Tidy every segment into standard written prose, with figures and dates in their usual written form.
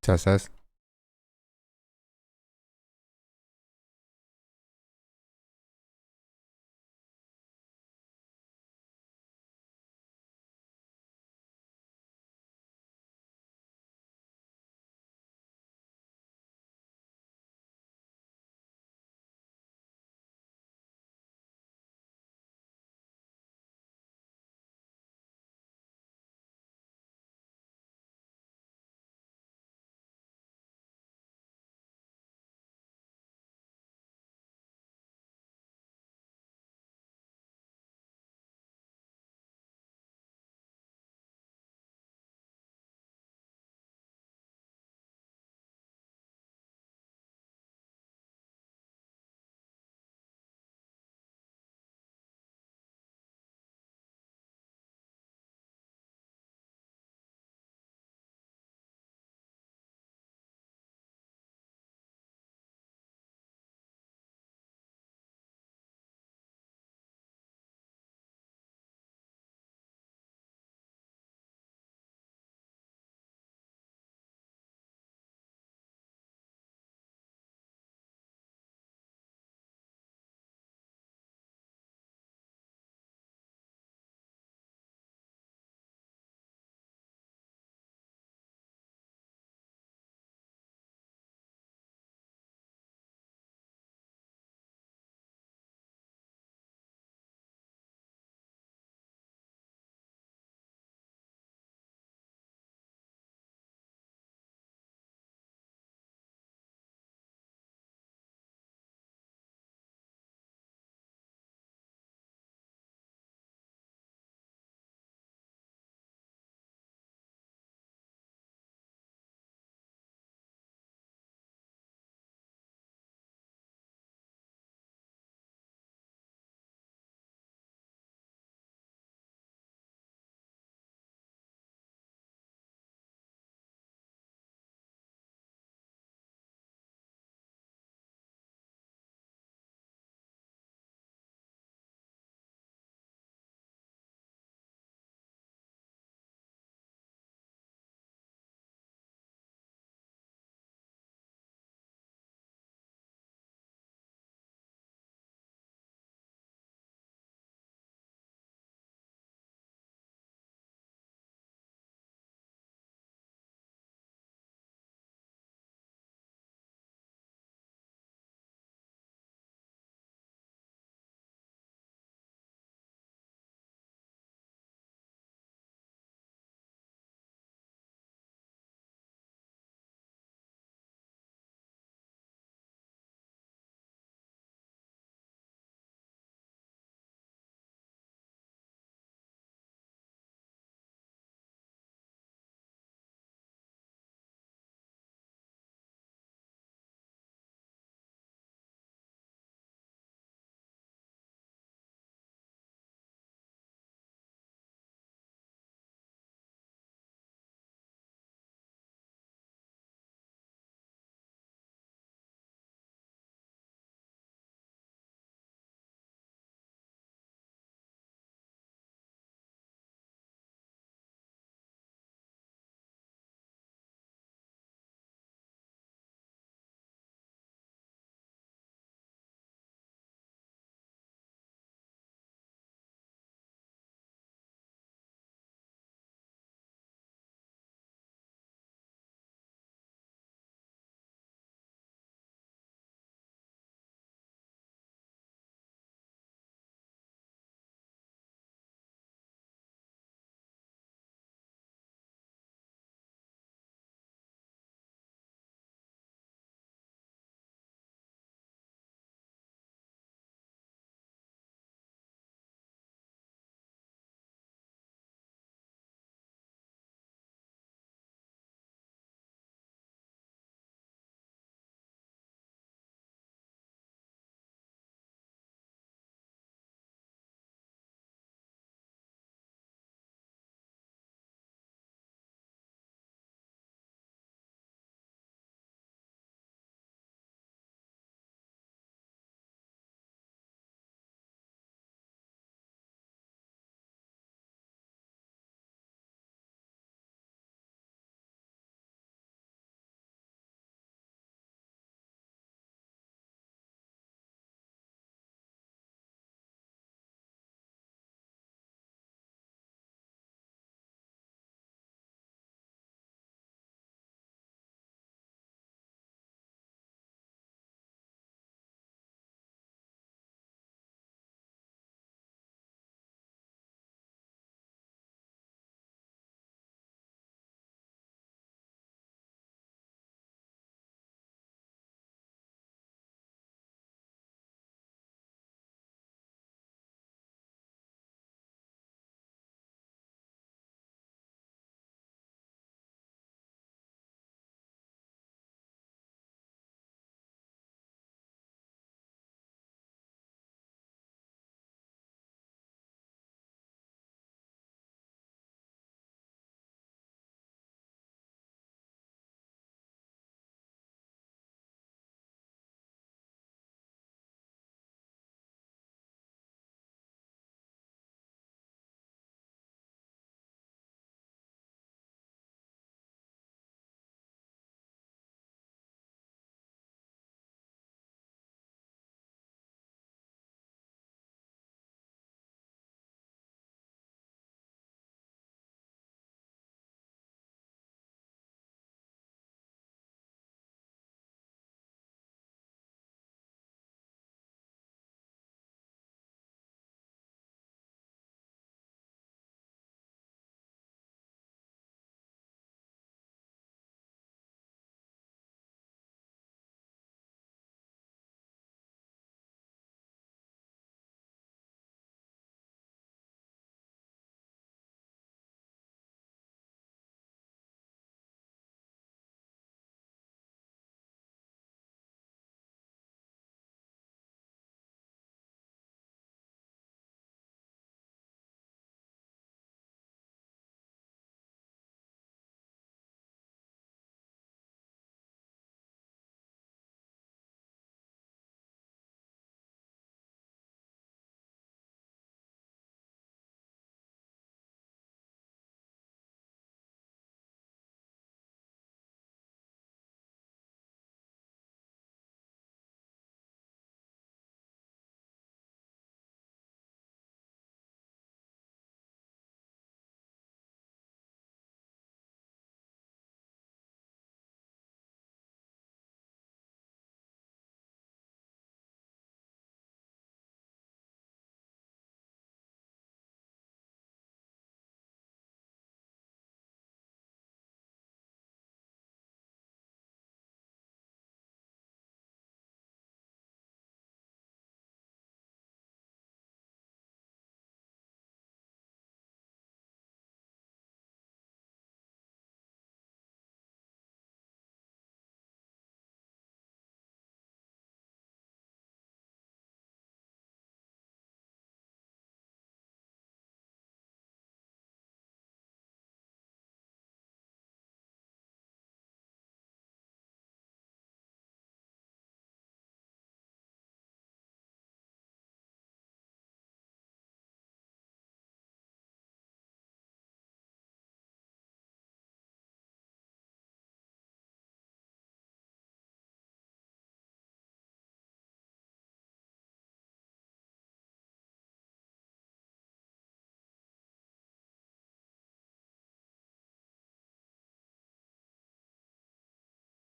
Çesez.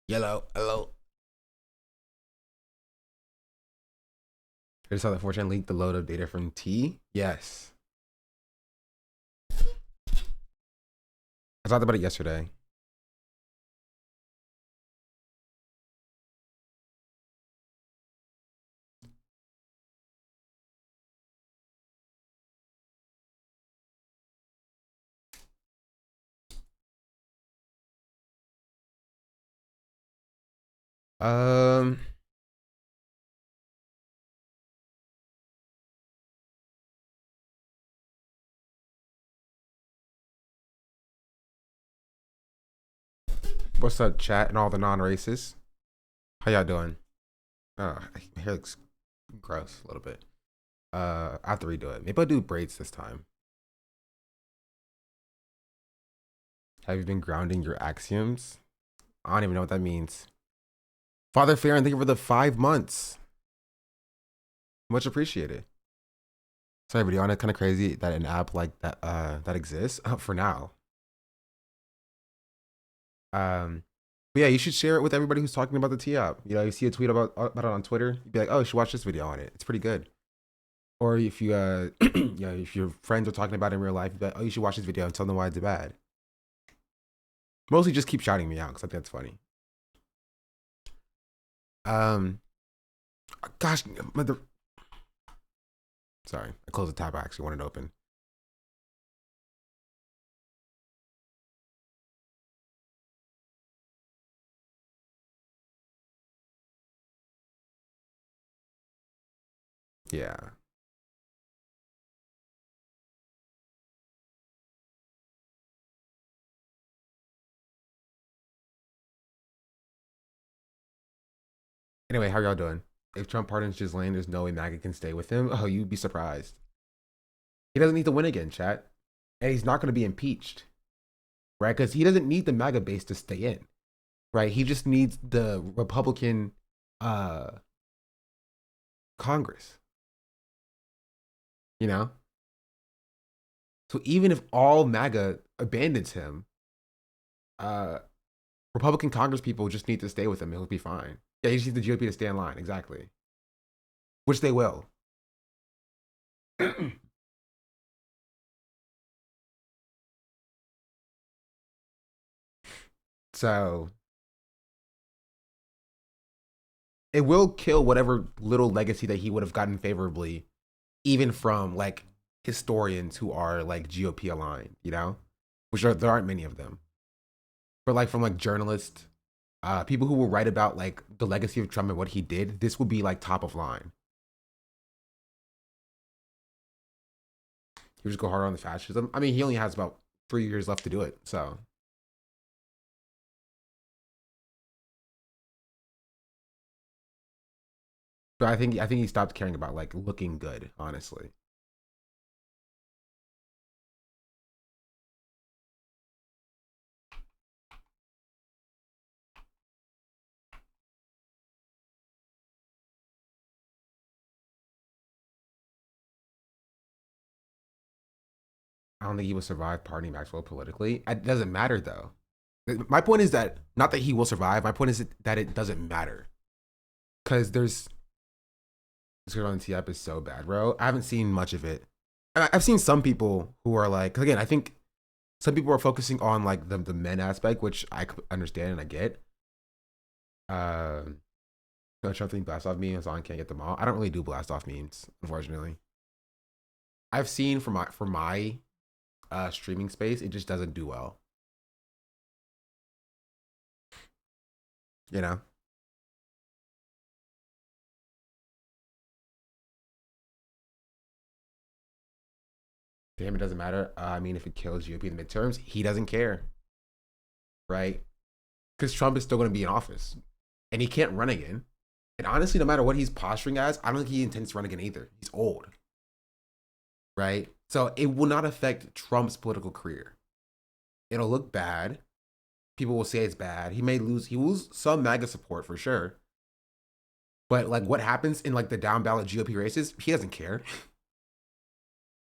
Yellow, hello. I just saw that 4chan leaked the load of data from T. Yes. I talked about it yesterday. Um, what's up, chat and all the non-racists? How y'all doing? My hair looks gross a little bit. I have to redo it. Maybe I'll do braids this time. Have you been grounding your axioms? I don't even know what that means. Father Fair, and thank you for the 5 months. Much appreciated. Sorry, video on it. Kind of crazy that an app like that that exists for now. But yeah, you should share it with everybody who's talking about the Tea App. You know, you see a tweet about it on Twitter, you'd be like, oh, you should watch this video on it. It's pretty good. Or if you if your friends are talking about it in real life, you'd be like, oh, you should watch this video and tell them why it's bad. Mostly just keep shouting me out because I think that's funny. Um, gosh, mother. Sorry, I closed the tab. I actually wanted to open. Yeah. Anyway, how y'all doing? If Trump pardons Ghislaine, there's no way MAGA can stay with him. Oh, you'd be surprised. He doesn't need to win again, chat. And he's not going to be impeached, right? Because he doesn't need the MAGA base to stay in, right? He just needs the Republican uh, Congress, you know? So even if all MAGA abandons him, uh, Republican Congress people just need to stay with him. He'll be fine. Yeah, he just needs the GOP to stay in line, exactly. Which they will. So it will kill whatever little legacy that he would have gotten favorably, even from like historians who are like GOP aligned, you know, there aren't many of them. But like from like journalists, people who will write about like the legacy of Trump and what he did, this will be like top of line. He would just go harder on the fascism. I mean, he only has about 3 years left to do it, so. But I think he stopped caring about like looking good, honestly. I don't think he will survive pardoning Maxwell politically. It doesn't matter though. My point is that not that he will survive. My point is that it doesn't matter because there's this girl on Tea App is so bad, bro. I haven't seen much of it. And I've seen some people who are like, 'cause again, I think some people are focusing on like the men aspect, which I understand and I get. So Trump think blast off memes on can't get them all. I don't really do blast off memes, unfortunately. I've seen for my streaming space, it just doesn't do well. You know, to him it doesn't matter. I mean, if it kills GOP in the midterms, he doesn't care, right? Because Trump is still going to be in office, and he can't run again. And honestly, no matter what he's posturing as, I don't think he intends to run again either. He's old, right? So it will not affect Trump's political career. It'll look bad. People will say it's bad. He will lose some MAGA support for sure. But like what happens in like the down ballot GOP races, he doesn't care.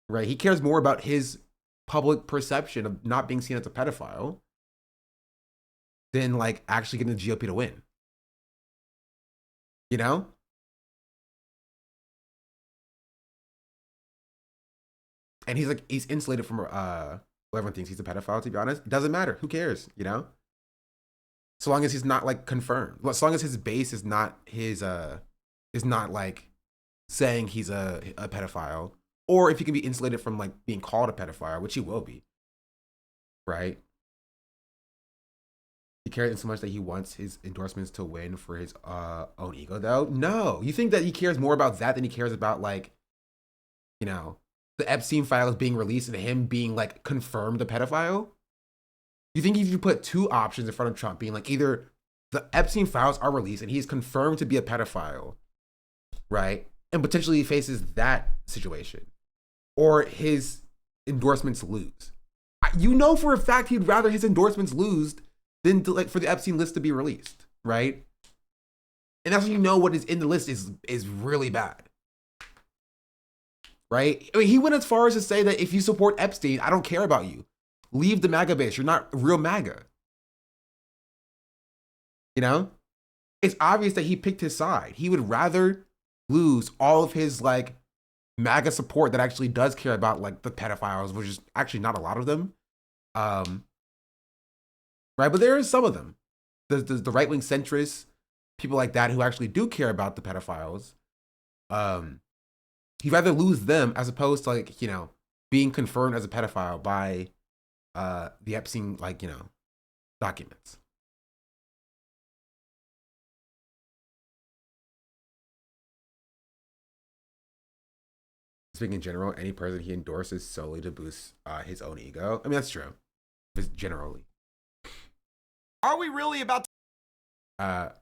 Right? He cares more about his public perception of not being seen as a pedophile. than like actually getting the GOP to win. You know? And he's insulated from what everyone thinks he's a pedophile, to be honest. It doesn't matter. Who cares, you know? So long as he's not like confirmed. Well, as long as his base is not like saying he's a pedophile. Or if he can be insulated from like being called a pedophile, which he will be. Right? He cares so much that he wants his endorsements to win for his own ego, though. No, you think that he cares more about that than he cares about like, you know, the Epstein files being released and him being like confirmed a pedophile? You think if you put two options in front of Trump, being like either the Epstein files are released and he's confirmed to be a pedophile, right, and potentially faces that situation, or his endorsements lose, you know for a fact he'd rather his endorsements lose than to, like, for the Epstein list to be released, right? And that's when you know what is in the list is really bad, right? I mean, he went as far as to say that if you support Epstein, I don't care about you. Leave the MAGA base. You're not real MAGA. You know? It's obvious that he picked his side. He would rather lose all of his like MAGA support that actually does care about like the pedophiles, which is actually not a lot of them. Right? But there is some of them. The right-wing centrists, people like that who actually do care about the pedophiles. He'd rather lose them as opposed to like, you know, being confirmed as a pedophile by the Epstein, like, you know, documents. Speaking in general, any person he endorses solely to boost his own ego. I mean, that's true. It's generally. Are we really about to...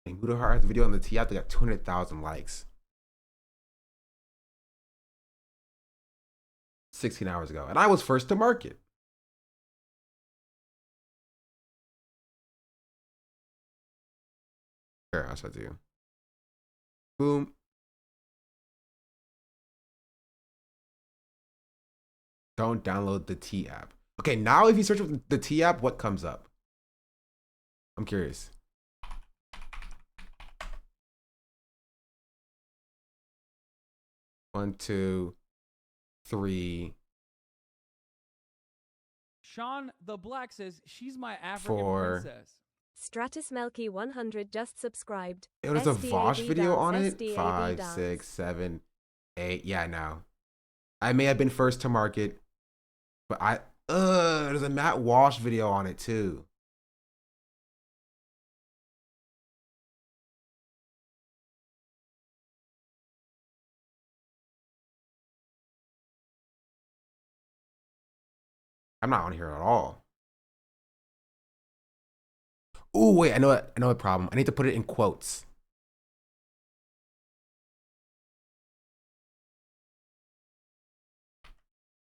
Buddha Heart has the video on the Tea App that got 200,000 likes 16 hours ago, and I was first to market. Here, I'll show it to you. Boom. Don't download the Tea App. Okay, now if you search for the Tea App, what comes up? I'm curious. One, two, three. Sean the Black says she's my African princess. Stratus Melky 100 just subscribed. It was a Vosh video on it. 5, 6, 7, 8. Yeah, no. I may have been first to market, but there's a Matt Walsh video on it too. I'm not on here at all. Oh wait, I know a problem. I need to put it in quotes.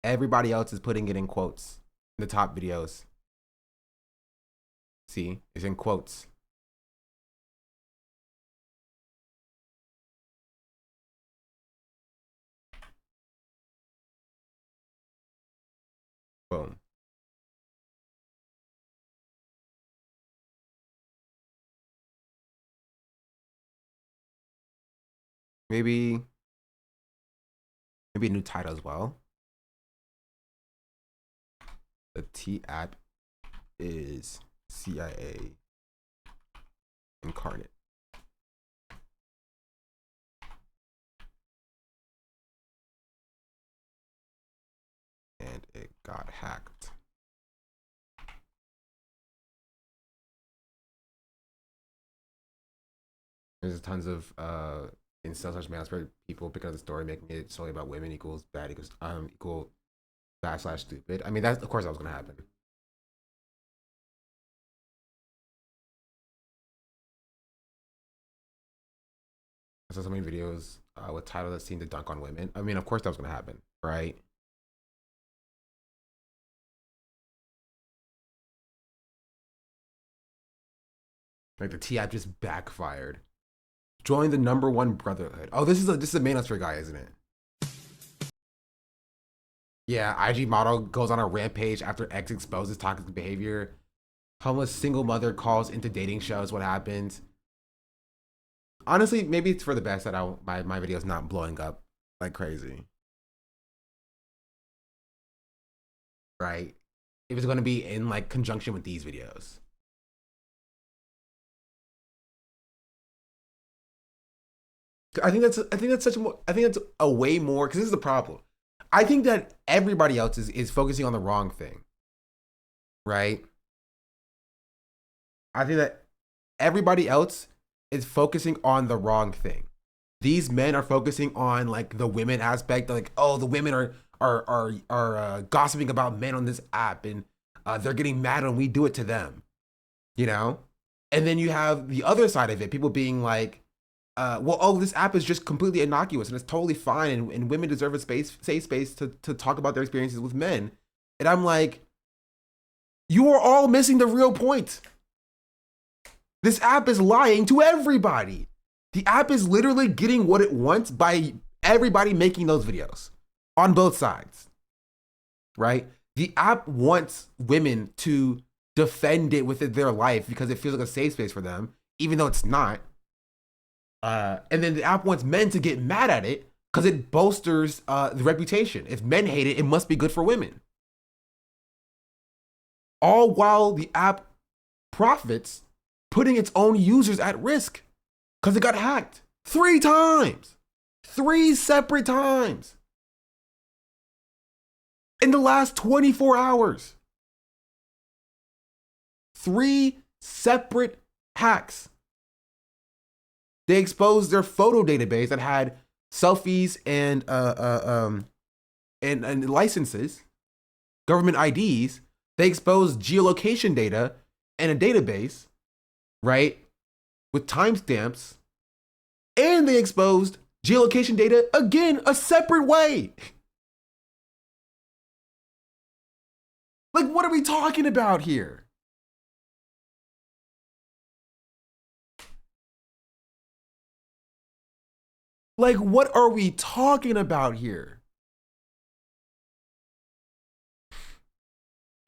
Everybody else is putting it in quotes in the top videos. See, it's in quotes. Boom. Maybe a new title as well. The Tea App is CIA incarnate. And it got hacked. There's tons of incel / manosphere people picking up the story, making it solely about women equals bad equals equal bad / stupid. I mean, that's of course that was gonna happen. I saw so many videos with titles that seem to dunk on women. I mean, of course that was gonna happen, right? Like the Tea App just backfired. Join the #1 brotherhood. Oh, this is a manosphere guy, isn't it? Yeah, IG model goes on a rampage after ex exposes toxic behavior. Homeless single mother calls into dating shows. What happens? Honestly, maybe it's for the best that my video's not blowing up like crazy. Right? If it's going to be in like conjunction with these videos. I think that's a way more, because this is the problem. I think that everybody else is focusing on the wrong thing. Right? I think that everybody else is focusing on the wrong thing. These men are focusing on like the women aspect, like, oh, the women are gossiping about men on this app, and they're getting mad when we do it to them, you know. And then you have the other side of it, people being like, well, oh, this app is just completely innocuous and it's totally fine, and women deserve a safe space to talk about their experiences with men. And I'm like, you are all missing the real point. This app is lying to everybody. The app is literally getting what it wants by everybody making those videos on both sides, right? The app wants women to defend it with their life because it feels like a safe space for them, even though it's not. And then the app wants men to get mad at it because it bolsters the reputation. If men hate it, it must be good for women. All while the app profits putting its own users at risk because it got hacked 3 times, 3 separate times in the last 24 hours. 3 separate hacks. They exposed their photo database that had selfies and licenses, government IDs. They exposed geolocation data and a database, right, with timestamps. And they exposed geolocation data again a separate way. Like, what are we talking about here? Like, what are we talking about here?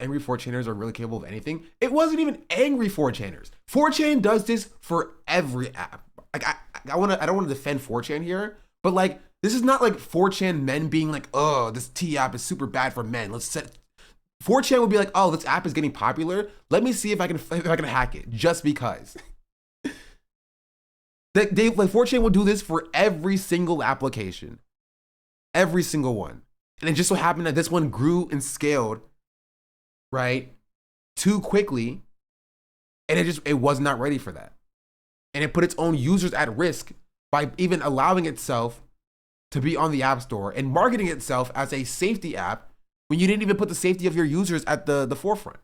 Angry 4chaners are really capable of anything. It wasn't even angry 4chaners. 4chan does this for every app. Like, I don't want to defend 4chan here, but like, this is not like 4chan men being like, oh, this Tea app is super bad for men. 4chan would be like, oh, this app is getting popular. Let me see if I can hack it, just because. Like 4chan will do this for every single application, every single one. And it just so happened that this one grew and scaled, right, too quickly, and it was not ready for that. And it put its own users at risk by even allowing itself to be on the App Store and marketing itself as a safety app when you didn't even put the safety of your users at the forefront.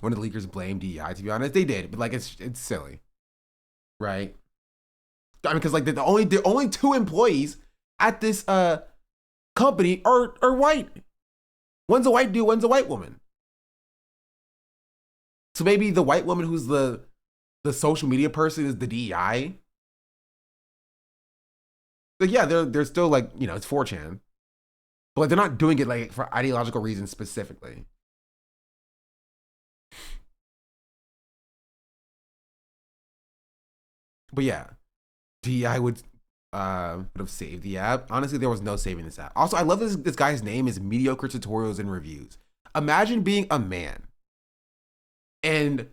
One of the leakers blamed DEI, to be honest. They did, but like, it's silly, right? I mean, because like the only 2 employees at this company are white. One's a white dude, one's a white woman. So maybe the white woman who's the social media person is the DEI. But yeah, they're still like, you know, it's 4chan, but like, they're not doing it like for ideological reasons specifically. But yeah, DEI would have saved the app. Honestly, there was no saving this app. Also, I love this guy's name is Mediocre Tutorials and Reviews. Imagine being a man and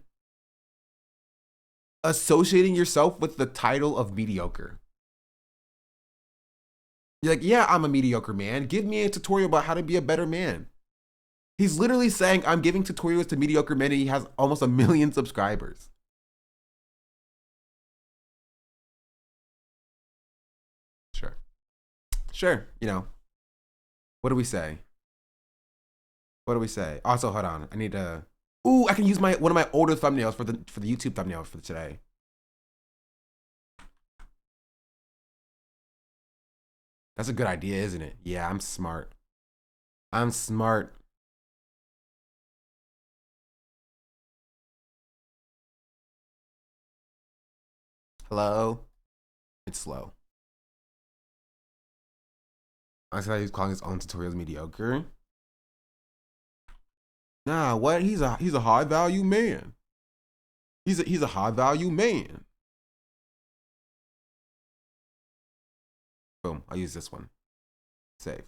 associating yourself with the title of mediocre. You're like, yeah, I'm a mediocre man. Give me a tutorial about how to be a better man. He's literally saying, I'm giving tutorials to mediocre men, and he has almost 1 million subscribers. Sure, you know. What do we say? What do we say? Also, hold on. I need to. Ooh, I can use one of my older thumbnails for the YouTube thumbnail for today. That's a good idea, isn't it? Yeah, I'm smart. I'm smart. Hello? It's slow. I said he's calling his own tutorials mediocre. Nah, what? He's a high value man. He's a high value man. Boom. I'll use this one. Save.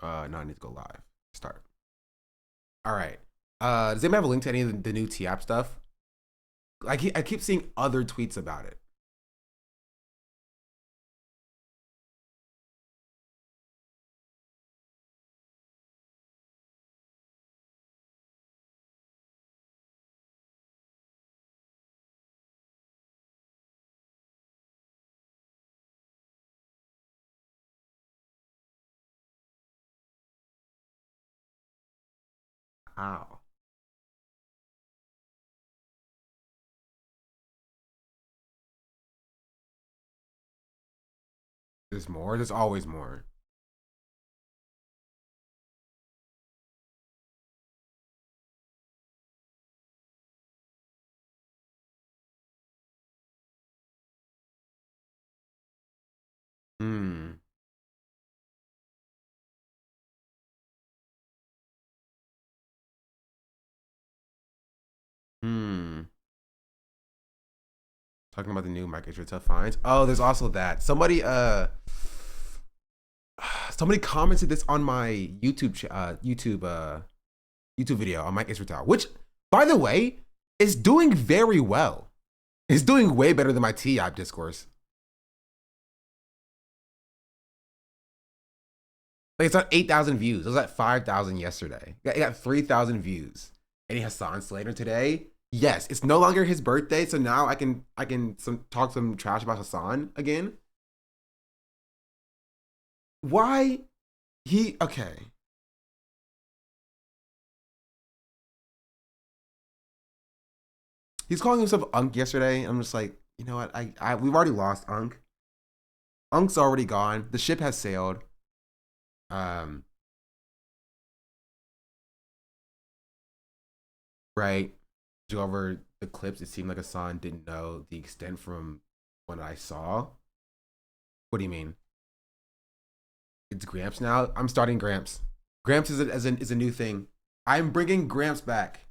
Now I need to go live. Start. All right. Does anybody have a link to any of the new Tea App stuff? I keep seeing other tweets about it. Ow. There's more? There's always more. Hmm. Hmm. Talking about the new Mike Israel finds. Oh, there's also that. Somebody commented this on my YouTube video on Mike Israel, which, by the way, is doing very well. It's doing way better than my Tea App Discourse. Like, it's at 8,000 views. It was at 5,000 yesterday. It got 3,000 views. And he has Hassan Slater today. Yes, it's no longer his birthday, so now I can talk some trash about Hassan again. Why? Okay. He's calling himself Unk yesterday. I'm just like, you know what? We've already lost Unk. Unk's already gone. The ship has sailed. Right. Go over the clips. It seemed like Hassan didn't know the extent from what I saw. What do you mean? It's Gramps now. I'm starting Gramps. Gramps is a new thing. I'm bringing Gramps back.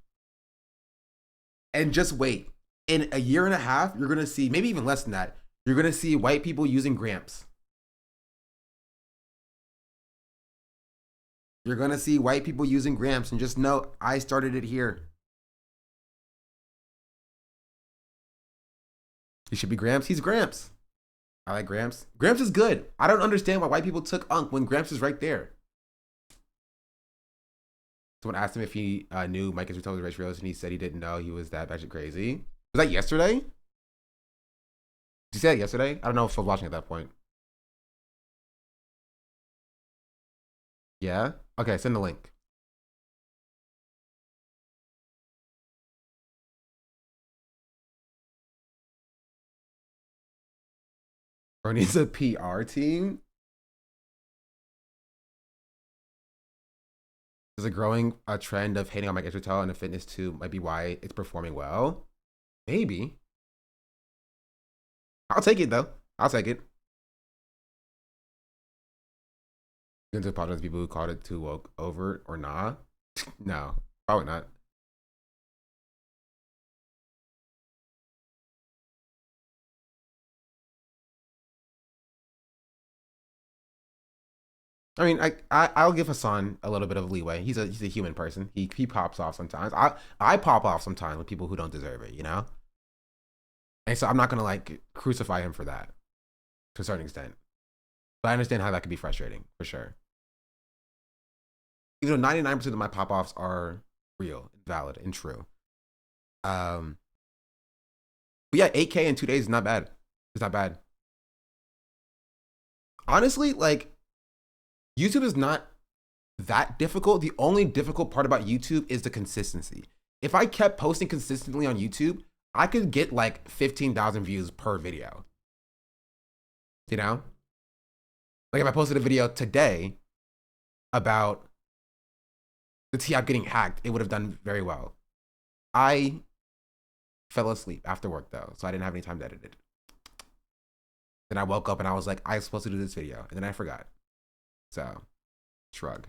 And just wait. In a year and a half, you're gonna see, maybe even less than that, you're gonna see white people using Gramps. You're gonna see white people using Gramps, and just know I started it here. He should be Gramps. He's Gramps. I like Gramps. Gramps is good. I don't understand why white people took Unk when Gramps is right there. Someone asked him if he knew Mike Israel was ratios, and he said he didn't know. He was that batshit crazy. Was that yesterday? Did you say that yesterday? I don't know if I was watching at that point. Yeah? Okay, send the link. Bro needs a PR team? There's a growing trend of hating on Mike Israel, and the fitness too might be why it's performing well. Maybe. I'll take it though. I'll take it. Going to apologize to people who called it too woke, overt, or nah? No, probably not. I mean, I'll give Hassan a little bit of leeway. He's a human person. He pops off sometimes. I pop off sometimes with people who don't deserve it, you know? And so I'm not gonna like crucify him for that to a certain extent. But I understand how that could be frustrating, for sure. Even though 99% of my pop-offs are real, valid, and true. But yeah, 8K in 2 days is not bad. It's not bad. Honestly, like, YouTube is not that difficult. The only difficult part about YouTube is the consistency. If I kept posting consistently on YouTube, I could get like 15,000 views per video. You know? Like if I posted a video today about the Tea App getting hacked, it would have done very well. I Fell asleep after work though, so I didn't have any time to edit it. Then I woke up and I was like, I was supposed to do this video, and then I forgot. So, shrug.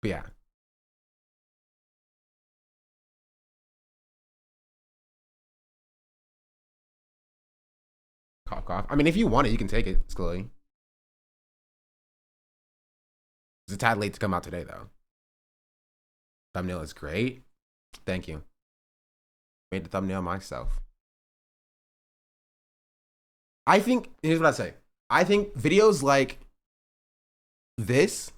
But yeah. Cough, cough. I mean, if you want it, you can take it, Scully. It's a tad late to come out today, though. Thumbnail is great. Thank you. Made the thumbnail myself. I think, here's what I say. I think videos like this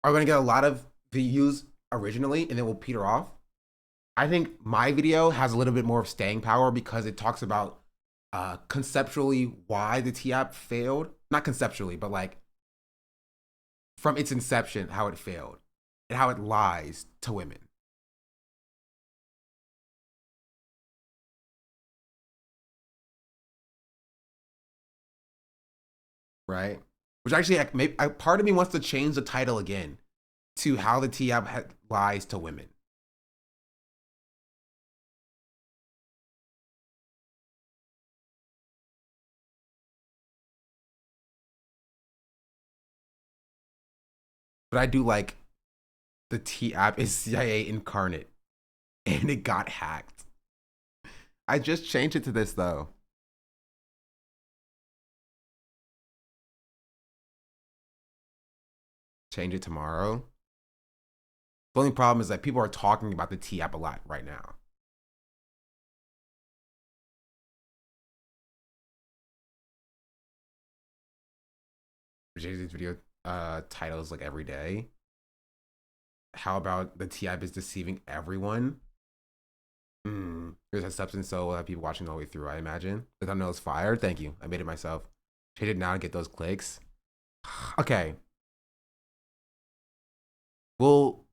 are going to get a lot of views originally, and then will peter off. I think my video has a little bit more of staying power because it talks about conceptually why the Tea App failed. Not conceptually, but like from its inception, how it failed and how it lies to women. Right? Which actually, maybe, part of me wants to change the title again to how the Tea App lies to women. But I do like the Tea App is CIA incarnate and it got hacked. I just changed it to this though. Change it tomorrow. The only problem is that people are talking about the Tea App a lot right now. These video titles like every day. How about the Tea App is deceiving everyone? There's a substance, so we'll have people watching all the way through, I imagine. The thumbnail is fire. Thank you. I made it myself. Change it now to get those clicks. Okay. Well,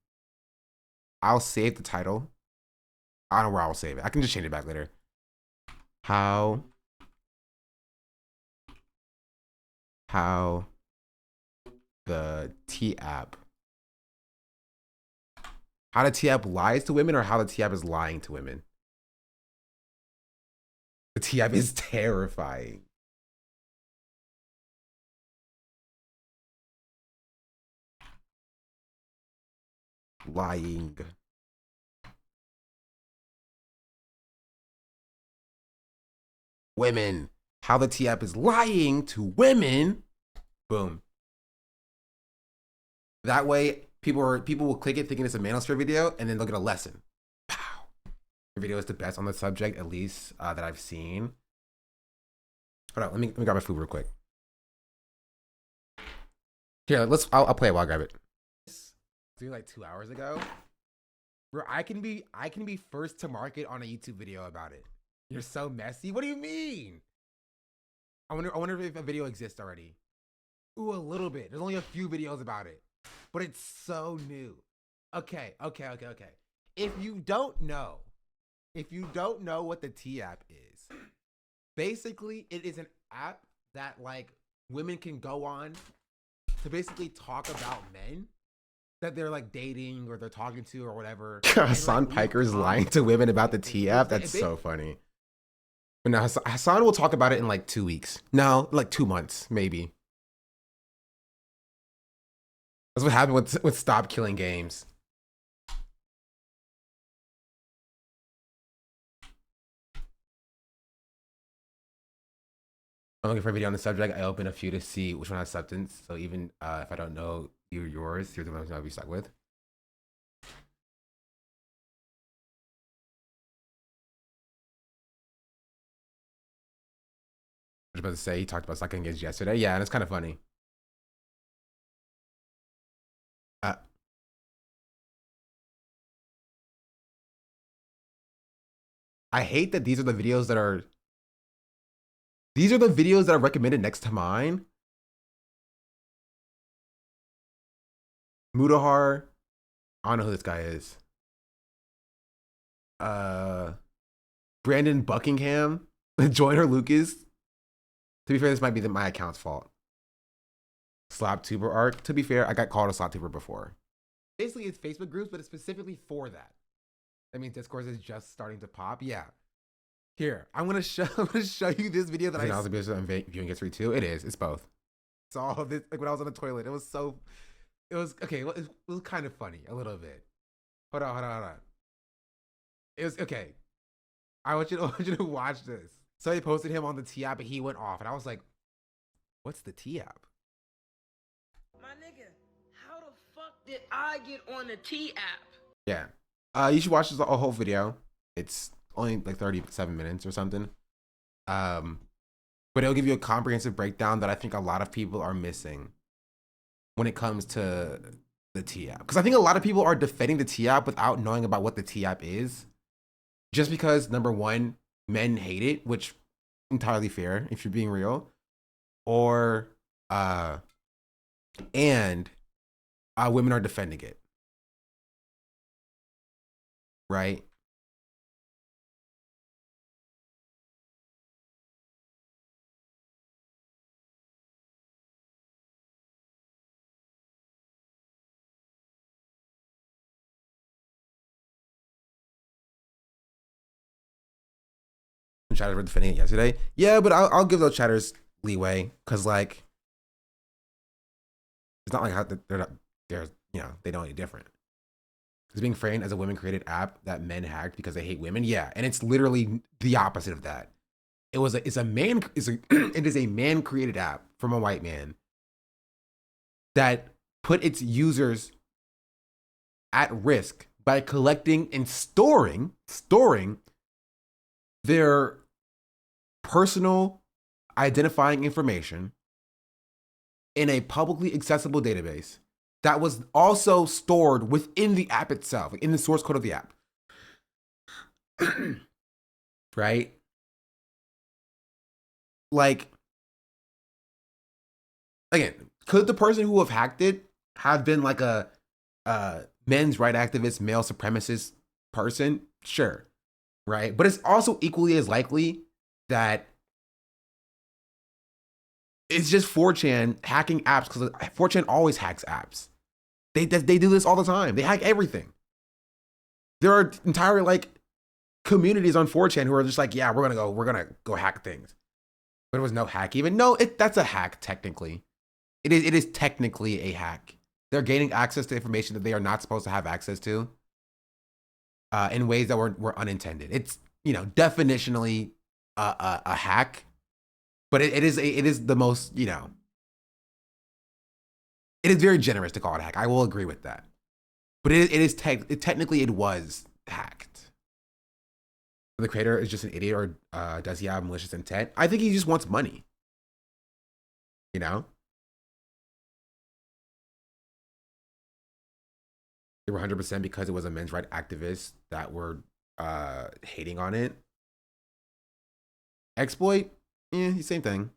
I'll save the title. I don't know where I'll save it. I can just change it back later. How the Tea App. How the Tea App lies to women, or how the Tea App is lying to women? The Tea App is terrifying. Lying. Women. How the Tea App is lying to women. Boom. That way, people will click it thinking it's a manosphere video, and then they'll get a lesson. Pow. Your video is the best on the subject, at least that I've seen. Hold on, let me grab my food real quick. Here, I'll play it while I grab it. Like 2 hours ago, bro, I can be first to market on a YouTube video about it. You're so messy. What do you mean? I wonder if a video exists already. Ooh, a little bit. There's only a few videos about it, but it's so new. Okay. If you don't know what the Tea App is, basically it is an app that like women can go on to basically talk about men that they're like dating or they're talking to or whatever. Hassan like, Piker's lying to women about the Tea App. That's so funny. But now Hassan will talk about it in like 2 weeks. No, like 2 months, maybe. That's what happened with Stop Killing Games. I'm looking for a video on the subject. I open a few to see which one has substance. So even if I don't know yours, you're the one I'll be stuck with. I was about to say, he talked about Stop Killing Games yesterday. Yeah, and it's kind of funny. I hate that these are the videos that are recommended next to mine. Mudahar, I don't know who this guy is. Brandon Buckingham, Joyner Lucas. To be fair, this might be my account's fault. Sloptuber arc. To be fair, I got called a Sloptuber before. Basically, it's Facebook groups, but it's specifically for that. That means Discourse is just starting to pop. Yeah. Here, I'm gonna show you this video that I was viewing history too. It is. It's both. It's all this. Like when I was on the toilet, it was okay. It was kind of funny a little bit. Hold on. It was okay. I want you to watch this. So they posted him on the Tea App, and he went off, and I was like, "What's the Tea App?" My nigga, how the fuck did I get on the Tea App? Yeah. You should watch this whole video. It's only like 37 minutes or something. But it'll give you a comprehensive breakdown that I think a lot of people are missing when it comes to the Tea App. Because I think a lot of people are defending the Tea App without knowing about what the Tea App is. Just because, number one, men hate it, which entirely fair if you're being real. Or women are defending it. Right? Chatters were defending it yesterday. Yeah, but I'll give those chatters leeway because like it's not like how they're they know any different. It's being framed as a women-created app that men hacked because they hate women. Yeah, and it's literally the opposite of that. It is a man-created app from a white man that put its users at risk by collecting and storing their personal identifying information in a publicly accessible database that was also stored within the app itself, in the source code of the app. Right? Like, again, could the person who have hacked it have been like a men's right activist, male supremacist person? Sure. Right? But it's also equally as likely that it's just 4chan hacking apps, because 4chan always hacks apps. They do this all the time. They hack everything. There are entire like communities on 4chan who are just like, yeah, we're gonna go hack things. But it was no hack even. No, that's a hack technically. It is technically a hack. They're gaining access to information that they are not supposed to have access to in ways that were unintended. It's definitionally a hack, but it is the most it is very generous to call it a hack. I will agree with that. But technically it was hacked. The creator is just an idiot, or does he have malicious intent? I think he just wants money. They were 100% because it was a men's rights activist that were hating on it. Exploit? Yeah, same thing.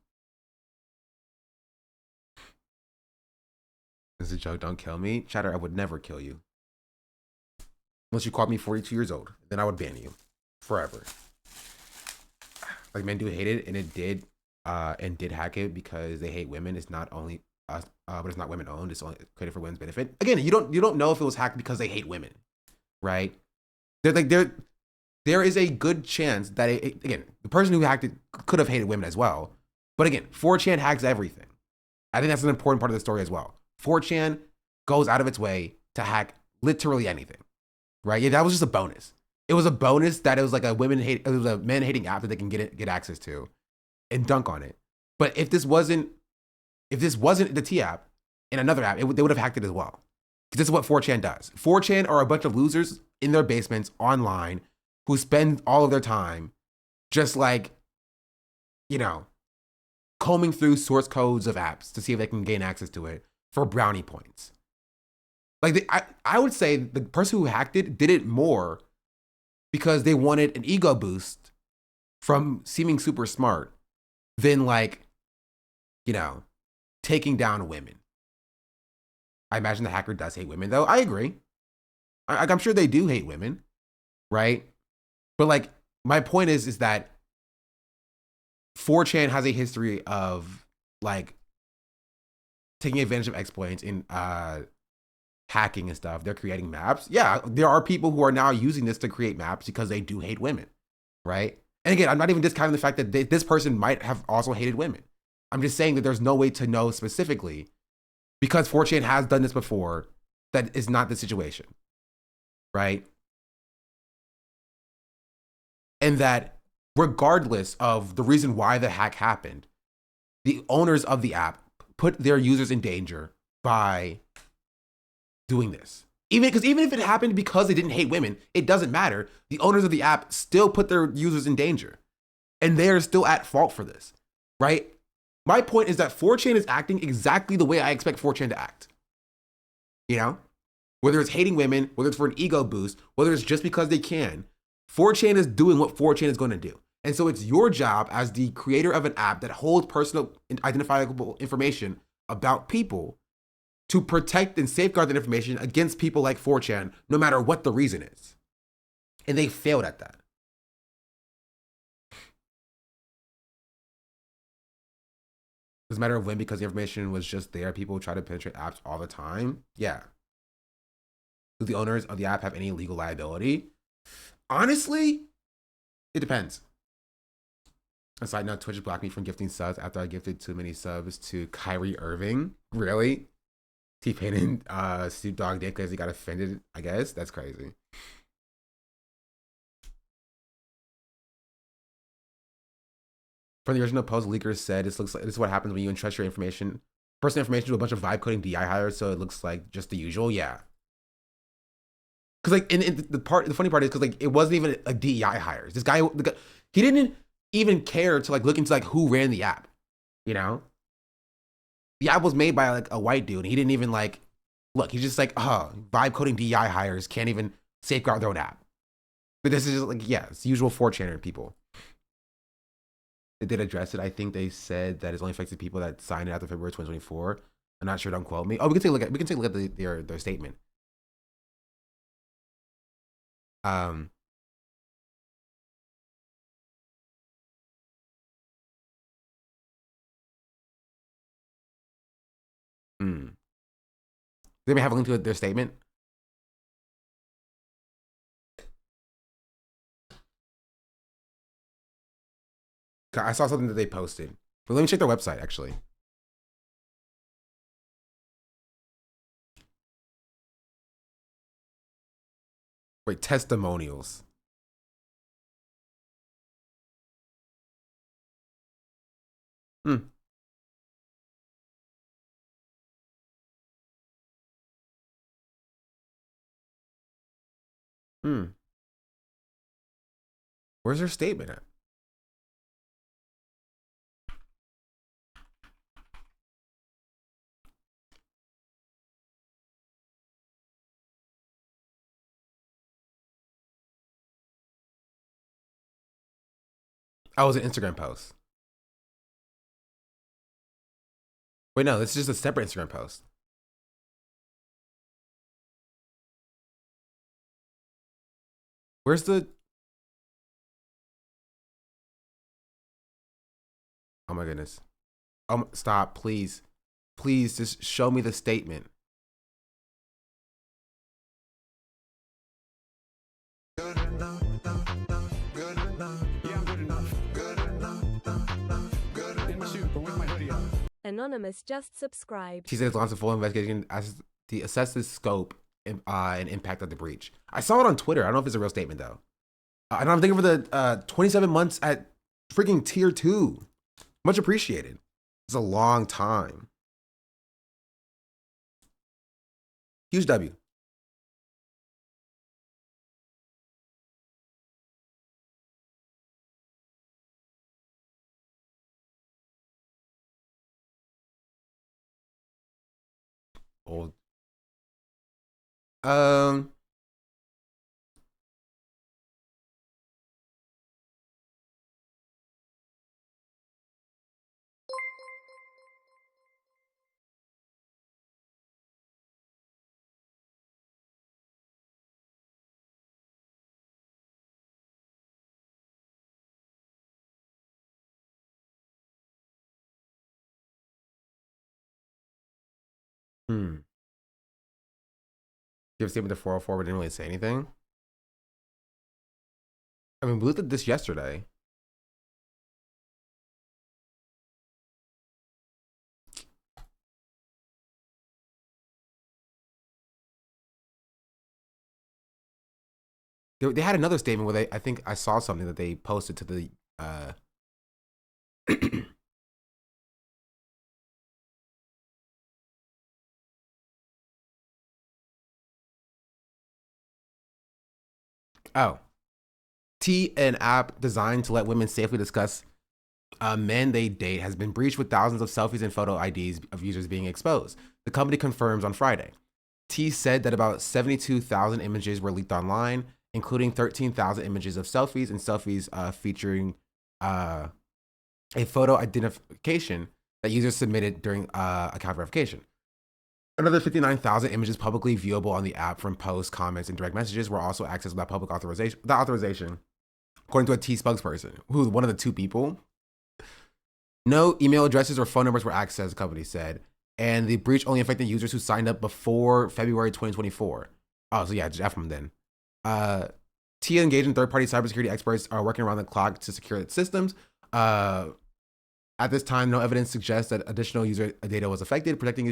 This is a joke, don't kill me. Chatter, I would never kill you. Unless you called me 42 years old. Then I would ban you. Forever. Like, men do hate it, and it did hack it because they hate women. It's not only us, but it's not women owned. It's only created for women's benefit. Again, you don't know if it was hacked because they hate women, right? There is a good chance that again, the person who hacked it could have hated women as well. But again, 4chan hacks everything. I think that's an important part of the story as well. 4chan goes out of its way to hack literally anything, right? Yeah, that was just a bonus. It was a bonus that it was like it was a men hating app that they can get access to and dunk on it. But if this wasn't the Tea App in another app, they would have hacked it as well. Because this is what 4chan does. 4chan are a bunch of losers in their basements online who spend all of their time just like, combing through source codes of apps to see if they can gain access to it for brownie points. Like, I would say the person who hacked it did it more because they wanted an ego boost from seeming super smart than like, taking down women. I imagine the hacker does hate women, though. I agree. I'm sure they do hate women, right? But like, my point is that 4chan has a history of like taking advantage of exploits in hacking and stuff. They're creating maps. Yeah, there are people who are now using this to create maps because they do hate women, right? And again, I'm not even discounting the fact that this person might have also hated women. I'm just saying that there's no way to know specifically, because 4chan has done this before, that is not the situation, right? And that regardless of the reason why the hack happened, the owners of the app put their users in danger by doing this. Even if it happened because they didn't hate women, it doesn't matter. The owners of the app still put their users in danger, and they are still at fault for this, right? My point is that 4chan is acting exactly the way I expect 4chan to act. You know, whether it's hating women, whether it's for an ego boost, whether it's just because they can, 4chan is doing what 4chan is going to do. And so it's your job as the creator of an app that holds personal identifiable information about people to protect and safeguard that information against people like 4chan, no matter what the reason is. And they failed at that. Doesn't matter when, because the information was just there. People try to penetrate apps all the time. Yeah. Do the owners of the app have any legal liability? Honestly, it depends. A side note, Twitch blocked me from gifting subs after I gifted too many subs to Kyrie Irving. Really? T-Pain and Snoop Dogg did because he got offended, I guess. That's crazy. From the original post, leakers said this is what happens when you entrust your personal information to a bunch of vibe coding DI hires, so it looks like just the usual. Yeah. Because like the funny part is because like it wasn't even a DEI hires. This guy, he didn't even care to like look into like who ran the app. You know, the app was made by like a white dude. And he didn't even like look. He's just like, vibe coding DEI hires can't even safeguard their own app. But this is just like, yeah, it's usual 4chaner people. They did address it. I think they said that it's only affected people that signed it after February 2024. I'm not sure. Don't quote me. Oh, we can take a look at their statement. They may have a link to their statement. I saw something that they posted, but let me check their website actually. Wait, testimonials. Where's their statement at? Oh, it was an Instagram post. Wait, no, this is just a separate Instagram post. Where's the... Oh my goodness. Stop, please. Please just show me the statement. Anonymous just subscribed. She said it's launched a full investigation as to assess the scope and impact of the breach. I saw it on Twitter. I don't know if it's a real statement though. I don't think for the 27 months at freaking tier 2. Much appreciated. It's a long time. Huge W. Old. Give a statement to 404, but didn't really say anything. I mean, we looked at this yesterday. They had another statement where I think I saw something that they posted to the oh, Tea, an app designed to let women safely discuss men they date, has been breached with thousands of selfies and photo IDs of users being exposed. The company confirms on Friday. Tea said that about 72,000 images were leaked online, including 13,000 images of selfies and selfies featuring a photo identification that users submitted during account verification. Another 59,000 images publicly viewable on the app from posts, comments, and direct messages were also accessed without public authorization, according to a Tea spokesperson, who was one of the two people. No email addresses or phone numbers were accessed, the company said, and the breach only affected users who signed up before February 2024. Oh, so yeah, just F them then. Tea engaged in third-party cybersecurity experts are working around the clock to secure its systems. At this time, no evidence suggests that additional user data was affected. Protecting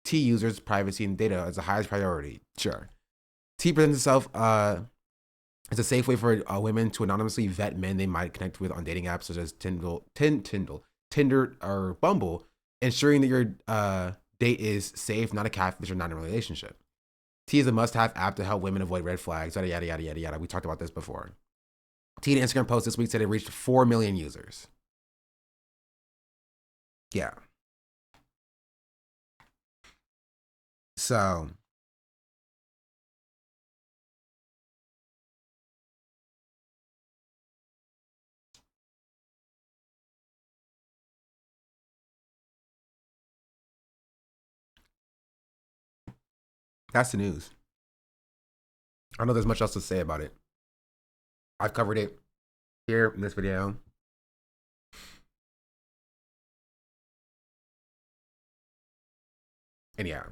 Tea users' privacy and data is the highest priority. Sure. Tea presents itself as a safe way for women to anonymously vet men they might connect with on dating apps such as Tinder, or Bumble, ensuring that your date is safe, not a catfish or not a relationship. Tea is a must-have app to help women avoid red flags, yada, yada, yada, yada, yada. We talked about this before. Tea Instagram post this week said it reached 4 million users. Yeah. So that's the news. I don't know there's much else to say about it. I've covered it here in this video. And yeah.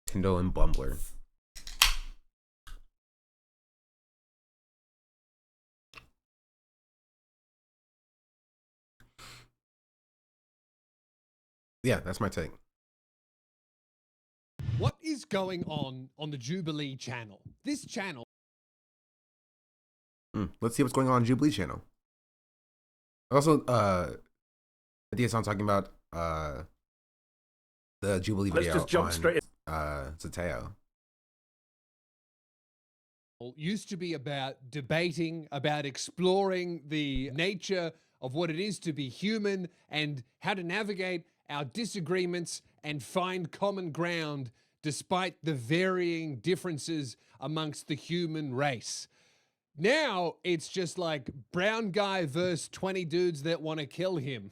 Tinder and Bumbler. Yeah, that's my take. What is going on the Jubilee channel? This channel. Let's see what's going on Jubilee channel. Also, I think I'm talking about the Jubilee video. Let's just jump straight in. Zateo. Used to be about debating, about exploring the nature of what it is to be human and how to navigate our disagreements and find common ground despite the varying differences amongst the human race. Now it's just like brown guy versus 20 dudes that want to kill him.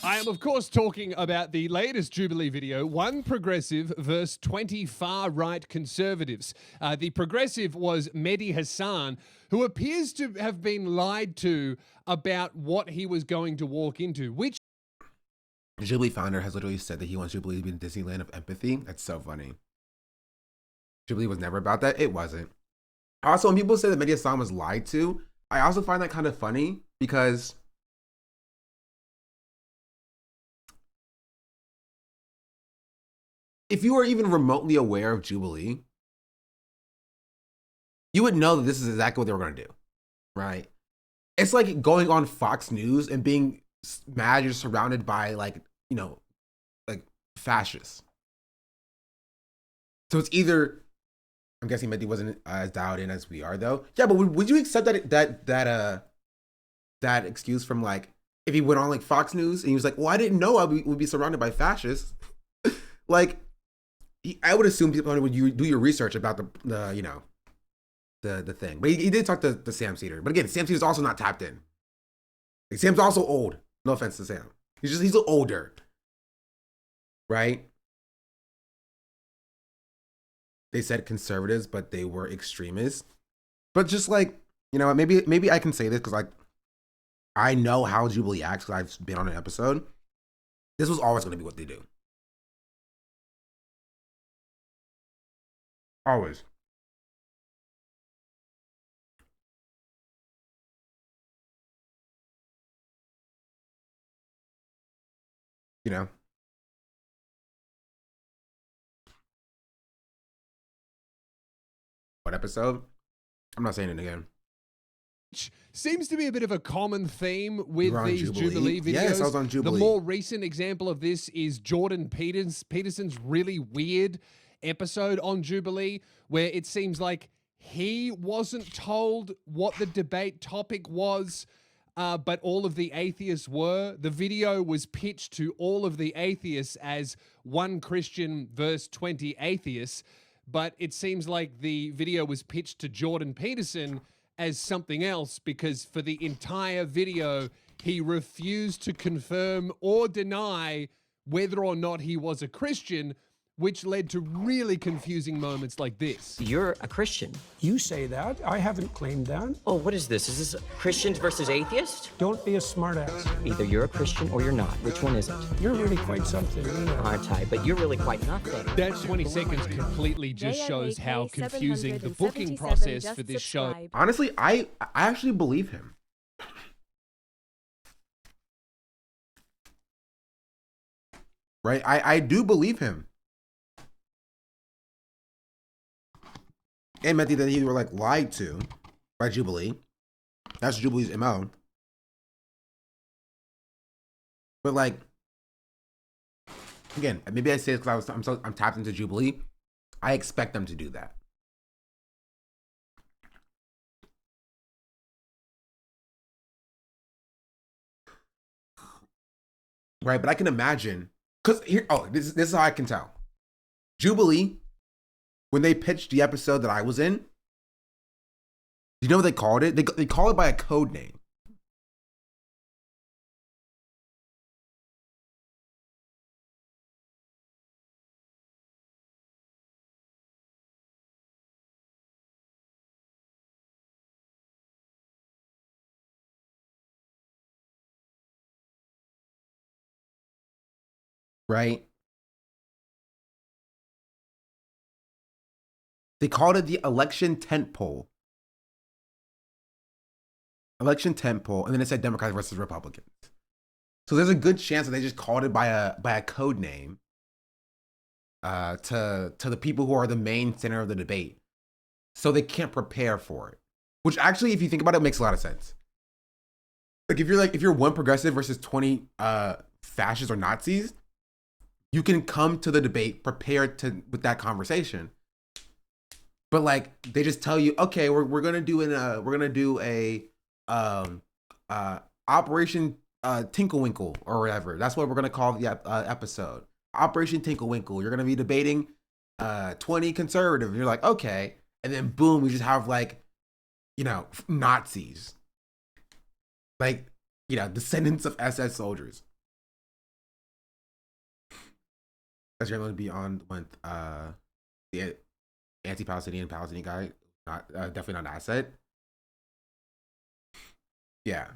I am, of course, talking about the latest Jubilee video, one progressive versus 20 far-right conservatives. The progressive was Mehdi Hassan, who appears to have been lied to about what he was going to walk into, which the Jubilee founder has literally said that he wants Jubilee to be the Disneyland of empathy. That's so funny. Jubilee was never about that. It wasn't. Also, when people say that Mehdi Hassan was lied to, I also find that kind of funny because if you were even remotely aware of Jubilee, you would know that this is exactly what they were going to do, right? It's like going on Fox News and being mad you're surrounded by like fascists. So it's either, I'm guessing Mehdi wasn't as dialed in as we are though. Yeah, but would you accept that excuse from like, if he went on like Fox News and he was like, well, I didn't know I would be surrounded by fascists. Like, I would assume people would do your research about the thing. But he did talk to Sam Cedar. But again, Sam Cedar's also not tapped in. Like, Sam's also old. No offense to Sam. He's older. Right? They said conservatives, but they were extremists. But just like, maybe I can say this because like I know how Jubilee acts because I've been on an episode. This was always going to be what they do. Always. You know. What episode? I'm not saying it again. Seems to be a bit of a common theme with these Jubilee videos. Yes, I was on Jubilee. The more recent example of this is Jordan Peterson's really weird episode on Jubilee, where it seems like he wasn't told what the debate topic was, but all of the atheists were. The video was pitched to all of the atheists as one Christian versus 20 atheists, but it seems like the video was pitched to Jordan Peterson as something else, because for the entire video, he refused to confirm or deny whether or not he was a Christian, which led to really confusing moments like this. You're a Christian. You say that. I haven't claimed that. Oh, what is this? Is this Christians versus atheists? Don't be a smartass. Either you're a Christian or you're not. Which one is it? You're really quite something, you know. Aren't I? But you're really quite nothing. That 20 seconds completely just shows how confusing the booking process for this show. Honestly, I actually believe him. Right? I do believe him. It meant that he were like lied to by Jubilee. That's Jubilee's MO. But like, again, maybe I say it because I'm tapped into Jubilee. I expect them to do that. Right, but I can imagine, because here, this is how I can tell. Jubilee, when they pitched the episode that I was in, you know what they called it? They call it by a code name. Right? They called it the election tent pole. Election tent pole, and then it said Democrats versus Republicans. So there's a good chance that they just called it by a code name to the people who are the main center of the debate. So they can't prepare for it. Which actually, if you think about it, makes a lot of sense. Like if you're one progressive versus 20 fascists or Nazis, you can come to the debate prepared with that conversation. But like they just tell you, okay, we're gonna do a Operation Tinklewinkle or whatever. That's what we're gonna call the episode. Operation Tinklewinkle. You're gonna be debating 20 conservative. You're like, okay, and then boom, we just have like, Nazis, like descendants of SS soldiers. That's going to be on with the anti-Palestinian guy. Not definitely not an asset. Yeah.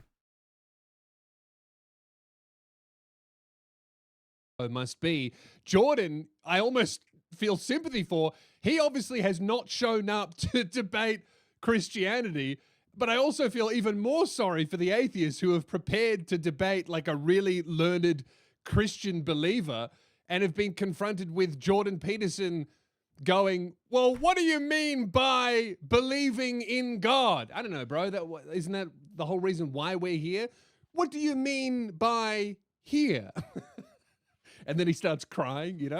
It must be. Jordan, I almost feel sympathy for. He obviously has not shown up to debate Christianity, but I also feel even more sorry for the atheists who have prepared to debate like a really learned Christian believer and have been confronted with Jordan Peterson going, well, what do you mean by believing in God? I don't know, bro. Isn't that the whole reason why we're here? What do you mean by here? And then he starts crying,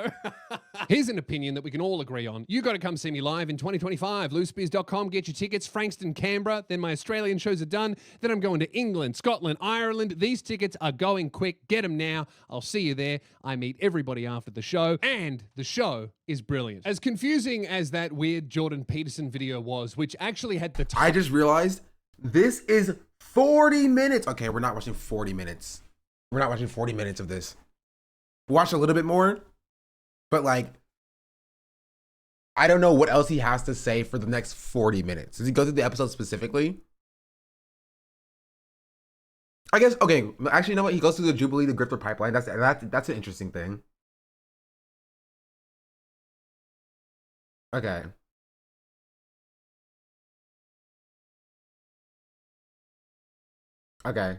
Here's an opinion that we can all agree on. You got to come see me live in 2025. Loosebeers.com, get your tickets. Frankston, Canberra. Then my Australian shows are done. Then I'm going to England, Scotland, Ireland. These tickets are going quick. Get them now. I'll see you there. I meet everybody after the show. And the show is brilliant. As confusing as that weird Jordan Peterson video was, which actually had the I just realized this is 40 minutes. Okay, we're not watching 40 minutes. We're not watching 40 minutes of this. Watch a little bit more, but like, I don't know what else he has to say for the next 40 minutes. Does he go through the episode specifically? I guess, okay, actually, you know what? He goes through the Jubilee, the Grifter pipeline. That's an interesting thing. Okay. Okay.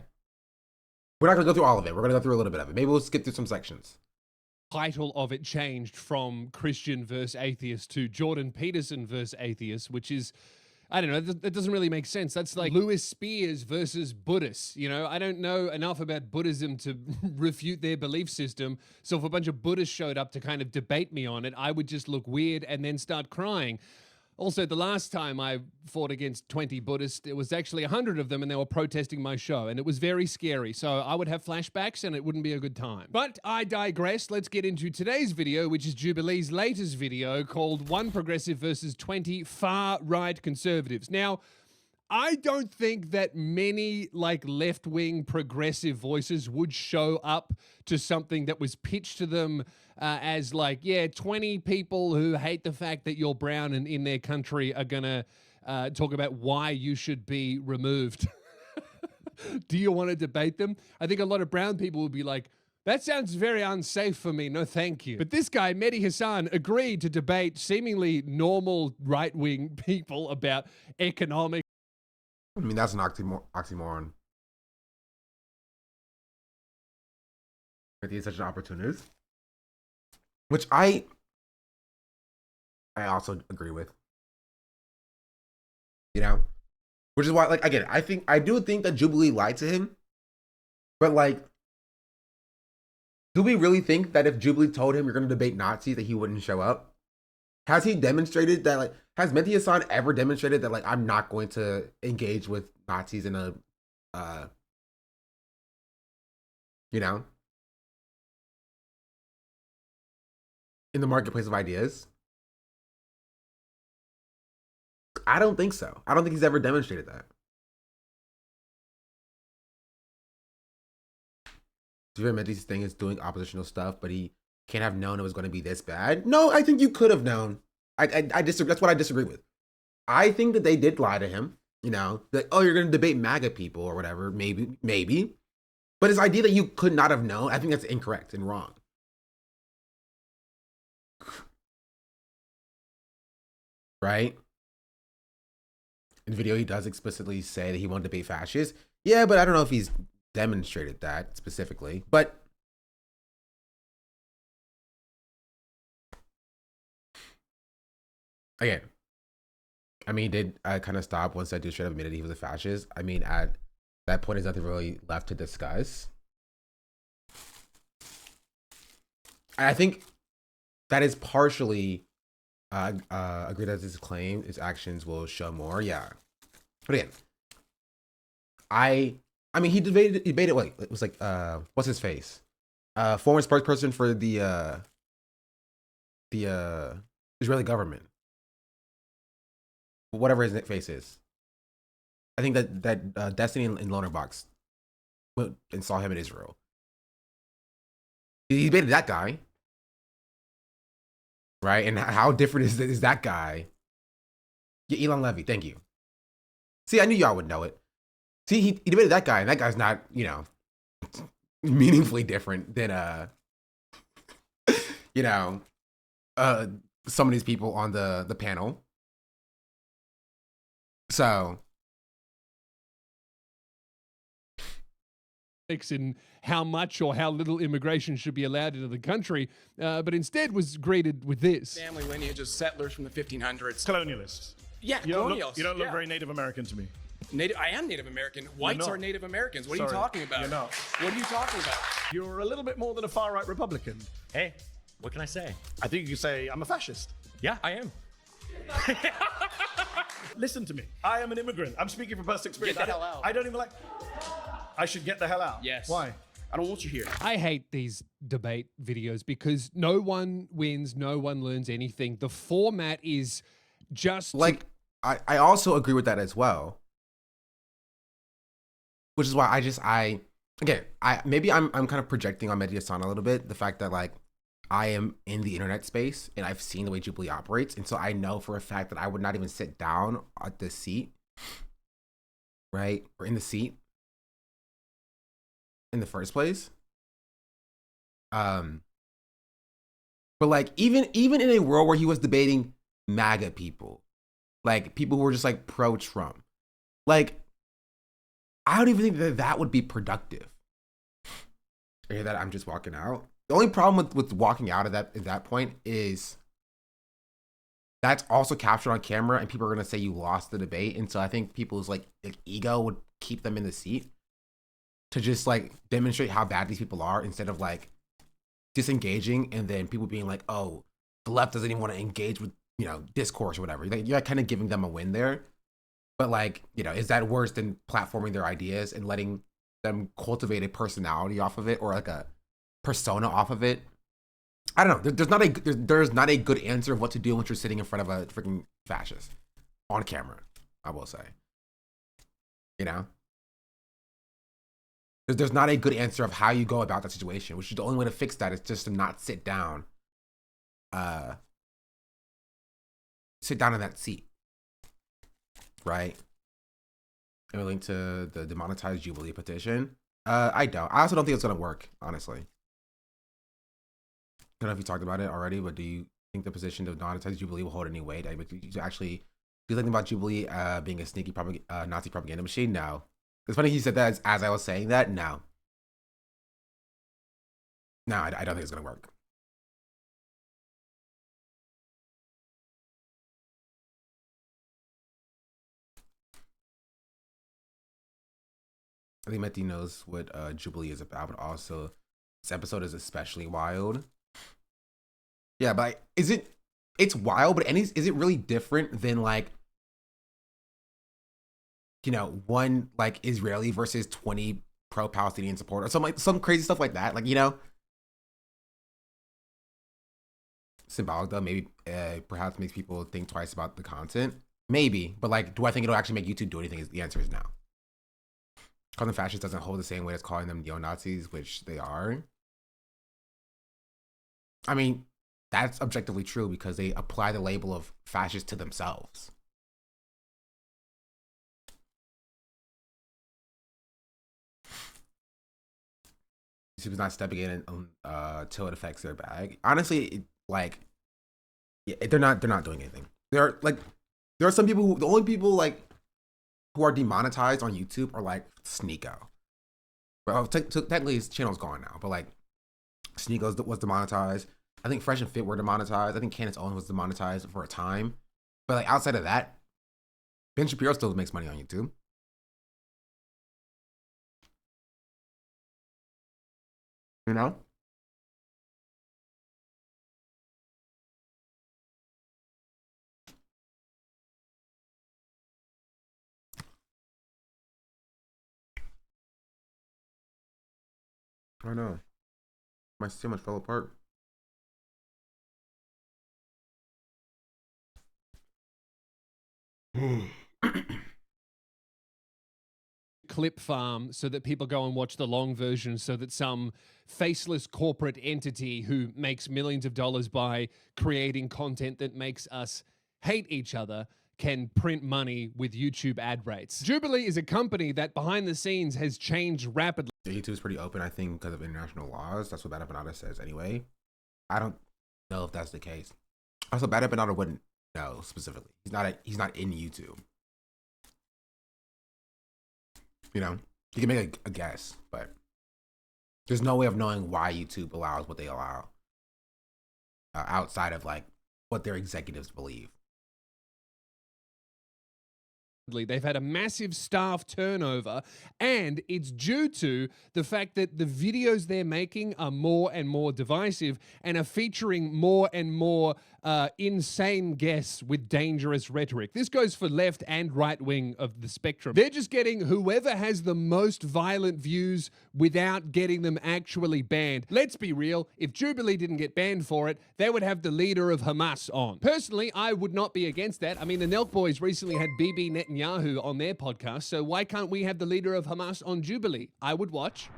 We're not gonna go through all of it. We're gonna go through a little bit of it. Maybe we'll skip through some sections. Title of it changed from Christian versus atheist to Jordan Peterson versus atheist, which is, I don't know, that doesn't really make sense. That's like Lewis Spears versus Buddhists. You know, I don't know enough about Buddhism to refute their belief system. So if a bunch of Buddhists showed up to kind of debate me on it, I would just look weird and then start crying. Also, the last time I fought against 20 Buddhists, it was actually 100 of them and they were protesting my show, and it was very scary. So I would have flashbacks and it wouldn't be a good time. But I digress. Let's get into today's video, which is Jubilee's latest video called 1 Progressive versus 20 Far-Right Conservatives. Now, I don't think that many like left-wing progressive voices would show up to something that was pitched to them as like, yeah, 20 people who hate the fact that you're brown and in their country are gonna talk about why you should be removed. Do you want to debate them? I think a lot of brown people would be like, that sounds very unsafe for me. No, thank you. But this guy, Mehdi Hassan, agreed to debate seemingly normal right-wing people about economic. I mean, that's an oxymoron. I think he's such an opportunist, which I also agree with. You know, which is why, like, again, I do think that Jubilee lied to him, but like, do we really think that if Jubilee told him you're going to debate Nazis that he wouldn't show up? Has he demonstrated that, like, has Mehdi Hassan ever demonstrated that, like, I'm not going to engage with Nazis in a, you know, in the marketplace of ideas? I don't think so. I don't think he's ever demonstrated that. Mehdi's thing is doing oppositional stuff, but he can't have known it was going to be this bad. No, I think you could have known. I disagree. That's what I disagree with. I think that they did lie to him. You know, like, oh, you're going to debate MAGA people or whatever. Maybe. But his idea that you could not have known, I think that's incorrect and wrong. Right? In the video, he does explicitly say that he won't debate fascists. Yeah, but I don't know if he's demonstrated that specifically. But again, I mean, he did kind of stop once that dude straight up admitted he was a fascist. I mean, at that point, there's nothing really left to discuss. I think that is partially agreed as his claim. His actions will show more. Yeah, but again, I mean, he debated. Wait, it was like what's his face? Former spokesperson for the Israeli government. Whatever his face is. I think that Destiny in Loner Box went and saw him in Israel. He debated that guy. Right? And how different is that guy? Yeah, Elon Levy, thank you. See, I knew y'all would know it. See, he debated that guy, and that guy's not, you know, meaningfully different than you know, some of these people on the panel. So in how much or how little immigration should be allowed into the country, but instead was greeted with this. Family lineage of settlers from the 1500s. Colonialists. Yeah, you colonials. You don't look very Native American to me. I am Native American. Whites are Native Americans. What are you talking about? You're not. What are you talking about? You're a little bit more than a far-right Republican. Hey, what can I say? I think you could say I'm a fascist. Yeah, I am. Listen to me. I am an immigrant. I'm speaking from personal experience. Get the hell out. I don't even like... I should get the hell out. Yes. Why? I don't want you here. I hate these debate videos because no one wins, no one learns anything. The format is just... Like, I also agree with that as well. Which is why maybe I'm kind of projecting on Mehdi Hassan a little bit. The fact that, like, I am in the internet space and I've seen the way Jubilee operates. And so I know for a fact that I would not even sit down at the seat, right? Or in the seat in the first place. But like, even in a world where he was debating MAGA people, like people who were just like pro-Trump, like I don't even think that that would be productive. I hear that I'm just walking out. The only problem with walking out at that point is that's also captured on camera, and people are gonna say you lost the debate. And so I think people's like ego would keep them in the seat to just like demonstrate how bad these people are, instead of like disengaging and then people being like, oh, the left doesn't even want to engage with, you know, discourse or whatever. You're kind of giving them a win there. But like, you know, is that worse than platforming their ideas and letting them cultivate a personality off of it, or like a persona off of it? I don't know. There's not a good answer of what to do once you're sitting in front of a freaking fascist on camera, I will say. You know? There's not a good answer of how you go about that situation, which is the only way to fix that is just to not sit down. Sit down in that seat. Right? And we're linked to the demonetized Jubilee petition. I don't. I also don't think it's going to work, honestly. I don't know if you talked about it already, but do you think the position to demonetize Jubilee will hold any weight? Actually, do you think about Jubilee being a sneaky Nazi propaganda machine? No. It's funny he said that as I was saying that. No. No, I don't think it's going to work. I think Mehdi knows what Jubilee is about, but also this episode is especially wild. Yeah, but it's wild, but is it really different than like, you know, one like Israeli versus 20 pro-Palestinian support or some crazy stuff like that? Like, you know, symbolic though, maybe perhaps makes people think twice about the content. Maybe, but like, do I think it'll actually make YouTube do anything? The answer is no. Calling them fascists doesn't hold the same weight as calling them neo-Nazis, which they are. I mean, that's objectively true because they apply the label of fascist to themselves. YouTube's not stepping in until it affects their bag. Honestly, they're not doing anything. There are some people the only people like who are demonetized on YouTube are like Sneeko. Well, technically his channel's gone now, but like Sneeko was demonetized. I think Fresh and Fit were demonetized. I think Candace Owens was demonetized for a time. But like outside of that, Ben Shapiro still makes money on YouTube. You know? I know. My sandwich fell apart. Clip farm so that people go and watch the long version, so that some faceless corporate entity who makes millions of dollars by creating content that makes us hate each other can print money with YouTube ad rates. Jubilee is a company that behind the scenes has changed rapidly. YouTube is pretty open, I think, because of international laws. That's what Bad Empanada says anyway. I don't know if that's the case. Also, Bad Empanada wouldn't know specifically. He's not in YouTube. You know, you can make a guess, but there's no way of knowing why YouTube allows what they allow outside of like what their executives believe. They've had a massive staff turnover, and it's due to the fact that the videos they're making are more and more divisive and are featuring more and more insane guests with dangerous rhetoric. This goes for left and right wing of the spectrum. They're just getting whoever has the most violent views without getting them actually banned. Let's be real, if Jubilee didn't get banned for it, they would have the leader of Hamas on. Personally, I would not be against that. I mean, the Nelk Boys recently had Bibi Netanyahu on their podcast, so why can't we have the leader of Hamas on Jubilee? I would watch.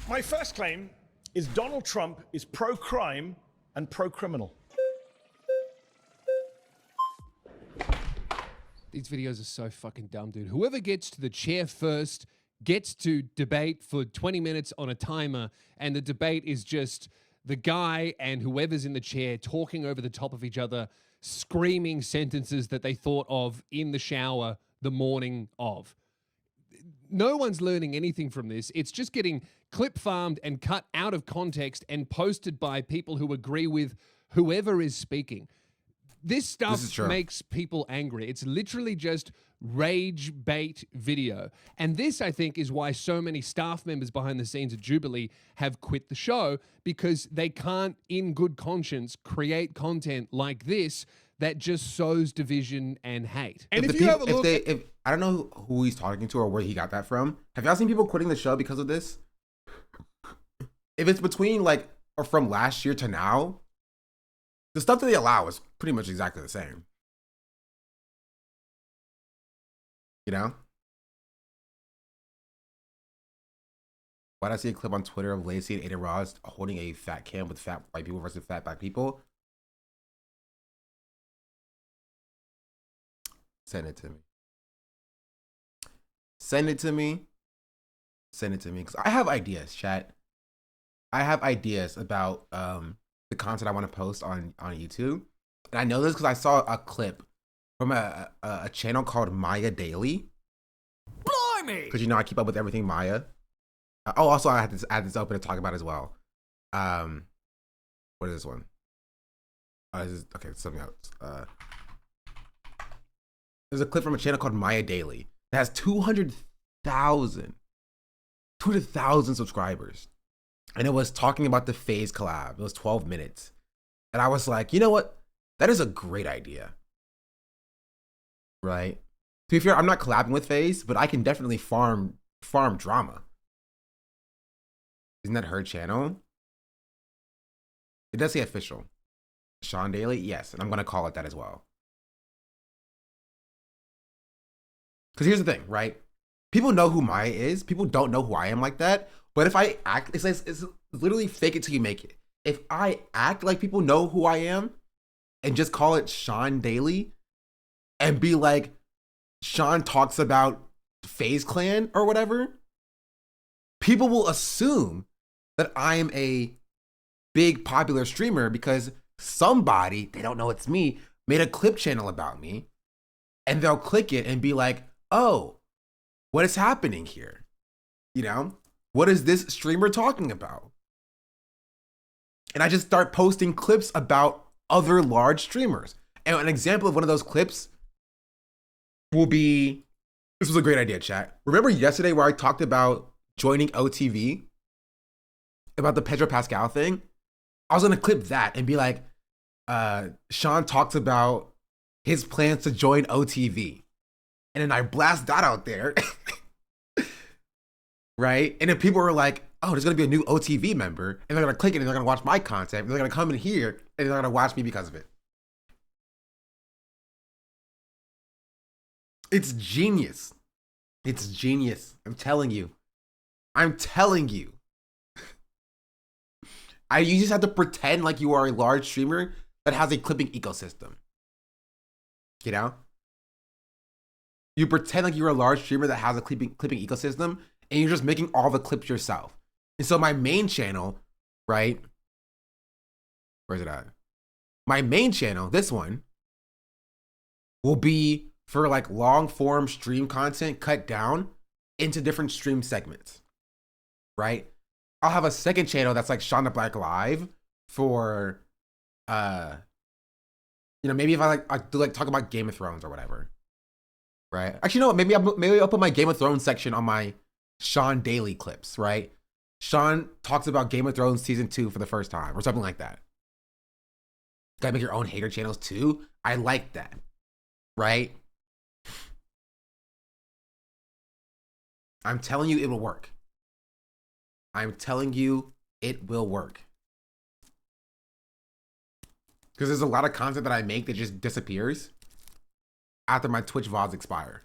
My first claim is Donald Trump is pro-crime and pro-criminal. These videos are so fucking dumb, dude. Whoever gets to the chair first gets to debate for 20 minutes on a timer, and the debate is just the guy and whoever's in the chair talking over the top of each other, screaming sentences that they thought of in the shower the morning of. no one's learning anything from this. It's just getting clip farmed and cut out of context and posted by people who agree with whoever is speaking. This stuff makes people angry. It's literally just rage bait video. And this, I think, is why so many staff members behind the scenes at Jubilee have quit the show, because they can't, in good conscience, create content like this that just sows division and hate. And if you have a look... If I don't know who he's talking to or where he got that from. Have y'all seen people quitting the show because of this? If it's between, like, or from last year to now, the stuff that they allow is pretty much exactly the same. You know? Why did I see a clip on Twitter of Lacey and Aiden Ross holding a fat cam with fat white people versus fat black people? Send it to me. Send it to me. Send it to me. Because I have ideas, chat. I have ideas about the content I want to post on YouTube. And I know this because I saw a clip from a channel called Maya Daily. Blimey! Because, you know, I keep up with everything Maya. Oh, also, I had this open to talk about as well. What is this one? This is, okay, something else. There's a clip from a channel called Maya Daily that has 200,000 subscribers. And it was talking about the FaZe collab. It was 12 minutes. And I was like, you know what? That is a great idea. Right? To be fair, I'm not collabing with FaZe, but I can definitely farm drama. Isn't that her channel? It does say official. Sean Daly? Yes, and I'm going to call it that as well. Because here's the thing, right? People know who Maya is. People don't know who I am like that. But if I act, it's literally fake it till you make it. If I act like people know who I am and just call it Sean Daly and be like, Sean talks about FaZe Clan or whatever, people will assume that I am a big popular streamer because somebody, they don't know it's me, made a clip channel about me, and they'll click it and be like, oh, what is happening here? You know? What is this streamer talking about? And I just start posting clips about other large streamers. And an example of one of those clips will be, this was a great idea, chat. Remember yesterday where I talked about joining OTV? About the Pedro Pascal thing? I was gonna clip that and be like, Sean talks about his plans to join OTV. And then I blast that out there. Right? And then people are like, oh, there's going to be a new OTV member. And they're going to click it and they're going to watch my content. And they're going to come in here and they're going to watch me because of it. It's genius. It's genius. I'm telling you. I'm telling you. You just have to pretend like you are a large streamer that has a clipping ecosystem. You know? You pretend like you're a large streamer that has a clipping ecosystem, and you're just making all the clips yourself. And so my main channel, right? Where's it at? My main channel, this one, will be for like long form stream content cut down into different stream segments, right? I'll have a second channel that's like Sean the Black Live for, you know, maybe if I do like talk about Game of Thrones or whatever, right? Actually, you know what? Maybe I'll put my Game of Thrones section on my Sean Daily clips, right? Sean talks about Game of Thrones season 2 for the first time or something like that. Gotta make your own hater channels too. I like that, right? I'm telling you it will work. I'm telling you it will work. Because there's a lot of content that I make that just disappears after my Twitch VODs expire.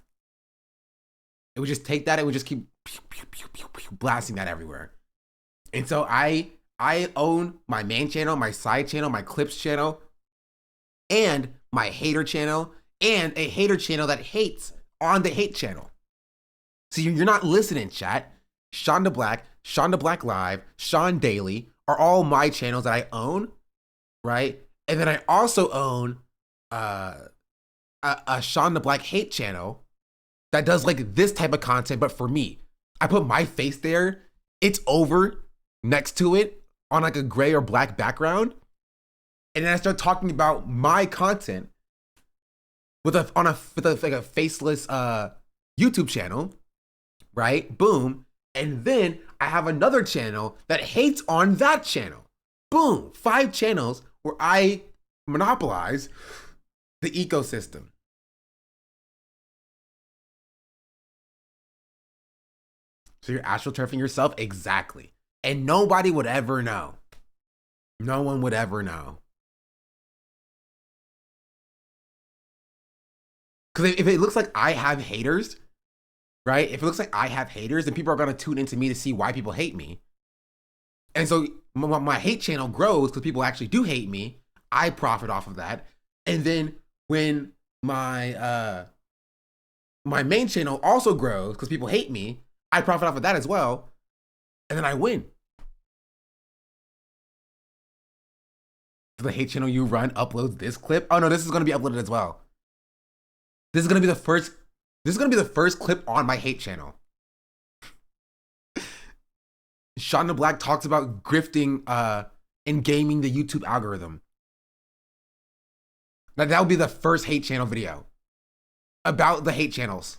It would just take that, it would just keep blasting that everywhere. And so I own my main channel, my side channel, my clips channel, and my hater channel, and a hater channel that hates on the hate channel. So you're not listening, chat. Sean the Black Live, Sean Daily are all my channels that I own, right? And then I also own a Sean the Black hate channel that does like this type of content, but for me. I put my face there, it's over next to it on like a gray or black background. And then I start talking about my content with a faceless YouTube channel, right? Boom. And then I have another channel that hates on that channel. Boom. 5 channels where I monopolize the ecosystem. So you're astroturfing yourself? Exactly. And nobody would ever know. No one would ever know. Because if it looks like I have haters, right? If it looks like I have haters, then people are going to tune into me to see why people hate me. And so my hate channel grows because people actually do hate me. I profit off of that. And then when my main channel also grows because people hate me, I profit off of that as well. And then I win. The hate channel you run uploads this clip. Oh no, this is going to be uploaded as well. This is going to be the first clip on my hate channel. Sean the Black talks about grifting and gaming the YouTube algorithm. Now that would be the first hate channel video about the hate channels.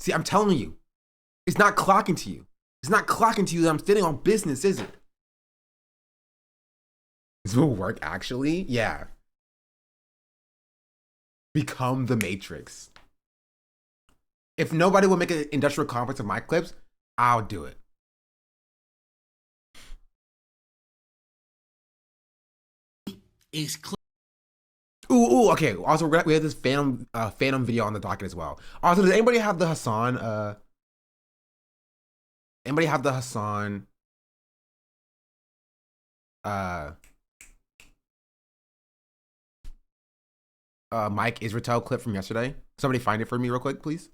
See, I'm telling you, it's not clocking to you. It's not clocking to you that I'm sitting on business, is it? This will work actually? Yeah. Become the Matrix. If nobody will make an industrial complex of my clips, I'll do it. Ooh, okay. Also, we have this Phantom video on the docket as well. Also, does anybody have the Hassan? Anybody have the Hassan? Mike Israel clip from yesterday. Somebody find it for me real quick, please.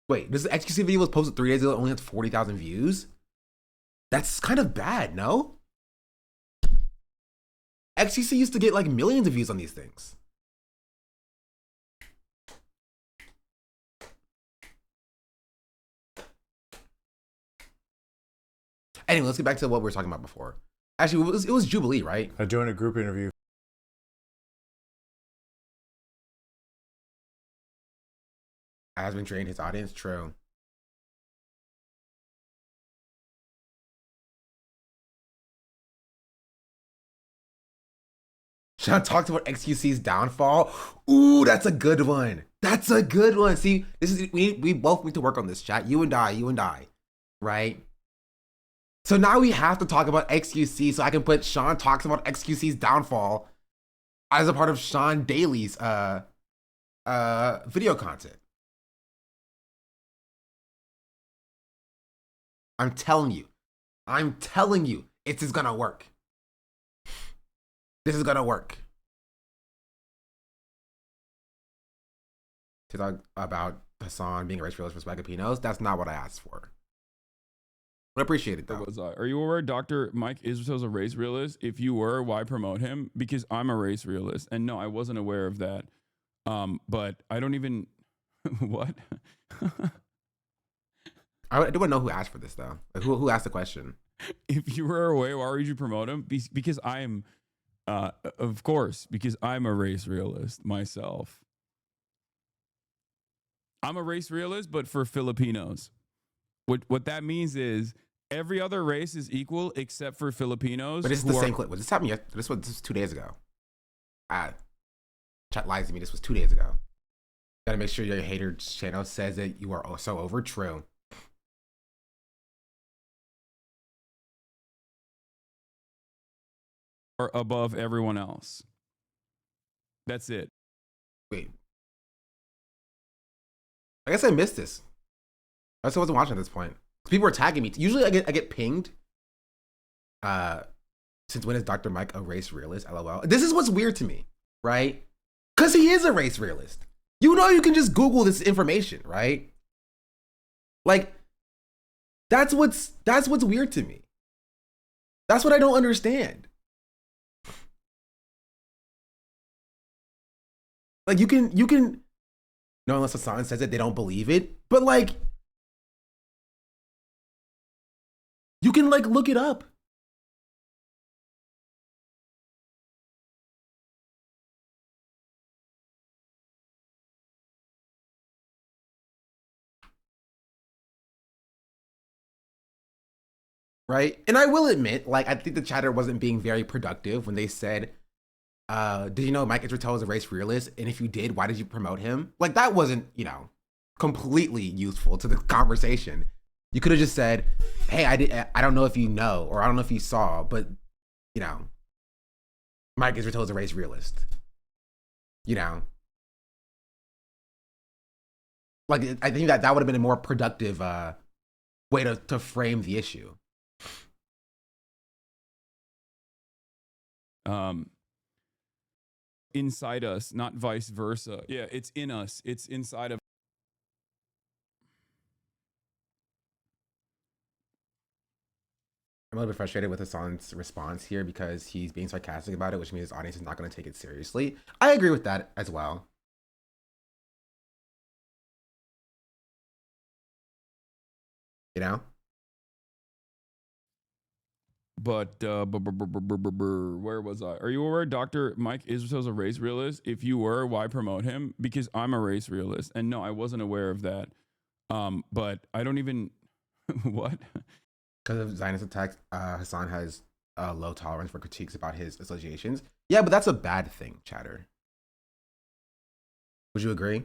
Wait, this XQC video was posted 3 days ago. It only has 40,000 views. That's kind of bad, no? XQC used to get like millions of views on these things. Anyway, let's get back to what we were talking about before. Actually, it was Jubilee, right? I joined a group interview. Has been trained his audience. True. Sean talked about XQC's downfall. Ooh, that's a good one. That's a good one. See, this is we both need to work on this, chat. You and I, right? So now we have to talk about XQC so I can put Sean talks about XQC's downfall as a part of Sean Daly's video content. I'm telling you, it is gonna work. This is gonna work. To talk about Hassan being a race realist for Spagapinos, that's not what I asked for. But I appreciate it though. Are you aware Dr. Mike Israel's a race realist? If you were, why promote him? Because I'm a race realist. And no, I wasn't aware of that. But I don't even, what? I do want to know who asked for this though. Like, who asked the question? If you were away, why would you promote him? Because I'm, of course, because I'm a race realist myself. I'm a race realist, but for Filipinos. What that means is every other race is equal except for Filipinos. But it's the same clip. This happened yesterday. This was 2 days ago. Chat lies to me. This was 2 days ago. Gotta make sure your hater channel says that you are so over. True. Or above everyone else. That's it. Wait. I guess I missed this. I still wasn't watching at this point. People were tagging me. Usually I get pinged. Since when is Dr. Mike a race realist? LOL. This is what's weird to me, right? Because he is a race realist. You know, you can just Google this information, right? Like, that's what's weird to me. That's what I don't understand. Like you can no, unless Hassan says it, they don't believe it. But like you can like look it up. Right? And I will admit, like, I think the chatter wasn't being very productive when they said, did you know Mike Israetel is a race realist? And if you did, why did you promote him? Like, that wasn't, you know, completely useful to the conversation. You could have just said, hey, I don't know if you know, or I don't know if you saw, but, you know, Mike Israetel is a race realist. You know? Like, I think that would have been a more productive way to frame the issue. Inside us, not vice versa. Yeah, it's in us. It's inside of. I'm a little bit frustrated with Hassan's response here because he's being sarcastic about it, which means his audience is not going to take it seriously. I agree with that as well. You know? But where was I? Are you aware Dr. Mike Israel's a race realist? If you were, why promote him? Because I'm a race realist. And no, I wasn't aware of that. But I don't even what? Because of Zionist attacks, Hassan has a low tolerance for critiques about his associations. Yeah, but that's a bad thing, chatter. Would you agree?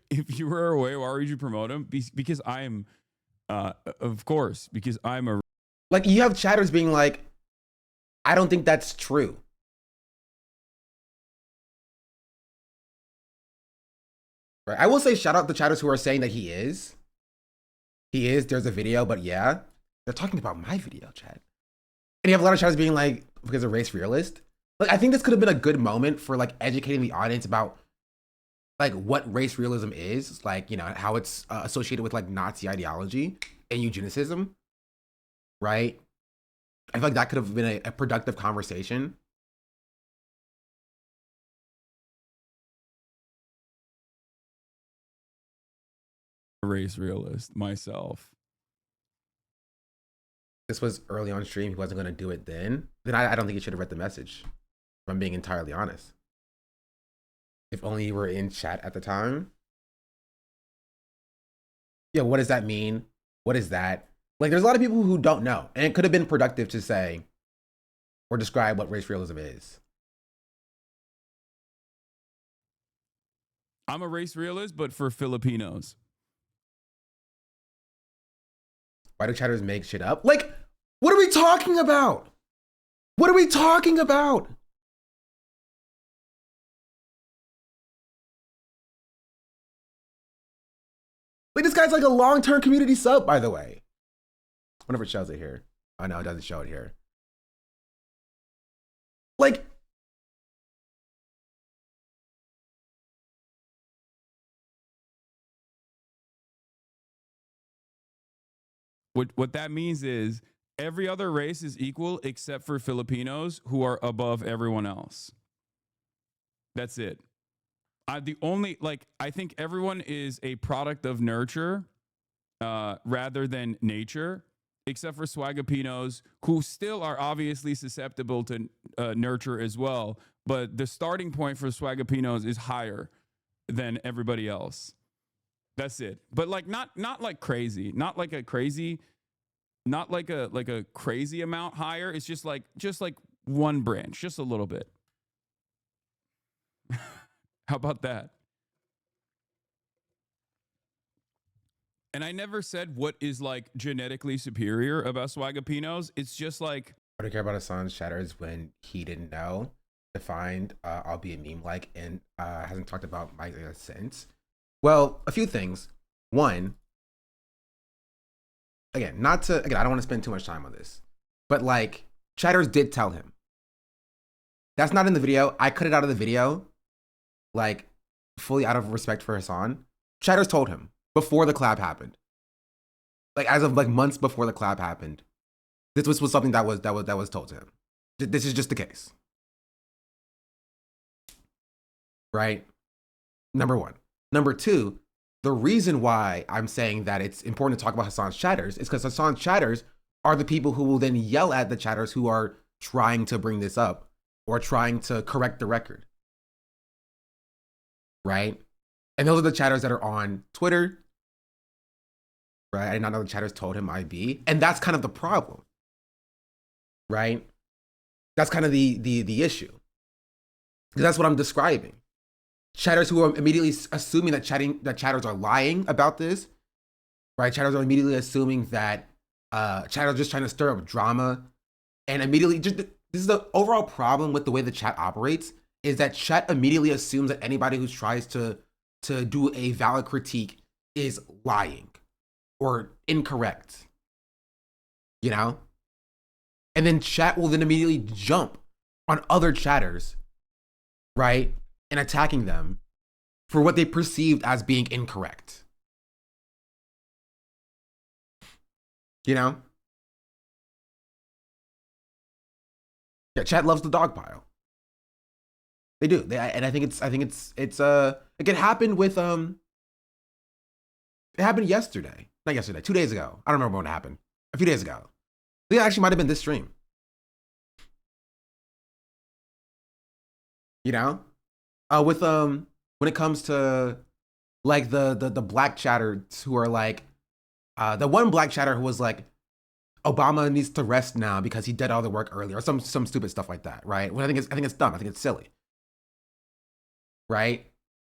If you were away, why would you promote him? Because I'm, of course, because I'm a. Like, you have chatters being like, I don't think that's true. Right? I will say shout out the chatters who are saying that he is. He is. There's a video, but yeah. They're talking about my video, chat. And you have a lot of chatters being like, because of race realist. Like, I think this could have been a good moment for like educating the audience about like what race realism is, like, you know, how it's associated with like Nazi ideology and eugenicism, right? I feel like that could have been a productive conversation. Race realist myself. This was early on stream. He wasn't going to do it then I don't think he should have read the message, if I'm being entirely honest. If only you were in chat at the time. Yeah, what does that mean? What is that? Like, there's a lot of people who don't know. And it could have been productive to say or describe what race realism is. I'm a race realist, but for Filipinos. Why do chatters make shit up? Like, what are we talking about? What are we talking about? Like, this guy's like a long-term community sub, by the way. I wonder if it shows it here. Oh, no, it doesn't show it here. Like, what that means is every other race is equal except for Filipinos who are above everyone else. That's it. I think everyone is a product of nurture rather than nature, except for Swagapinos, who still are obviously susceptible to nurture as well. But the starting point for Swagapinos is higher than everybody else. That's it. But like not like crazy, not like a crazy amount higher. It's just like one branch, just a little bit. How about that? And I never said what is like genetically superior about Swagapinos. It's just like, I don't care about Hassan's chatters when he didn't know, defined, albeit meme-like, and hasn't talked about Mike since. Well, a few things. One, again, I don't want to spend too much time on this, but like, chatters did tell him. That's not in the video. I cut it out of the video, like, fully out of respect for Hassan. Chatters told him before the collab happened. like as of like months before the collab happened, this was something that was told to him. This is just the case, right? Number one. Number two, the reason why I'm saying that it's important to talk about Hassan's chatters is because Hassan's chatters are the people who will then yell at the chatters who are trying to bring this up or trying to correct the record, right? And those are the chatters that are on Twitter, right? I did not know the chatters told him IB, and that's kind of the problem, right? That's kind of the issue, because that's what I'm describing. Chatters who are immediately assuming that chatters are lying about this, right? Chatters are immediately assuming that chatters are just trying to stir up drama, and immediately this is the overall problem with the way the chat operates, is that chat immediately assumes that anybody who tries to do a valid critique is lying or incorrect, you know? And then chat will then immediately jump on other chatters, right? And attacking them for what they perceived as being incorrect. You know? Yeah, chat loves the dog pile. They do. And I think it's like it happened with it happened yesterday. Not yesterday, 2 days ago. I don't remember when it happened. A few days ago. I think it actually might have been this stream. You know? With when it comes to like the black chatters who are like the one black chatter who was like, Obama needs to rest now because he did all the work earlier, or some stupid stuff like that, right? Well, I think it's dumb. I think it's silly, right?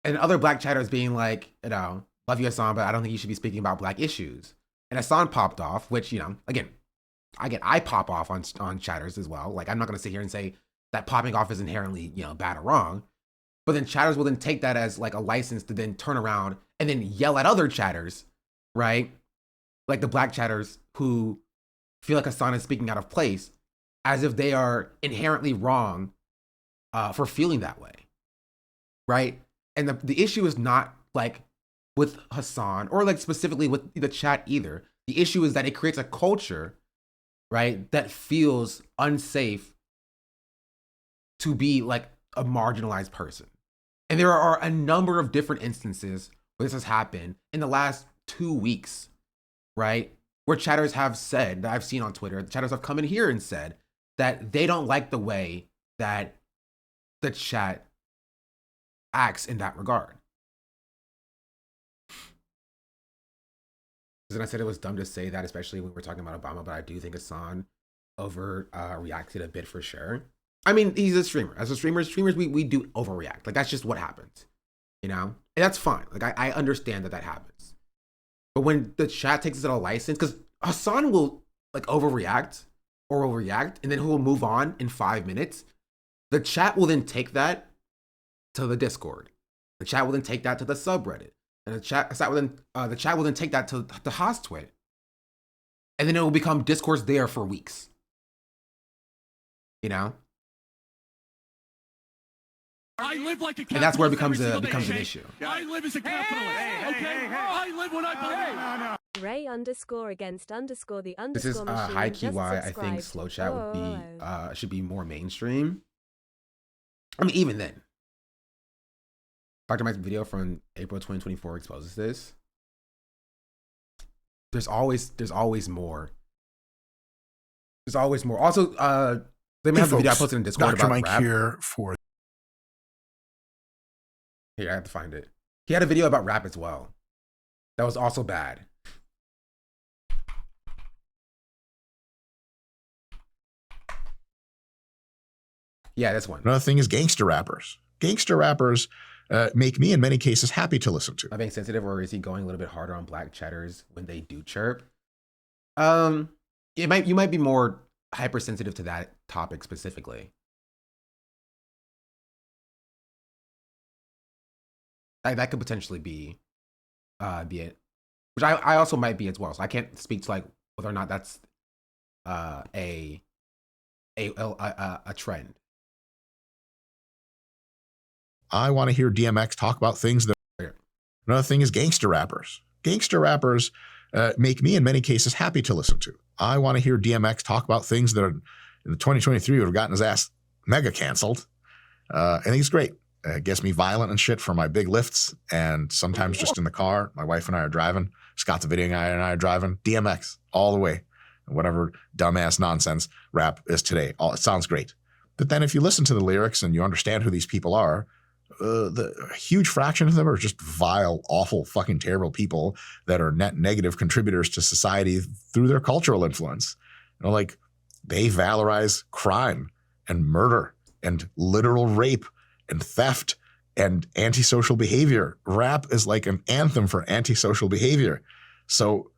And other black chatters being like, you know, love you, Hassan, but I don't think you should be speaking about black issues. And Hassan popped off, which, you know, again, I pop off on chatters as well. Like, I'm not gonna sit here and say that popping off is inherently, you know, bad or wrong. But then chatters will then take that as like a license to then turn around and then yell at other chatters, right? Like the black chatters who feel like Hassan is speaking out of place, as if they are inherently wrong for feeling that way, right? And the issue is not like with Hassan or like specifically with the chat either. The issue is that it creates a culture, right, that feels unsafe to be like a marginalized person. And there are a number of different instances where this has happened in the last 2 weeks, right? Where chatters have said, that I've seen on Twitter, the chatters have come in here and said that they don't like the way that the chat acts in that regard. And I said it was dumb to say that, especially when we're talking about Obama, but I do think Hassan reacted a bit for sure. I mean, he's a streamer. As a streamers we do overreact. Like, that's just what happens, you know? And that's fine. Like, I understand that happens. But when the chat takes it as a license, because Hassan will like overreact, and then he will move on in 5 minutes. The chat will then take that to the Discord. The chat will then take that to the subreddit. And the chat will then take that to the Haas tweet. And then it will become discourse there for weeks. You know? I live like a capitalist. And that's where it becomes an issue. I live as a capitalist. Okay? I live when I believe. Ray_against_the_machine. This is high key why I think subscribed. slow chat would be should be more mainstream. I mean, even then, Dr. Mike's video from April 2024 exposes this. There's always more. There's always more. Also, they may have the video I posted in Discord Dr. about Mike rap. here for. Here, I have to find it. He had a video about rap as well. That was also bad. Yeah, this one. Another thing is gangster rappers. Gangster rappers make me, in many cases, happy to listen to. Am I being sensitive, or is he going a little bit harder on black chatters when they do chirp? You might be more hypersensitive to that topic specifically. That could potentially be it, which I also might be as well. So I can't speak to like whether or not that's a trend. I want to hear DMX talk about things that. Another thing is gangster rappers. Gangster rappers make me in many cases happy to listen to. I want to hear DMX talk about things that are in 2023 would have gotten his ass mega canceled. I think it's great. It gets me violent and shit for my big lifts, and sometimes just in the car. My wife and I are driving. Scott the video guy and I are driving. DMX all the way. Whatever dumbass nonsense rap is today. It sounds great. But then if you listen to the lyrics and you understand who these people are, the huge fraction of them are just vile, awful, fucking terrible people that are net negative contributors to society through their cultural influence. Like they valorize crime and murder and literal rape and theft and antisocial behavior. Rap is like an anthem for antisocial behavior. So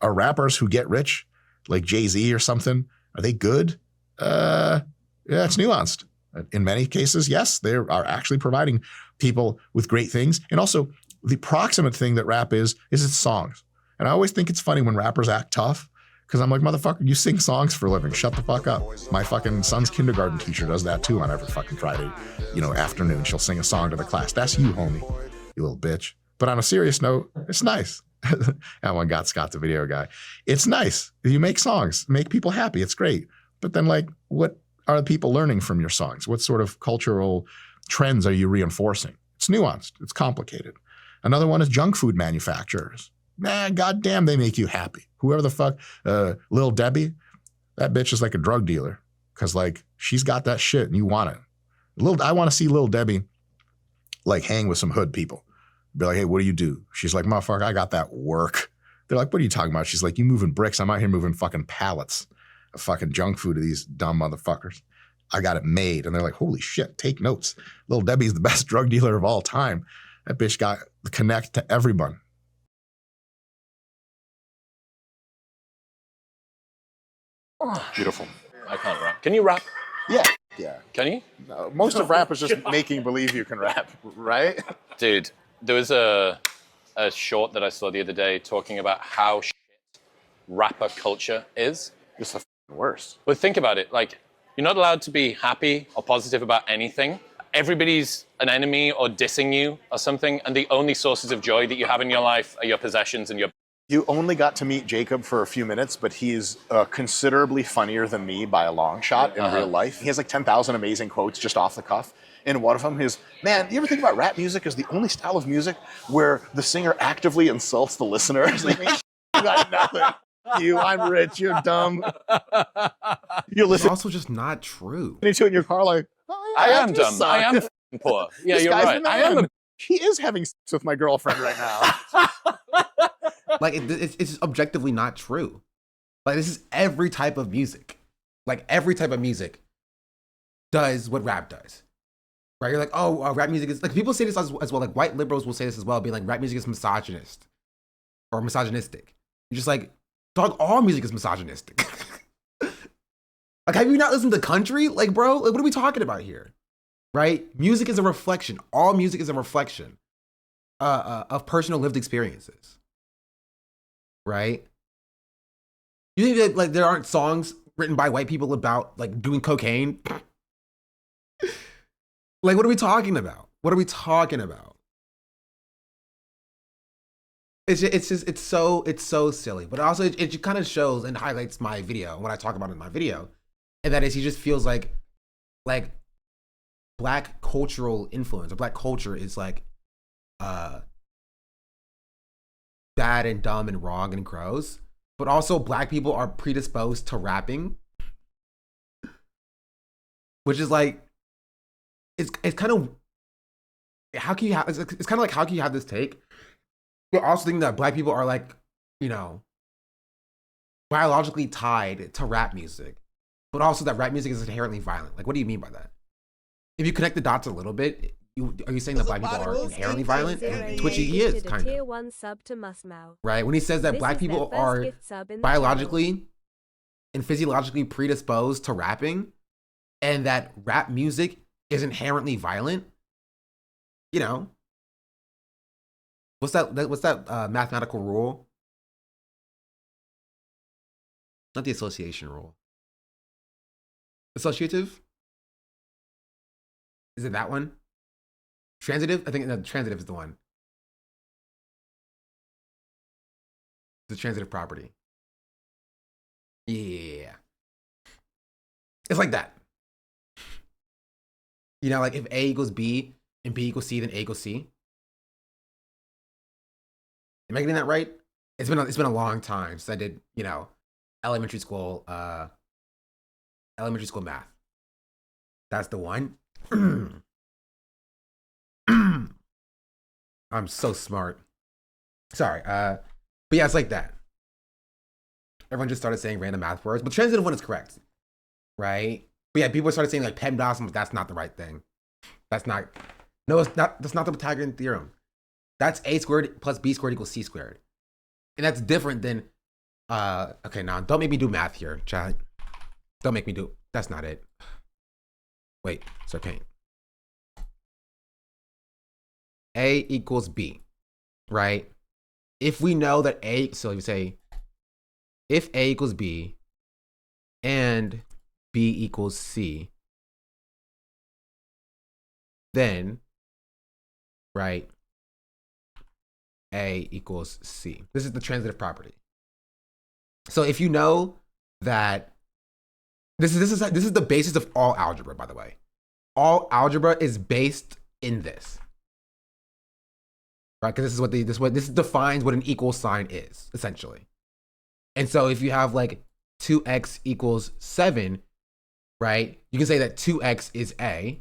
are rappers who get rich, like Jay-Z or something, are they good? Yeah, it's nuanced. In many cases, yes, they are actually providing people with great things. And also, the proximate thing that rap is its songs. And I always think it's funny when rappers act tough, because I'm like, motherfucker, you sing songs for a living. Shut the fuck up. My fucking son's kindergarten teacher does that too on every fucking Friday, afternoon. She'll sing a song to the class. That's you, homie, you little bitch. But on a serious note, it's nice. That one got Scott the video guy. It's nice. You make songs, make people happy. It's great. But then, like, what are the people learning from your songs? What sort of cultural trends are you reinforcing? It's nuanced. It's complicated. Another one is junk food manufacturers. Goddamn, they make you happy. Whoever the fuck, Lil Debbie, that bitch is like a drug dealer because, like, she's got that shit and you want it. I want to see Lil Debbie, like, hang with some hood people. Be like, hey, what do you do? She's like, motherfucker, I got that work. They're like, what are you talking about? She's like, you moving bricks. I'm out here moving fucking pallets of fucking junk food to these dumb motherfuckers. I got it made. And they're like, holy shit, take notes. Lil Debbie's the best drug dealer of all time. That bitch got the connect to everyone. Beautiful. I can't rap. Can you rap? Yeah. Can you? No, most of rap is just making believe you can rap, right? Dude, there was a short that I saw the other day talking about how shit rapper culture is. It's the worst. But think about it. Like, you're not allowed to be happy or positive about anything. Everybody's an enemy or dissing you or something, and the only sources of joy that you have in your life are your possessions and your... You only got to meet Jacob for a few minutes, but he's considerably funnier than me by a long shot in real life. He has like 10,000 amazing quotes just off the cuff. And one of them is, man, you ever think about rap music as the only style of music where the singer actively insults the listener? It's like, man, you got nothing. I'm rich, you're dumb. You listen. It's also just not true. You in your car like, oh, yeah, I am dumb. I am poor. Yeah, this you're right. I am He is having sex with my girlfriend right now. Like, it's objectively not true. Like, this is every type of music. Like, every type of music does what rap does. Right? You're like, oh, rap music is... Like, people say this as well. Like, white liberals will say this as well, being like, rap music is misogynist. Or misogynistic. You're just like, dog, all music is misogynistic. Like, have you not listened to country? Like, bro, like, what are we talking about here? Right? Music is a reflection. All music is a reflection of personal lived experiences. Right? You think that, like, there aren't songs written by white people about, like, doing cocaine? Like, what are we talking about? What are we talking about? It's so silly. But also, it kind of shows and highlights my video, when I talk about it in my video, and that is, he just feels like black cultural influence, or black culture is like bad and dumb and wrong and gross, but also black people are predisposed to rapping, which is like, it's kind of, how can you have, it's kind of like, how can you have this take, but also thinking that black people are like, you know, biologically tied to rap music, but also that rap music is inherently violent. Like, what do you mean by that? If you connect the dots a little bit, are you saying that black people are inherently violent? Twitchy, he is, kind of. Tier 1 sub to Musmouth. Right? When he says that black people are biologically and physiologically predisposed to rapping, and that rap music is inherently violent, you know, what's that mathematical rule? Not the association rule. Associative? Is it that one? Transitive? I think the transitive is the one. the transitive property. Yeah. It's like that. You know, like if A equals B and B equals C, then A equals C. Am I getting that right? It's been a long time since I did, you know, elementary school math. That's the one. I'm so smart. Sorry. But yeah, it's like that. Everyone just started saying random math words, but transitive one is correct, right? But yeah, people started saying like PEMDAS, but that's not the right thing. That's not. No, it's not. That's not the Pythagorean theorem. That's A squared plus B squared equals C squared, and that's different than. Okay, now don't make me do math here, chat. Don't make me do. That's not it. Wait, it's okay. A equals B, right? If we know that A, so you say, if A equals B and B equals C, then, right, A equals C. This is the transitive property. So if you know that, this is the basis of all algebra, by the way. All algebra is based in this. Right, because this defines what an equal sign is, essentially. And so if you have like 2x equals 7, right, you can say that 2x is A,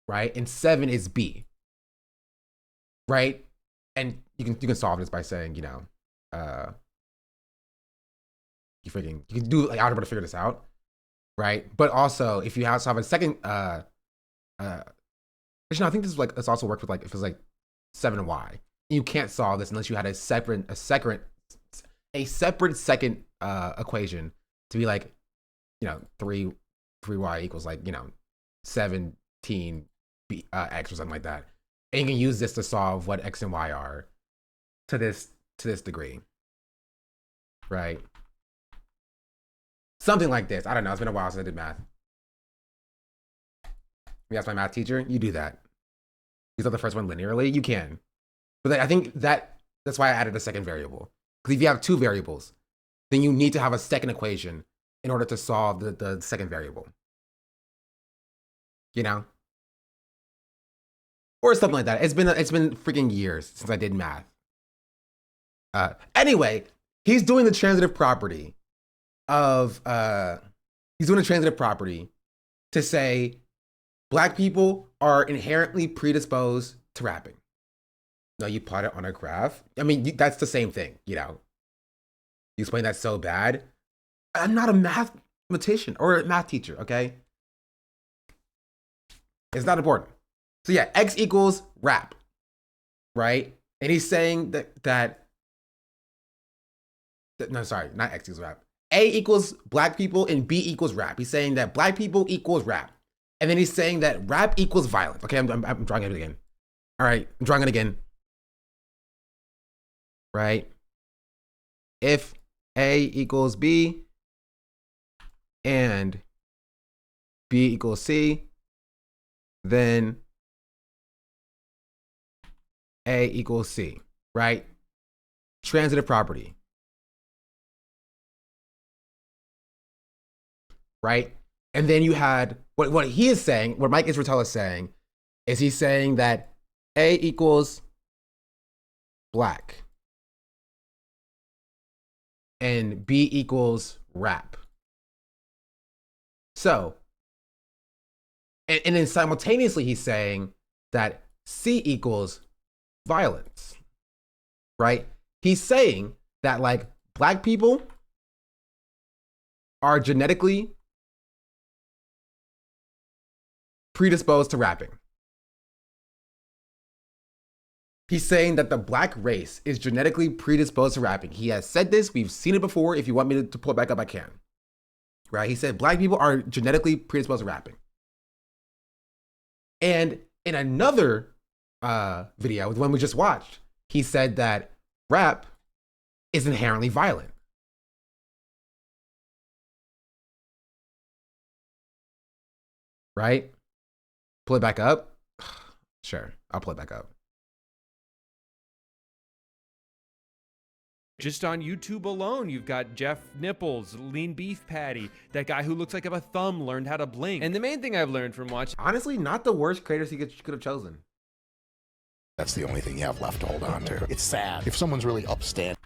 right, and 7 is B, right? And you can solve this by saying, you know, you can do like algebra to figure this out, right? But also if you have a second actually, no, I think this is like, it's also worked with like, if it's like 7y. You can't solve this unless you had a separate second equation to be like, you know, 3y equals like, you know, 17 x or something like that. And you can use this to solve what x and y are to this degree, right? Something like this. I don't know. It's been a while since I did math. You ask my math teacher, you do that. You thought the first one linearly? You can. But I think that's why I added a second variable. Because if you have two variables, then you need to have a second equation in order to solve the second variable. You know? Or something like that. It's been freaking years since I did math. Anyway, he's doing the transitive property of to say Black people are inherently predisposed to rapping. No, you plot it on a graph. I mean, that's the same thing, you know. You explain that so bad. I'm not a mathematician or a math teacher, okay? It's not important. So yeah, X equals rap, right? And he's saying that no, sorry, not X equals rap. A equals Black people and B equals rap. He's saying that Black people equals rap. And then he's saying that rap equals violence. Okay, I'm drawing it again. All right, I'm drawing it again. Right? If A equals B and B equals C, then A equals C, right? Transitive property. Right? And then you had what he is saying, what Mike Israetel is saying, is he's saying that A equals Black and B equals rap. So, and then simultaneously he's saying that C equals violence, right? He's saying that like Black people are genetically predisposed to rapping. He's saying that the Black race is genetically predisposed to rapping. He has said this. We've seen it before. If you want me to pull it back up, I can. Right? He said Black people are genetically predisposed to rapping. And in another video, the one we just watched, he said that rap is inherently violent. Right? Pull it back up? Sure, I'll pull it back up. Just on YouTube alone, you've got Jeff Nipples, Lean Beef Patty, that guy who looks like a thumb learned how to blink. And the main thing I've learned from watching... Honestly, not the worst creators he could have chosen. That's the only thing you have left to hold on to. It's sad. If someone's really upstanding,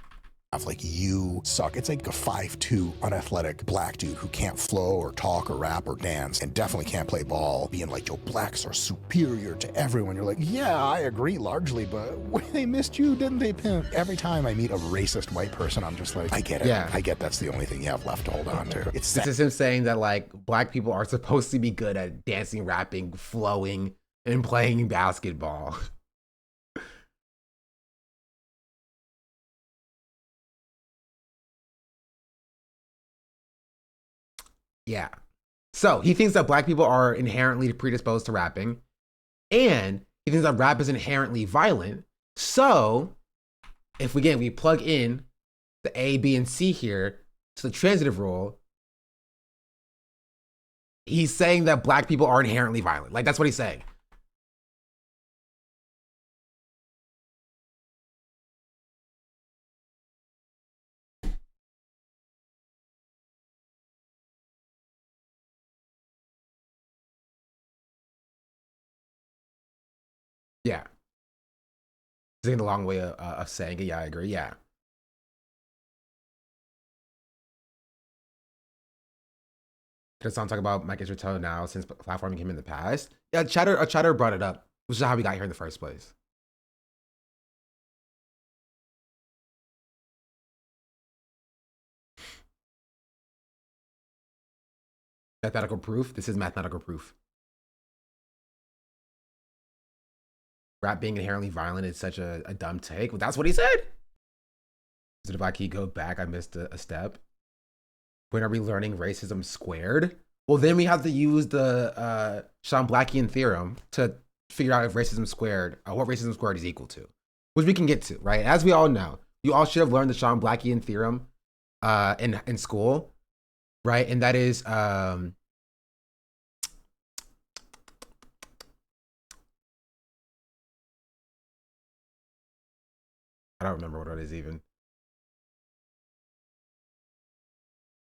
like you suck. It's like a 5'2" unathletic black dude who can't flow or talk or rap or dance and definitely can't play ball, being like, yo, blacks are superior to everyone. You're like, yeah, I agree largely, but they missed you, didn't they, pimp? Every time I meet a racist white person, I'm just like, I get it. Yeah. I get that's the only thing you have left to hold on to. It's sad. This is him saying that like black people are supposed to be good at dancing, rapping, flowing, and playing basketball. Yeah. So he thinks that black people are inherently predisposed to rapping, and he thinks that rap is inherently violent. So if we plug in the A, B, and C here to the transitive rule, he's saying that black people are inherently violent. Like, that's what he's saying. Yeah. Taking the long way of saying it. Yeah, I agree. Yeah. Could someone talk about Mike Israel now since platforming him in the past? Yeah, Chatter brought it up, which is how we got here in the first place. Mathematical proof. This is mathematical proof. Rap being inherently violent is such a dumb take. Well, that's what he said. Is it if I keep go back, I missed a step? When are we learning racism squared? Well, then we have to use the Sean Blackian theorem to figure out if racism squared, what racism squared is equal to, which we can get to, right? As we all know, you all should have learned the Sean Blackian theorem in school, right? And that is I don't remember what it is even.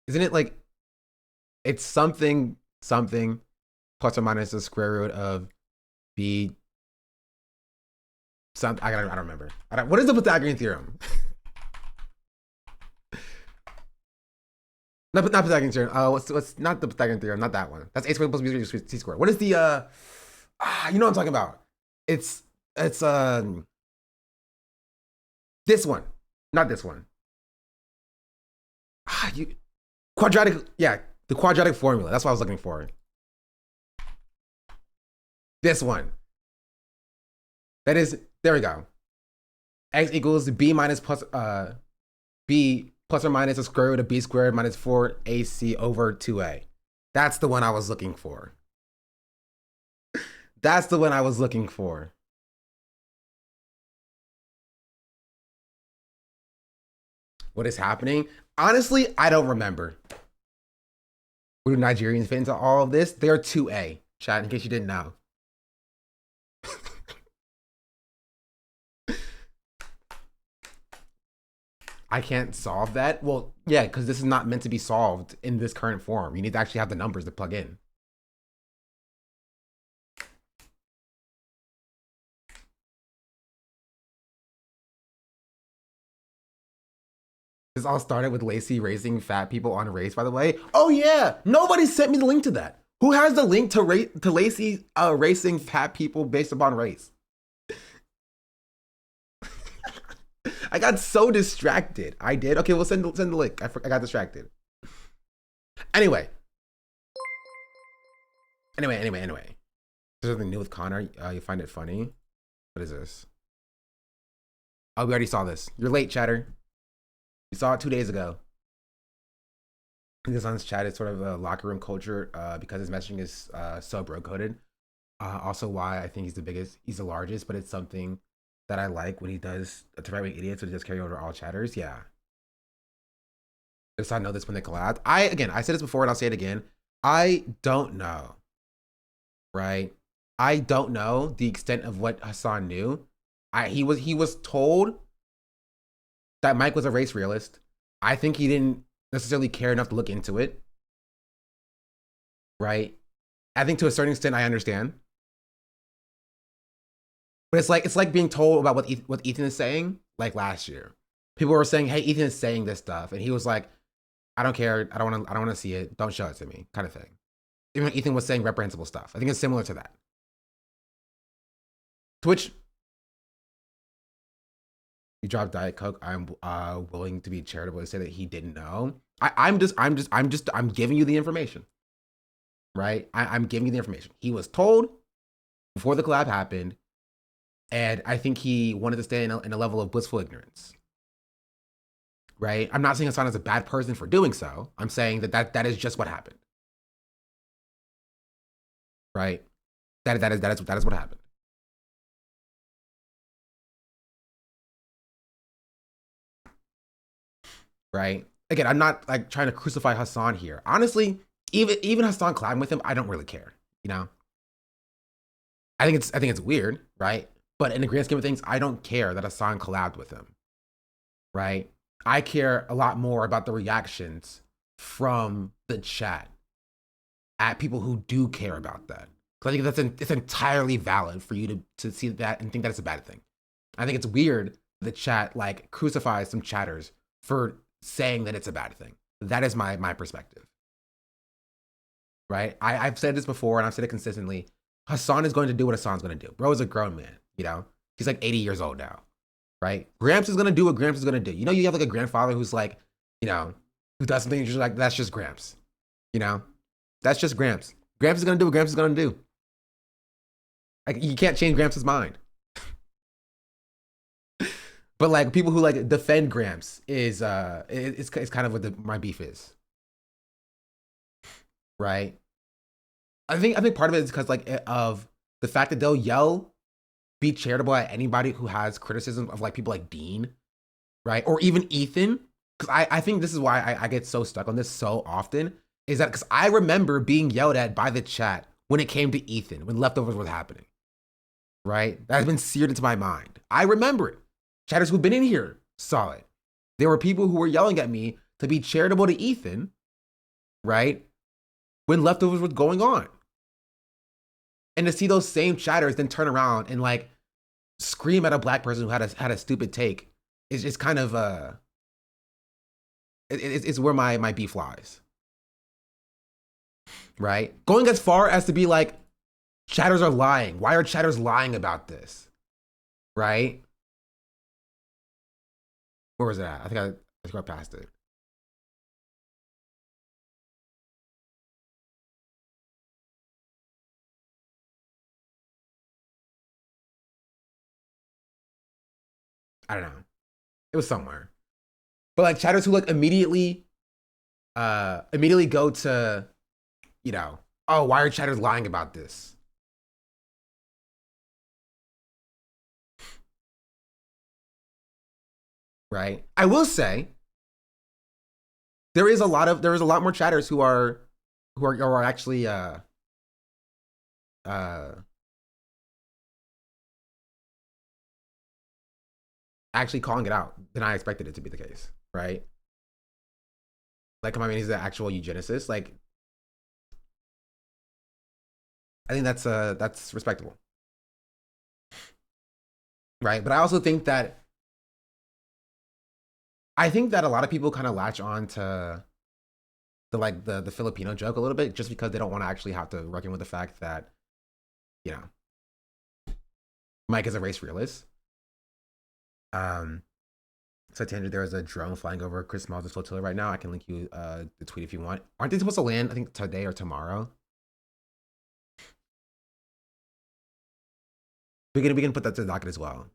Isn't it like, it's something plus or minus the square root of b something. I don't remember. What is the Pythagorean theorem? not Pythagorean theorem. What's not the Pythagorean theorem? Not that one. That's a squared plus b squared c squared. What is the you know what I'm talking about? It's this one, not this one. Quadratic, yeah, the quadratic formula. That's what I was looking for. This one. That is, there we go. X equals b minus plus b plus or minus the square root of b squared minus 4ac over 2a. That's the one I was looking for. That's the one I was looking for. What is happening? Honestly, I don't remember. Where do Nigerians fit into all of this? They're 2A, chat, in case you didn't know. I can't solve that. Well, yeah, because this is not meant to be solved in this current form. You need to actually have the numbers to plug in. This all started with Lacey raising fat people on race, by the way. Oh yeah, nobody sent me the link to that. Who has the link to Lacey racing fat people based upon race? I got so distracted. I did. Okay, we'll send the link. I got distracted. Anyway. There's something new with Connor. You find it funny? What is this? Oh, we already saw this. You're late, chatter. We saw it 2 days ago. This on his chat is sort of a locker room culture because his messaging is so bro coded. Also, why I think he's the largest, but it's something that I like when he does to right wing idiots, when he does carry over all chatters. Yeah. Just I know this when they collab. I said this before and I'll say it again. I don't know. Right? I don't know the extent of what Hassan knew. He was told that Mike was a race realist. I think he didn't necessarily care enough to look into it. Right? I think to a certain extent I understand. But it's like being told about what Ethan is saying, like last year. People were saying, "Hey, Ethan is saying this stuff," and he was like, "I don't care. I don't want to see it. Don't show it to me," kind of thing. Even when Ethan was saying reprehensible stuff, I think it's similar to that. To which you dropped Diet Coke. I'm willing to be charitable to say that he didn't know. I'm giving you the information, right? I'm giving you the information. He was told before the collab happened. And I think he wanted to stay in a level of blissful ignorance, right? I'm not saying Hassan is a bad person for doing so. I'm saying that is just what happened, right? That is what happened. Right? Again, I'm not like trying to crucify Hassan here. Honestly, even Hassan collabing with him, I don't really care. You know, I think it's weird, right? But in the grand scheme of things, I don't care that Hassan collabed with him, right? I care a lot more about the reactions from the chat at people who do care about that. Because I think it's entirely valid for you to see that and think that it's a bad thing. I think it's weird the chat like crucifies some chatters for saying that it's a bad thing. That is my perspective, right? I've said this before and I've said it consistently. Hassan is going to do what Hassan's going to do. Bro is a grown man. You know, he's like 80 years old now, right? Gramps is going to do what Gramps is going to do. You know, you have like a grandfather who's like, you know, who does something, you're just like, that's just Gramps. You know, that's just Gramps. Gramps is going to do what Gramps is going to do. Like, you can't change Gramps' mind. But like people who like defend Gramps is, it's kind of what my beef is. Right? I think part of it is because like of the fact that they'll yell, be charitable at anybody who has criticism of like people like Dean, right? Or even Ethan. Because I think this is why I get so stuck on this so often, is that because I remember being yelled at by the chat when it came to Ethan, when leftovers was happening, right? That has been seared into my mind. I remember it. Chatters who've been in here saw it. There were people who were yelling at me to be charitable to Ethan, right? When leftovers was going on. And to see those same chatters then turn around and like scream at a black person who had a stupid take is just kind of it's where my beef lies. Right? Going as far as to be like, chatters are lying. Why are chatters lying about this? Right? Where was it at? I think I got past it. I don't know. It was somewhere. But like chatters who like immediately go to, you know, oh, why are chatters lying about this? Right? I will say there is a lot more chatters who are actually actually calling it out than I expected it to be the case, right? Like, I mean, he's an actual eugenicist. Like, I think that's respectable, right? But I also think that a lot of people kind of latch on to the Filipino joke a little bit just because they don't want to actually have to reckon with the fact that, you know, Mike is a race realist. So Tangent, there is a drone flying over Chris Smalls' flotilla right now. I can link you the tweet if you want. Aren't they supposed to land, I think, today or tomorrow? We can put that to the docket as well.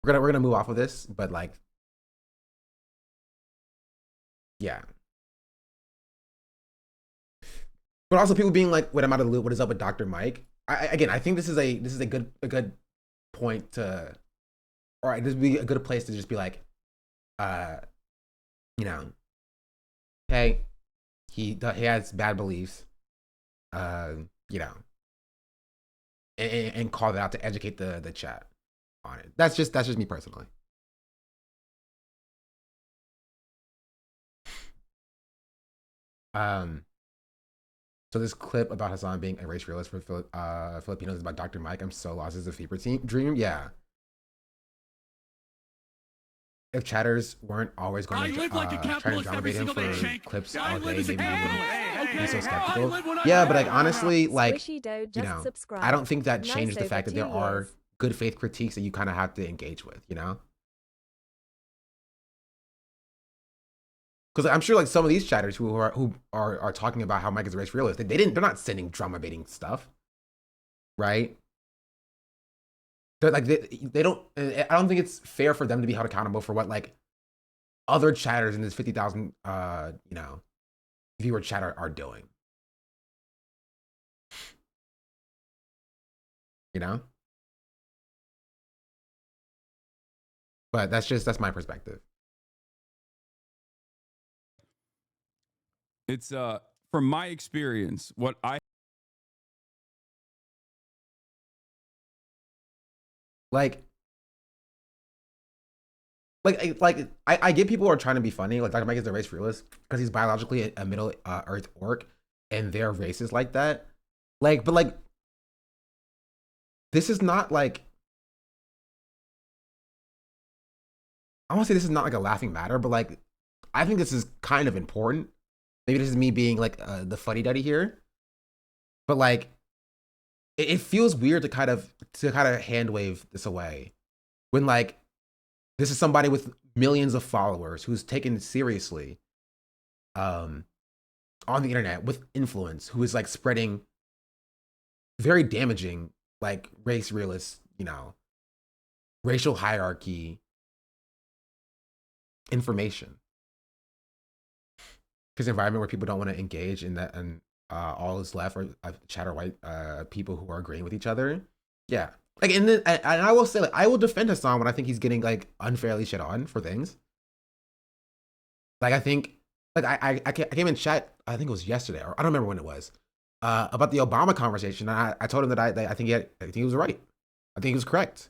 We're gonna move off of this, but like, yeah. But also people being like, "Wait, I'm out of the loop. What is up with Dr. Mike?" I think this is a good point to, or this would be a good place to just be like, you know, hey, he has bad beliefs, you know, and call that out to educate the chat on it. That's just me personally. So this clip about Hassan being a race realist for Filipinos is about Dr. Mike. I'm so lost as a fever dream. Yeah. If chatters weren't always going to try to dominate him for clips all day, maybe he wouldn't be so skeptical. Yeah, but like honestly, like you know, I don't think that changed the fact that there are good faith critiques that you kind of have to engage with, you know? Because I'm sure like some of these chatters who are talking about how Mike is a race realist, they're not sending drama baiting stuff, right? They're like they don't. I don't think it's fair for them to be held accountable for what like other chatters in this 50,000 viewer chatter are doing. You know? But that's my perspective. It's from my experience, what I like I get people who are trying to be funny, like Dr. Mike is a race realist because he's biologically a Middle Earth orc, and they're racist like that. Like, but like, this is not like, I want to say this is not like a laughing matter, but like, I think this is kind of important. Maybe this is me being like the fuddy duddy here, but like, it feels weird to kind of hand wave this away when like this is somebody with millions of followers who's taken seriously on the internet with influence, who is like spreading very damaging like race realist, you know, racial hierarchy information. Because environment where people don't want to engage in that, and all is left are chatter white people who are agreeing with each other. Yeah, like and I will say, like, I will defend Hassan when I think he's getting like unfairly shit on for things. Like I think, like I came in chat, I think it was yesterday, or I don't remember when it was, about the Obama conversation. And I told him that I think he was right. I think he was correct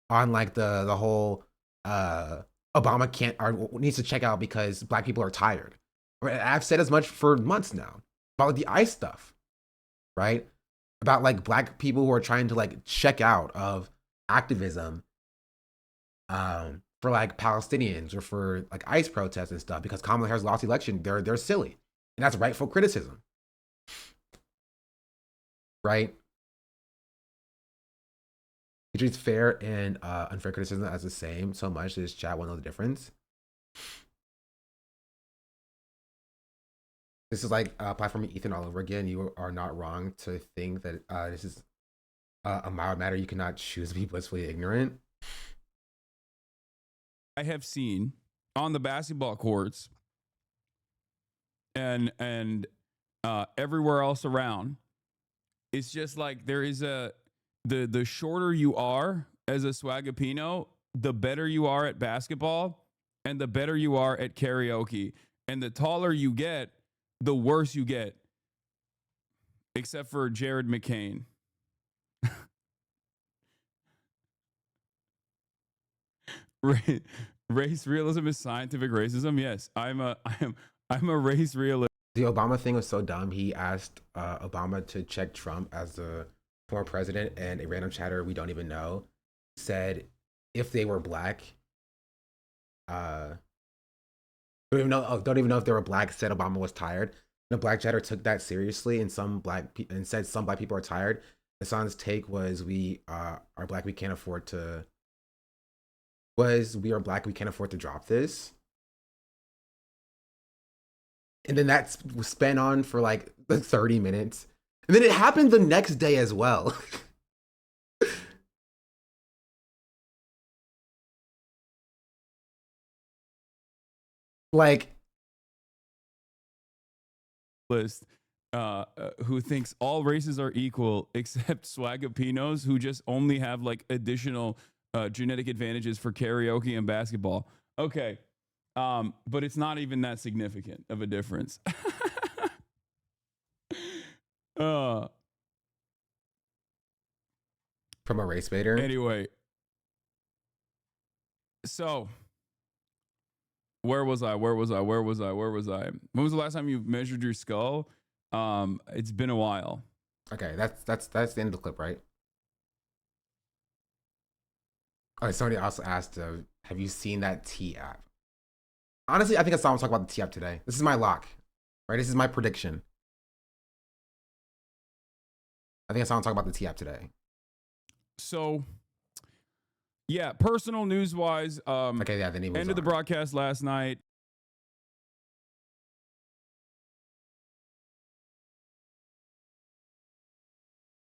on like the whole Obama can't or needs to check out because black people are tired. I've said as much for months now about like the ICE stuff, right? About like black people who are trying to like check out of activism for like Palestinians or for like ICE protests and stuff because Kamala Harris lost the election. They're silly, and that's rightful criticism, right? He treats fair and unfair criticism as the same so much that his chat won't know the difference. This is like platforming Ethan all over again. You are not wrong to think that this is a mild matter. You cannot choose to be blissfully ignorant. have seen on the basketball courts and everywhere else around, it's just like there is the shorter you are as a Swagapino, the better you are at basketball and the better you are at karaoke. And the taller you get, the worse you get. Except for Jared McCain. Race realism is scientific racism. Yes, I'm a race realist. The Obama thing was so dumb. He asked Obama to check Trump as the former president, and a random chatter we don't even know said if they were black, don't even know if they were black. Said Obama was tired. The black chatter took that seriously, and said some black people are tired. Hassan's take was we are black. We can't afford to. We are black. We can't afford to drop this. And then that was spent on for like 30 minutes. And then it happened the next day as well. Like, list who thinks all races are equal except Swagapinos, who just only have like additional genetic advantages for karaoke and basketball. Okay. But it's not even that significant of a difference. From a race baiter. Anyway. So Where was I? When was the last time you measured your skull? It's been a while. Okay, that's the end of the clip, right? Okay, somebody also asked, have you seen that Tea App? Honestly, I think I saw him talk about the Tea App today. This is my lock, right? This is my prediction. I think I saw him talk about the Tea App today. So, yeah, personal news wise, okay, yeah, then he ended the broadcast last night.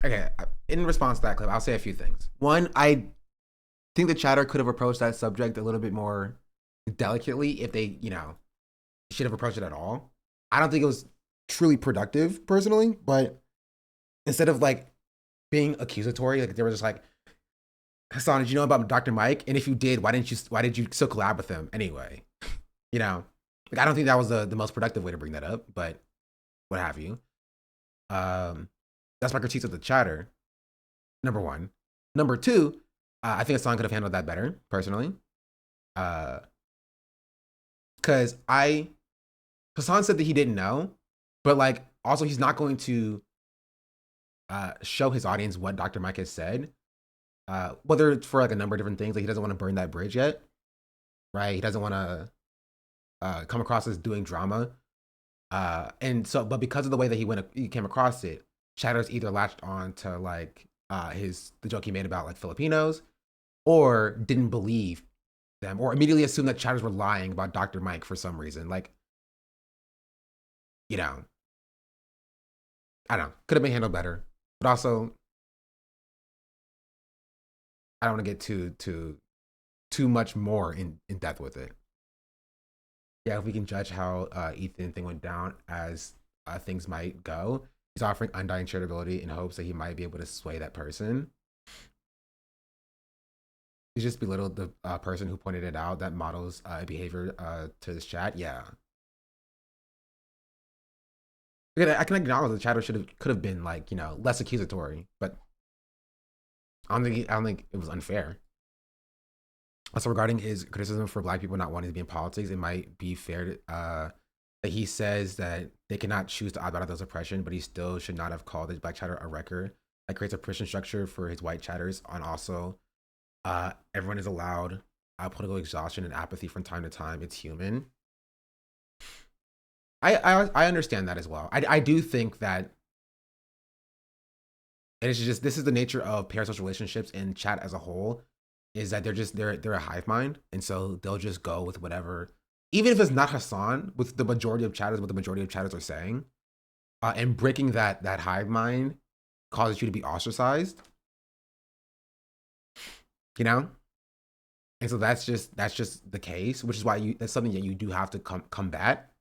Okay, in response to that clip, I'll say a few things. One, I think the chatter could have approached that subject a little bit more delicately if they, should have approached it at all. I don't think it was truly productive personally, but instead of like being accusatory, like they were just like, Hassan, did you know about Dr. Mike? And if you did, why did you still collab with him anyway? Like I don't think that was the most productive way to bring that up, but what have you. That's my critiques of the chatter. Number one. Number two, I think Hassan could have handled that better, personally. Because Hassan said that he didn't know, but like also he's not going to show his audience what Dr. Mike has said. Whether it's for like a number of different things, like he doesn't want to burn that bridge yet, right? He doesn't want to come across as doing drama. And so, but because of the way that he came across it, Chatter's either latched on to like the joke he made about like Filipinos, or didn't believe them, or immediately assumed that Chatters were lying about Dr. Mike for some reason. Like, I don't know, could have been handled better, but also I don't want to get too much more in depth with it. Yeah, if we can judge how Ethan thing went down as things might go, he's offering undying charitability in hopes that he might be able to sway that person. He just belittled the person who pointed it out that models behavior to his chat. Yeah. I can acknowledge the chatter could have been like, less accusatory, but I don't think it was unfair. Also, regarding his criticism for Black people not wanting to be in politics, it might be fair that he says that they cannot choose to opt out of those oppression, but he still should not have called his Black chatter a wrecker. That creates a prison structure for his white chatters. And also, everyone is allowed political exhaustion and apathy from time to time. It's human. I understand that as well. I do think that, and it's just, this is the nature of parasocial relationships and chat as a whole, is that they're a hive mind, and so they'll just go with whatever, even if it's not Hassan, with the majority of chatters, what the majority of chatters are saying, and breaking that hive mind causes you to be ostracized, and so that's just the case, which is why that's something that you do have to combat.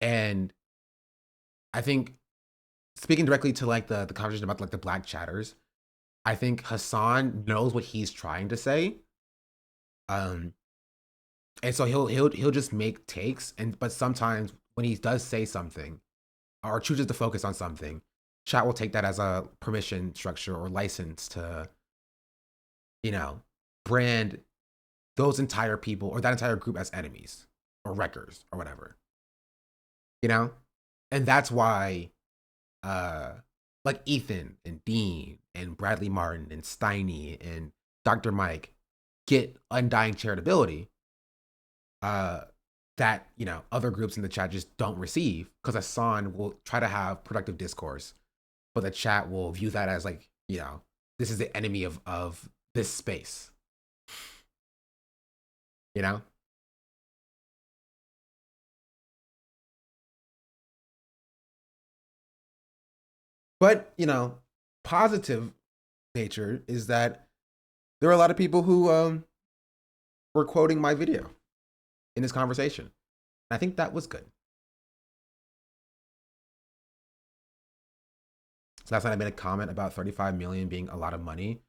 And I think, speaking directly to like the conversation about like the Black chatters, I think Hassan knows what he's trying to say. And so he'll just make takes, but sometimes when he does say something or chooses to focus on something, chat will take that as a permission structure or license to, brand those entire people or that entire group as enemies or wreckers or whatever. And that's why like Ethan and Dean and Bradley Martin and Steiny and Dr. Mike get undying charitability that, other groups in the chat just don't receive, because Hassan will try to have productive discourse, but the chat will view that as like, this is the enemy of this space. But, positive nature is that there are a lot of people who were quoting my video in this conversation. And I think that was good. So last night I made a comment about 35 million being a lot of money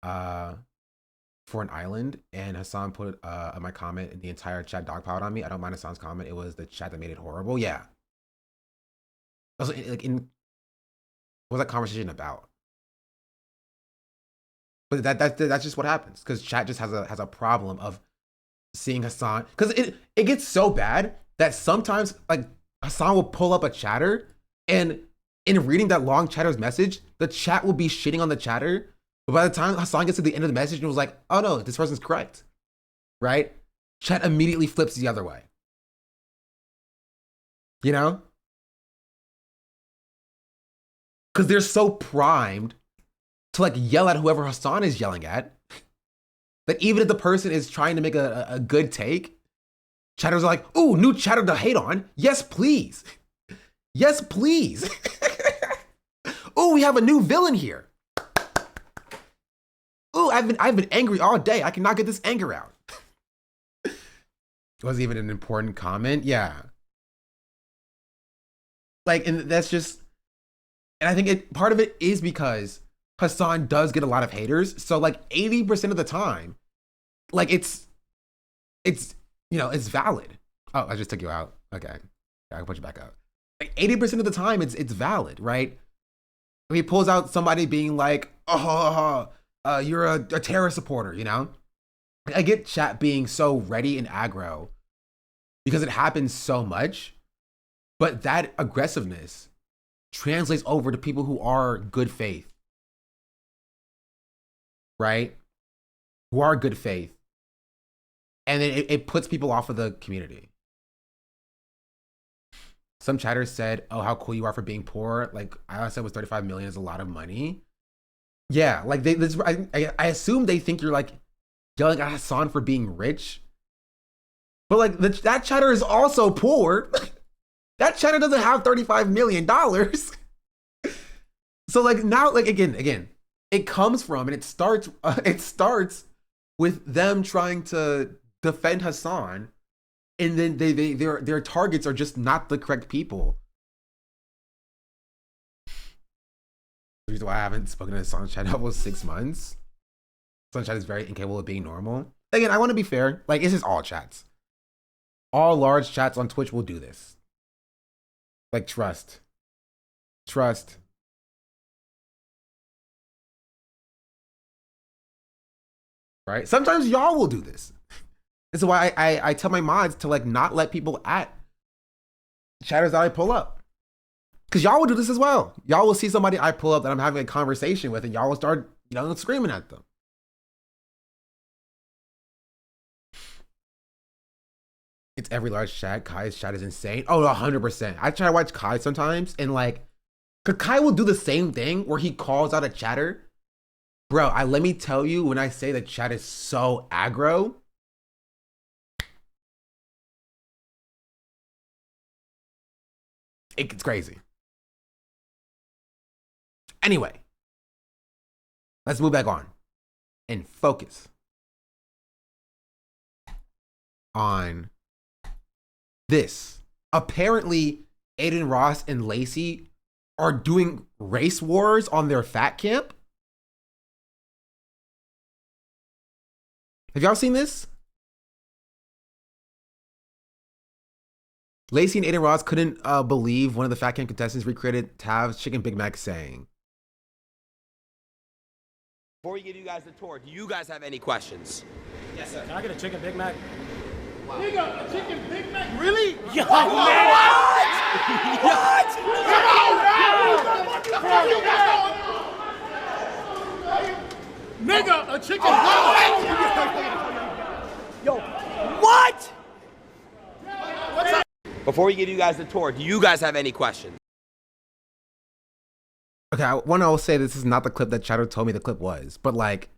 for an island, and Hassan put my comment in the entire chat dogpiled on me. I don't mind Hassan's comment. It was the chat that made it horrible. Yeah. Also, like, what was that conversation about? But that's just what happens because chat just has a problem of seeing Hassan, because it gets so bad that sometimes like Hassan will pull up a chatter, and in reading that long chatter's message, the chat will be shitting on the chatter. But by the time Hassan gets to the end of the message and was like, oh no, this person's correct, right? Chat immediately flips the other way. You know? Because they're so primed to like yell at whoever Hassan is yelling at, that even if the person is trying to make a good take, chatters are like, ooh, new chatter to hate on. Yes, please. Yes, please. Ooh, we have a new villain here. Ooh, I've been angry all day. I cannot get this anger out. Was even an important comment? Yeah. Like, and that's just, and I think part of it is because Hassan does get a lot of haters. So like 80% of the time, like it's valid. Oh, I just took you out. Okay. I can put you back up. Like 80% of the time it's valid, right? When he pulls out somebody being like, you're a terror supporter, you know? I get chat being so ready and aggro because it happens so much, but that aggressiveness translates over to people who are good faith, right? Who are good faith. And then it puts people off of the community. Some chatters said, oh, how cool you are for being poor. Like I said, was 35 million is a lot of money. Yeah, like I assume they think you're like yelling at Hassan for being rich. But like that chatter is also poor. That chatter doesn't have $35 million. So like now, like again, it comes from, and it starts with them trying to defend Hassan, and then their targets are just not the correct people. The reason why I haven't spoken to Sunshine in almost 6 months. Sunshine is very incapable of being normal. Again, I want to be fair. Like, it's just all chats. All large chats on Twitch will do this. Like, trust. Trust. Right? Sometimes y'all will do this. This is why I tell my mods to like not let people at chatters that I pull up. Because y'all will do this as well. Y'all will see somebody I pull up that I'm having a conversation with, and y'all will start, screaming at them. It's every large chat. Kai's chat is insane. Oh, 100%. I try to watch Kai sometimes, and like, because Kai will do the same thing where he calls out a chatter. Bro, let me tell you, when I say that chat is so aggro, it's crazy. Anyway, let's move back on and focus on this. Apparently, Aiden Ross and Lacey are doing race wars on their fat camp. Have y'all seen this? Lacey and Aiden Ross couldn't believe one of the fat camp contestants recreated Tav's Chicken Big Mac saying, before we give you guys the tour, do you guys have any questions? Yes, sir. Can I get a chicken Big Mac? Wow. Nigga, a chicken Big Mac? Really? Yo, what? Man. What? Come on, man! What the fuck you got going on? Nigga, a chicken Yo, what? What's up? Before we give you guys the tour, do you guys have any questions? Okay, I will say this is not the clip that Chatter told me the clip was, but like,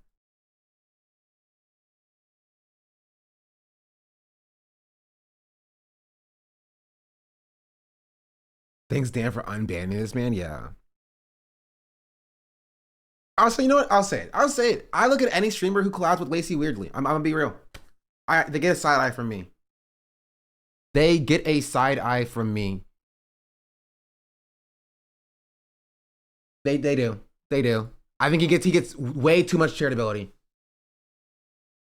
thanks Dan for unbanning this, man. Yeah. Also, you know what? I'll say it. I look at any streamer who collabs with Lacey weirdly. I'm gonna be real. They get a side eye from me. They get a side eye from me. They do. I think he gets way too much charitability.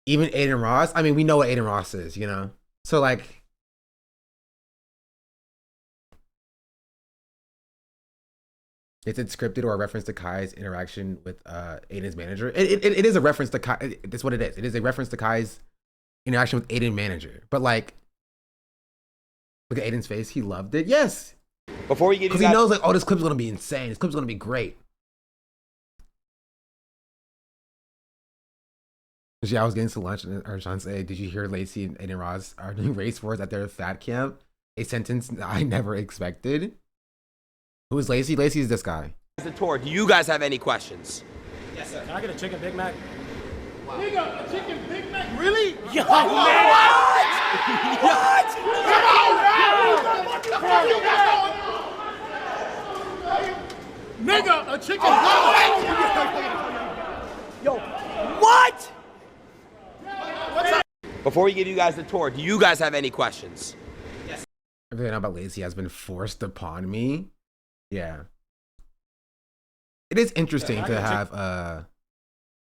Even Aiden Ross. I mean, we know what Aiden Ross is, So like, It's scripted or a reference to Kai's interaction with Aiden's manager. It is a reference to Kai. That's what it is. It is a reference to Kai's interaction with Aiden's manager. But like, look at Aiden's face. He loved it. Yes. Before we get because he knows like, oh, this clip's gonna be insane. This clip's gonna be great. Yeah, I was getting to lunch and Arjan said, "Did you hear Lacey and Aiden Ross are doing race wars at their fat camp?" A sentence I never expected. Who is Lacey? Lacey is this guy. The tour. Do you guys have any questions? Yes, sir. Can I get a chicken Big Mac? Nigga, a chicken Big Mac? Really? Yo, what? What? Come on, man! What the fuck you got going on? Nigga, a chicken Yo, what? Before we give you guys the tour, do you guys have any questions? Yes. Everything about Lacey has been forced upon me. Yeah. It is interesting to have,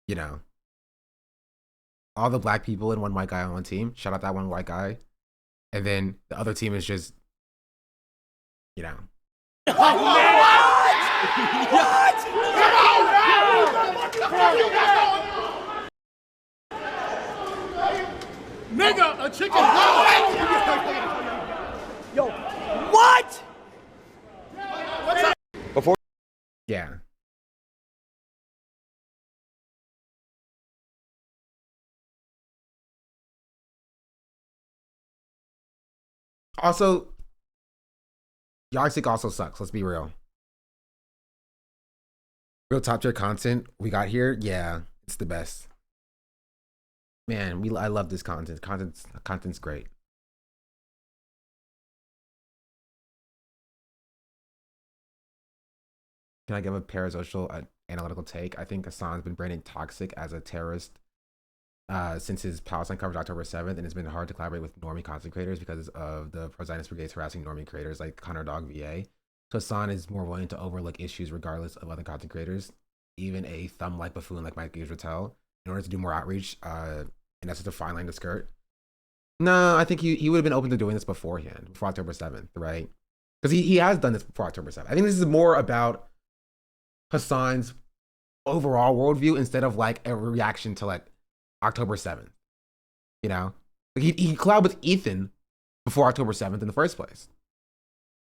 you know, all the black people and one white guy on one team. Shout out that one white guy. And then the other team is just, you know. What? Come on, man! What the fuck you got going on? Nigga, a chicken Yo, what? Before. Yeah. Also, Yardstick also sucks. Let's be real. Real top tier content we got here. Yeah, it's the best. Man, I love this content. Content's great. Can I give a parasocial analytical take? I think Hassan's been branded toxic as a terrorist since his Palestine coverage October 7th, and it's been hard to collaborate with normie content creators because of the pro-Zionist brigades harassing normie creators like Connor Dog VA. So Hassan is more willing to overlook issues regardless of other content creators, even a thumb-like buffoon like Mike Guzratel, in order to do more outreach, and that's just a fine line to skirt. No, I think he would have been open to doing this beforehand, before October 7th, right? Because he has done this before October 7th. I think this is more about Hassan's overall worldview instead of like a reaction to like October 7th. You know? Like he collabed with Ethan before October 7th in the first place.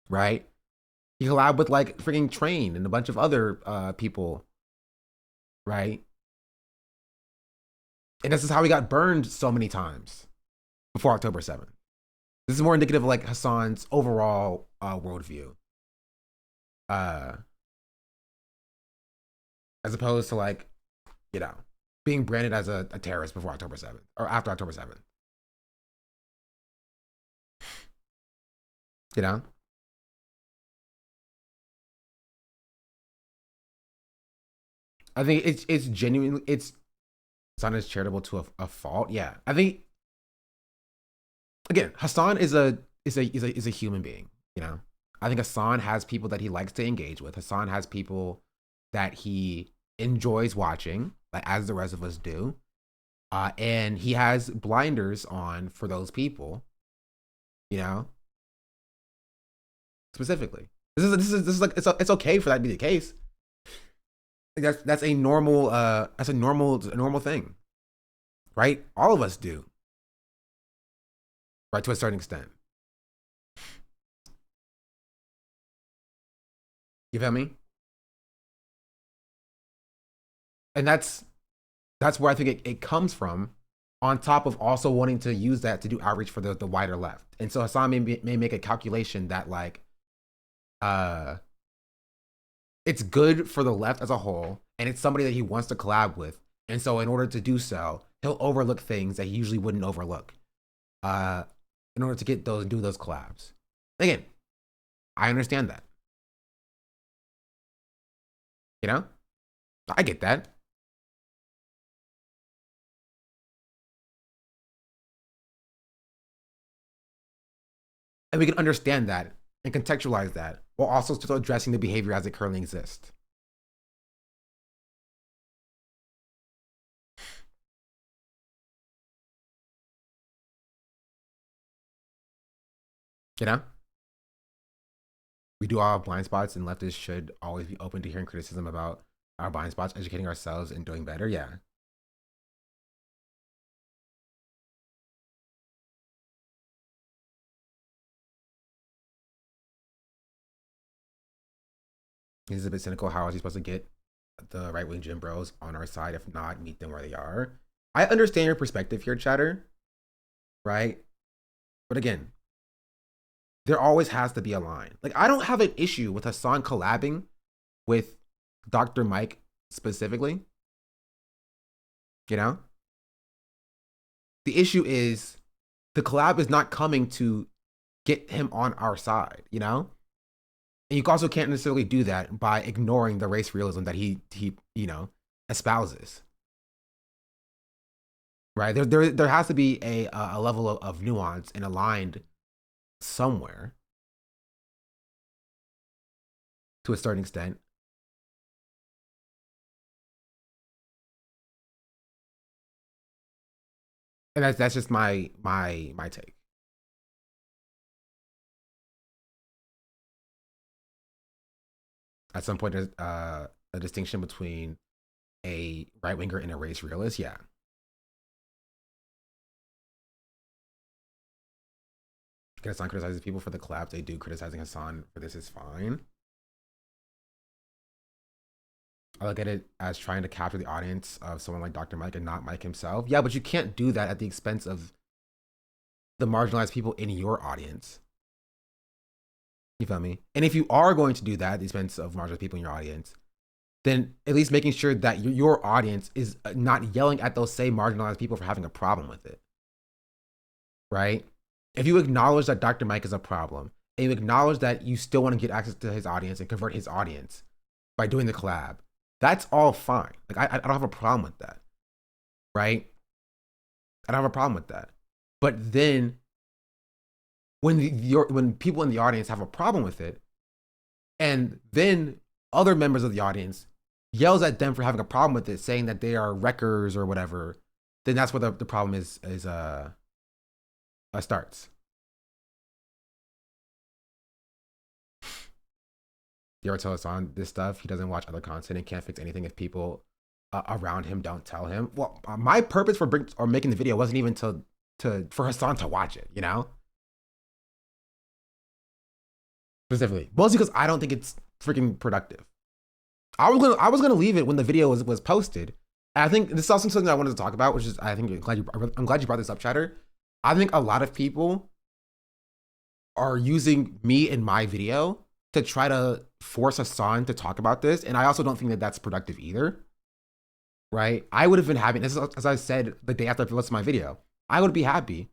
Right? He collabed with like freaking Train and a bunch of other people. Right? And this is how he got burned so many times before October 7th. This is more indicative of like Hassan's overall worldview. As opposed to like, you know, being branded as a terrorist before October 7th or after October 7th. You know? I think it's genuinely, Hassan is charitable to a fault. Yeah. I think, again, Hassan is a human being, you know? I think Hassan has people that he likes to engage with. Hassan has people that he enjoys watching, like as the rest of us do. And he has blinders on for those people, you know, specifically. This is like, it's okay for that to be the case. That's a normal, normal thing, right? All of us do, right? To a certain extent. You feel me? And that's where I think it comes from, on top of also wanting to use that to do outreach for the wider left. And so Hassan may make a calculation that like, it's good for the left as a whole, and it's somebody that he wants to collab with. And so in order to do so, he'll overlook things that he usually wouldn't overlook, in order to get do those collabs. Again, I understand that. You know? I get that. And we can understand that and contextualize that while also still addressing the behavior as it currently exists. You know? we do all have blind spots, and leftists should always be open to hearing criticism about our blind spots, educating ourselves, and doing better. Yeah. He's a bit cynical. How is he supposed to get the right-wing gym bros on our side? If not, meet them where they are. I understand your perspective here, chatter, right? But again, there always has to be a line. Like, I don't have an issue with Hassan collabing with Dr. Mike specifically. You know? The issue is the collab is not coming to get him on our side, you know? And you also can't necessarily do that by ignoring the race realism that he you know, espouses. Right? There has to be a level of nuance and aligned somewhere to a certain extent. And that's just my take. At some point, there's a distinction between a right-winger and a race realist. Yeah. Hassan criticizes people for the collabs they do. Criticizing Hassan for this is fine. I look at it as trying to capture the audience of someone like Dr. Mike and not Mike himself. Yeah, but you can't do that at the expense of the marginalized people in your audience. You feel me? And if you are going to do that at the expense of marginalized people in your audience, then at least making sure that your audience is not yelling at those same marginalized people for having a problem with it. Right? If you acknowledge that Dr. Mike is a problem, and you acknowledge that you still want to get access to his audience and convert his audience by doing the collab, that's all fine. Like, I don't have a problem with that. Right? I don't have a problem with that. But then when people in the audience have a problem with it, and then other members of the audience yells at them for having a problem with it, saying that they are wreckers or whatever, then that's where the problem is starts. You ever tell Hassan this stuff? He doesn't watch other content and can't fix anything if people around him don't tell him. Well, my purpose for making the video wasn't even for Hassan to watch it, you know? Specifically, mostly because I don't think it's freaking productive. I was gonna leave it when the video was posted. And I think this is also something I wanted to talk about, which is I'm glad you brought this up, chatter. I think a lot of people are using me in my video to try to force Hassan to talk about this, and I also don't think that that's productive either. Right? I would have been happy. This is, as I said the day after I listened to my video, I would be happy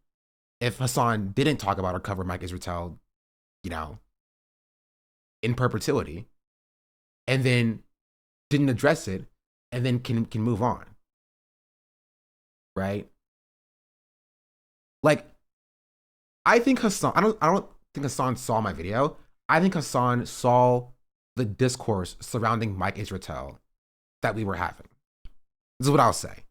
if Hassan didn't talk about or cover Mike Israel, you know, in perpetuity, and then didn't address it, and then can move on. Right? Like, I think Hassan, I don't think Hassan saw my video. I think Hassan saw the discourse surrounding Mike Israel that we were having. This is what I'll say.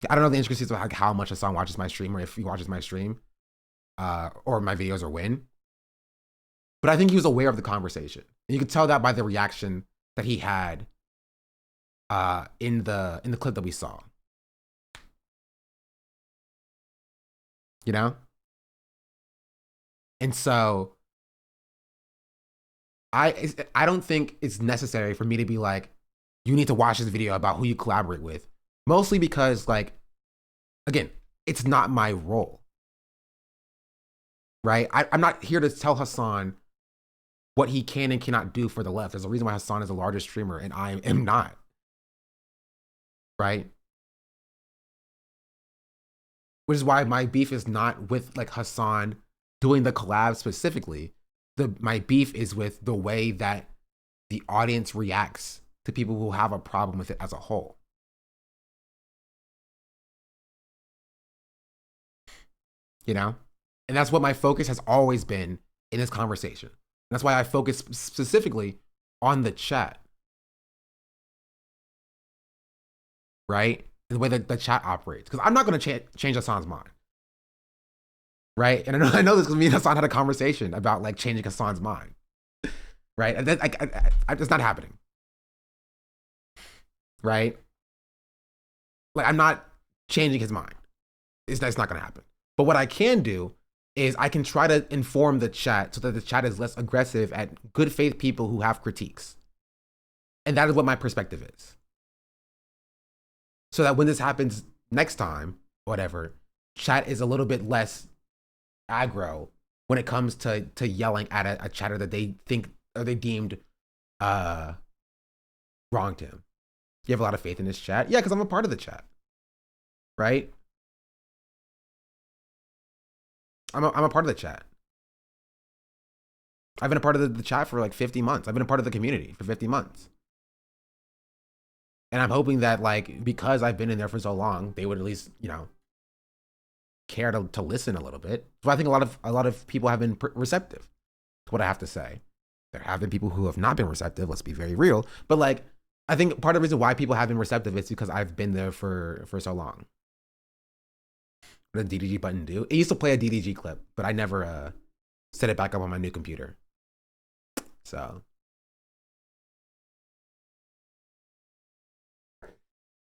I don't know the intricacies of how much Hassan watches my stream, or if he watches my stream, or my videos, or when. But I think he was aware of the conversation. And you could tell that by the reaction that he had in the clip that we saw. You know? And so I don't think it's necessary for me to be like, you need to watch this video about who you collaborate with. Mostly because, like, again, it's not my role. Right? I'm not here to tell Hassan what he can and cannot do for the left. There's a reason why Hassan is the largest streamer and I am not. Right? Which is why my beef is not with, like, Hassan doing the collab specifically. My beef is with the way that the audience reacts to people who have a problem with it as a whole. You know? And that's what my focus has always been in this conversation. That's why I focus specifically on the chat. Right? The way that the chat operates. Because I'm not going to change Hassan's mind. right? And I know this because me and Hassan had a conversation about like changing Hassan's mind, right? And then, it's not happening, right? Like I'm not changing his mind. That's not going to happen. But what I can do is I can try to inform the chat so that the chat is less aggressive at good faith people who have critiques. And that is what my perspective is. So that when this happens next time, whatever, chat is a little bit less aggro when it comes to yelling at a chatter that they think or they deemed wronged him. You have a lot of faith in this chat? Yeah, because I'm a part of the chat. Right? I'm a part of the chat. I've been a part of the chat for like 50 months. I've been a part of the community for 50 months. And I'm hoping that like, because I've been in there for so long, they would at least, you know, care to listen a little bit. So I think a lot of people have been receptive to what I have to say. There have been people who have not been receptive. Let's be very real. But like, I think part of the reason why people have been receptive is because I've been there for so long. What does DDG button do? It used to play a DDG clip, but I never set it back up on my new computer. So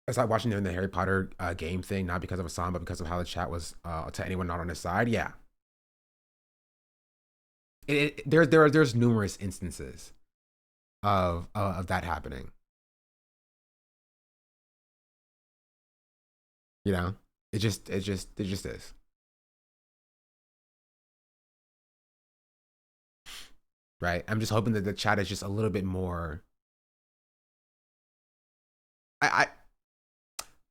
I started watching the Harry Potter game thing, not because of Hassan, but because of how the chat was to anyone not on his side. Yeah. There's numerous instances of that happening. You know, it just is. Right. I'm just hoping that the chat is just a little bit more.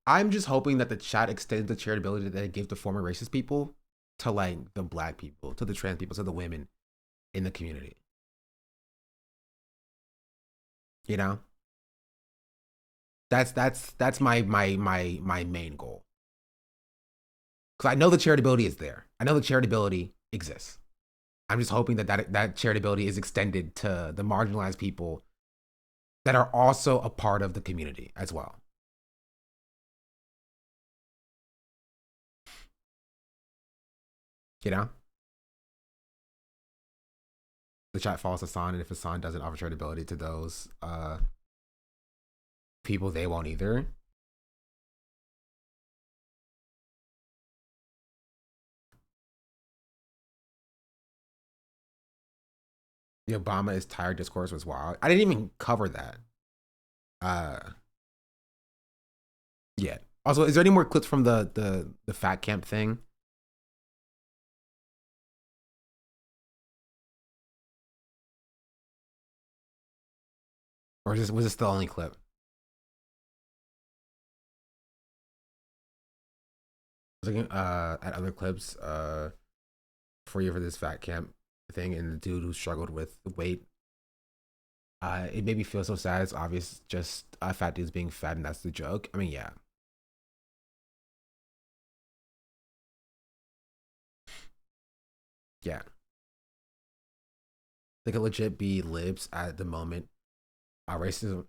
I'm just hoping that the chat extends the charitability that it gave to former racist people to like the black people, to the trans people, to the women in the community. You know? That's my main goal. Because I know the charitability is there. I know the charitability exists. I'm just hoping that that charitability is extended to the marginalized people that are also a part of the community as well. You know? The chat follows Hassan, and if Hassan doesn't offer charitability to those people, they won't either. The Obama is tired discourse was wild. I didn't even cover that yet. Also, is there any more clips from the fat camp thing? Or was this the only clip? I was looking at other clips for you for this fat camp thing, and the dude who struggled with the weight. It made me feel so sad. It's obvious, just fat dudes being fat, and that's the joke. I mean, yeah. Yeah. They could legit be libs at the moment. Racism.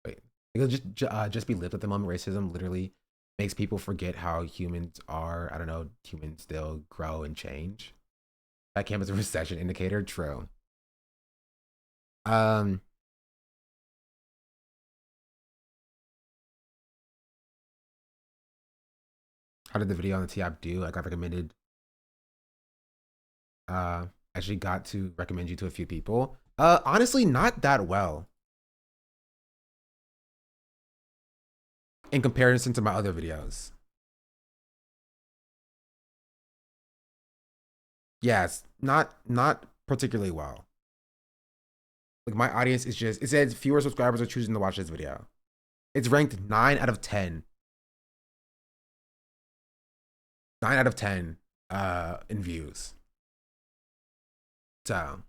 Wait. They could just be libs at the moment. Racism literally makes people forget how humans are. I don't know. Humans still grow and change. That came as a recession indicator. True. How did the video on the Tea App do? I got recommended. Actually got to recommend you to a few people. Honestly, not that well. In comparison to my other videos. Yes, not particularly well. Like my audience is just, it says fewer subscribers are choosing to watch this video. It's ranked 9 out of 10. 9 out of 10 in views. So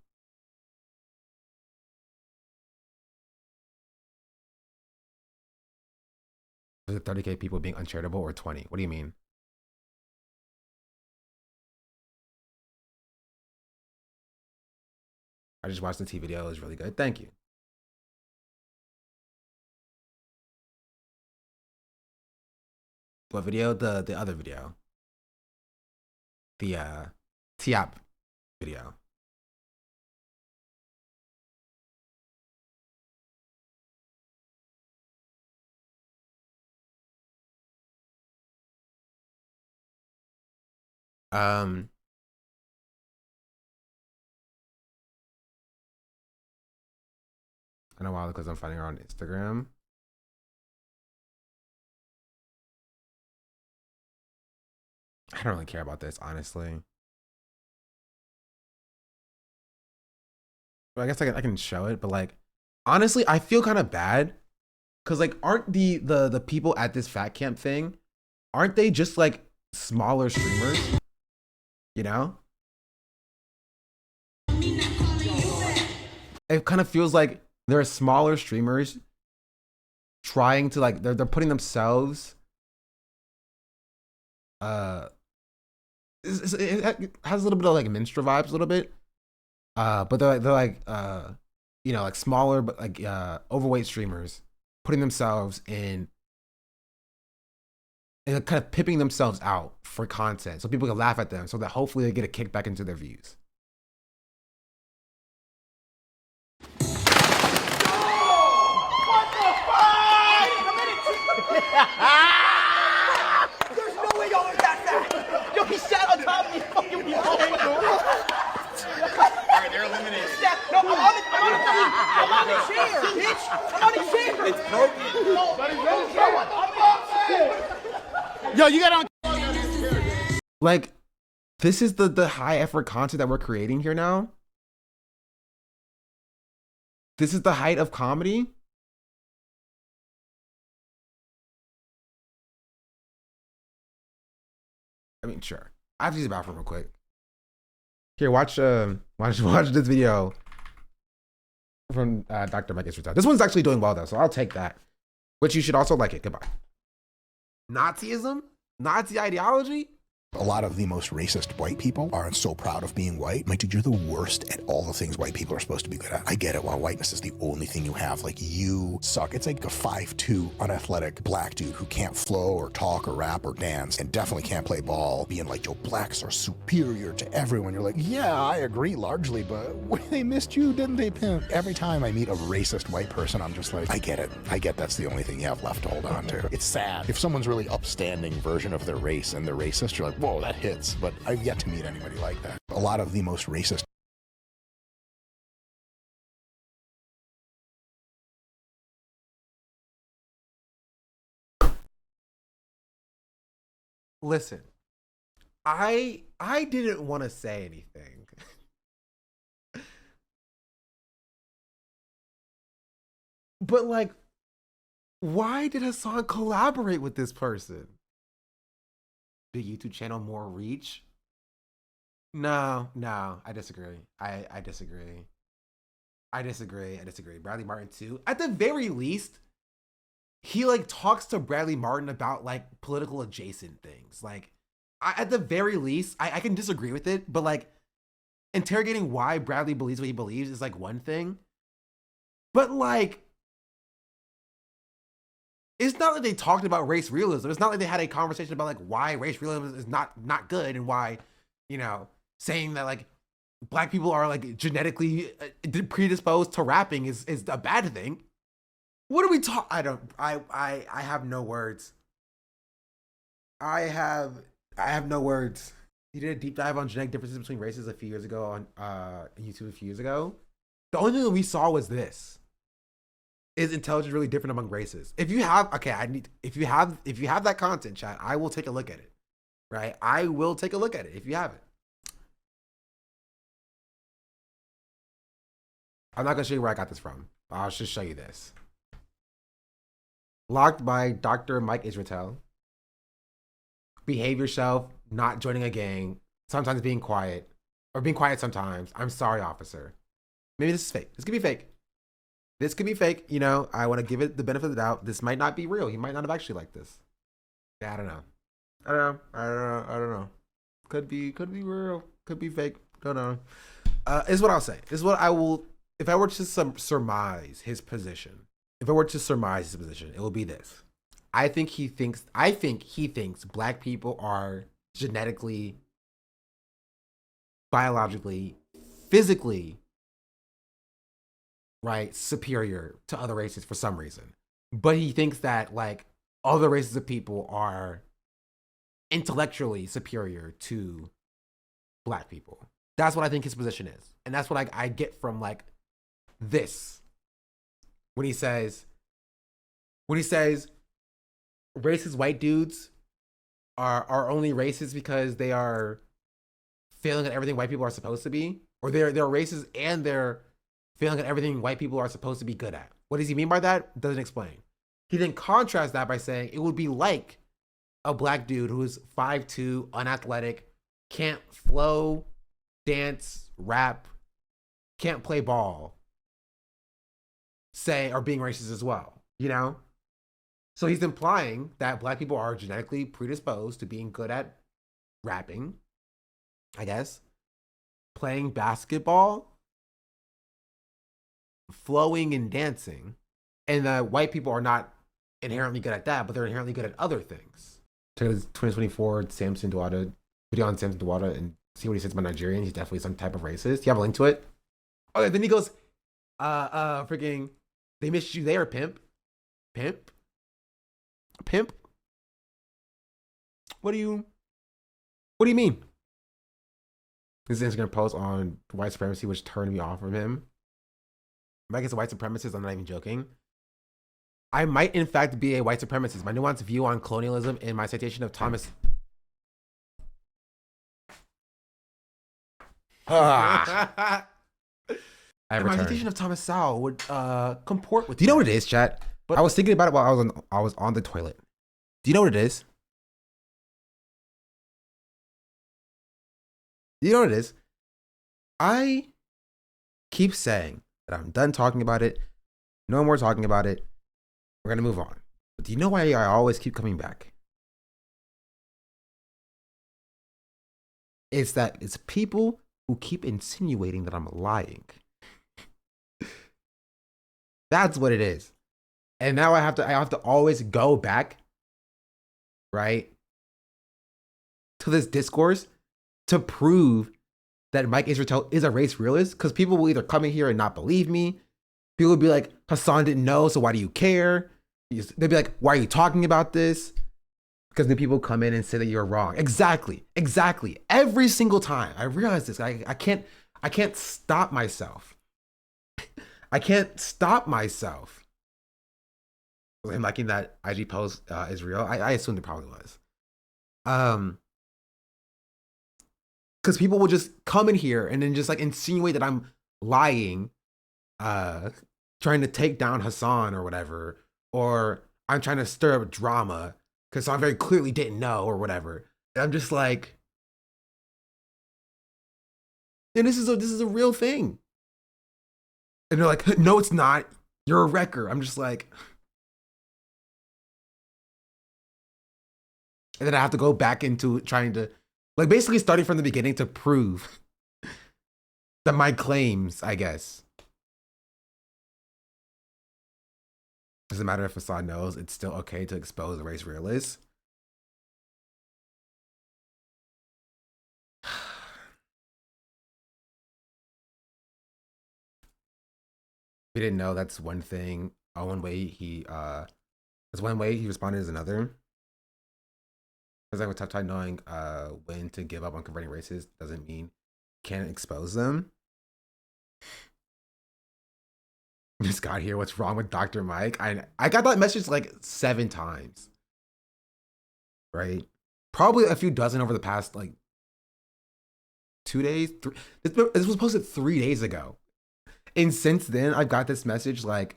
was it 30K people being uncharitable or 20? What do you mean? I just watched the T video. It was really good. Thank you. What video? The other video. the Tea App video. I know why, because I'm finding her on Instagram. I don't really care about this, honestly. But I guess I can show it, but like, honestly, I feel kind of bad because like, aren't the people at this fat camp thing, aren't they just like smaller streamers? You know? It kind of feels like they're smaller streamers trying to like they're putting themselves it has a little bit of like minstrel vibes a little bit, but they're like you know, like smaller but like overweight streamers putting themselves in and kind of pimping themselves out for content so people can laugh at them so that hopefully they get a kickback into their views. There's no way y'all are that fat. Yo, he sat on top of me. Fucking me. Alright, they're eliminated. No, I'm on the chair, bitch. I'm on the chair. It's broken. Yo, you got on. Like, this is the high effort content that we're creating here now. This is the height of comedy. I mean, sure. I have to use the bathroom real quick. Here, watch this video from Dr. Mike Israel. This one's actually doing well though, so I'll take that. But you should also like it. Goodbye. Nazism? Nazi ideology? A lot of the most racist white people aren't so proud of being white. Like, dude, you're the worst at all the things white people are supposed to be good at. I get it, while whiteness is the only thing you have. Like, you suck. It's like a 5'2", unathletic black dude who can't flow or talk or rap or dance and definitely can't play ball, being like, yo, blacks are superior to everyone. You're like, yeah, I agree largely, but they missed you, didn't they, pimp? Every time I meet a racist white person, I'm just like, I get it. I get that's the only thing you have left to hold on to. It's sad. If someone's really upstanding version of their race and they're racist, you're like, whoa, that hits. But I've yet to meet anybody like that. A lot of the most racist. Listen, I didn't want to say anything. But like, why did Hassan collaborate with this person? Big YouTube channel, more reach? No, I disagree. I disagree. I disagree. Bradley Martin too. At the very least, he like talks to Bradley Martin about like political adjacent things. Like, at the very least, I can disagree with it, but like interrogating why Bradley believes what he believes is like one thing. But like, it's not like they talked about race realism. It's not like they had a conversation about like why race realism is not good and why, you know, saying that like black people are like genetically predisposed to rapping is a bad thing. What are we talking? I have no words. I have no words. He did a deep dive on genetic differences between races a few years ago on YouTube a few years ago. The only thing that we saw was this. Is intelligence really different among races? If you have, okay, if you have that content, chat, I will take a look at it. Right? I will take a look at it if you have it. I'm not gonna show you where I got this from. I'll just show you this. Locked by Dr. Mike Israel. Behave yourself, not joining a gang, sometimes being quiet, or being quiet sometimes. I'm sorry, officer. Maybe this is fake. This could be fake. This could be fake, you know. I want to give it the benefit of the doubt. This might not be real. He might not have actually liked this. Yeah, I don't know. Could be real. Could be fake. Don't know. Is what I'll say. Is what I will. If I were to surmise his position, it will be this. I think he thinks black people are genetically biologically, physically, right, superior to other races for some reason. But he thinks that like other races of people are intellectually superior to black people. That's what I think his position is. And that's what I get from like this. When he says racist white dudes are only racist because they are failing at everything white people are supposed to be, or they're racist and they're failing at everything white people are supposed to be good at. What does he mean by that? Doesn't explain. He then contrasts that by saying it would be like a black dude who's 5'2", unathletic, can't flow, dance, rap, can't play ball, are being racist as well, you know? So he's implying that black people are genetically predisposed to being good at rapping, I guess, playing basketball, flowing and dancing, and that white people are not inherently good at that, but they're inherently good at other things. Check out his 2024 Samson Dawada video on Samson Dawada and see what he says about Nigerians. He's definitely some type of racist. Do you have a link to it? Okay, then he goes, freaking, they missed you there, pimp. Pimp? Pimp? What do you mean? His Instagram post on white supremacy, which turned me off from him. If I guess a white supremacist, I'm not even joking. I might, in fact, be a white supremacist. My nuanced view on colonialism in my citation of Thomas. My citation of Thomas Sowell would comport with. Do you know what it is, chat? But I was thinking about it while I was on the toilet. Do you know what it is? Do you know what it is? I keep saying that I'm done talking about it. No more talking about it. We're going to move on. But do you know why I always keep coming back? It's that it's people who keep insinuating that I'm lying. That's what it is. And now I have to always go back, right, to this discourse to prove that Mike Israetel is a race realist, because people will either come in here and not believe me. People will be like, Hassan didn't know, so why do you care? They'll be like, why are you talking about this? Because then people come in and say that you're wrong. Exactly. Every single time. I realize this. I can't stop myself. I can't stop myself. Was him liking that IG post is real? I assumed it probably was. Because people will just come in here and then just like insinuate that I'm lying, trying to take down Hassan or whatever, or I'm trying to stir up drama because I very clearly didn't know or whatever. And I'm just like, and this is a real thing. And they're like, no, it's not. You're a wrecker. I'm just like, and then I have to go back into trying to, like, basically starting from the beginning to prove that my claims, I guess. Doesn't matter if Assad knows, it's still okay to expose a race realist. We didn't know, that's one thing. One way he responded is another. Because like with tough time knowing when to give up on converting races doesn't mean can't expose them. Just got here. What's wrong with Dr. Mike? I got that message like 7 times. Right? Probably a few dozen over the past like 2 days. This was posted 3 days ago. And since then, I've got this message like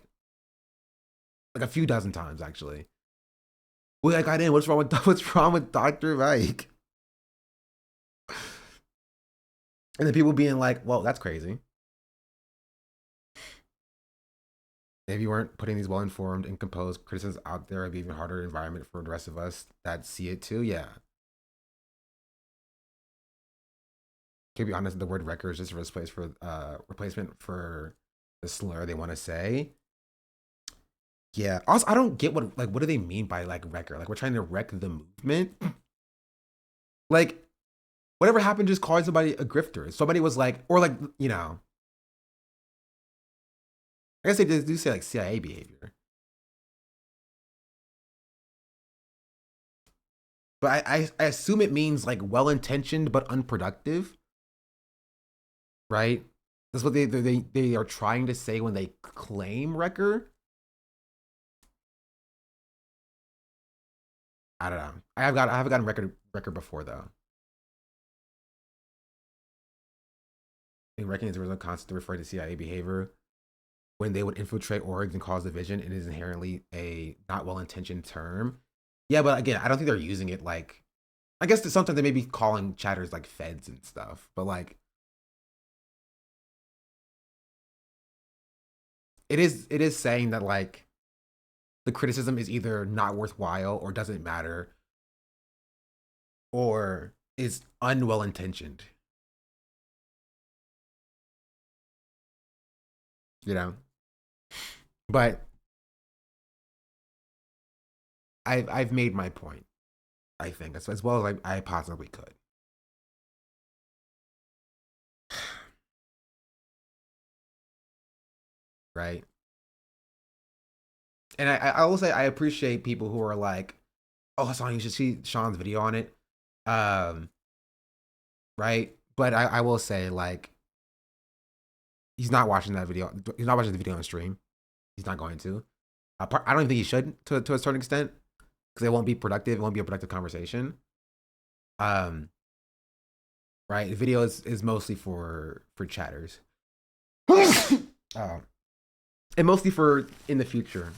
a few dozen times actually. Well, I got in. What's wrong with Dr. Mike? And then people being like, "Well, that's crazy. If you weren't putting these well-informed and composed criticisms out there, it'd be even harder environment for the rest of us that see it too." Yeah. To be honest, the word wrecker is just a replacement for the slur they want to say. Yeah. Also, I don't get what do they mean by like wrecker? Like we're trying to wreck the movement? Like, Whatever happened just calling somebody a grifter? Somebody was like, or like, you know, I guess they do say like CIA behavior. But I assume it means like well-intentioned but unproductive, right? That's what they are trying to say when they claim Wrecker. I don't know. I haven't gotten Wrecker before though. I think Wrecking is the original concept to refer to CIA behavior when they would infiltrate orgs and cause division. It is inherently a not well-intentioned term. Yeah, but again, I don't think they're using it like, I guess sometimes they may be calling chatters like feds and stuff, but like, it is saying that like the criticism is either not worthwhile or doesn't matter or is unwell intentioned. You know? But I've made my point, I think, as well as I possibly could. Right? And I will say I appreciate people who are like, oh, Hassan, you should see Sean's video on it. Right? But I will say, like, he's not watching that video. He's not watching the video on stream. He's not going to. I don't even think he should to a certain extent, because it won't be productive. It won't be a productive conversation. Right? The video is mostly for chatters. And mostly for in the future.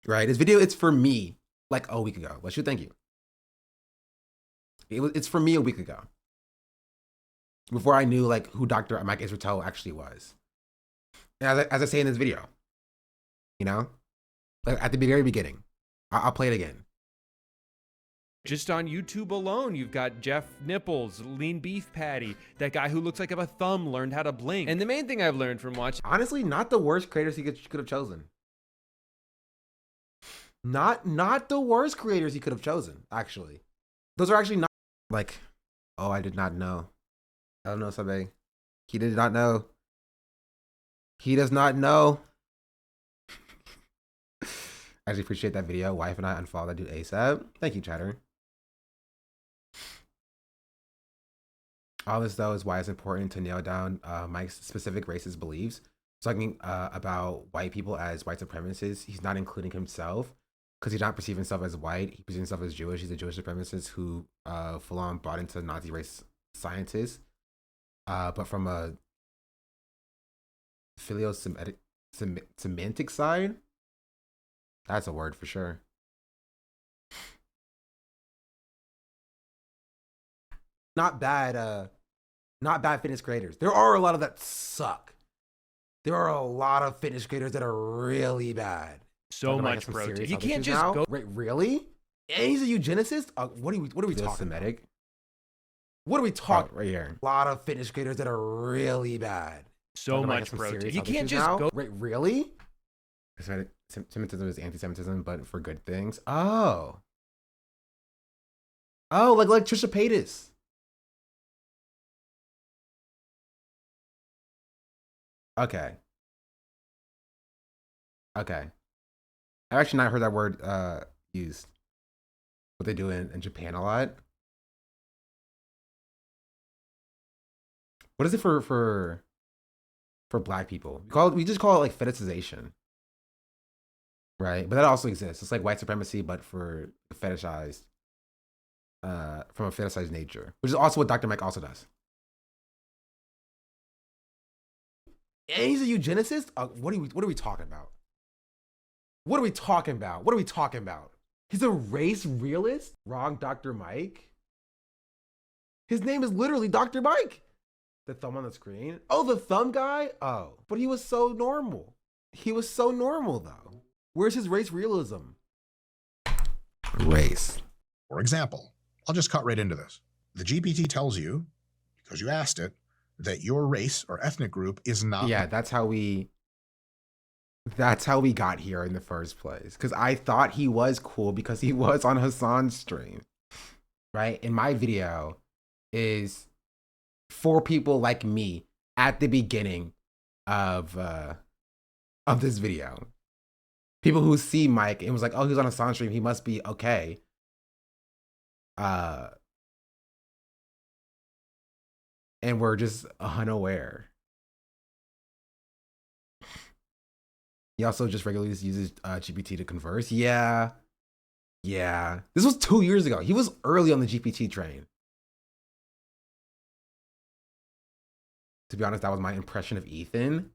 Right? This video, it's for me like a week ago. Let's shoot, thank you. It's for me a week ago. Before I knew like who Dr. Mike Israel actually was. And as I say in this video, you know, like at the very beginning, I'll play it again. Just on YouTube alone, you've got Jeff Nipples, Lean Beef Patty, that guy who looks like a thumb learned how to blink. And the main thing I've learned from watching... Honestly, not the worst creators he could have chosen. Not the worst creators he could have chosen, actually. Those are actually not... Like, oh, I did not know. I don't know, Sabe. He did not know. He does not know. I actually appreciate that video. Wife and I unfollow that dude ASAP. Thank you, chatter. All this, though, is why it's important to nail down Mike's specific racist beliefs. Talking about white people as white supremacists, he's not including himself because he's not perceiving himself as white. He perceives himself as Jewish. He's a Jewish supremacist who full-on bought into Nazi race scientists, but from a semantic side. That's a word for sure. Not bad fitness creators. There are a lot of that suck. There are a lot of fitness creators that are really bad. So much protein. You can't just go. Wait, really? And he's a eugenicist? What are we talking about? What are we talking right here? A lot of fitness creators that are really bad. So much protein. You can't just go. Wait, really? Semitism is anti-Semitism, but for good things. Oh, like Trisha Paytas. Okay. I've actually not heard that word used. What they do in Japan a lot. What is it for black people? We just call it like fetishization. Right? But that also exists. It's like white supremacy, but for fetishized, from a fetishized nature, which is also what Dr. Mike also does. And he's a eugenicist? What are we talking about? What are we talking about? He's a race realist? Wrong, Dr. Mike. His name is literally Dr. Mike. The thumb on the screen? Oh, the thumb guy? Oh, but he was so normal. He was so normal, though. Where's his race realism? Race. For example, I'll just cut right into this. The GPT tells you, because you asked it, that your race or ethnic group is not... Yeah, that's how we got here in the first place. Because I thought he was cool because he was on Hassan's stream. right, in my video is for people like me at the beginning of this video. People who see Mike and was like, oh, he was on a sound stream, he must be okay. And we're just unaware. He also just regularly uses GPT to converse. Yeah. Yeah. This was 2 years ago. He was early on the GPT train. To be honest, that was my impression of Ethan.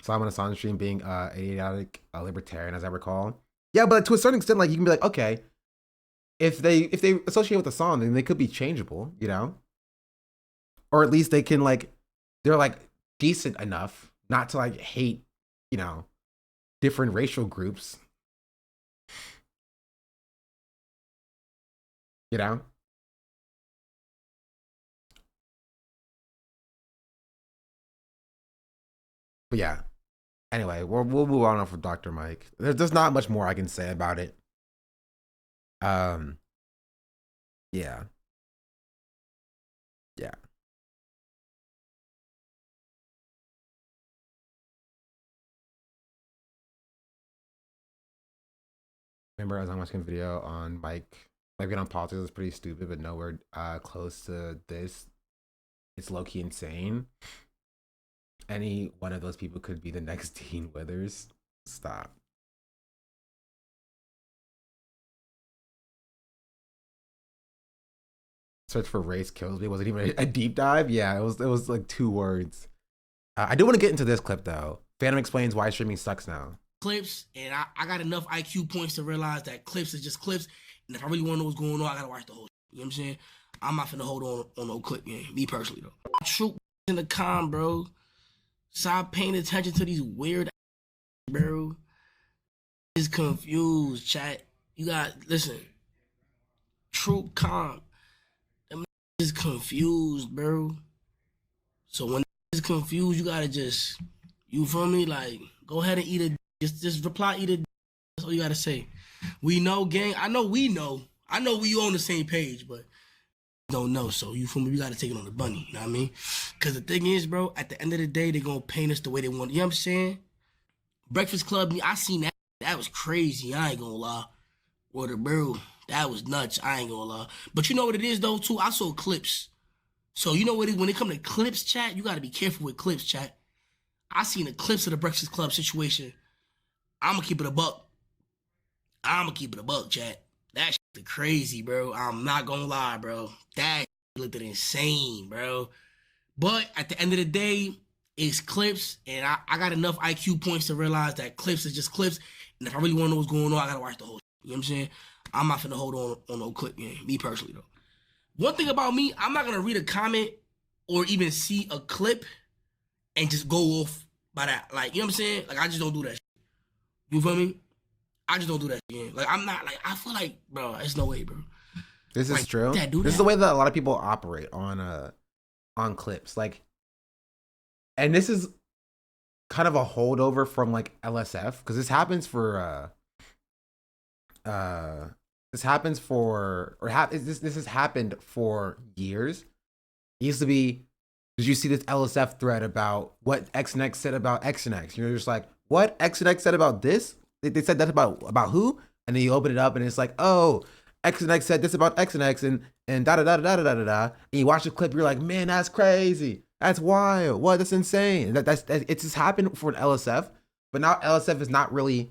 So I'm on a sound stream being idiotic libertarian, as I recall. Yeah, but to a certain extent, like you can be like, okay, if they associate with the song, then they could be changeable, you know? Or at least they can like, they're like decent enough not to like hate, you know, different racial groups. You know? But yeah. Anyway, we'll move on off of Dr. Mike. There's not much more I can say about it. Yeah. Yeah. Remember, I was watching a video on Mike. Like, on politics is pretty stupid, but nowhere close to this. It's low-key insane. Any one of those people could be the next Dean Withers. Stop. Search for race kills me. Wasn't even a deep dive. Yeah, it was like 2 words. I do want to get into this clip though. Phantom explains why streaming sucks now. Clips, and I got enough IQ points to realize that clips is just clips. And if I really want to know what's going on, I gotta watch the whole shit. You know what I'm saying? I'm not finna hold on no clip game. Me personally though. Troop in the con, bro. Stop paying attention to these weird bro. Is confused, chat. You got listen. Troop calm. Them is confused, bro. So when is confused, you gotta just, you feel me? Like, go ahead and eat a, just reply, eat a. That's all you gotta say. We know, gang. I know we know. I know we on the same page, but don't know. So you feel me? We gotta take it on the bunny. You know what I mean? Because the thing is, bro, at the end of the day, they're gonna paint us the way they want. You know what I'm saying? Breakfast Club, I seen that. That was crazy. I ain't gonna lie. Water, bro. That was nuts. I ain't gonna lie. But you know what it is, though, too? I saw clips. So you know what it is? When it come to clips, chat, you gotta be careful with clips, chat. I seen the clips of the Breakfast Club situation. I'ma keep it a buck. Chat. That shit crazy, bro. I'm not gonna lie, bro. That looked insane, bro. But at the end of the day, it's clips, and I got enough IQ points to realize that clips is just clips. And if I really want to know what's going on, I gotta watch the whole shit. You know what I'm saying? I'm not finna hold on no clip game. Me personally, though. One thing about me, I'm not gonna read a comment or even see a clip and just go off by that. Like, you know what I'm saying? Like, I just don't do that shit. You feel me? I just don't do that shit. Like, I'm not, like, I feel like, bro, there's no way, bro. This is like, true. This is the way that a lot of people operate on clips. Like, and this is kind of a holdover from like LSF, because this happens for this has happened for years. It used to be, did you see this LSF thread about what X and X said about X and X? You're just like, what? X and X said about this? They said that about who? And then you open it up and it's like, oh, X and X said this about X and X and da da da da da da da da. And you watch the clip, you're like, man, that's crazy. That's wild. What? That's insane. It's just happened for an LSF, but now LSF is not really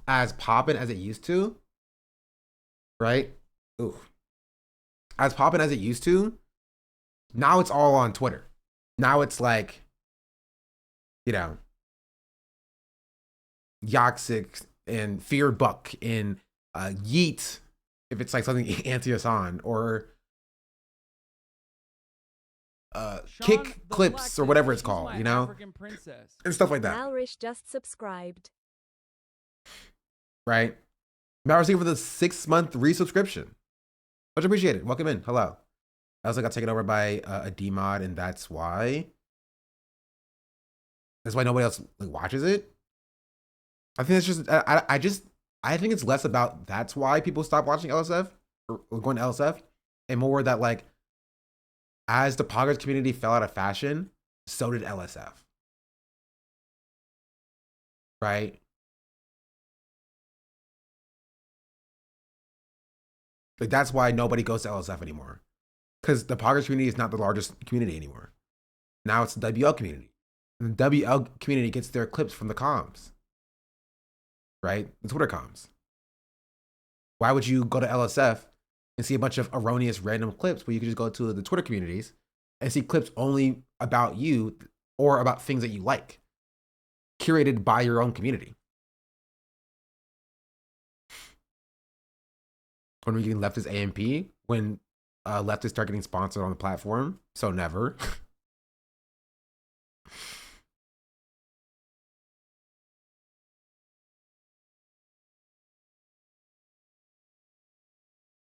as poppin' as it used to. Right? Ooh. As poppin' as it used to. Now it's all on Twitter. Now it's like, you know, Yoxic and Fear Buck and Yeet, if it's like something anti-Hassan, or kick clips or whatever it's called, you know, and stuff like that. Malrish just subscribed. Right? Malrish, thank you for the 6-month resubscription. Much appreciated. Welcome in. Hello. I also got taken over by a D-mod, and that's why nobody else like watches it. I think it's just I think it's less about that's why people stop watching LSF or going to LSF, and more that like as the poggers community fell out of fashion, so did LSF. Right? Like that's why nobody goes to LSF anymore. Because the poggers community is not the largest community anymore. Now it's the WL community. And the WL community gets their clips from the comms. Right? The Twitter comms. Why would you go to LSF and see a bunch of erroneous random clips where you could just go to the Twitter communities and see clips only about you or about things that you like, curated by your own community? When we're getting leftist AMP, when leftists start getting sponsored on the platform, so never.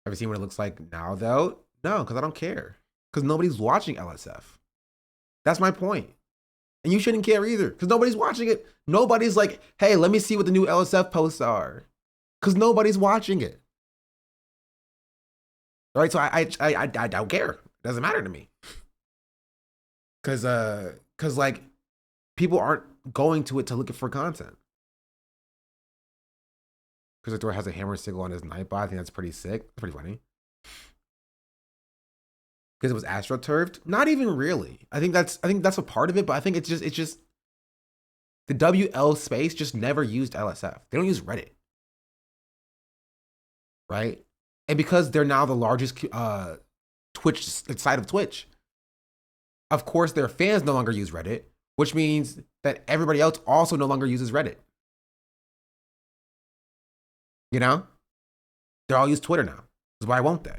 Have you seen what it looks like now, though? No, because I don't care. Because nobody's watching LSF. That's my point. And you shouldn't care either, because nobody's watching it. Nobody's like, hey, let me see what the new LSF posts are. Because nobody's watching it. All right, so I don't care. It doesn't matter to me. Because like, people aren't going to it to look for content. Because Thor has a hammer sickle on his Nightbot. I think that's pretty sick. It's pretty funny. Because it was astroturfed? Not even really. I think that's a part of it, but I think it's just the WL space just never used LSF. They don't use Reddit. Right? And because they're now the largest Twitch side of Twitch, of course their fans no longer use Reddit, which means that everybody else also no longer uses Reddit. You know? They all use Twitter now. So why won't they?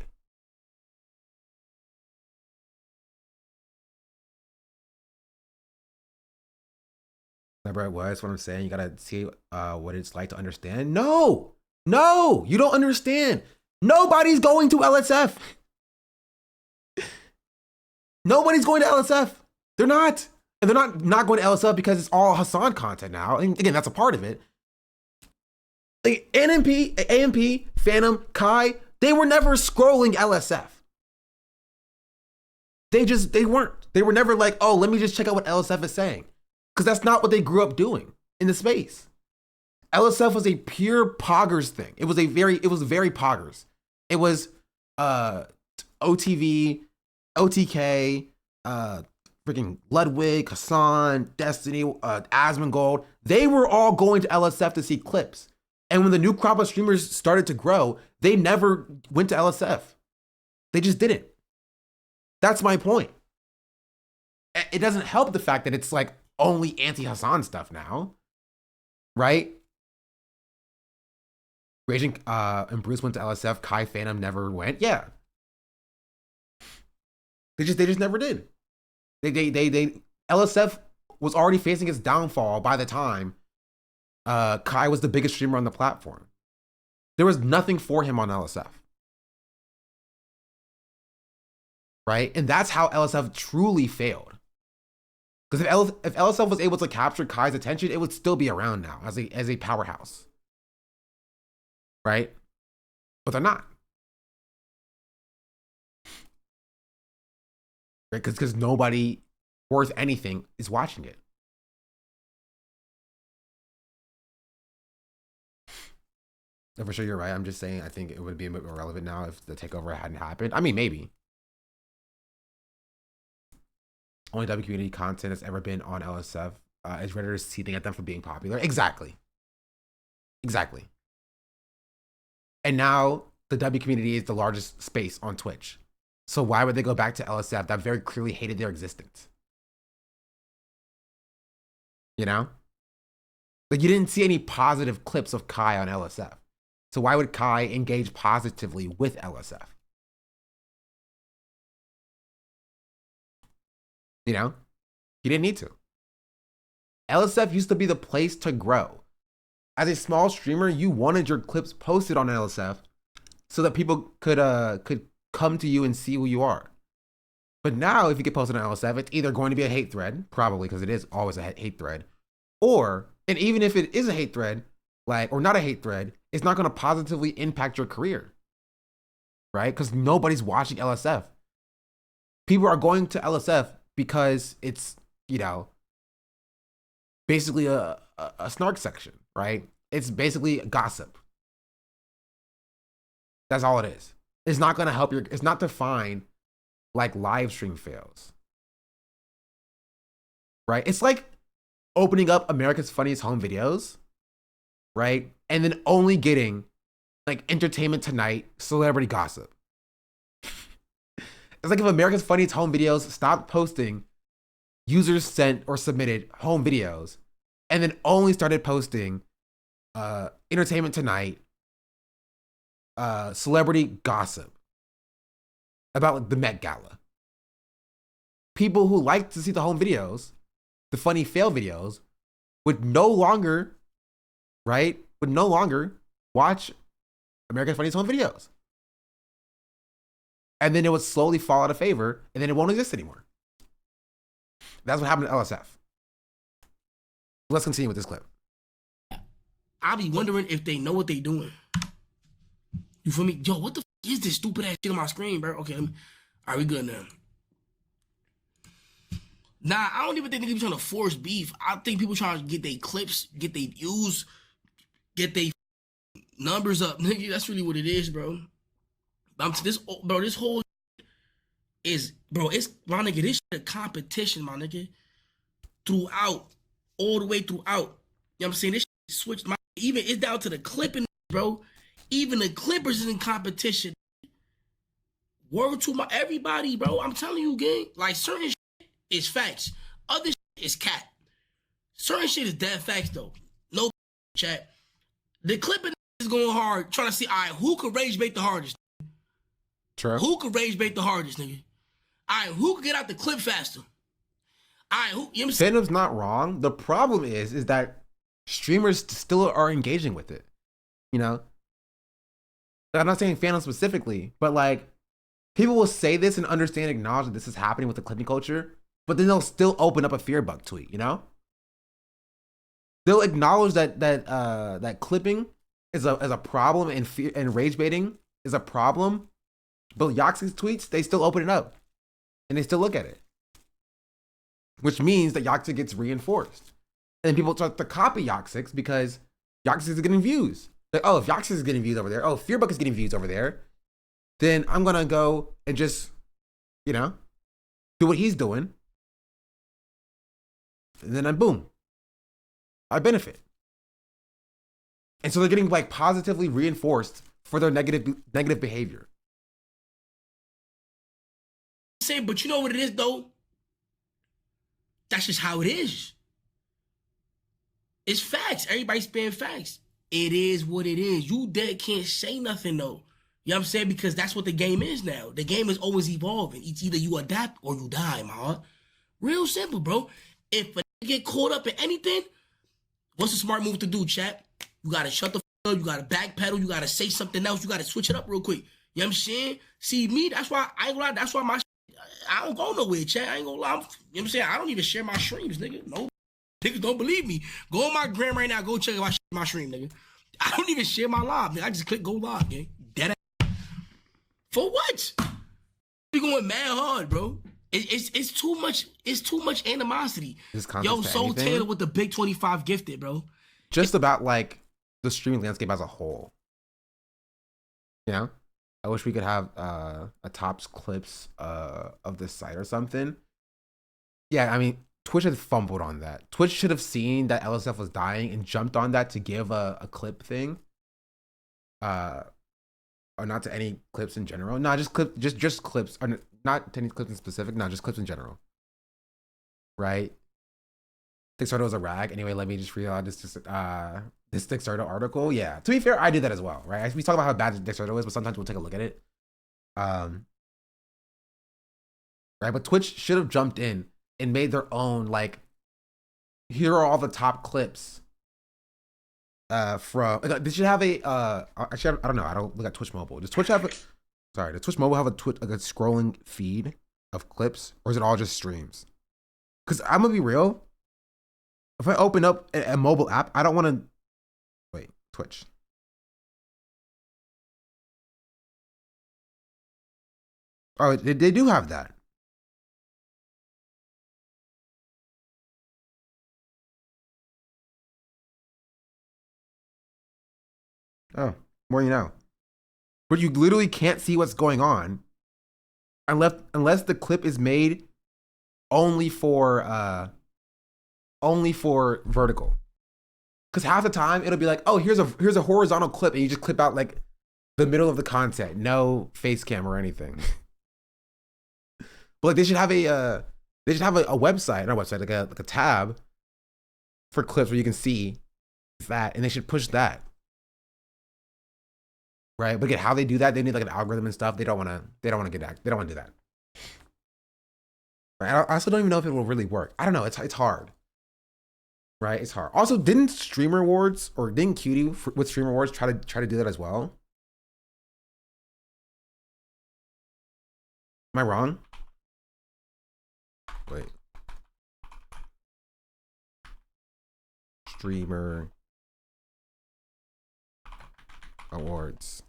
Remember what I'm saying? You gotta see what it's like to understand. No, you don't understand. Nobody's going to LSF. Nobody's going to LSF. They're not. And they're not going to LSF because it's all Hassan content now. And again, that's a part of it. Like AMP, Phantom, Kai, they were never scrolling LSF. They weren't. They were never like, oh, let me just check out what LSF is saying. Because that's not what they grew up doing in the space. LSF was a pure poggers thing. It was very poggers. It was OTV, OTK, freaking Ludwig, Hassan, Destiny, Asmongold. They were all going to LSF to see clips. And when the new crop of streamers started to grow, they never went to LSF. They just didn't. That's my point. It doesn't help the fact that it's like only anti-Hassan stuff now, right? Raging and Bruce went to LSF. Kai Phantom never went. Yeah, they just never did. They LSF was already facing its downfall by the time Kai was the biggest streamer on the platform. There was nothing for him on LSF, right? And that's how LSF truly failed. Because if LSF was able to capture Kai's attention, it would still be around now as a powerhouse. Right? But they're not. Right? Because nobody worth anything is watching it. And for sure, you're right. I'm just saying I think it would be a bit more relevant now if the takeover hadn't happened. I mean, maybe. Only W community content that's ever been on LSF is Redditors seething at them for being popular. Exactly. And now the W community is the largest space on Twitch. So why would they go back to LSF that very clearly hated their existence? You know? Like you didn't see any positive clips of Kai on LSF. So why would Kai engage positively with LSF? You know? He didn't need to. LSF used to be the place to grow. As a small streamer, you wanted your clips posted on LSF so that people could come to you and see who you are. But now, if you get posted on LSF, it's either going to be a hate thread, probably because it is always a hate thread, or, and even if it is a hate thread, like, or not a hate thread, it's not going to positively impact your career, right? Because nobody's watching LSF. People are going to LSF because it's, you know, basically a snark section, right? It's basically gossip. That's all it is. It's not going to help your, it's not to find like live stream fails, right? It's like opening up America's Funniest Home Videos, right? And then only getting like Entertainment Tonight, celebrity gossip. It's like if America's Funniest Home Videos stopped posting users sent or submitted home videos and then only started posting Entertainment Tonight, celebrity gossip about like, the Met Gala. People who like to see the home videos, the funny fail videos, would no longer, right? Would no longer watch America's Funniest Home Videos. And then it would slowly fall out of favor, and then it won't exist anymore. That's what happened to LSF. Let's continue with this clip. I be wondering if they know what they doing. You feel me? Yo, what the f is this stupid ass shit on my screen, bro? Okay, all right, we good now. Nah, I don't even think they be trying to force beef. I think people trying to get their clips, get their views, get their numbers up. Nigga, that's really what it is, bro. This whole is, bro, it's, my nigga, this shit a competition, my nigga. Throughout, all the way throughout. You know what I'm saying? This shit switched, even, it's down to the clipping, bro. Even the Clippers is in competition. Word to everybody, bro. I'm telling you, gang. Like, certain shit is facts. Other shit is cat. Certain shit is dead facts, though. No chat. The Clippers is going hard, trying to see, all right, who could rage bait the hardest? True. Who could rage bait the hardest, nigga? All right, who could get out the clip faster? All right, who? You know Phantom's not wrong. The problem is that streamers still are engaging with it. You know? I'm not saying Phantom specifically, but like, people will say this and understand, acknowledge that this is happening with the clipping culture, but then they'll still open up a fear bug tweet, you know? They'll acknowledge that clipping is a problem and fear and rage baiting is a problem, but Yoxi's tweets, they still open it up and they still look at it, which means that Yoxi gets reinforced. And then people start to copy Yoxix because Yoxix is getting views. Like, oh, if Yoxix is getting views over there, oh, Fearbuck is getting views over there, then I'm gonna go and just, you know, do what he's doing. And then boom, I benefit. And so they're getting like positively reinforced for their negative behavior. But you know what it is, though? That's just how it is. It's facts. Everybody's spitting facts. It is what it is. You dead can't say nothing, though. You know what I'm saying? Because that's what the game is now. The game is always evolving. It's either you adapt or you die, my heart. Real simple, bro. If a get caught up in anything, what's a smart move to do, chat? You gotta shut the f up. You gotta backpedal. You gotta say something else. You gotta switch it up real quick. You know what I'm saying? See, me, that's why I ain't gonna lie. That's why I don't go nowhere, chat. I ain't gonna lie. You know what I'm saying? I don't even share my streams, nigga. No. Niggas don't believe me. Go on my gram right now. Go check if I share my stream, nigga. I don't even share my live, nigga. I just click go live, gang. Dead ass. For what? We going mad hard, bro. It's too much. It's too much animosity. Yo, Soul Taylor with the big 25 gifted, bro. Just about like the streaming landscape as a whole. You know? I wish we could have a tops clips of this site or something. Yeah, I mean, Twitch had fumbled on that. Twitch should have seen that LSF was dying and jumped on that to give a clip thing. Or not to any clips in general. No, just clips. Or not to any clips in specific. No, just clips in general. Right? Dexardo was a rag. Anyway, let me just read out this Dexardo article. Yeah. To be fair, I did that as well, right? We talk about how bad Dexardo is, but sometimes we'll take a look at it. Right? But Twitch should have jumped in and made their own, like, here are all the top clips from, they should have a, actually, I don't know. I don't look at Twitch Mobile. Does Twitch have does Twitch Mobile have a scrolling feed of clips, or is it all just streams? Because I'm gonna be real. If I open up a mobile app, I don't want to, wait. Twitch. Oh, they do have that. Oh, more you know. But you literally can't see what's going on unless the clip is made only for vertical. Because half the time it'll be like, oh, here's a horizontal clip, and you just clip out like the middle of the content, no face cam or anything. But like they should have a website, not a website, like a tab for clips where you can see that, and they should push that. Right? But again, how they do that, they need like an algorithm and stuff. They don't want to do that. Right? I also don't even know if it will really work. I don't know. It's hard. Right? It's hard. Also, didn't Streamer Awards or didn't Cutie with Streamer Awards try to do that as well? Am I wrong? Wait. Streamer Awards.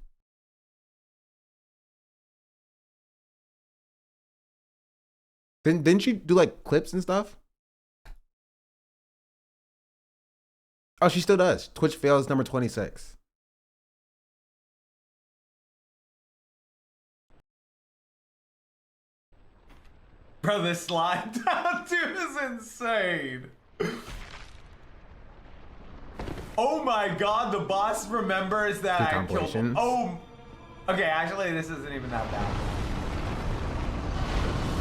Didn't you do like clips and stuff? Oh, she still does. Twitch fails number 26. Bro, this slide down dude is insane. Oh my god, the boss remembers that I killed him. Oh, okay, actually this isn't even that bad.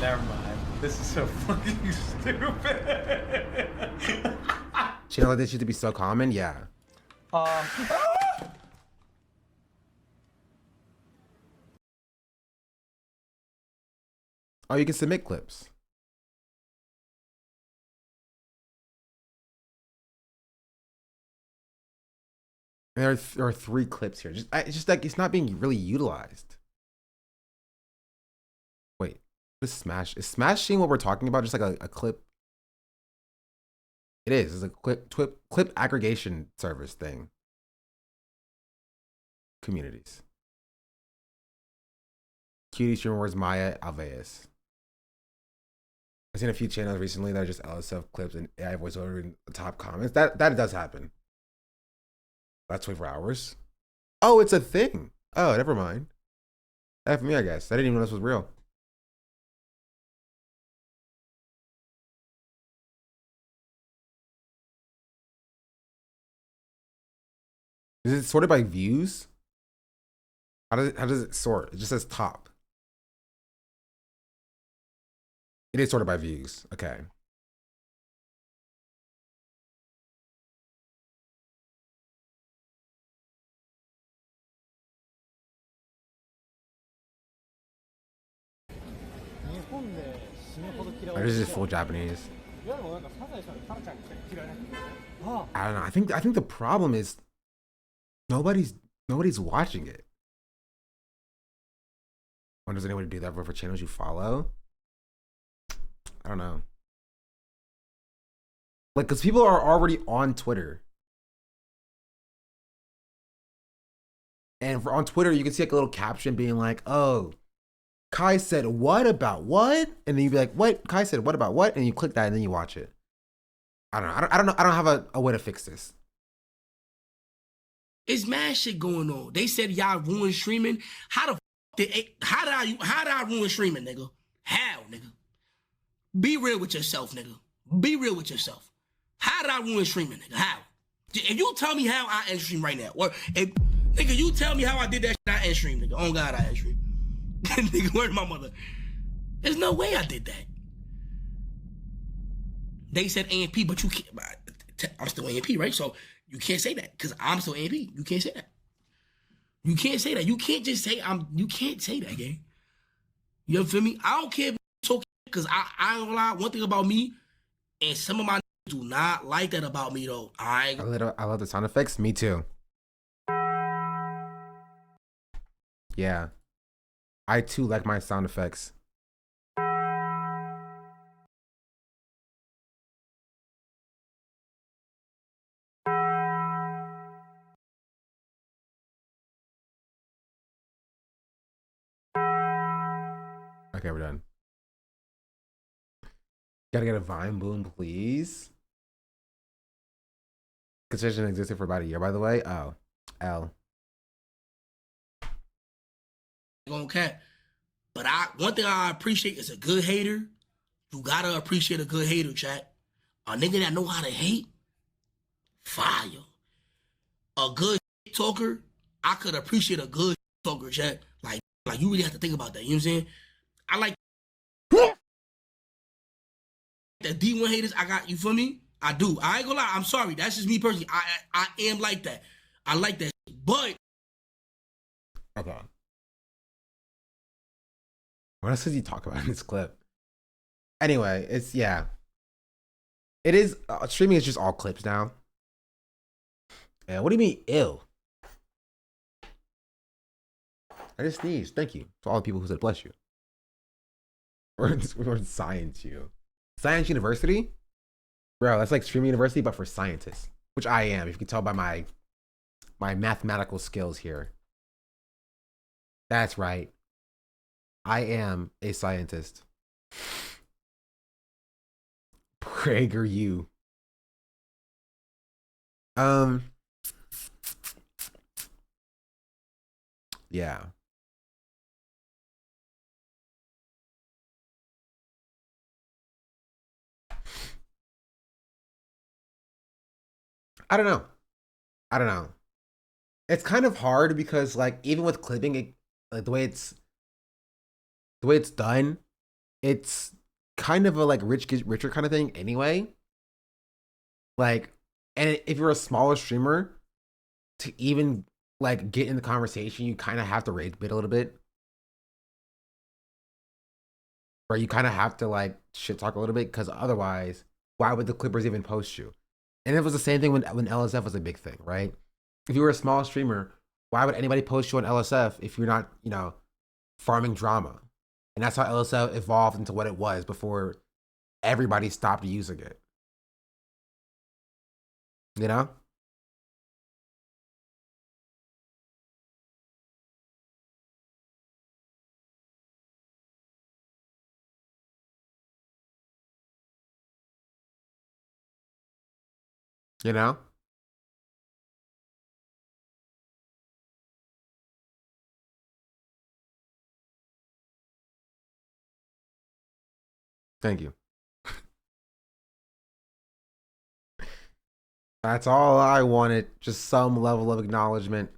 Never mind. This is so fucking stupid. Shit like this used to be so common, yeah. Oh, you can submit clips. And there are 3 clips here. It's just like it's not being really utilized. Wait, this Smash is Smash seeing what we're talking about? Just like a clip. It is. It's a clip aggregation service thing. Communities. Cutie Streamer Wars Maya Alveus. I've seen a few channels recently that are just LSF clips and AI voiceover in the top comments. That does happen. That's 24 hours. Oh, it's a thing. Oh, never mind. That for me, I guess. I didn't even know this was real. Is it sorted by views? How does it sort? It just says top. It is sorted by views. Okay. Or is it full Japanese? I don't know. I think the problem is nobody's watching it. When does anyone do that for channels you follow? I don't know. Like, because people are already on Twitter. And on Twitter, you can see like a little caption being like, oh, Kai said what about what? And then you'd be like, what? Kai said what about what? And you click that and then you watch it. I don't know. I don't know. I don't have a way to fix this. It's mad shit going on. They said y'all ruined streaming. How did I ruin streaming, nigga? How, nigga? Be real with yourself, nigga. Be real with yourself. How did I ruin streaming, nigga? How? If you tell me how I end stream right now, or if nigga, you tell me how I did that shit, I end stream, nigga. Oh God, I end stream. Nigga, where's my mother? There's no way I did that. They said AMP, but you can't. I'm still AMP, right? So you can't say that because I'm still AMP. You can't say that. You can't say that. You can't just say you can't say that, gang. You feel me? I don't care if it's okay because I ain't gonna lie. One thing about me, and some of my do not like that about me though. I love the sound effects. Me too. Yeah. I too like my sound effects. Okay, we're done. Gotta get a Vine boom, please. Concession existed for about a year, by the way. Oh, L. Gonna cat. But one thing I appreciate is a good hater. You gotta appreciate a good hater, chat. A nigga that know how to hate, fire. A good talker, I could appreciate a good talker, chat. Like you really have to think about that. You know what I'm saying? I like the D1 haters. I got, you feel me? I do. I ain't gonna lie. I'm sorry. That's just me personally. I am like that. I like that. But okay. What else does he talk about in this clip? Anyway, it's yeah. It is streaming is just all clips now. Yeah, what do you mean ill? I just sneezed. Thank you to all the people who said bless you. We're in Science U. Science University? Bro, that's like streaming university, but for scientists. Which I am, if you can tell by my mathematical skills here. That's right. I am a scientist. PragerU. Yeah. I don't know. It's kind of hard because like even with clipping it, like the way it's done, it's kind of a like rich gets richer kind of thing anyway. Like, and if you're a smaller streamer, to even like get in the conversation, you kind of have to rage bait a little bit. Right? You kind of have to like shit talk a little bit because otherwise, why would the clippers even post you? And it was the same thing when LSF was a big thing, right? If you were a small streamer, why would anybody post you on LSF if you're not, you know, farming drama? And that's how LSF evolved into what it was before everybody stopped using it. You know? You know? Thank you. That's all I wanted. Just some level of acknowledgement.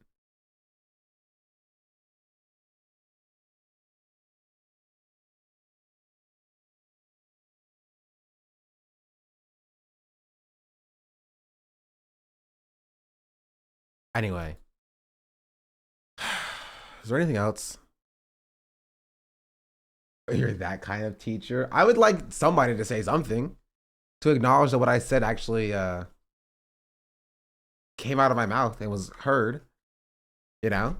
Anyway. Is there anything else? You're that kind of teacher? I would like somebody to say something to acknowledge that what I said actually came out of my mouth and was heard, you know?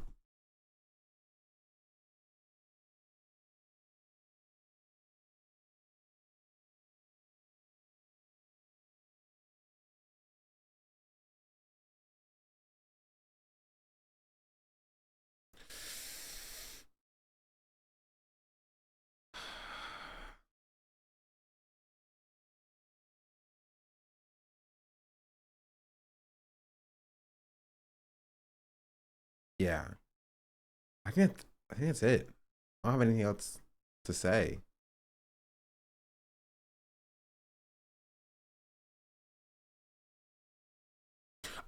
Yeah. I think that's it. I don't have anything else to say.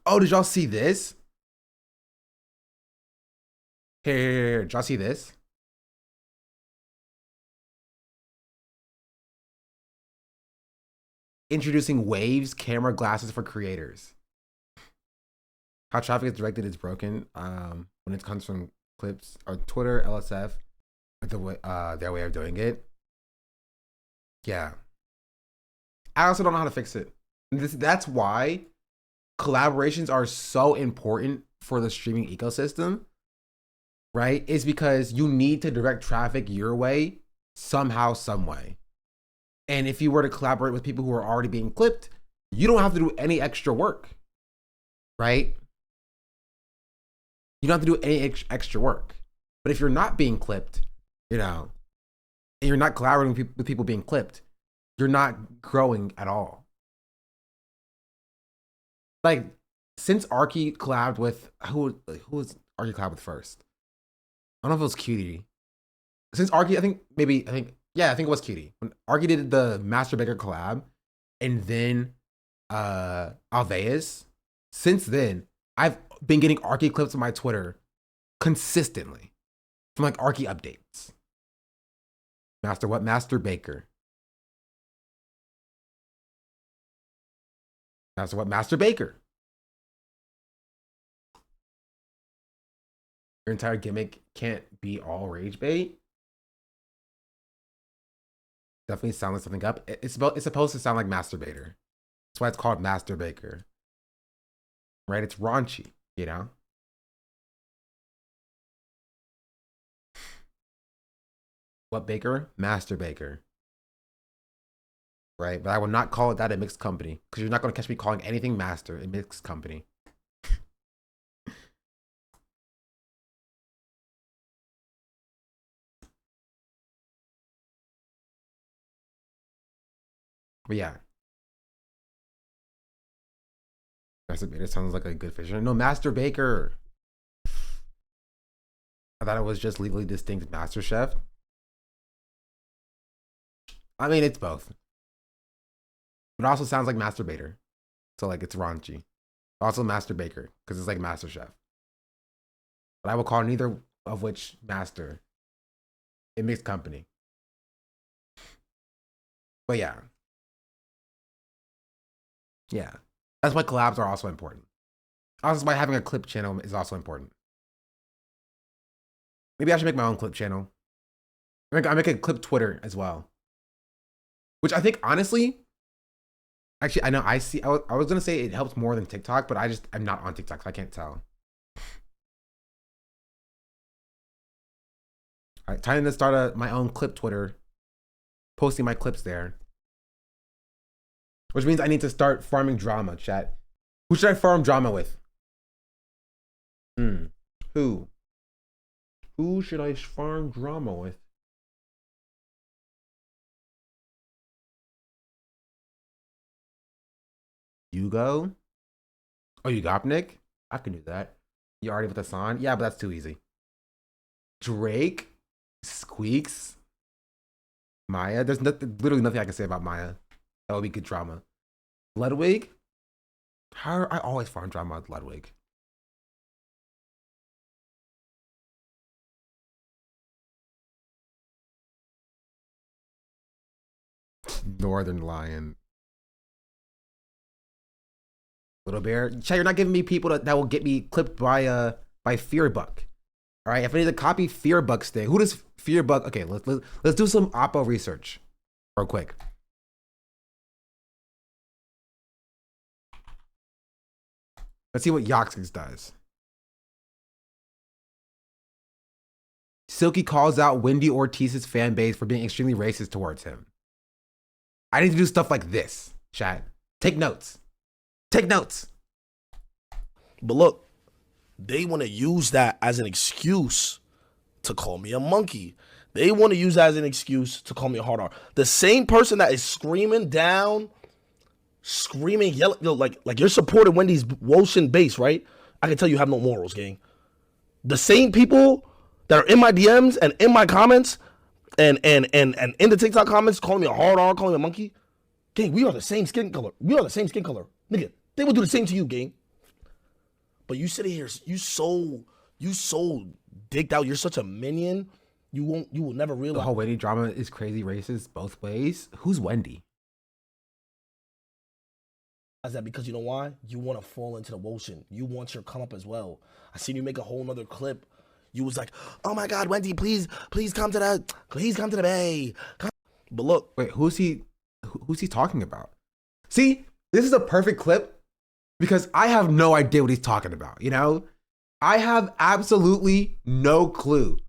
Oh, did y'all see this? Here. Did y'all see this? Introducing Waves camera glasses for creators. How traffic is directed is broken when it comes from clips or Twitter, LSF, the way their way of doing it. Yeah. I also don't know how to fix it. That's why collaborations are so important for the streaming ecosystem, right? It's because you need to direct traffic your way somehow, some way. And if you were to collaborate with people who are already being clipped, you don't have to do any extra work, right? You don't have to do any extra work. But if you're not being clipped, you know, and you're not collaborating with people being clipped, you're not growing at all. Like, since Arky collabed with, who was Arky collabed with first? I don't know if it was Cutie. Since Arky, I think it was Cutie. When Arky did the Master Baker collab, and then Alveus, since then, I've been getting Arky clips on my Twitter consistently from like Arky updates. Master what? Master Baker. Master what? Master Baker. Your entire gimmick can't be all rage bait. Definitely sound like something up. It's supposed to sound like masturbator. That's why it's called Master Baker. Right? It's raunchy, you know? What baker? Master Baker. Right? But I will not call it that at Mixed Company, because you're not going to catch me calling anything master in Mixed Company. But yeah. Master Baker sounds like a good fisher. No, Master Baker. I thought it was just legally distinct Master Chef. I mean, it's both. But it also sounds like Masturbator. So, like, it's raunchy. Also Master Baker, because it's like Master Chef. But I will call neither of which master in Mixed Company. But yeah. Yeah. That's why collabs are also important. Also, why having a clip channel is also important. Maybe I should make my own clip channel. I make a clip Twitter as well. Which I think, honestly, actually, I know I was going to say it helps more than TikTok, but I'm not on TikTok, so I can't tell. All right, time to start my own clip Twitter, posting my clips there. Which means I need to start farming drama, chat. Who should I farm drama with? Who? Who should I farm drama with? Hugo? Oh, you got Nick? I can do that. You already with Hassan? Yeah, but that's too easy. Drake? Squeaks? Maya? There's literally nothing I can say about Maya. That would be good drama. Ludwig? I always farm drama with Ludwig. Northern Lion. Little Bear. Chat, you're not giving me people that will get me clipped by Fearbuck. All right, if I need to copy Fearbuck's thing, who does Fearbuck? Okay, let's do some Oppo research real quick. Let's see what Yoxix does. Silky calls out Wendy Ortiz's fan base for being extremely racist towards him. I need to do stuff like this, chat. Take notes. Take notes. But look, they want to use that as an excuse to call me a monkey. They want to use that as an excuse to call me a hard R. The same person that is screaming down, screaming, yelling, like you're supporting Wendy's Woshin base, right? I can tell you have no morals, gang. The same people that are in my DMs and in my comments and in the TikTok comments calling me a hard R, calling me a monkey. Gang, we are the same skin color. We are the same skin color. Nigga, they would do the same to you, gang. But you sitting here, you so dicked out. You're such a minion. You will never realize. The whole Wendy drama is crazy racist both ways. Who's Wendy? That because you know why? You want to fall into the Woshin. You want your come up as well. I seen you make a whole nother clip. You was like, oh my God, Wendy, please come to the bay. Come. But look. Wait, who's he talking about? See, this is a perfect clip because I have no idea what he's talking about, you know? I have absolutely no clue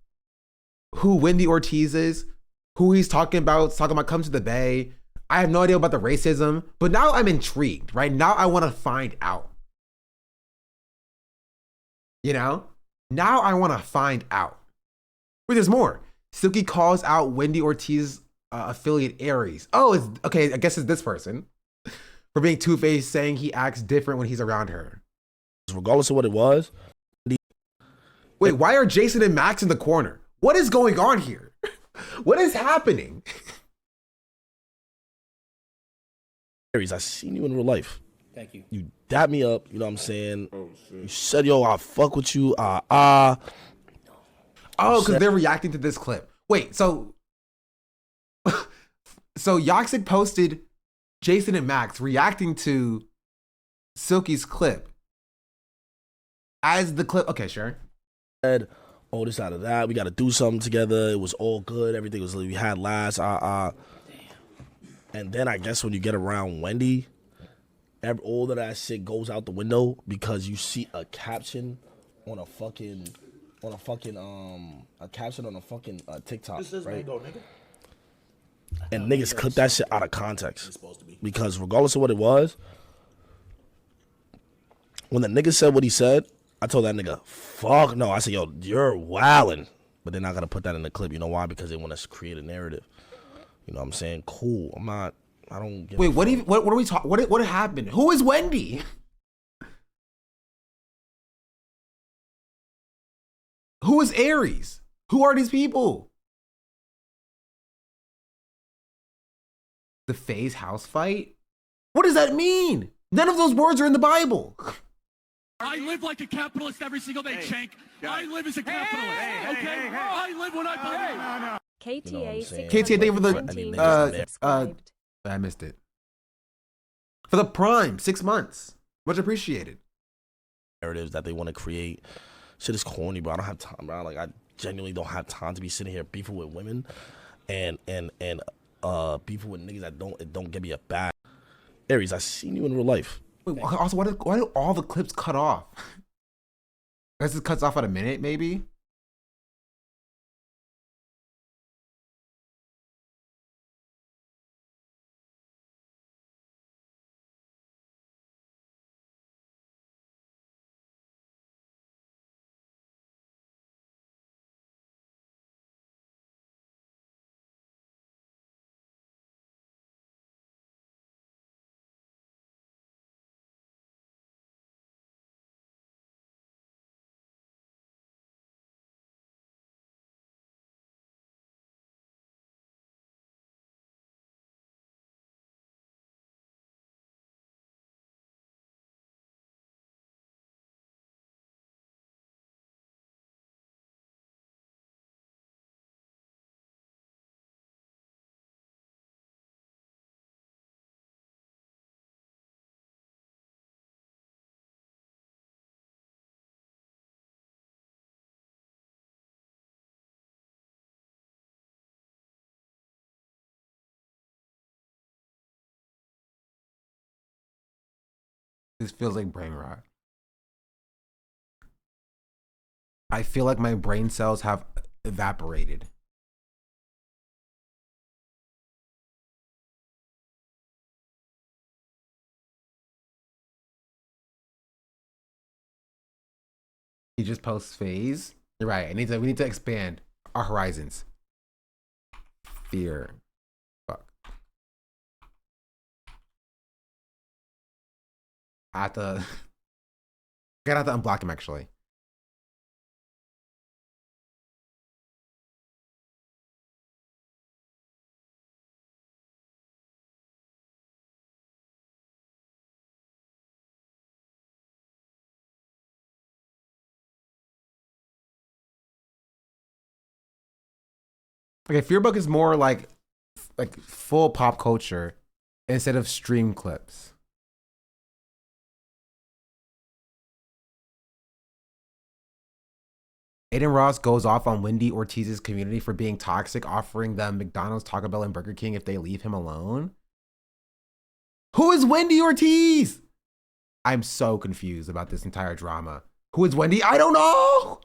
who Wendy Ortiz is, who he's talking about come to the bay. I have no idea about the racism, but now I'm intrigued, right? Now I want to find out. You know? Now I want to find out. Wait, there's more. Silky calls out Wendy Ortiz affiliate Aries. Oh, it's okay. I guess it's this person for being two-faced, saying he acts different when he's around her. Regardless of what it was. Wait, why are Jason and Max in the corner? What is going on here? What is happening? Aries, I seen you in real life. Thank you. You dapped me up, you know what I'm saying? You said, yo, I fuck with you. Oh, because they're reacting to this clip. Wait, so Yoxic posted Jason and Max reacting to Silky's clip. As the clip, okay, sure. Said, oh, this out of that. We got to do something together. It was all good. Everything was we had last. And then I guess when you get around Wendy, all of that shit goes out the window because you see a caption on a fucking TikTok, This is right? Mango, nigga. And niggas clip that shit out of context because regardless of what it was, when the nigga said what he said, I told that nigga, fuck no. I said, yo, you're wildin'. But they're not gonna put that in the clip. You know why? Because they want to create a narrative. You know what I'm saying? Cool. I don't give Wait, what are we talking? What happened? Who is Wendy? Who is Aries? Who are these people? The FaZe house fight? What does that mean? None of those words are in the Bible. I live like a capitalist every single day, Shank. I live as a capitalist, okay? I live when I believe. No. KTA, KTA, thank you for the I missed it. For the Prime, 6 months. Much appreciated. Narratives that they want to create. Shit is corny, bro. I don't have time, bro. Like I genuinely don't have time to be sitting here beefing with women and beefing with niggas that don't give me a bad. Aries, I seen you in real life. Wait, also, why do all the clips cut off? This is cuts off at a minute, maybe? This feels like brain rot. I feel like my brain cells have evaporated. He just posts FaZe. You're right. We need to expand our horizons. Fear. Fuck. I gotta have to unblock him actually. Okay, Fearbook is more like full pop culture instead of stream clips. Aiden Ross goes off on Wendy Ortiz's community for being toxic, offering them McDonald's, Taco Bell, and Burger King if they leave him alone. Who is Wendy Ortiz? I'm so confused about this entire drama. Who is Wendy? I don't know.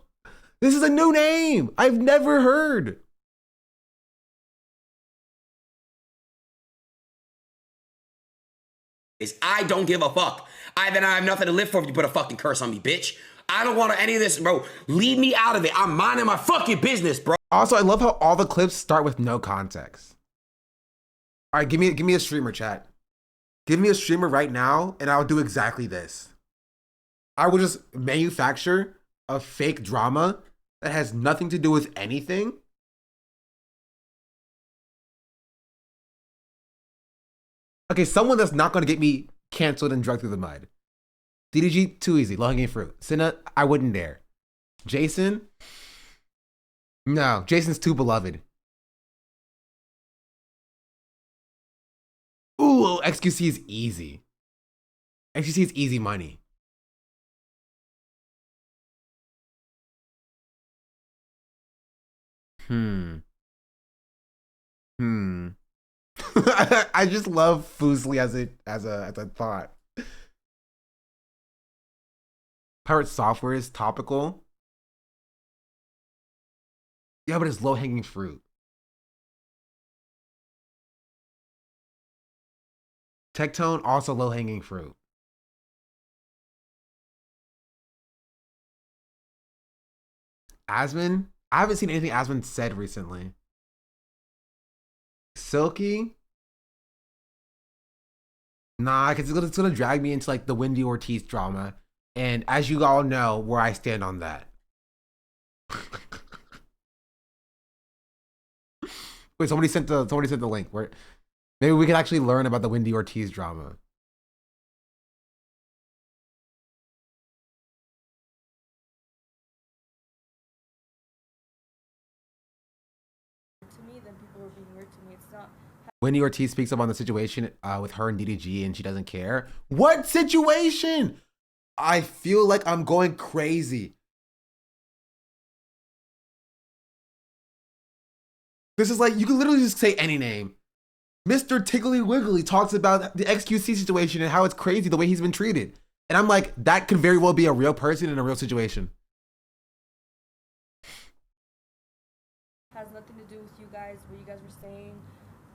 This is a new name. I've never heard. I don't give a fuck. I have nothing to live for if you put a fucking curse on me, bitch. I don't want any of this, bro. Leave me out of it. I'm minding my fucking business, bro. Also, I love how all the clips start with no context. All right, give me a streamer, chat. Give me a streamer right now, and I'll do exactly this. I will just manufacture a fake drama that has nothing to do with anything. Okay, someone that's not going to get me canceled and dragged through the mud. DDG, too easy, low-hanging fruit. Cinna, I wouldn't dare. Jason? No, Jason's too beloved. Ooh, XQC is easy. XQC is easy money. I just love Foosley as a thought. Pirate software is topical. Yeah, but it's low-hanging fruit. Tectone, also low-hanging fruit. Asmon? I haven't seen anything Asmon said recently. Silky? Nah, because it's gonna drag me into like the Wendy Ortiz drama. And as you all know where I stand on that. Wait, somebody sent the link. Where maybe we can actually learn about the Wendy Ortiz drama. To me, then people are being weird to me. It's not. Wendy Ortiz speaks up on the situation with her and DDG, and she doesn't care. What situation? I feel like I'm going crazy. This is like, you can literally just say any name. Mr. Tiggly Wiggly talks about the XQC situation and how it's crazy the way he's been treated. And I'm like, that could very well be a real person in a real situation. Has nothing to do with you guys, what you guys were saying.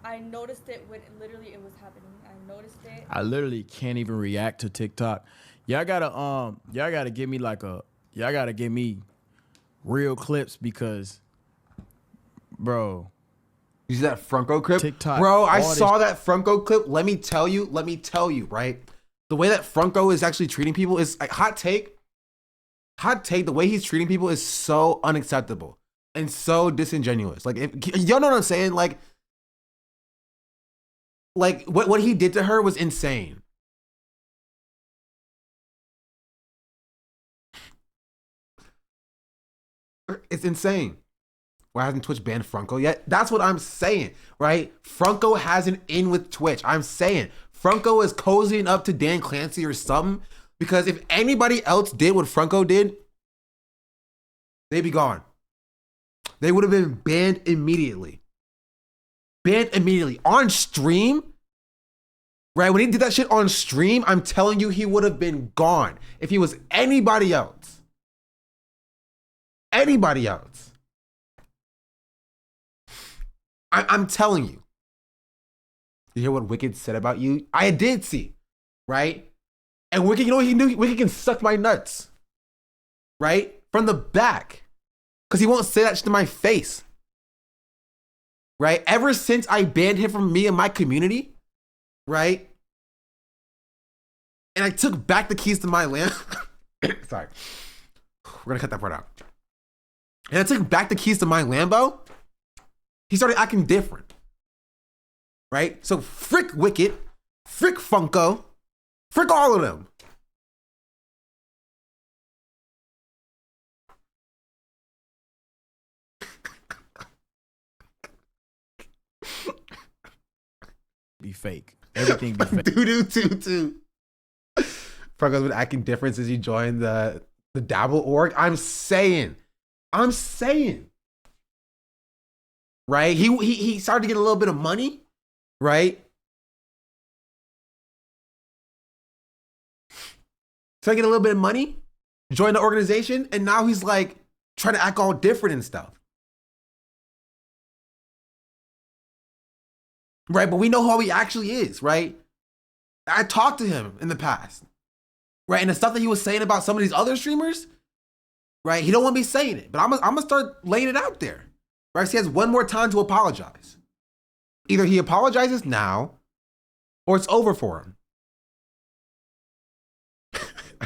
I noticed it when literally it was happening. I noticed it. I literally can't even react to TikTok. Y'all gotta give me y'all gotta give me real clips because, bro. You see that Franco clip? TikTok. Bro, I saw that Franco clip. Let me tell you, right? The way that Franco is actually treating people is like, hot take, the way he's treating people is so unacceptable and so disingenuous. Like, y'all know what I'm saying? Like what he did to her was insane. It's insane. Why hasn't Twitch banned Franco yet? That's what I'm saying, right? Franco hasn't in with Twitch. I'm saying Franco is cozying up to Dan Clancy or something, because if anybody else did what Franco did, they'd be gone. They would have been banned immediately. Banned immediately. On stream, right? When he did that shit on stream, I'm telling you, he would have been gone if he was anybody else. Anybody else. I'm telling you. You hear what Wicked said about you? I did see, right? And Wicked, you know what he knew? Wicked can suck my nuts, right? From the back. Because he won't say that shit to my face. Right? Ever since I banned him from me and my community, right? And I took back the keys to my land. Sorry. We're going to cut that part out. And I took back the keys to my Lambo. He started acting different. Right? So frick Wicked, frick Funko, frick all of them. Be fake. Everything be fake. Doo-doo-doo-doo. Funko's been acting different since he joined the Dabble org. I'm saying. Right? He started to get a little bit of money, right? Started to get a little bit of money, joined the organization, and now he's like trying to act all different and stuff. Right? But we know how he actually is, right? I talked to him in the past, right? And the stuff that he was saying about some of these other streamers, right? He don't want me saying it, but I'm gonna start laying it out there, Right? So he has one more time to apologize. Either he apologizes now, or it's over for him.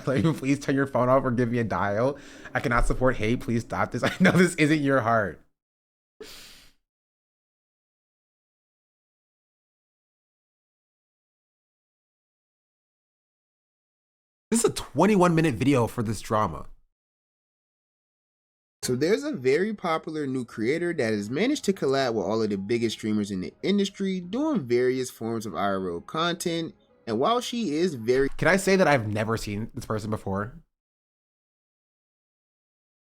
Like, please turn your phone off or give me a dial. I cannot support hate. Please stop this. I know this isn't your heart. This is a 21-minute video for this drama. So there's a very popular new creator that has managed to collab with all of the biggest streamers in the industry, doing various forms of IRL content. And while she is very... Can I say that I've never seen this person before?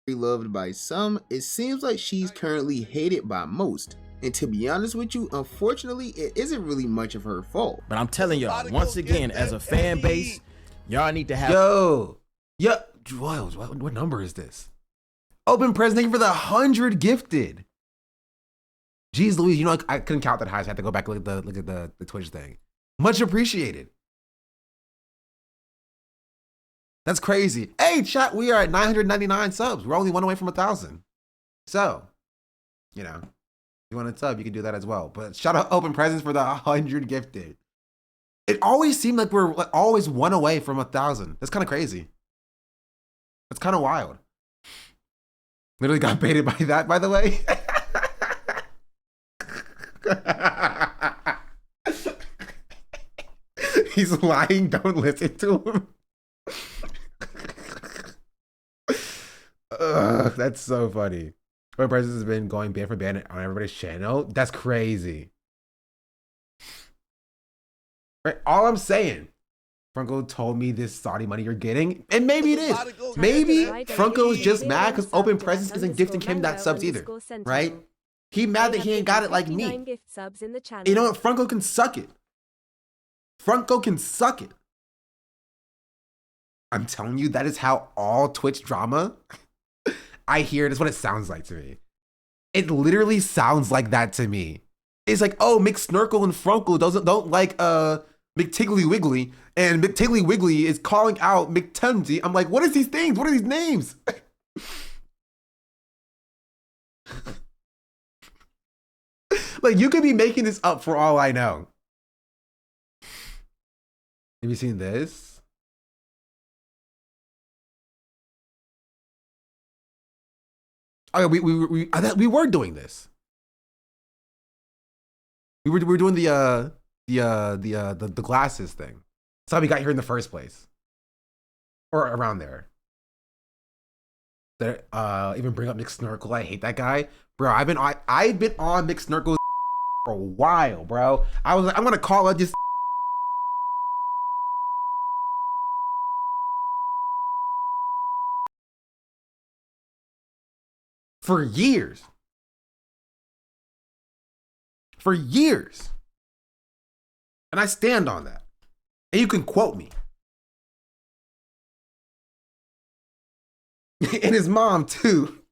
Loved by some, it seems like she's currently hated by most. And to be honest with you, unfortunately, it isn't really much of her fault. But I'm telling y'all, once again, as a fan base, y'all need to have... Whoa, what number is this? Open present, thank you for the 100 gifted. Jeez Louise, you know, I couldn't count that high, so I had to go back and look at the Twitch thing. Much appreciated. That's crazy. Hey, chat, we are at 999 subs. We're only one away from 1,000. So, you know, if you want a sub, you can do that as well. But shout out Open Presents for the 100 gifted. It always seemed like we're always one away from 1,000. That's kind of crazy. That's kind of wild. Literally got baited by that, by the way. He's lying. Don't listen to him. That's so funny. My presence has been going band for band on everybody's channel. That's crazy. Right? All I'm saying, Franco told me this Saudi money you're getting, and maybe it is. Maybe Franco is just mad because Open Presence isn't gifting him that subs either, right? He mad that he ain't got it like me. You know what? Franco can suck it. Franco can suck it. I'm telling you, that is how all Twitch drama I hear. That's what it sounds like to me. It literally sounds like that to me. It's like, oh, McSnurkle and Franco don't like McTiggly Wiggly, and McTiggly Wiggly is calling out McTumsy. I'm like, what is these things? What are these names? Like, you could be making this up for all I know. Have you seen this? Oh, we were doing this. We were doing the glasses thing. That's how we got here in the first place, or around there. That even bring up McSnurkle. I hate that guy, bro. I've been on McSnurkle for a while, bro. I was like, I'm gonna call out just. For years. For years. And I stand on that. And you can quote me. And his mom, too.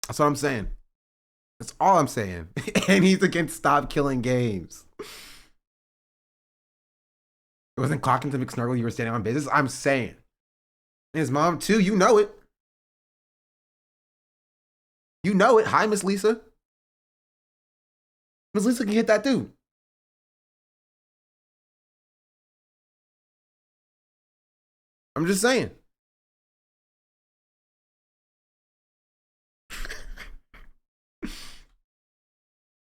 That's what I'm saying. That's all I'm saying. And he's against stop killing games. It wasn't clocking to McSnurgle you were standing on business. I'm saying. And his mom, too. You know it. You know it. Hi, Miss Lisa. Miss Lisa can hit that, too. I'm just saying.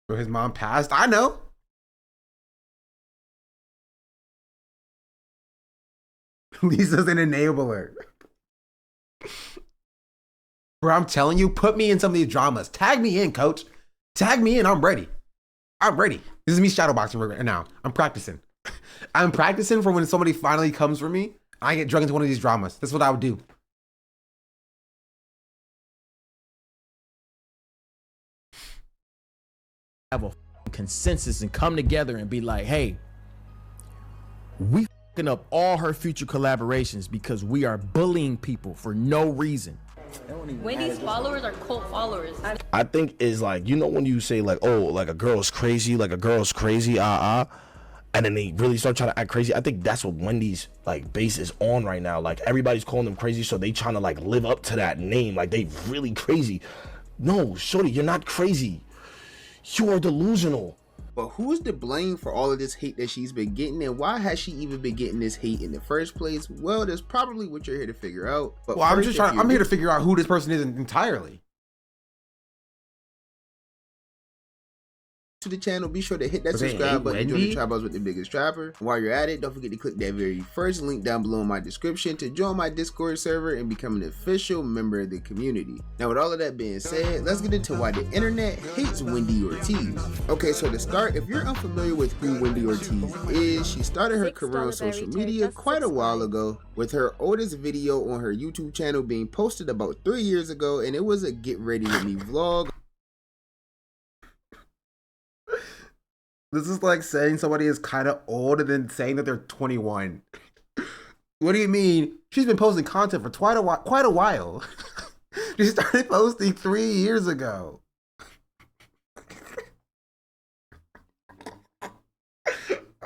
So his mom passed. I know. Lisa's an enabler. Bro, I'm telling you, put me in some of these dramas. Tag me in, coach. Tag me in. I'm ready. I'm ready. This is me shadowboxing right now. I'm practicing. I'm practicing for when somebody finally comes for me. I get drug into one of these dramas. That's what I would do. Have a consensus and come together and be like, hey, we fucking up all her future collaborations because we are bullying people for no reason. Wendy's followers are cult followers. I think is like, you know, when you say like, oh, like a girl's crazy, and then they really start trying to act crazy. I think that's what Wendy's like base is on right now. Like everybody's calling them crazy, so they trying to like live up to that name. Like they really crazy. No, shorty, you're not crazy. You are delusional. But who's to blame for all of this hate that she's been getting, and why has she even been getting this hate in the first place? Well, that's probably what you're here to figure out. But well, I'm here to figure out who this person is entirely. To the channel, be sure to hit that subscribe button to join the Trap House with the biggest trapper. While you're at it, don't forget to click that very first link down below in my description to join my Discord server and become an official member of the community. Now with all of that being said, let's get into why the internet hates Wendy Ortiz. Okay, so to start, if you're unfamiliar with who Wendy Ortiz is, she started her career on social media quite a while ago, with her oldest video on her YouTube channel being posted about 3 years ago, and it was a get ready with me vlog. This is like saying somebody is kind of old and then saying that they're 21. What do you mean? She's been posting content for quite a while. She started posting 3 years ago.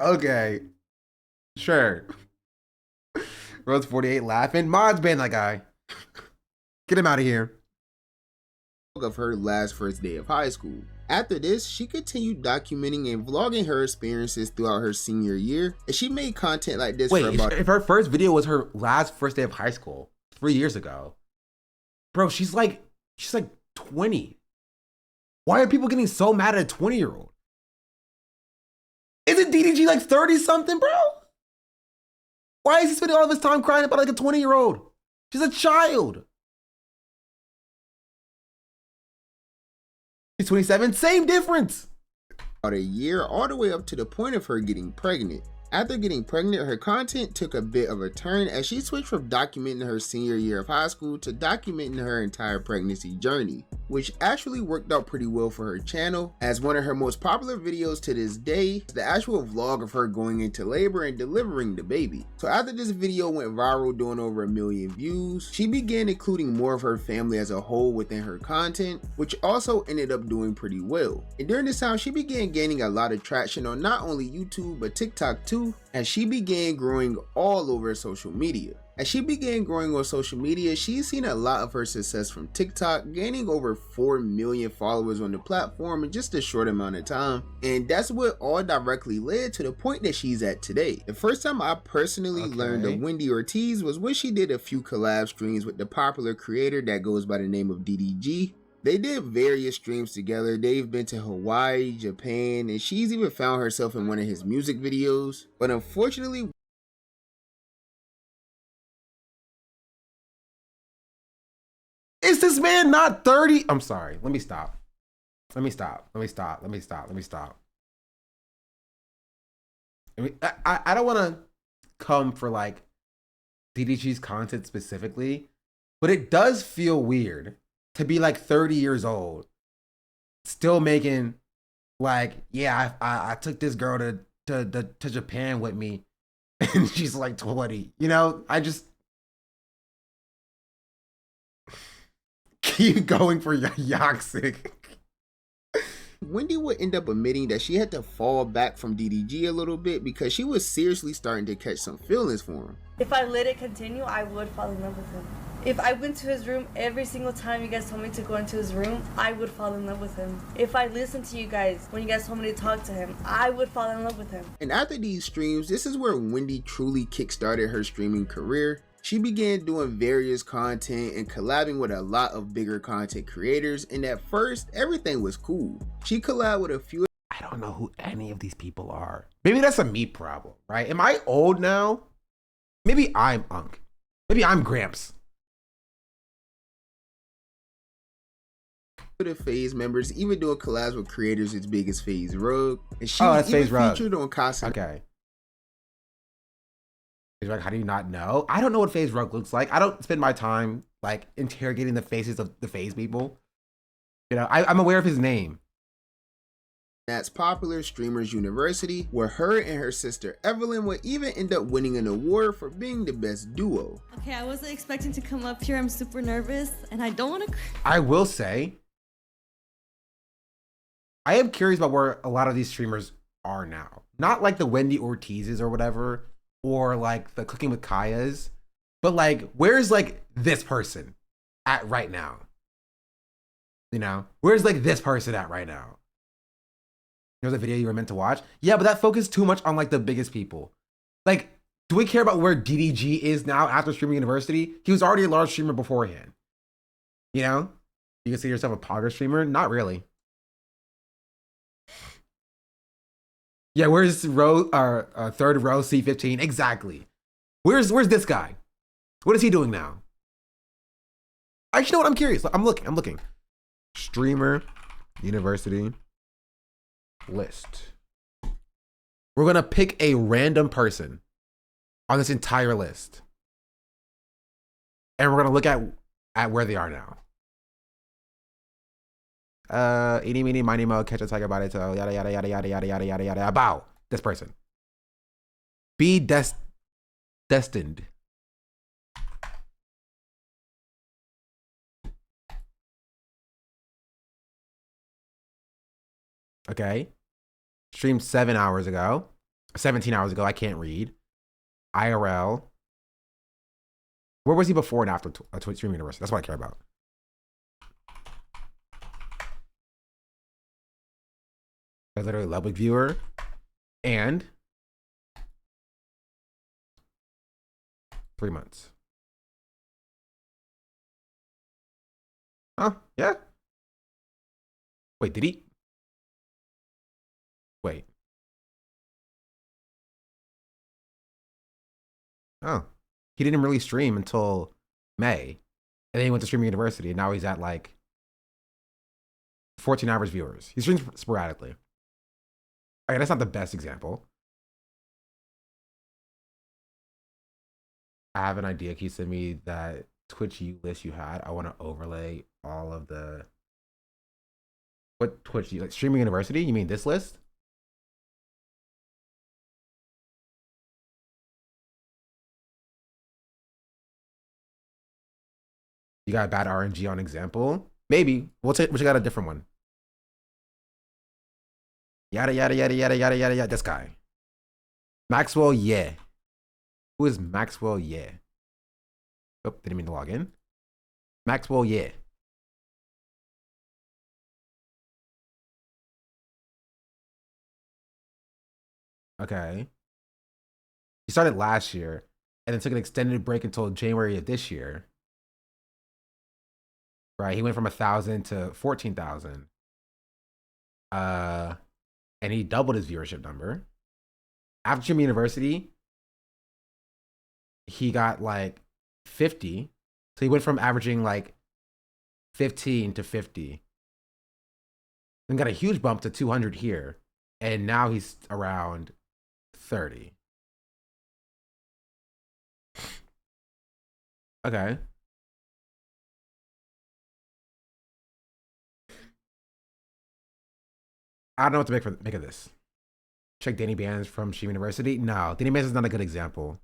Okay. Sure. Rose 48 laughing. Mod's ban that guy. Get him out of here. Of her last first day of high school. After this, she continued documenting and vlogging her experiences throughout her senior year, and she made content like this for about— if her first video was her first day of high school 3 years ago, bro, she's like 20. Why are people getting so mad at a 20-year-old? Isn't DDG like 30 something, bro? Why is he spending all of his time crying about like a 20-year-old? She's a child. She's 27, same difference. About a year, all the way up to the point of her getting pregnant. After getting pregnant, her content took a bit of a turn as she switched from documenting her senior year of high school to documenting her entire pregnancy journey, which actually worked out pretty well for her channel, as one of her most popular videos to this day is the actual vlog of her going into labor and delivering the baby. So after this video went viral, doing over 1 million views, she began including more of her family as a whole within her content, which also ended up doing pretty well. And during this time, she began gaining a lot of traction on not only YouTube but TikTok too, as she began growing all over social media. As she began growing on social media, she's seen a lot of her success from TikTok, gaining over 4 million followers on the platform in just a short amount of time, and that's what all directly led to the point that she's at today. The first time I personally learned of Wendy Ortiz was when she did a few collab streams with the popular creator that goes by the name of DDG. They did various streams together. They've been to Hawaii, Japan, and she's even found herself in one of his music videos. But unfortunately, is this man not 30? I'm sorry. Let me stop. I don't want to come for like DDG's content specifically, but it does feel weird to be like 30 years old, still making like, yeah, I took this girl to Japan with me, and she's like 20. You know, I just keep going for Yoxic. Wendy would end up admitting that she had to fall back from DDG a little bit because she was seriously starting to catch some feelings for him. If I let it continue, I would fall in love with him. If I went to his room every single time you guys told me to go into his room, I would fall in love with him. If I listened to you guys when you guys told me to talk to him, I would fall in love with him. And after these streams, this is where Wendy truly kickstarted her streaming career. She began doing various content and collabing with a lot of bigger content creators, and at first, everything was cool. She collabed with a few— I don't know who any of these people are. Maybe that's a me problem, right? Am I old now? Maybe I'm Unk. Maybe I'm Gramps. The FaZe members, even doing collabs with creators as big as FaZe Rug, and she was even featured on content. Okay. FaZe Rug, how do you not know? I don't know what FaZe Rug looks like. I don't spend my time like interrogating the faces of the FaZe people. You know, I'm aware of his name. That's Popular Streamers University, where her and her sister Evelyn would even end up winning an award for being the best duo. Okay, I wasn't expecting to come up here. I'm super nervous, and I don't want to. I will say, I am curious about where a lot of these streamers are now. not like the Wendy Ortiz's or whatever, or like the Cooking with Kaya's, but like, where's like this person at right now? You know, where's like this person at right now? There's a video you were meant to watch. Yeah, but that focused too much on like the biggest people. Like, do we care about where DDG is now after Streamer University? He was already a large streamer beforehand. You know, you consider yourself a Pogger streamer? Not really. Yeah, where's row third row C15? Exactly. Where's this guy? What is he doing now? Actually, you know what? I'm curious. I'm looking. Streamer University list. We're gonna pick a random person on this entire list, and we're gonna look at where they are now. Eeny, meeny, miny, mo, catch a tiger by the tail, yada, yada, yada, yada, yada, yada, yada, yada, bow. This person. Be destined. Okay. Streamed 17 hours ago. I can't read. IRL. Where was he before and after Twitch Stream University? That's what I care about. I literally Ludwig viewer. And 3 months. Huh? Yeah. Wait, did he? Wait. Oh. He didn't really stream until May. And then he went to Streaming University, and now he's at like 14 average viewers. He streams sporadically. Okay, that's not the best example. I have an idea. Can you send me that Twitch list you had? I want to overlay all of the... What Twitch? Like Streaming University? You mean this list? You got a bad RNG on example? Maybe. We'll got a different one. Yada, yada, yada, yada, yada, yada, yada. This guy. Maxwell, yeah. Who is Maxwell, yeah? Oh, didn't mean to log in. Maxwell, yeah. Okay. He started last year and then took an extended break until January of this year. Right, he went from 1,000 to 14,000. And he doubled his viewership number. After Stream University, he got like 50. So he went from averaging like 15 to 50. And got a huge bump to 200 here. And now he's around 30. Okay. I don't know what to make of this. Check Danny Bands from Stream University. No, Danny Bands is not a good example.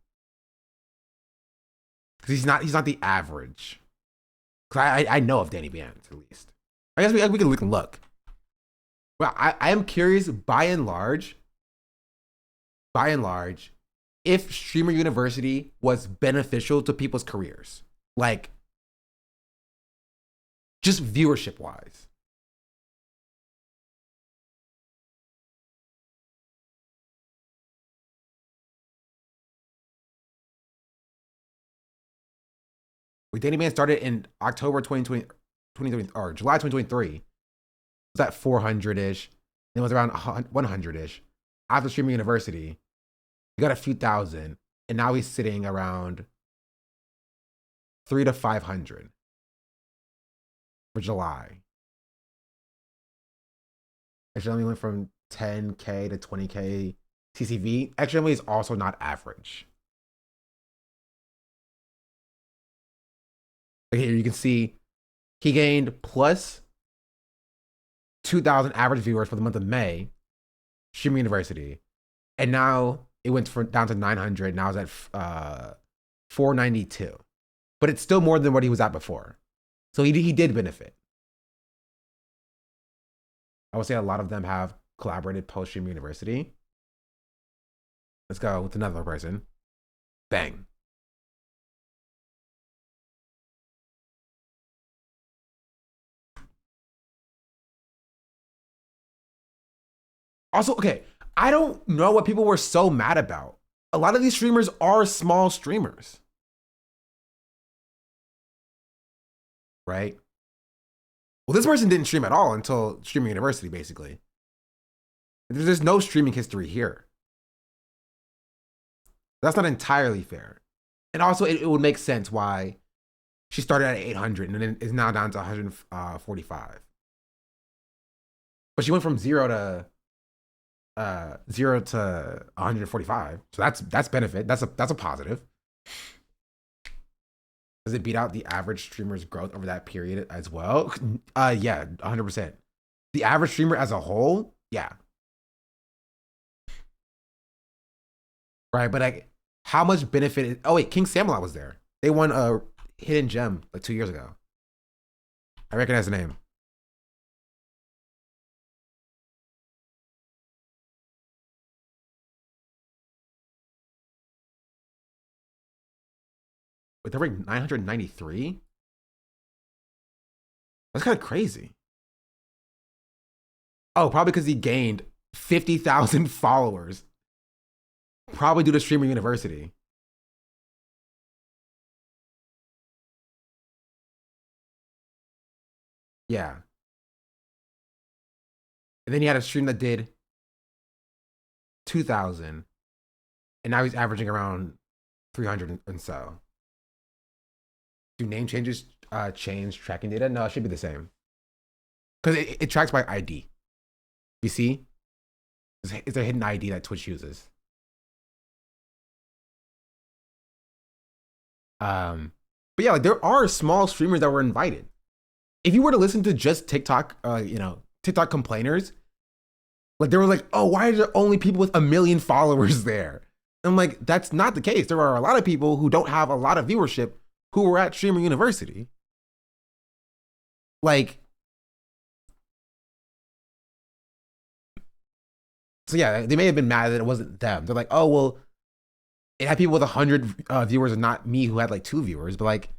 Because he's not the average. Because I know of Danny Bands, at least. I guess we can look. Well, I am curious, by and large, if Streamer University was beneficial to people's careers. Like, just viewership-wise. Danny Man started in October 2020, or July 2023. It was at 400-ish. Then it was around 100-ish. After Streaming University, he got a few thousand. And now he's sitting around 300 to 500 for July. Actually, only went from 10K to 20K TCV. Actually, is also not average. Here you can see he gained plus 2,000 average viewers for the month of May, Streaming University. And now it went down to 900. Now it's at 492. But it's still more than what he was at before. So he did benefit. I would say a lot of them have collaborated post Streaming University. Let's go with another person. Bang. Also, okay, I don't know what people were so mad about. A lot of these streamers are small streamers. Right? Well, this person didn't stream at all until Streaming University, basically. There's no streaming history here. That's not entirely fair. And also, it would make sense why she started at 800 and then is now down to 145. But she went from 0 to 145. So that's benefit. That's a positive. Does it beat out the average streamer's growth over that period as well? Yeah, 100%. The average streamer as a whole, yeah. Right, but like, how much benefit? Oh wait, King Samuelot was there. They won a hidden gem like 2 years ago. I recognize the name. But they're ranked 993? That's kind of crazy. Oh, probably because he gained 50,000 followers. Probably due to Streaming University. Yeah. And then he had a stream that did 2,000. And now he's averaging around 300 and so. Do name changes change tracking data? No, it should be the same. Because it tracks by ID. You see? It's a hidden ID that Twitch uses. But yeah, like there are small streamers that were invited. If you were to listen to just TikTok, TikTok complainers, like they were like, oh, why are there only people with 1 million followers there? And I'm like, that's not the case. There are a lot of people who don't have a lot of viewership who were at Streaming University. Like, so yeah, they may have been mad that it wasn't them. They're like, oh, well, it had people with 100 viewers and not me who had like 2 viewers. But like,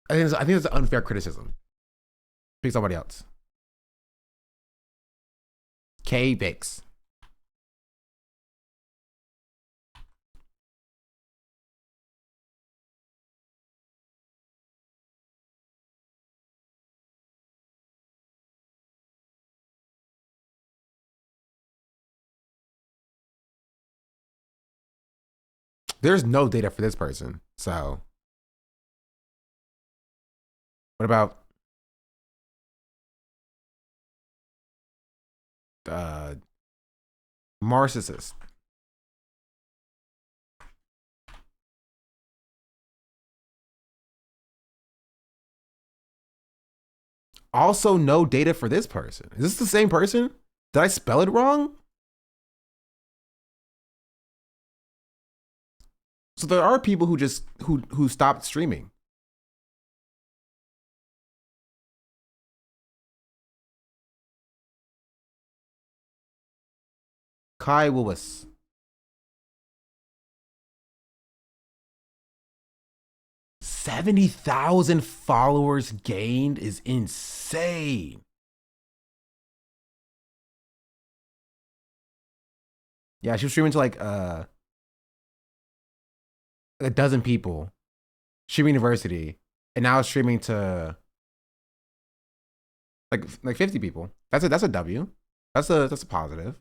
I think it's an unfair criticism. Pick somebody else. K Bix. There's no data for this person. So what about Marxist? Also no data for this person. Is this the same person? Did I spell it wrong? So there are people who just who stopped streaming. Kai Willis. $70,000 followers gained is insane. Yeah, she was streaming to like a dozen people, Streaming University, and now it's streaming to like 50 people. That's a W. That's a positive.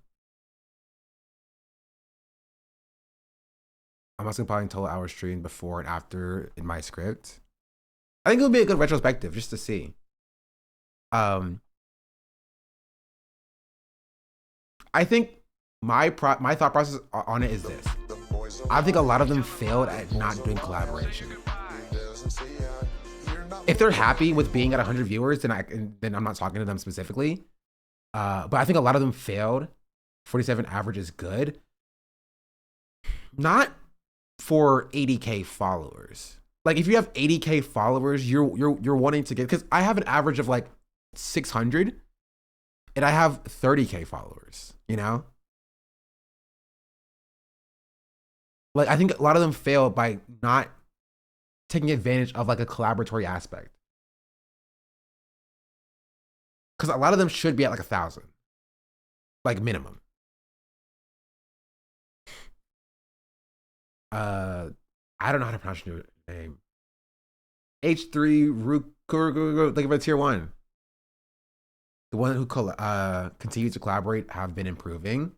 I'm asking probably total hours streamed before and after in my script. I think it would be a good retrospective just to see. I think my thought process on it is this. I think a lot of them failed at not doing collaboration. If they're happy with being at 100 viewers, then I'm not talking to them specifically. But I think a lot of them failed. 47 average is good. Not for 80K followers. Like if you have 80K followers, you're wanting to get, because I have an average of like 600 and I have 30K followers, you know? Like, I think a lot of them fail by not taking advantage of like a collaboratory aspect. Because a lot of them should be at like 1,000, like minimum. I don't know how to pronounce your name. H3 Rukuru, like about tier 1. The one who continues to collaborate have been improving.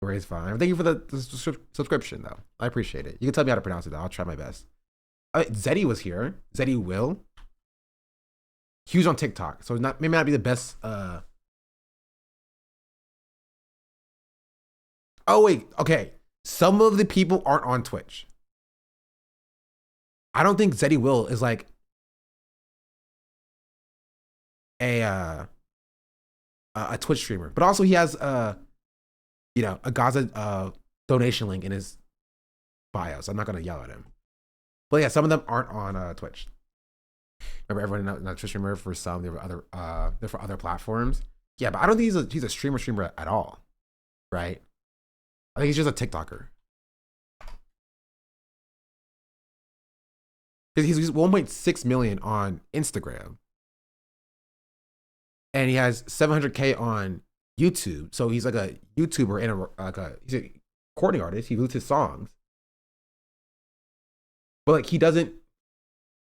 Is fine. Thank you for the subscription, though. I appreciate it. You can tell me how to pronounce it, though. I'll try my best. Zeddy was here. Zeddy Will. He was on TikTok, so maybe not be the best. Oh wait, okay. Some of the people aren't on Twitch. I don't think Zeddy Will is like a Twitch streamer, but also he has a Gaza donation link in his bio, so I'm not gonna yell at him. But yeah, some of them aren't on Twitch. Remember, everyone not Twitch streamer for some. They're for other platforms. Yeah, but I don't think he's a streamer at all, right? I think he's just a TikToker. He's 1.6 million on Instagram, and he has 700K on YouTube. So he's like a YouTuber and he's a recording artist. He releases songs, but like he doesn't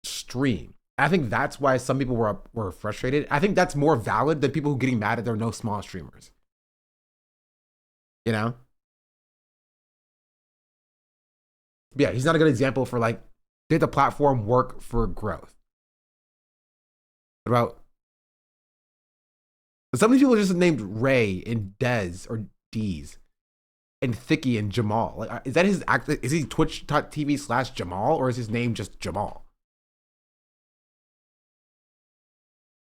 stream. I think that's why some people were frustrated. I think that's more valid than people who are getting mad at there are no small streamers. You know? But yeah, he's not a good example for like, did the platform work for growth? What about some of these people are just named Ray and Dez or Deez and Thicky and Jamal? Like, is that his act? Is he Twitch.tv/Jamal, or is his name just Jamal?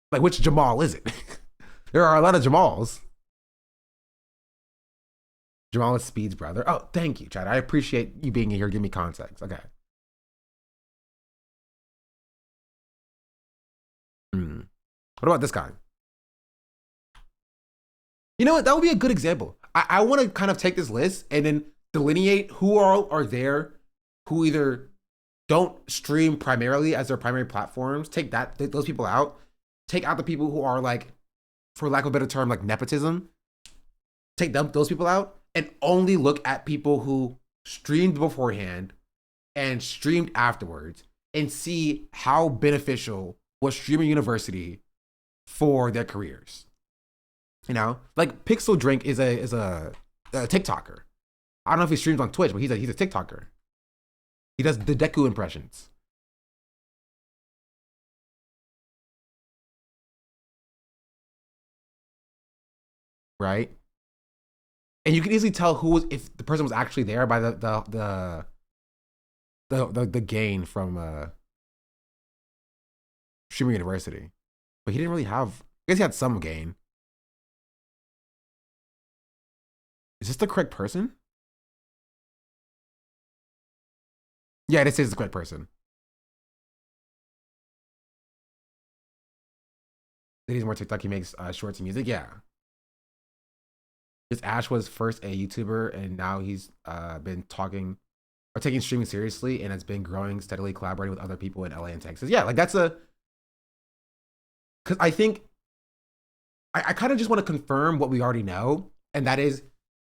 Like, which Jamal is it? There are a lot of Jamals. Jamal is Speed's brother. Oh, thank you, Chad. I appreciate you being here. Give me context. Okay. What about this guy? You know what? That would be a good example. I want to kind of take this list and then delineate who are there who either don't stream primarily as their primary platforms. Take those people out. Take out the people who are like, for lack of a better term, like nepotism. Take those people out and only look at people who streamed beforehand and streamed afterwards and see how beneficial was Streamer University for their careers. You know, like Pixel Drink is a TikToker. I don't know if he streams on Twitch, but he's a TikToker. He does the Deku impressions. Right? And you can easily tell if the person was actually there by the gain from Streamer University. But he didn't really have, I guess he had some gain. Is this the correct person? Yeah, this is the correct person. He's more TikTok. He makes shorts and music. Yeah. Because Ash was first a YouTuber, and now he's been taking streaming seriously, and has been growing steadily, collaborating with other people in LA and Texas. Yeah, like that's because I think I kind of just want to confirm what we already know, and that is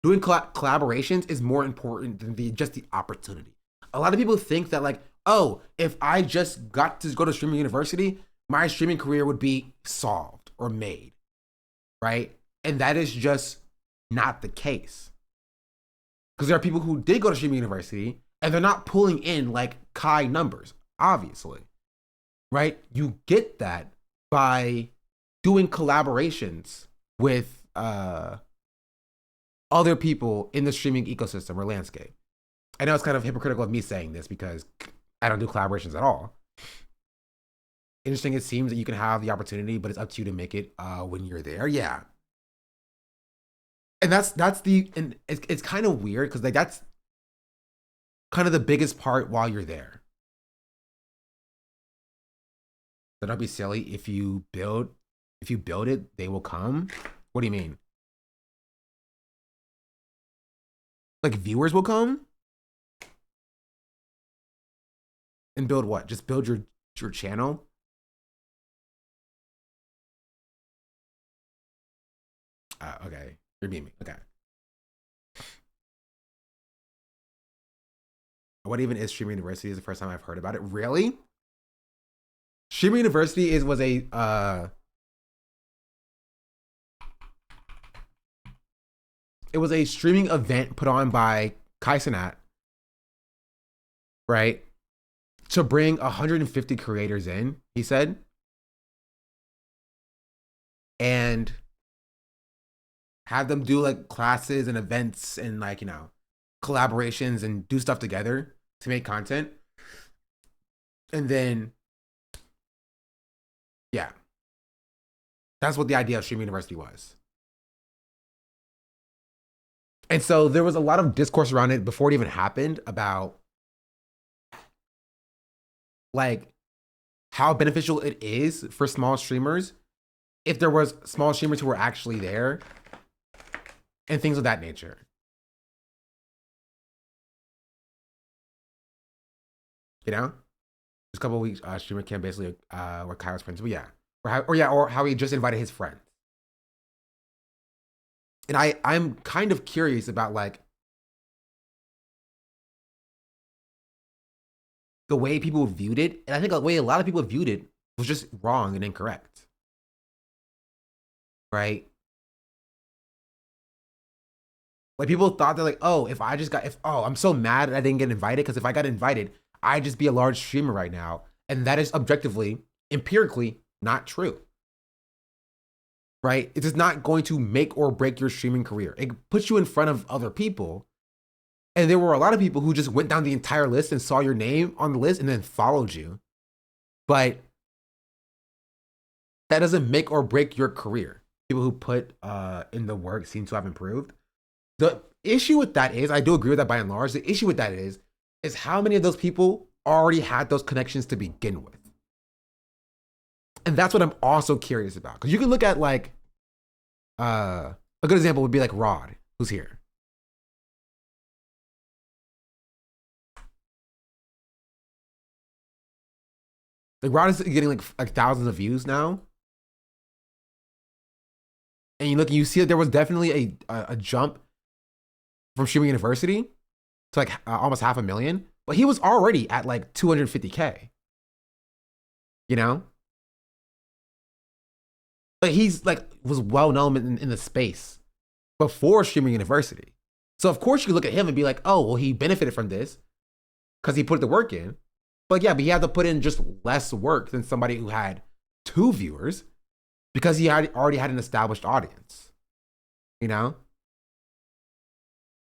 doing collaborations is more important than just the opportunity. A lot of people think that like, oh, if I just got to go to streaming university, my streaming career would be solved or made, right? And that is just not the case. Because there are people who did go to streaming university and they're not pulling in like Kai numbers, obviously, right? You get that by doing collaborations with other people in the streaming ecosystem or landscape. I know it's kind of hypocritical of me saying this because I don't do collaborations at all. Interesting, it seems that you can have the opportunity, but it's up to you to make it when you're there. Yeah. And it's kind of weird because like that's kind of the biggest part while you're there. So don't be silly. If you build it, they will come. What do you mean? Like viewers will come? And build what? Just build your channel? Okay. You're being me. Okay. What even is Streamer University? Is the first time I've heard about it. Really? Streamer University was a it was a streaming event put on by Kai Cenat, right? To bring 150 creators in, he said. And have them do like classes and events and like, you know, collaborations and do stuff together to make content. And then, yeah, that's what the idea of Stream University was. And so there was a lot of discourse around it before it even happened about like how beneficial it is for small streamers if there was small streamers who were actually there and things of that nature. You know, just a couple of weeks, streamer camp basically where Kyle's principal, yeah, or how he just invited his friends. And I'm kind of curious about like the way people viewed it, and I think the way a lot of people viewed it was just wrong and incorrect, right? Like people thought that like, oh, I'm so mad I didn't get invited because if I got invited, I'd just be a large streamer right now. And that is objectively, empirically not true, right? It is not going to make or break your streaming career. It puts you in front of other people. And there were a lot of people who just went down the entire list and saw your name on the list and then followed you. But that doesn't make or break your career. People who put in the work seem to have improved. The issue with that is, I do agree with that by and large, the issue with that is how many of those people already had those connections to begin with. And that's what I'm also curious about. Because you can look at like, a good example would be like Rod, who's here. Like Rod is getting like thousands of views now. And you look and you see that there was definitely a jump from Streaming University to like almost 500,000, but he was already at like 250K. You know? But he's like was well known in the space before Streaming University. So of course you could look at him and be like, oh, well, he benefited from this because he put the work in. But yeah, but he had to put in just less work than somebody who had 2 viewers because he already had an established audience. You know?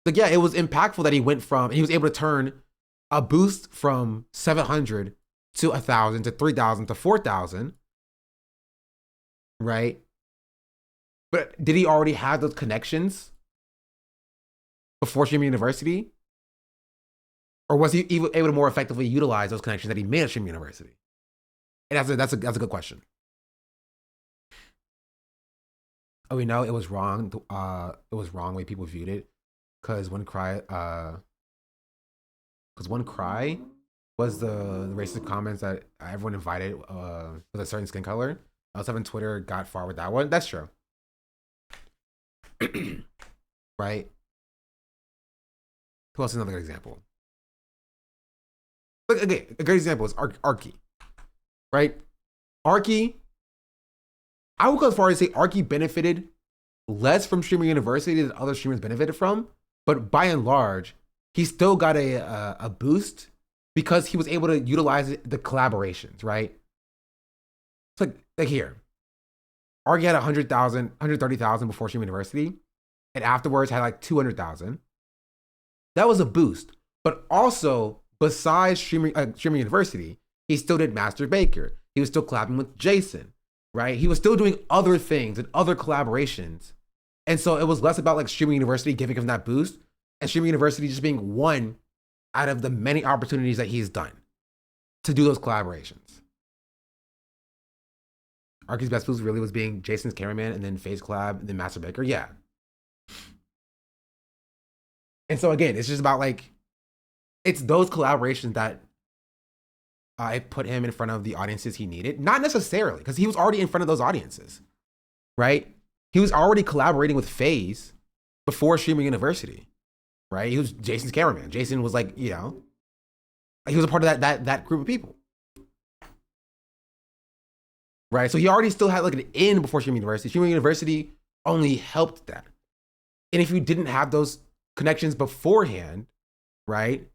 Like, yeah, it was impactful that he was able to turn a boost from 700 to 1,000 to 3,000 to 4,000, right? But did he already have those connections before Streaming University? Or was he able to more effectively utilize those connections that he made at Streaming University? And that's a good question. Oh, we know it was wrong. It was wrong the way people viewed it. Because one cry was the racist comments that everyone invited with a certain skin color. L7 Twitter got far with that one. That's true. Right? Who else is another good example? Look, okay, a great example is Arky. Right? Arky, I would go as far as say Arky benefited less from Streamer University than other streamers benefited from. But by and large, he still got a boost because he was able to utilize the collaborations, right? It's like here, Argy had 100,000, 130,000 before Stream University, and afterwards had like 200,000. That was a boost. But also, besides Streaming University, he still did Master Baker. He was still collabing with Jason, right? He was still doing other things and other collaborations. And so it was less about like Streaming University giving him that boost and Streaming University just being one out of the many opportunities that he's done to do those collaborations. Arky's best boost really was being Jason's cameraman and then FaZe collab and then Master Baker. Yeah. And so again, it's just about like, it's those collaborations that it put him in front of the audiences he needed. Not necessarily, because he was already in front of those audiences, right? He was already collaborating with FaZe before Streamer University, right? He was Jason's cameraman. Jason was like, you know, he was a part of that group of people, right? So he already still had like an in before Streamer University. Streamer University only helped that. And if you didn't have those connections beforehand, right?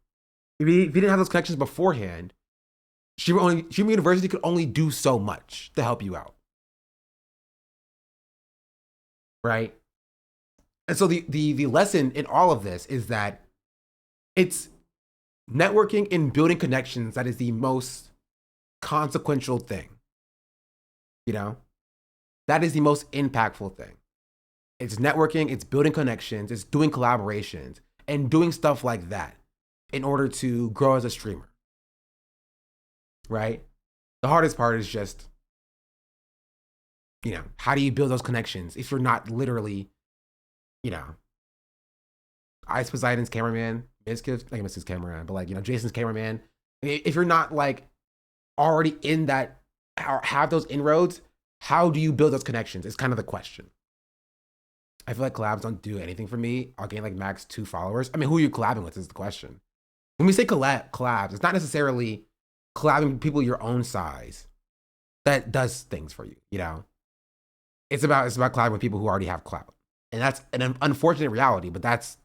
If you didn't have those connections beforehand, Streamer University could only do so much to help you out, right? And so the lesson in all of this is that it's networking and building connections that is the most consequential thing. You know, that is the most impactful thing. It's networking, it's building connections, it's doing collaborations, and doing stuff like that in order to grow as a streamer. Right? The hardest part is just, you know, how do you build those connections if you're not literally, you know, Ice Poseidon's cameraman, Mizkiv's cameraman, but like, you know, Jason's cameraman. If you're not like already in that, or have those inroads, how do you build those connections? It's kind of the question. I feel like collabs don't do anything for me. I'll gain like max 2 followers. I mean, who are you collabing with is the question. When we say collabs, it's not necessarily collabing with people your own size that does things for you, you know? It's about collabing with people who already have clout. And that's an unfortunate reality, but that's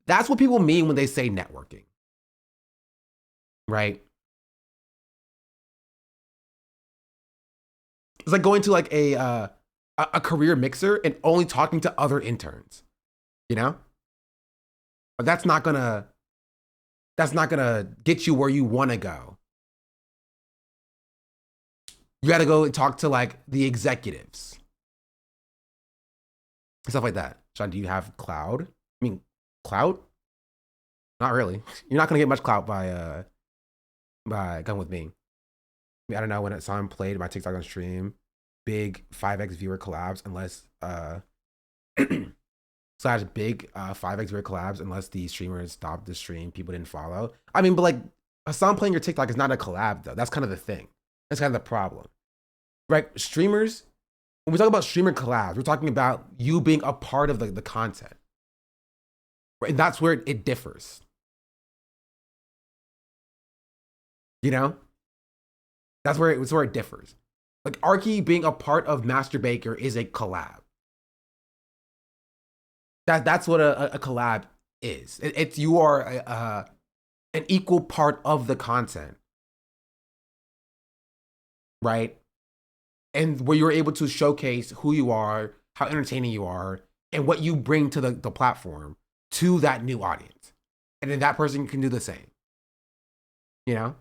what people mean when they say networking. Right? It's like going to like a career mixer and only talking to other interns, you know? But that's not gonna get you where you want to go. You got to go and talk to like the executives, stuff like that. Sean, do you have clout? I mean, clout? Not really. You're not gonna get much clout by Come With Me. I mean, I don't know, when I saw him played my TikTok on stream, big 5x viewer collabs unless slash big 5x viewer collabs unless the streamers stopped the stream, people didn't follow. I mean, but like Hassan playing your TikTok is not a collab though. That's kind of the thing. That's kind of the problem. Right? Streamers, when we talk about streamer collabs, we're talking about you being a part of the content. Right? And that's where it differs. You know? That's where it differs. Like Arky being a part of Master Baker is a collab. That's what a collab is. It's you are an equal part of the content, right? And where you're able to showcase who you are, how entertaining you are, and what you bring to the platform to that new audience. And then that person can do the same. You know?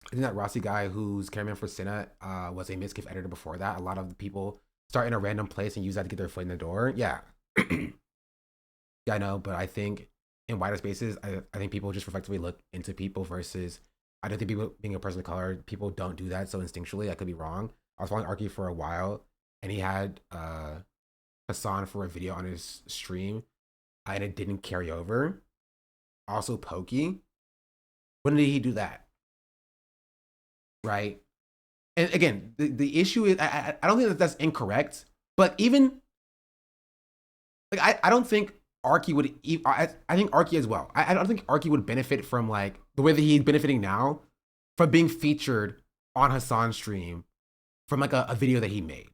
I think that Rossi guy who's cameraman for Cinna was a Mizkif editor before that. A lot of the people start in a random place and use that to get their foot in the door. Yeah. Yeah, I know, but I think in wider spaces, I think people just reflectively look into people versus, I don't think people being a person of color, people don't do that so instinctually. I could be wrong. I was following Arky for a while and he had Hassan for a video on his stream and it didn't carry over. Also Pokey. When did he do that? Right? And again, the issue is, I don't think that's incorrect, but even, like, I don't think Arky would, I think Arky as well. I don't think Arky would benefit from like, the way that he's benefiting now, from being featured on Hassan's stream from like a video that he made,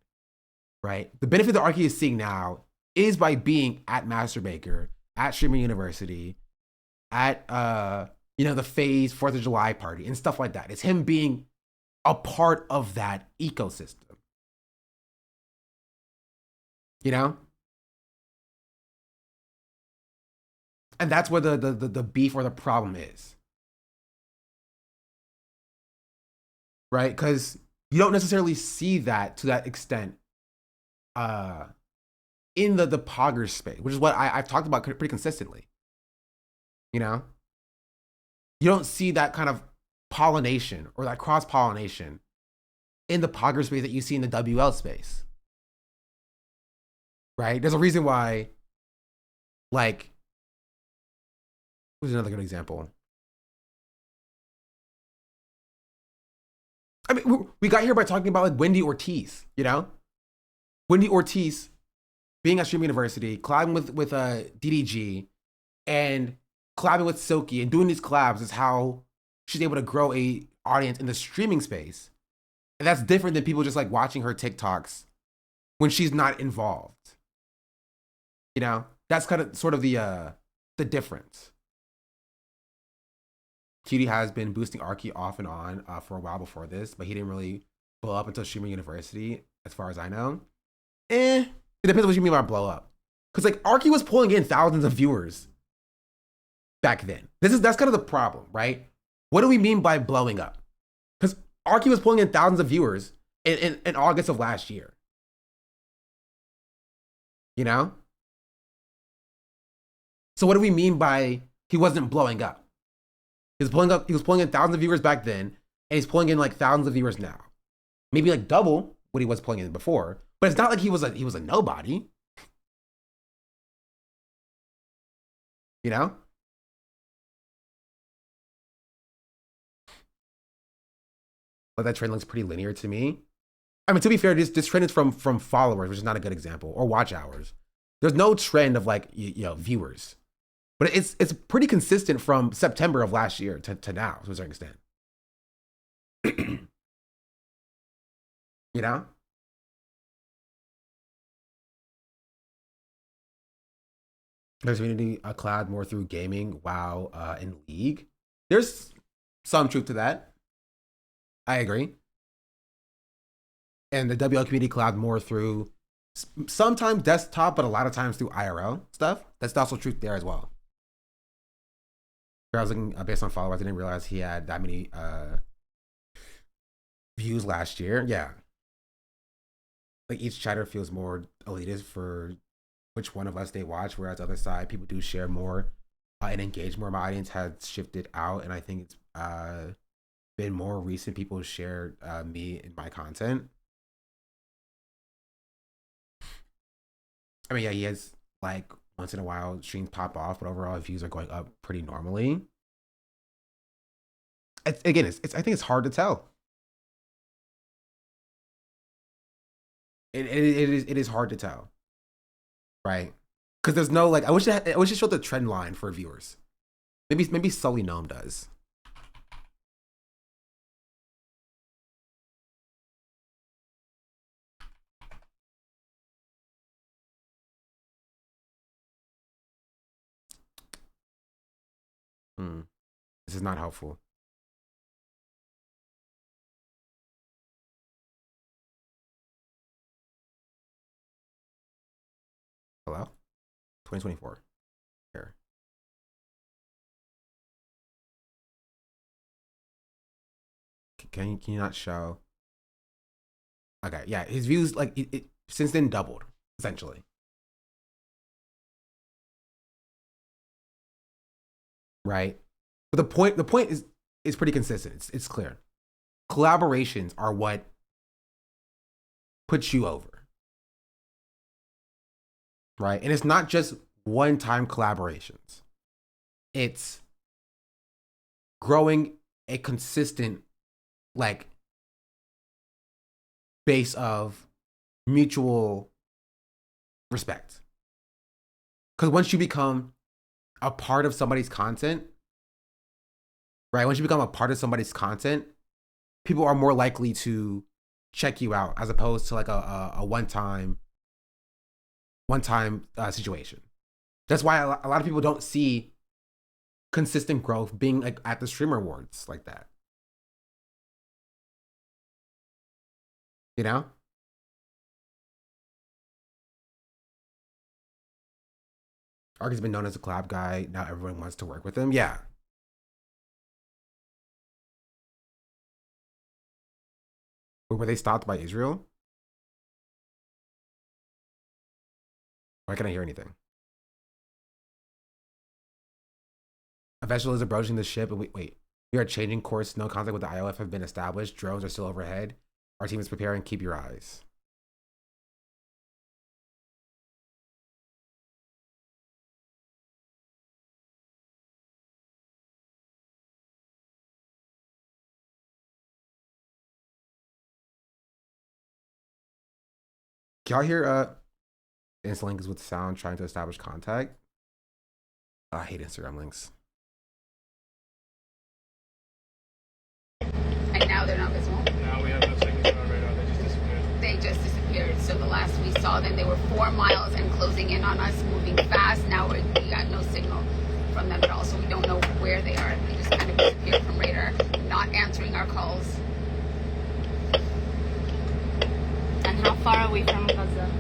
right? The benefit that Arky is seeing now is by being at Master Baker, at Streamer University, at, you know, the FaZe 4th of July party and stuff like that. It's him being a part of that ecosystem. You know? And that's where the beef or the problem is. Right? Because you don't necessarily see that to that extent in the Poggers space, which is what I've talked about pretty consistently. You know? You don't see that kind of pollination or that cross-pollination in the Poggers space that you see in the WL space. Right? There's a reason why, like, Who's another good example? I mean, we got here by talking about like Wendy Ortiz, you know? Wendy Ortiz being at Stream University, collabing with DDG, and collabing with Silky, and doing these collabs is how she's able to grow a audience in the streaming space. And that's different than people just like watching her TikToks when she's not involved. You know? That's kind of sort of the difference. Cutie has been boosting Arky off and on for a while before this, but he didn't really blow up until Streaming University, as far as I know. It depends on what you mean by blow up. Because like Arky was pulling in thousands of viewers back then. That's kind of the problem, right? What do we mean by blowing up? Because Arky was pulling in thousands of viewers in August of last year. You know? So what do we mean by he wasn't blowing up? He was pulling in thousands of viewers back then, and he's pulling in like thousands of viewers now. Maybe like double what he was pulling in before, but it's not like he was a nobody. You know? But that trend looks pretty linear to me. I mean, to be fair, this trend is from followers, which is not a good example, or watch hours. There's no trend of like viewers. But it's pretty consistent from September of last year to now, to a certain extent. You know? There's community cloud more through gaming, WoW, and League. There's some truth to that. I agree. And the WL community cloud more through sometimes desktop, but a lot of times through IRL stuff. That's also truth there as well. I was looking based on followers. I didn't realize he had that many views last year. Yeah. Like each chatter feels more elitist for which one of us they watch, whereas the other side, people do share more and engage more. My audience has shifted out, and I think it's been more recent people share me and my content. I mean, yeah, he has like once in a while streams pop off, but overall views are going up pretty normally. I think it's hard to tell. It is hard to tell, right? Because there's no like I wish it showed the trend line for viewers. Maybe Sully Gnome does. This is not helpful. Hello? 2024. Here. Can you not show? Okay, yeah, his views like it since then doubled essentially. Right? But the point is pretty consistent. It's clear. Collaborations are what puts you over. Right? And it's not just one-time collaborations. It's growing a consistent like base of mutual respect. Because once you become a part of somebody's content, right? Once you become a part of somebody's content, people are more likely to check you out as opposed to like a one-time situation. That's why a lot of people don't see consistent growth being like at the streamer awards like that. You know? Arky's been known as a collab guy. Now everyone wants to work with him. Yeah. Were they stopped by Israel? Why can't I hear anything? A vessel is approaching the ship, and wait. We are changing course. No contact with the ILF have been established. Drones are still overhead. Our team is preparing. Keep your eyes. Can y'all hear instant links with sound trying to establish contact? I hate Instagram links. And now they're not visible. Now we have no signals on our radar. They just disappeared. They just disappeared. So the last we saw them, they were 4 miles and closing in on us, moving fast. Now we got no signal from them at all. So we don't know where they are. They just kind of disappeared from radar, not answering our calls. And how far are we from Gaza?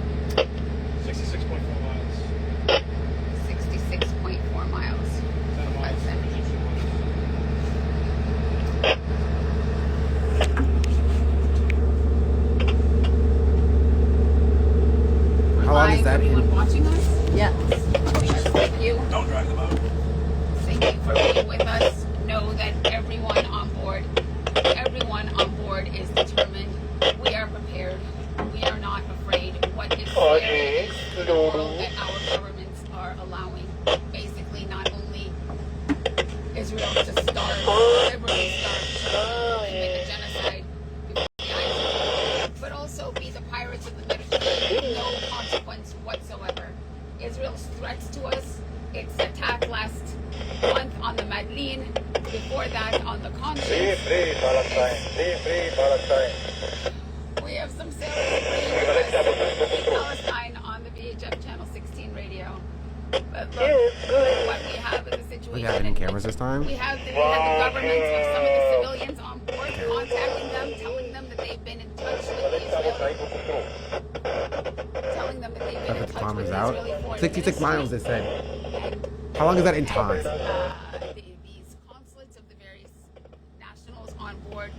66.4 miles. 66.4 miles. How long is that? Everyone watching us? Yeah. Thank you. Don't drive them out. Thank you for being with us. Know that everyone on board is determined. We are prepared. We are not afraid. What is scary is the world that our governments are allowing. Basically, not only Israel to starve, liberally starve, commit a genocide before the eyes of, but also be the pirates of the Mediterranean with no consequence whatsoever. Israel's threats to us, its attack last month on the Madlin, before that on the conscience. Free Palestine. We have some sailors in Palestine on the VHF Channel 16 radio. But look, what we have is a situation. We have any cameras this time? We have the governments of some of the civilians on board, contacting them, telling them that they've been in touch with Israel. Telling them that they've been in touch with Israeli forces. 66 miles, they said. How long is that in time? These consulates of the various nationals on board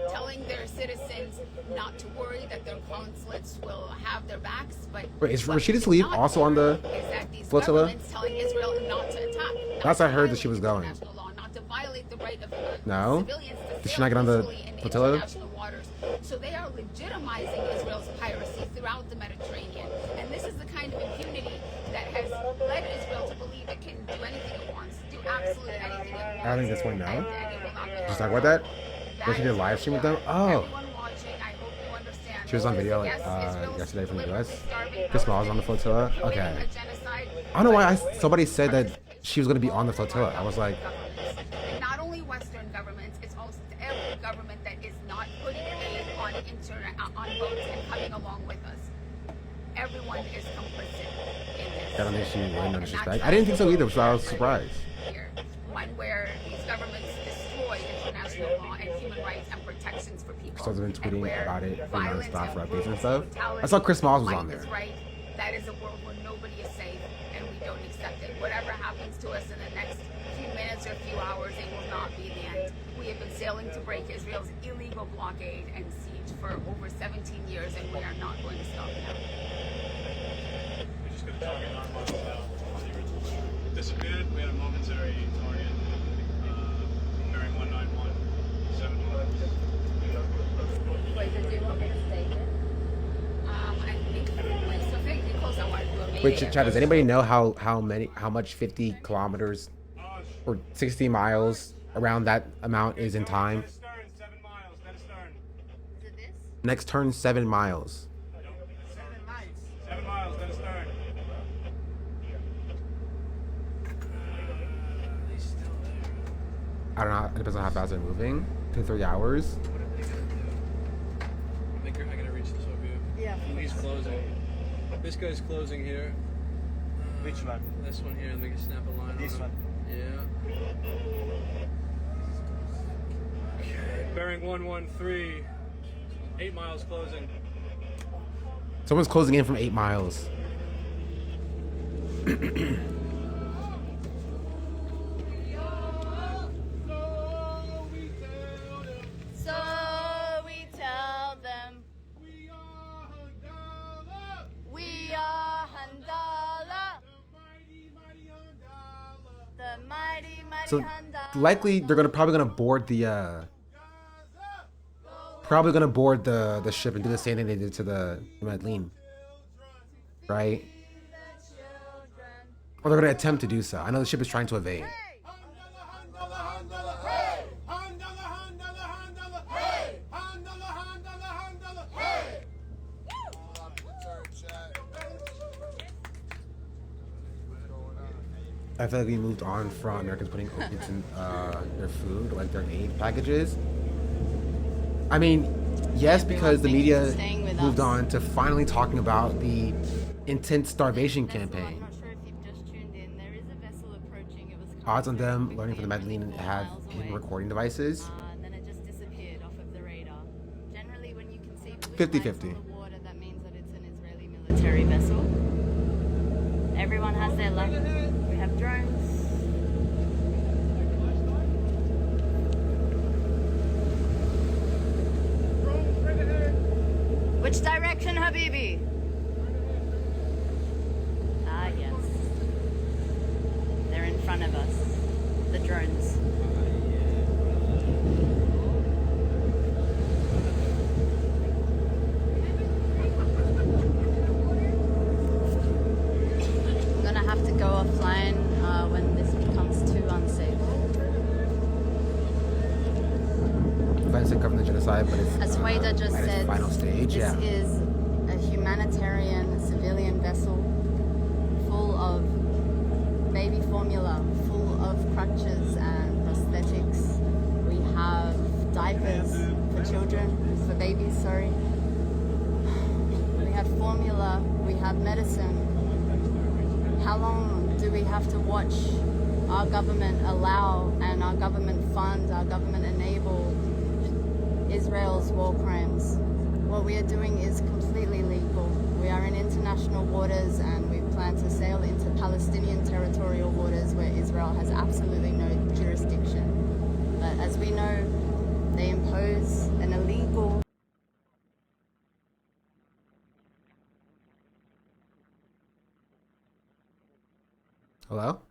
telling their citizens not to worry, that their consulates will have their backs. But wait, is Rashida Tlaib also on the flotilla? Telling Israel not to attack. Last I heard that she was going. Not to violate the right of No? civilians to Did she not get on the flotilla? international waters. So they are legitimizing Israel's piracy throughout the Mediterranean. And this is the kind of impunity that has led Israel to believe it can do anything it wants, do absolutely anything it wants. I don't think that's one now. And it will not be Just talk about that? When she did a live stream with them? Oh. She was on video yesterday from the US. Chris Miles on the flotilla. Okay. I don't know why somebody said that she was going to be on the flotilla. I was like, And not only Western governments, it's also every government that is not putting aid on on boats and coming along with us. Everyone is complicit in this. I don't think she really noticed respect. I didn't think so either, so I was surprised. One where these governments destroy international law and human rights and protections for people. So I've been tweeting about it for violence nonstop for and updates and stuff. brutality I saw Chris Miles was on is there. right. That is a world where nobody is safe, and we don't accept it. Whatever happens to us in the next few minutes or few hours, it will not be the end. We have been sailing to break Israel's illegal blockade and siege for over 17 years, and we are not going to stop now. We just got a target 9 miles out on the original picture. Disappeared. We had a momentary target. Bearing 191, 7 miles. Wait, did you want me to stay here? I think so. Thank you, close. I wanted to do a meeting. Wait, Chad, does anybody know how much 50 kilometers or 60 miles around that amount is in time? 7 miles, dead astern. Is it this? Next turn 7 miles. 7 miles, dead astern. I don't know. It depends on how fast they're moving. 2 to 3 hours. I think I gotta reach this over here. Yeah. He's closing. This guy's closing here. Which one? This one here. Let me snap a line. This on one? Yeah. Okay. Bearing 113. 8 miles closing. Someone's closing in from 8 miles. So we tell them we are Handala, the mighty So Handala. likely they're probably gonna board the ship and do the same thing they did to the Madeleine, right? Or they're gonna attempt to do so. I know the ship is trying to evade. I feel like we moved on from Americans putting opiates in their food, like their aid packages. I mean, yes, because the media moved on to finally talking about the intense starvation campaign. Odds on them learning from the Magdalene and have hidden recording devices. 50-50. Military vessel. Everyone has their luck. We have drones. Which direction, Habibi? Ah, yes. They're in front of us. The drones. I'm gonna have to go offline when this becomes too unsafe. Events that cover the genocide, but it's As Waida just at its said, final stage. this is a humanitarian civilian vessel full of baby formula, full of crutches and prosthetics. We have diapers for children, for babies, sorry. We have formula, we have medicine. How long do we have to watch our government allow and our government fund, our government enable Israel's war crimes? What we are doing is completely legal. We are in international waters and we plan to sail into Palestinian territorial waters where Israel has absolutely no jurisdiction. But as we know, they impose an illegal Hello?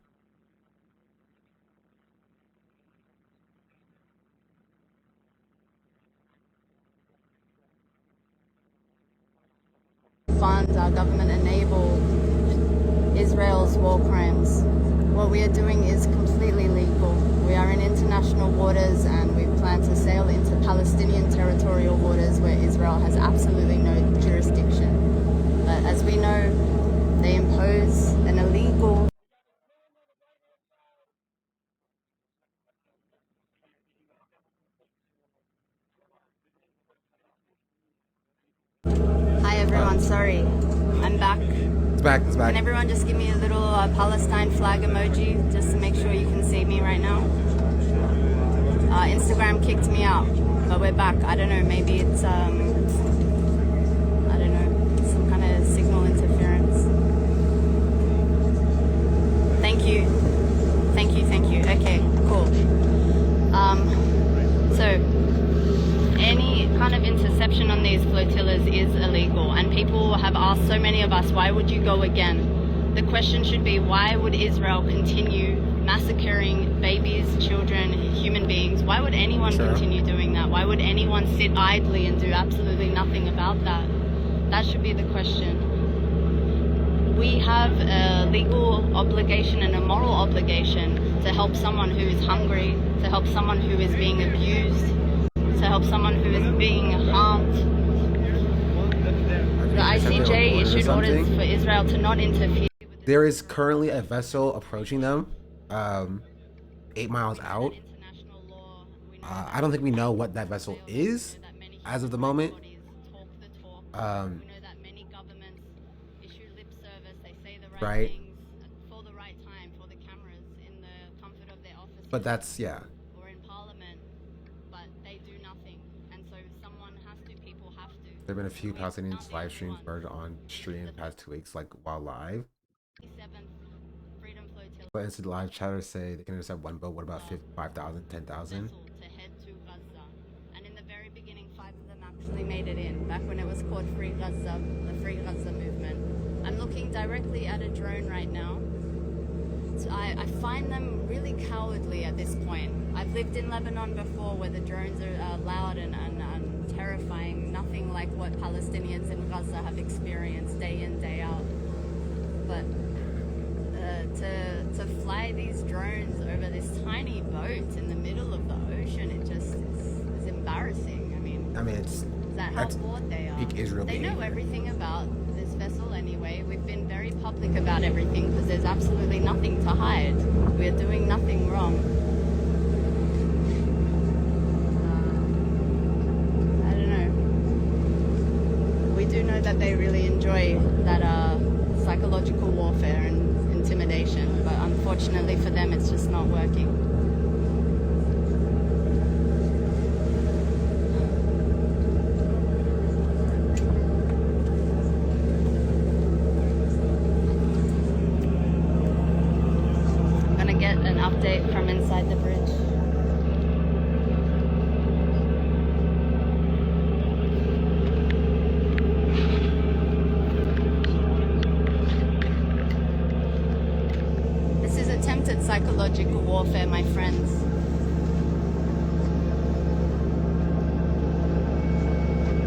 fund, our government enable Israel's war crimes. What we are doing is completely legal. We are in international waters and we plan to sail into Palestinian territorial waters where Israel has absolutely no jurisdiction. But as we know, they impose an illegal Hi everyone, sorry. I'm back. It's back. Can everyone just give me a little Palestine flag emoji just to make sure you can see me right now? Instagram kicked me out, but we're back. I don't know, maybe it's, I don't know, some kind of signal interference. Thank you. Thank you, thank you. Okay, cool. So, any kind of interception on these flotillas is illegal, and people have asked so many of us, why would you go again? The question should be, why would Israel continue massacring babies, children, human beings? Why would anyone continue doing that? Why would anyone sit idly and do absolutely nothing about that? That should be the question. We have a legal obligation and a moral obligation to help someone who is hungry, to help someone who is being abused, to help someone who is being harmed. The ICJ issued orders for Israel to not interfere. There is currently a vessel approaching them, 8 miles out. I don't think we know what that vessel is as of the moment. Right. But that's, yeah. There have been a few Palestinians live streams heard on stream the past 2 weeks, like while live. But instant live chatters say they can intercept one boat. What about 5,000, 10,000? And in the very beginning, 5 of them actually made it in, back when it was called Free Gaza, the Free Gaza movement. I'm looking directly at a drone right now. So I find them really cowardly at this point. I've lived in Lebanon before where the drones are loud and terrifying, nothing like what Palestinians in Gaza have experienced day in, day out. But to fly these drones over this tiny boat in the middle of the ocean, it just is embarrassing. I mean, it's is that how bored they are? peak Israel They know behavior. everything about this vessel anyway. We've been very public about everything because there's absolutely nothing to hide. We're doing nothing wrong. I don't know. We do know that they really enjoy that psychological warfare and intimidation, but unfortunately for them it's just not working. Update from inside the bridge. This is attempted psychological warfare, my friends.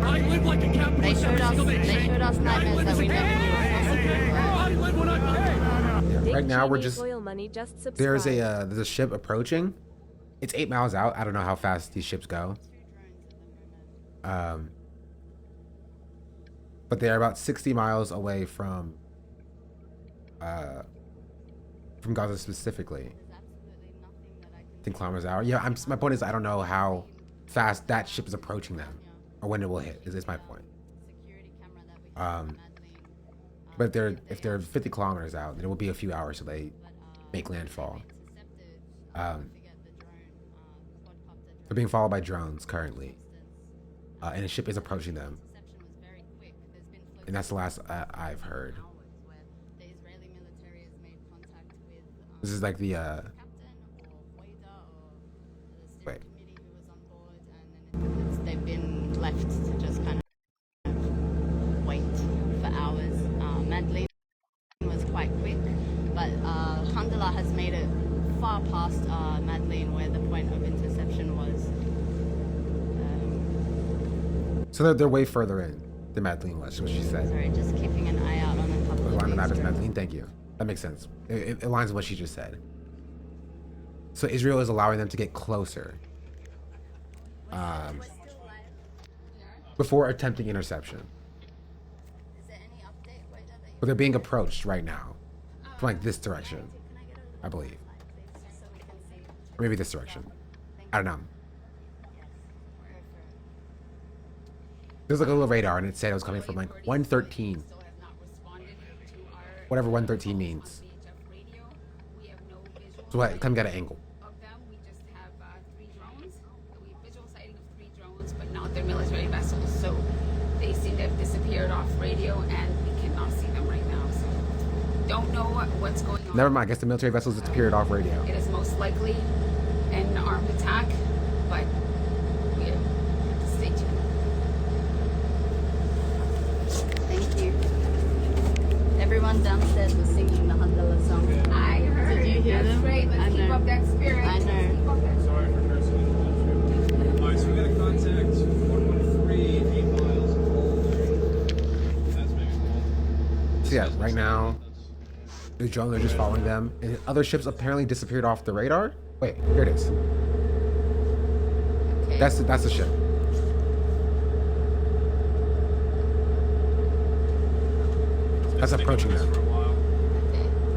I live like a capitalist. They showed us nightmares that we never knew. Right now we're just there's a ship approaching. It's 8 miles out. I don't know how fast these ships go. But they're about 60 miles away from Gaza specifically. 10 kilometers an hour. Yeah, my point is I don't know how fast that ship is approaching them or when it will hit. Is my point. But if they're 50 kilometers out, then it will be a few hours till they make landfall. They're being followed by drones currently, and a ship is approaching them. And that's the last I've heard. This is like the wait. They've been left to just kind of wait for hours. Madeleine was quite quick, but Handala has made it far past Madeleine where the point of interception was. So they're way further in than Madeleine was, what she said. Sorry, just keeping an eye out on a couple of on the map is these Madeleine. Thank you. That makes sense. It aligns with what she just said. So Israel is allowing them to get closer before attempting interception. But they're being approached right now from like this direction, I believe. Or maybe this direction. I don't know. There's like a little radar and it said it was coming from like 113. Whatever 113 means. So what? Come get an angle. But not their military vessels, so they seem to have disappeared off radio and we cannot see them right now, so don't know what's going on. Never mind, I guess the military vessels disappeared off radio. It is most likely an armed attack, but we have to stay tuned. Thank you. Everyone downstairs was singing the Handala song. I heard. Did you hear That's them? great. Let's keep up that spirit. I know. Sorry for cursing. Alright, so we got a contact 113, 8 miles. That's maybe cool. So yeah, right now, the drones are just following them, and other ships apparently disappeared off the radar. Wait, here it is. Okay. That's the ship. That's approaching them. For a while.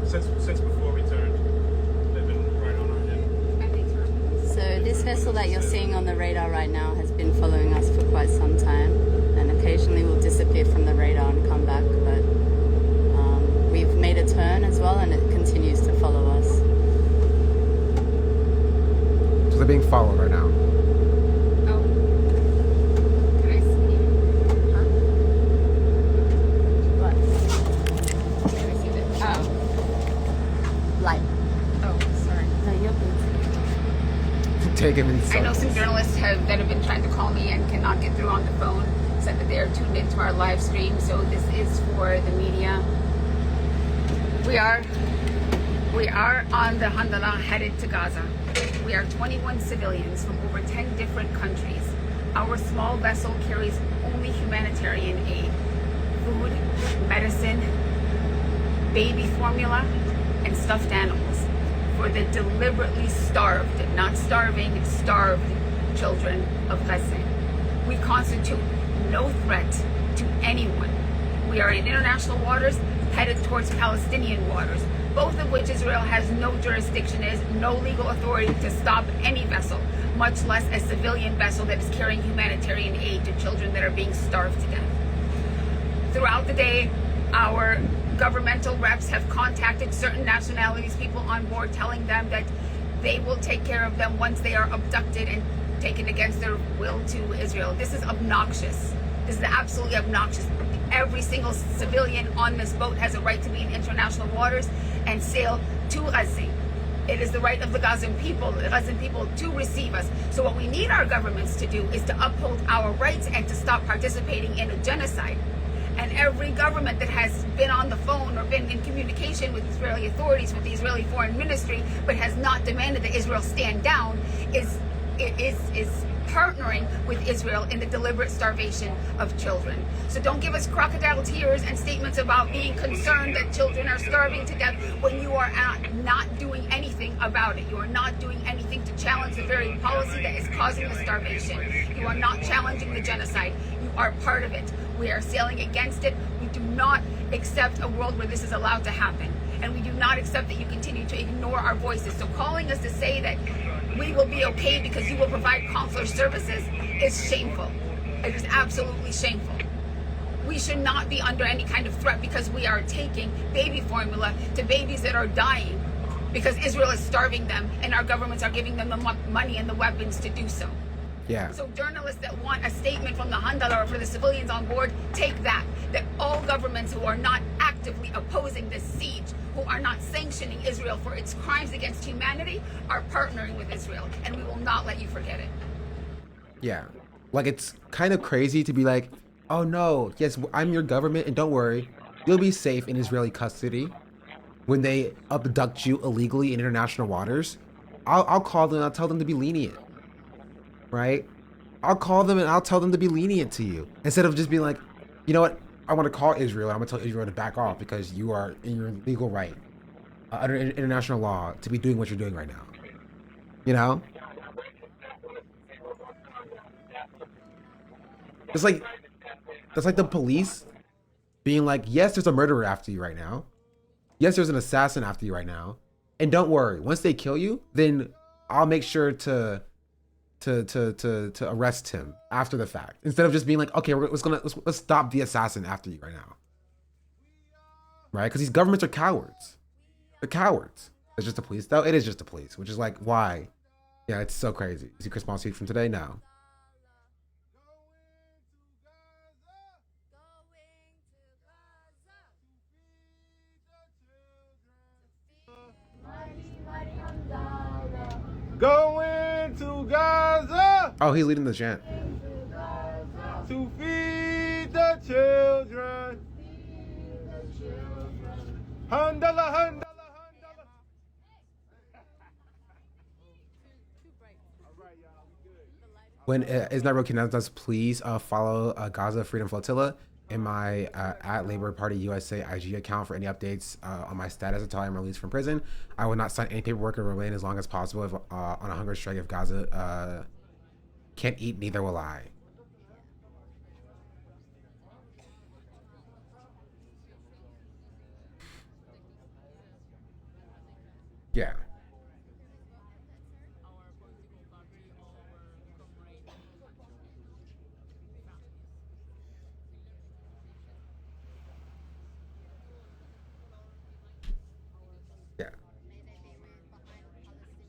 Since before we turned, they've been right on our head. So this vessel that you're seeing on the radar right now has been following us for quite some time, and occasionally will disappear from the radar and come back, but we've made a turn as well and it continues to follow us. So they're being followed right now. Can I see you? Huh? What? Can I see this? Oh. Light. Oh, sorry. No, you're good. Take him inside. I know some journalists that have been trying to call me and cannot get through on the phone, said that they are tuned into our live stream, so this is for the media. We are on the Handala headed to Gaza. We are 21 civilians from over 10 different countries. Our small vessel carries only humanitarian aid, food, medicine, baby formula, and stuffed animals for the deliberately starved, not starving, starved children of Ghislaine. We constitute no threat to anyone We are in international waters headed towards Palestinian waters, both of which Israel has no jurisdiction, is no legal authority to stop any vessel, much less a civilian vessel that is carrying humanitarian aid to children that are being starved to death. Throughout the day, our governmental reps have contacted certain nationalities, people on board, telling them that they will take care of them once they are abducted and taken against their will to Israel. This is obnoxious. This is absolutely obnoxious. Every single civilian on this boat has a right to be in international waters and sail to Gaza. It is the right of the Gazan people to receive us. So what we need our governments to do is to uphold our rights and to stop participating in a genocide. And every government that has been on the phone or been in communication with Israeli authorities, with the Israeli Foreign Ministry, but has not demanded that Israel stand down, is partnering with Israel in the deliberate starvation of children. So don't give us crocodile tears and statements about being concerned that children are starving to death when you are not doing anything about it. You are not doing anything to challenge the very policy that is causing the starvation. You are not challenging the genocide. You are part of it. We are sailing against it. We do not accept a world where this is allowed to happen. And we do not accept that you continue to ignore our voices. So calling us to say that we will be okay because you will provide consular services is shameful. It is absolutely shameful. We should not be under any kind of threat because we are taking baby formula to babies that are dying because Israel is starving them and our governments are giving them the money and the weapons to do so. Yeah. So journalists that want a statement from the Handala or for the civilians on board, take that all governments who are not actively opposing this siege, who are not sanctioning Israel for its crimes against humanity, are partnering with Israel, and we will not let you forget it. Yeah. Like, it's kind of crazy to be like, oh no, yes, I'm your government, and don't worry, you'll be safe in Israeli custody when they abduct you illegally in international waters. I'll call them and I'll tell them to be lenient. Right? I'll call them and I'll tell them to be lenient to you instead of just being like, you know what? I want to call Israel. I'm gonna tell Israel to back off because you are in your legal right under international law to be doing what you're doing right now. You know? It's like that's like the police being like, yes, there's a murderer after you right now. Yes, there's an assassin after you right now. And don't worry, once they kill you, then I'll make sure to arrest him after the fact, instead of just being like, okay, let's stop the assassin after you right now, right? Because these governments are cowards. They're cowards. It's just the police, though. It is just the police, which is like, why? Yeah, it's so crazy. You see Chris Paul's tweet from today? No. Going to Gaza. Oh, he's leading the chant. To feed the children. Handala, handala. When Is Not Real Kidnapped does, please follow Gaza Freedom Flotilla in my at Labor Party USA IG account for any updates on my status until I'm released from prison. I will not sign any paperwork or remain as long as possible if, on a hunger strike if Gaza can't eat, neither will I. Yeah.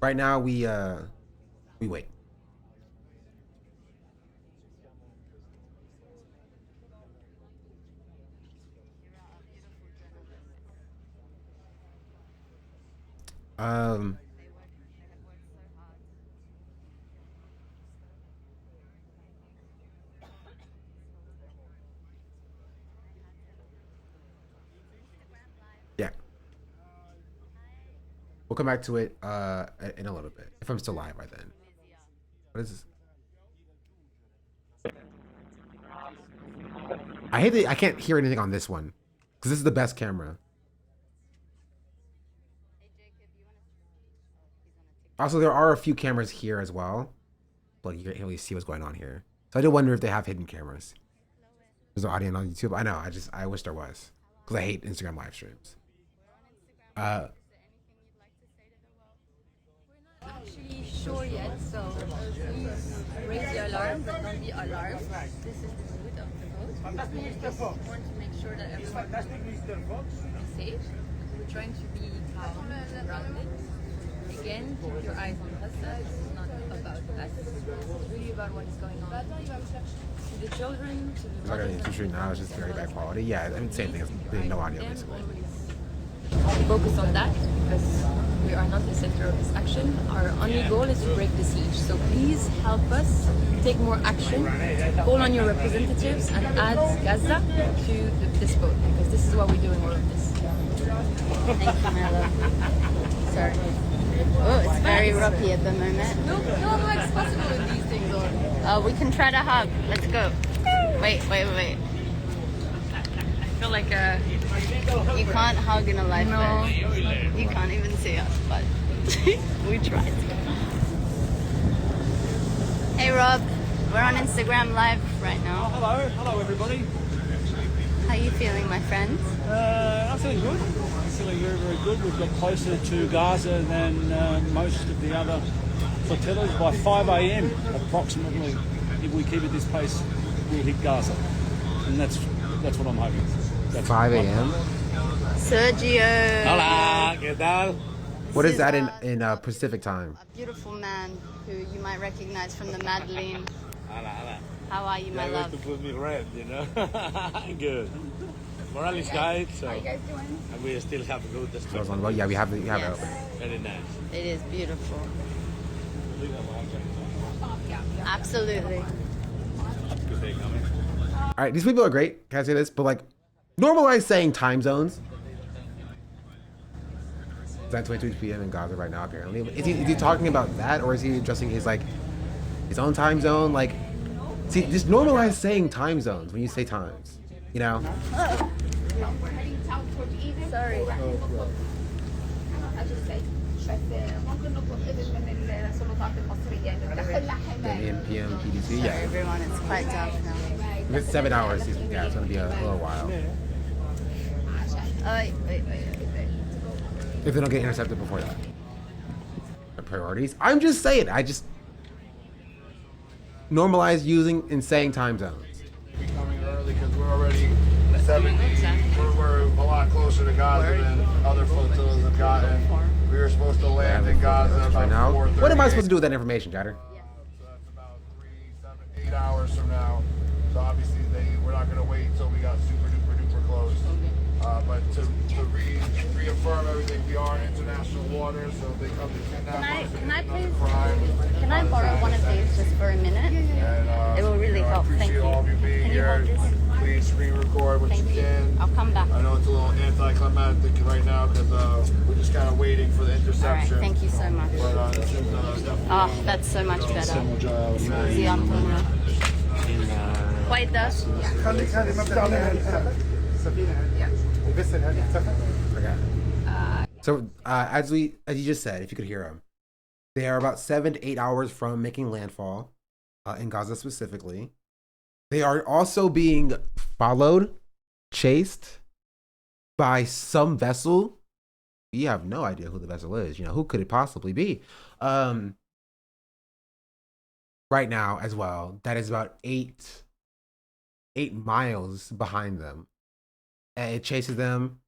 Right now we wait. Yeah. We'll come back to it in a little bit, if I'm still live by then. What is this? I hate that I can't hear anything on this one, because this is the best camera. Also, there are a few cameras here as well, but you can't really see what's going on here. So I do wonder if they have hidden cameras. There's no audio on YouTube. I know. I wish there was, because I hate Instagram live streams. Actually sure yet, so please raise your alarm, but don't be alarmed. This is the mood of the boat. We just want to make sure that everyone is safe. We're trying to be calm and grounded. Again, keep your eyes on us. This is not about us. It's really about what is going on to the children, to the Like on YouTube now, it's just very bad quality. Yeah, I mean, same thing as being no audio basically. Focus on that because we are not the center of this action. Our only goal is to break the siege. So please help us take more action, call on your representatives and add Gaza to this boat because this is what we do in all of this. Thank you, my love. Sorry. Oh, it's very rocky at the moment. No it's possible with these things on. We can try to hug. Let's go. Wait. I feel like you can't hug in a live bed. You can't even see us, but we tried. Hey Rob, we're on Instagram Live right now. Hello everybody. How are you feeling, my friend? I'm feeling good. I'm feeling very, very good. We've got closer to Gaza than most of the other flotillas. By 5 a.m. approximately, if we keep at this pace, we'll hit Gaza. And that's what I'm hoping. That's 5 a.m. Sergio. Hola, ¿qué tal? What is that in Pacific time? A beautiful man who you might recognize from the Madeline. How are you, my You're love? going to put me red, you know? Good. Morale is high, so. How are you guys doing? And we still have a good discussion. Yeah, we have it open. Very nice. It is beautiful. Absolutely. Good day coming. All right, these people are great. Can I say this? But like, normalize saying time zones. It's at 22 p.m. in Gaza right now, apparently. Is he talking about that, or is he addressing his own time zone? Like, see, just normalize saying time zones when you say times. You know? We're heading south towards Eden. Sorry. ممكن نطلب إذن من السلطات المصرية إنه تدخلنا حماية. 10 p.m. PDT. Sorry, Yeah. everyone, it's quite dark now. If it's 7 hours, yeah, it's gonna be a little while. Wait. If they don't get intercepted before that. The priorities. I'm just saying. I just normalize using and saying time zones. We're coming early because we're already 70. We're a lot closer to Gaza than other flotillas have gotten. We were supposed to land in Gaza about Right now. 4:30. What am I supposed to do with that information, Jatter? So that's about 8 hours from now. So obviously we're not going to wait until we got super duper close. But to reaffirm everything, we are in international waters, so they come to kidnap us. Can I borrow one of these just for a minute? And, It will really help. Thank you. All of you being Can you here. hold this? Please screen record what you can. I'll come back. I know it's a little anticlimactic right now because we're just kind of waiting for the All right, interception. thank you so much. But this is definitely. Oh, that's so much better. Scusi, Antonio. Wait, das? So as you just said, if you could hear them, they are about 7 to 8 hours from making landfall in Gaza specifically. They are also being followed, chased by some vessel. We have no idea who the vessel is. You know, who could it possibly be? Right now as well, that is about 8 miles behind them. And it chases them,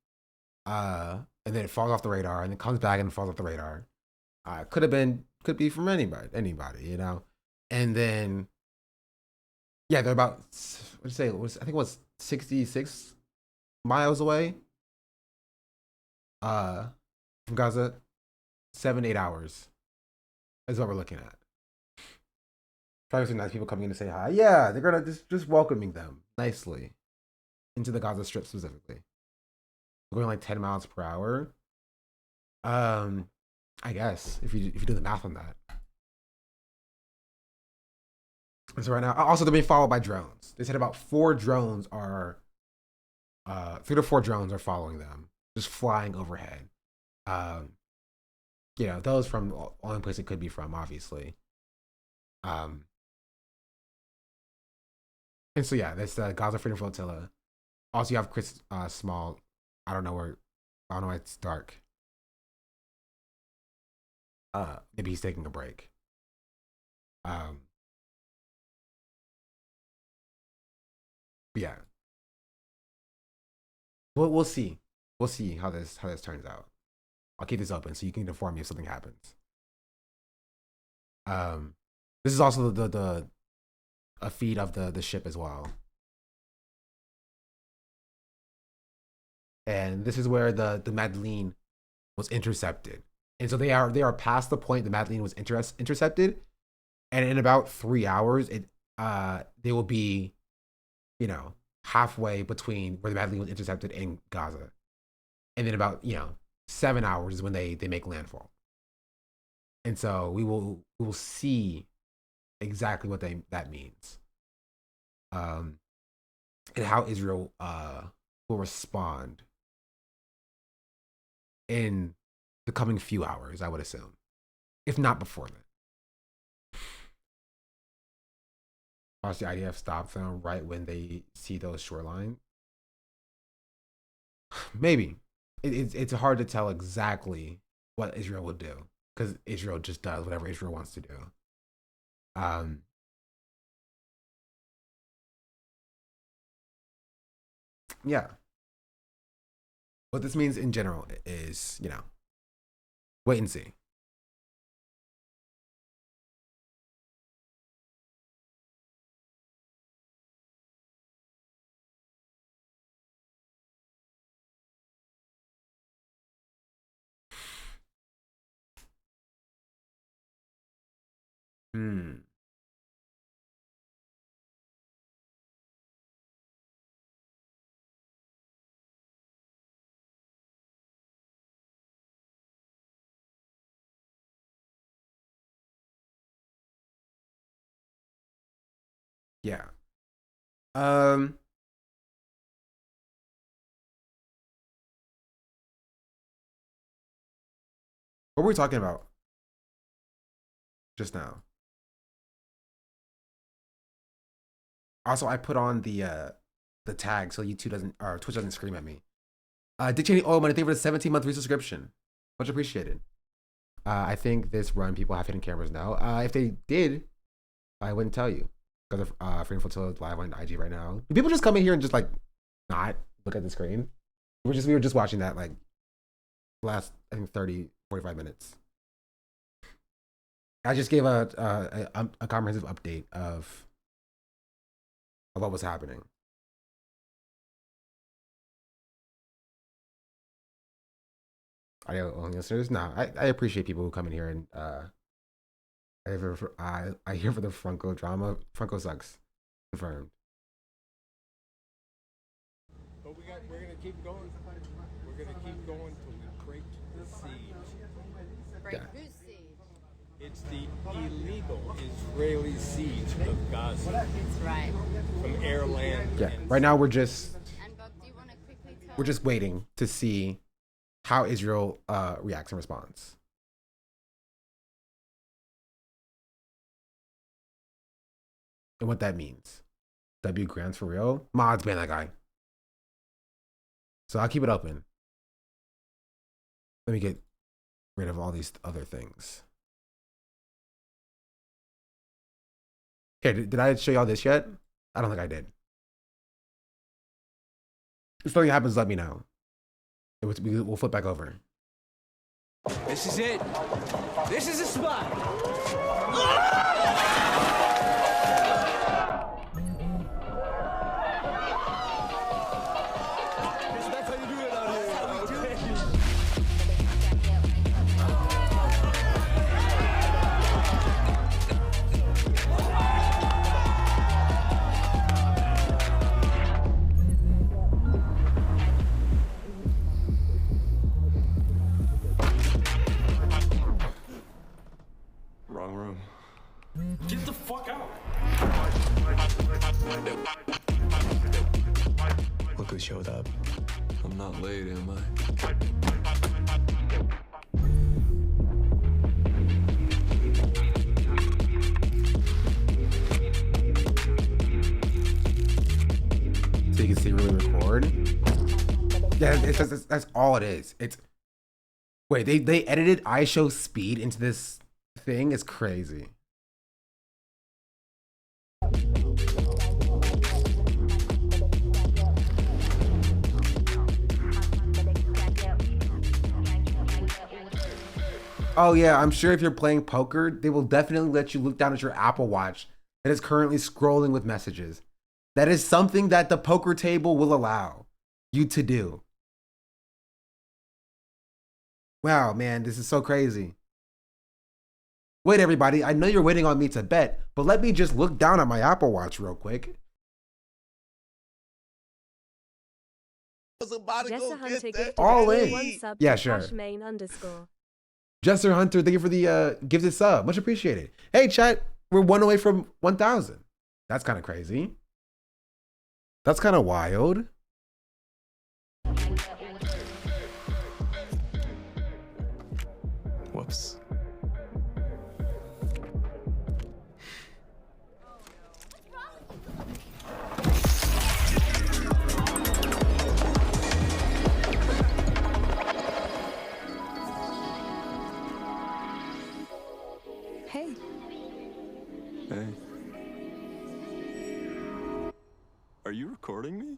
and then it falls off the radar, and then comes back and falls off the radar. Could be from anybody, you know. And then, yeah, they're about, I think it was 66 miles away. From Gaza, 7 to 8 hours is what we're looking at. Probably some nice people coming in to say hi. Yeah, they're gonna just welcoming them nicely into the Gaza Strip specifically. We're going like 10 miles per hour. I guess if you do the math on that. And so right now, also they're being followed by drones. They said about 4 drones are, 3 to 4 drones are following them, just flying overhead. You know, those from only place it could be from, obviously. And so yeah, that's the Gaza Freedom Flotilla. Also, you have Chris Small. I don't know why it's dark. Maybe he's taking a break. Yeah. We'll see. We'll see how this turns out. I'll keep this open so you can inform me if something happens. This is also a feed of the ship as well. And this is where the Madeleine was intercepted. And so they are past the point the Madeleine was intercepted. And in about 3 hours, they will be, halfway between where the Madeleine was intercepted and Gaza. And then about, 7 hours is when they make landfall. And so we will see exactly what that means. And how Israel will respond in the coming few hours, I would assume, if not before then. Watch the IDF stop them right when they see those shoreline. Maybe it's hard to tell exactly what Israel will do because Israel just does whatever Israel wants to do. Yeah. What this means in general is, wait and see. Yeah. What were we talking about just now? Also, I put on the tag so YouTube doesn't or Twitch doesn't scream at me. Dick Cheney oil money, thank you for the 17-month resubscription. Much appreciated. I think this run people have hidden cameras now. If they did, I wouldn't tell you. Because of Freedom Flotilla live on IG right now. Do people just come in here and just like not look at the screen? We were just watching that like last, I think 45 minutes. I just gave a comprehensive update of what was happening. Are you only listeners? No, I appreciate people who come in here and I hear for the Franco drama. Franco sucks. Confirmed. But we're gonna keep going. We're gonna keep going till we break the siege. Break Yeah. whose siege? It's the illegal Israeli siege of Gaza. That's right. From air, land. Yeah. Right now we're just waiting to see how Israel reacts and responds. And what that means. W grants for real? Mods ban that guy. So I'll keep it open. Let me get rid of all these other things. Here, did I show y'all this yet? I don't think I did. If something happens, let me know. We'll flip back over. This is it. This is the spot. Wrong room. Get the fuck out. Look who showed up. I'm not late, am I? Yeah, that's all it is. It's wait, they edited I show speed into this thing. It's crazy. Oh yeah, I'm sure if you're playing poker, they will definitely let you look down at your Apple Watch that is currently scrolling with messages. That is something that the poker table will allow you to do. Wow, man, this is so crazy. Wait, everybody, I know you're waiting on me to bet, but let me just look down at my Apple Watch real quick. Jessa Hunter gifted All a in. one sub Yeah, to sure. _. Jesser Hunter, thank you for the gifted sub. Much appreciated. Hey, chat, we're one away from 1,000. That's kind of crazy. That's kind of wild. Whoops. Hey. Hey. Are you recording me?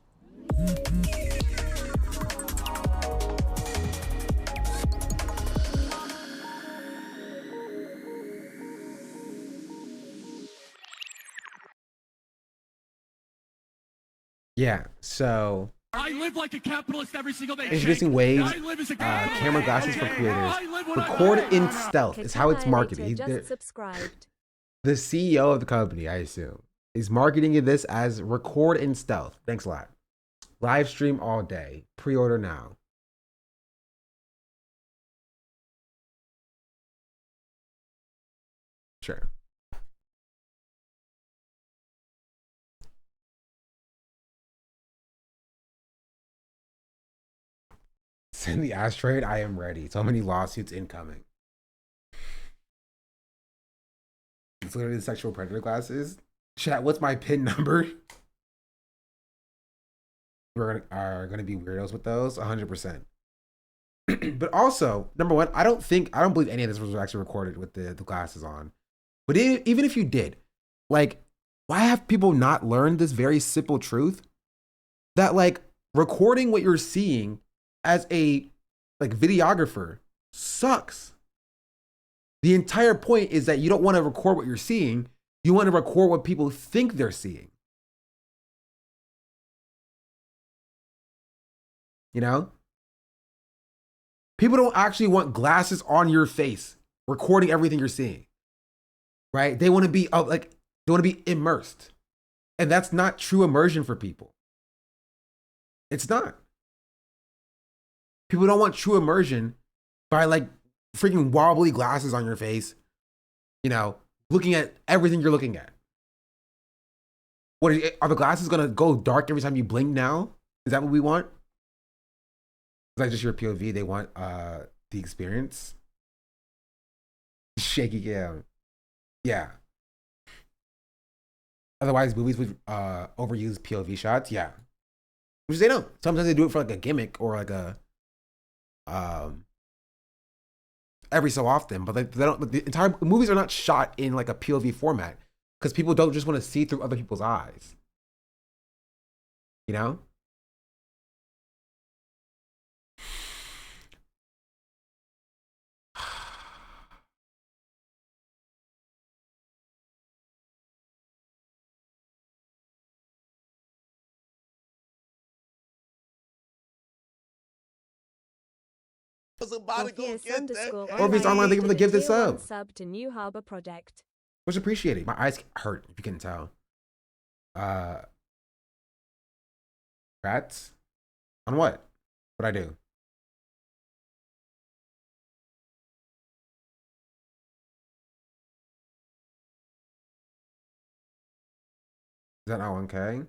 Yeah, so I live like a capitalist every single day. introducing waves, I live as a capitalist. camera glasses for creators. I live what I Record live. in stealth is how it's marketed. Just subscribed. The CEO of the company, I assume, is marketing this as record in stealth. Thanks a lot. Live stream all day. Pre-order now. Sure. Send the asteroid. I am ready. So many lawsuits incoming. It's literally the sexual predator glasses. Chat, what's my PIN number? Are gonna be weirdos with those, 100%. But also, number one, I don't believe any of this was actually recorded with the glasses on. But even if you did, like, why have people not learned this very simple truth that like recording what you're seeing as a like videographer sucks? The entire point is that you don't want to record what you're seeing. You want to record what people think they're seeing. You know? People don't actually want glasses on your face recording everything you're seeing. Right? They want to be they want to be immersed. And that's not true immersion for people. It's not. People don't want true immersion by like freaking wobbly glasses on your face, you know, looking at everything you're looking at. What are the glasses gonna go dark every time you blink now? Is that what we want? Is that just your POV? They want the experience. Shaky cam. Yeah. Otherwise, movies would overuse POV shots. Yeah. Which they don't. Sometimes they do it for like a gimmick or like a every so often, but they don't. The entire movies are not shot in like a POV format because people don't just want to see through other people's eyes. You know. Orpheus Orpheus Online, thank you for the gifted sub. sub. Sub to New Harbor Project. Much appreciated. My eyes hurt, if you can tell. Rats? On what? What'd I do? Is that not 1K?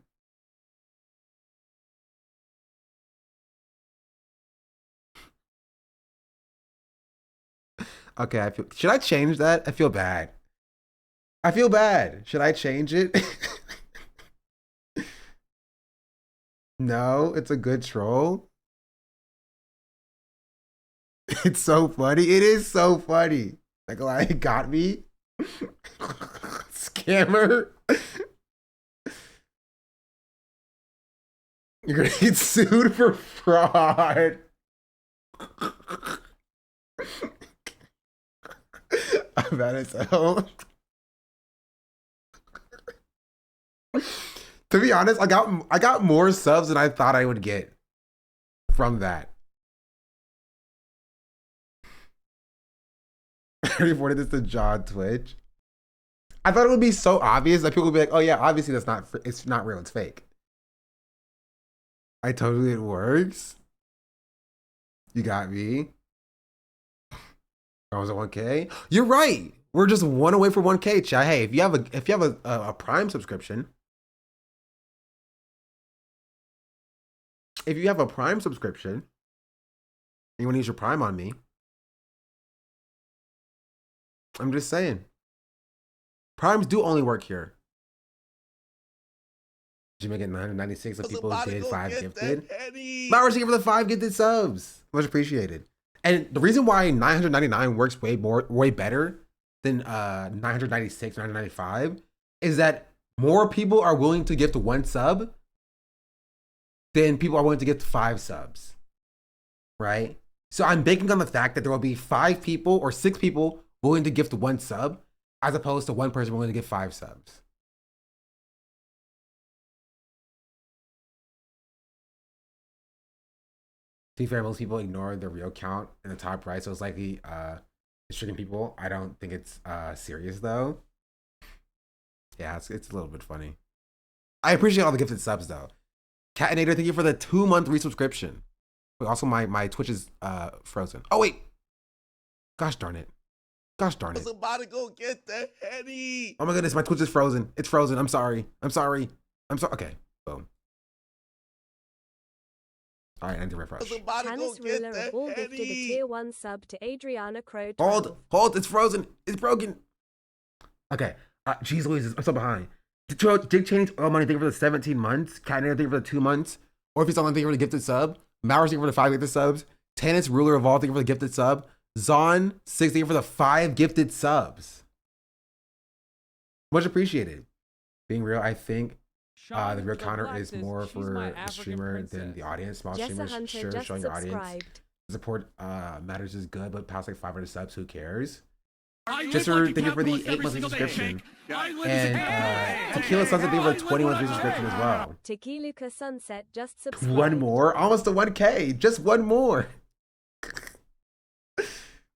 Okay, should I change that? I feel bad. I feel bad. Should I change it? No, it's a good troll. It's so funny. It is so funny. Like it got me. Scammer. You're gonna get sued for fraud. I'm mad as hell. To be honest, I got more subs than I thought I would get from that. I reported this to John Twitch. I thought it would be so obvious that people would be like, "Oh yeah, obviously it's not real, it's fake." I told you it works. You got me. I was at 1K. You're right. We're just one away from 1K, chat. Hey, if you have a Prime subscription, and you want to use your Prime on me, I'm just saying. Primes do only work here. Did you make it 996 if people did 5 gifted? Flowers here for the 5 gifted subs. Much appreciated. And the reason why 999 works way better than 996, 995 is that more people are willing to gift 1 sub than people are willing to gift 5 subs. Right? So I'm banking on the fact that there will be 5 people or 6 people willing to gift 1 sub as opposed to 1 person willing to give 5 subs. To be fair, most people ignore the real count in the top right, so it's likely it's tricking people. I don't think it's serious though. Yeah, it's a little bit funny. I appreciate all the gifted subs though. Catinator, thank you for the 2-month resubscription. But also my Twitch is frozen. Oh wait. Gosh darn it. Gosh darn it. I was about to go get the Henny. Oh my goodness, my Twitch is frozen. It's frozen. I'm sorry. Okay, boom. All right, I need to refresh. Hannes Ruler of All gifted a tier 1 sub to Adriana Crow. Hold, it's frozen. It's broken. Okay, jeez Louise, I'm so behind. Jake Cheney's all money, thank you for the 17 months. Catinator, thank you for the 2 months. Or if he's only thank you for the gifted sub. Mowers, thank you for the 5 gifted subs. Tannis Ruler of All, thank you for the gifted sub. Zon, 6, thank you for the 5 gifted subs. Much appreciated. Being real, I think the real counter is more for the streamer than the audience. Small streamers, sure, showing your audience. Support matters is good, but past like 500 subs, who cares? Just for thank you for the 8-month subscription. And Tequila Sunset, thank you for the 20-month subscription as well. Tequila Sunset just subscribed. 1 more, almost to 1K. Just 1 more.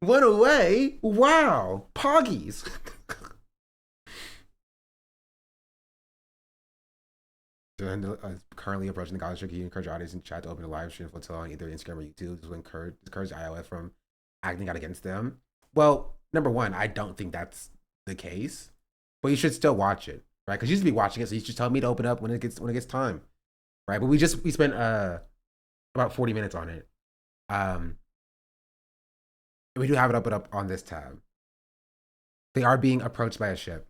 1 away. Wow, Poggies. Currently approaching the college trick. You encourage your audience in chat to open a live stream flotilla on either Instagram or YouTube to discourage iOS from acting out against them. Well, number one, I don't think that's the case, but you should still watch it, right? Because you used to be watching it, so you should tell me to open up when it gets time, right? But we spent about 40 minutes on it. We do have it open up on this tab. They are being approached by a ship.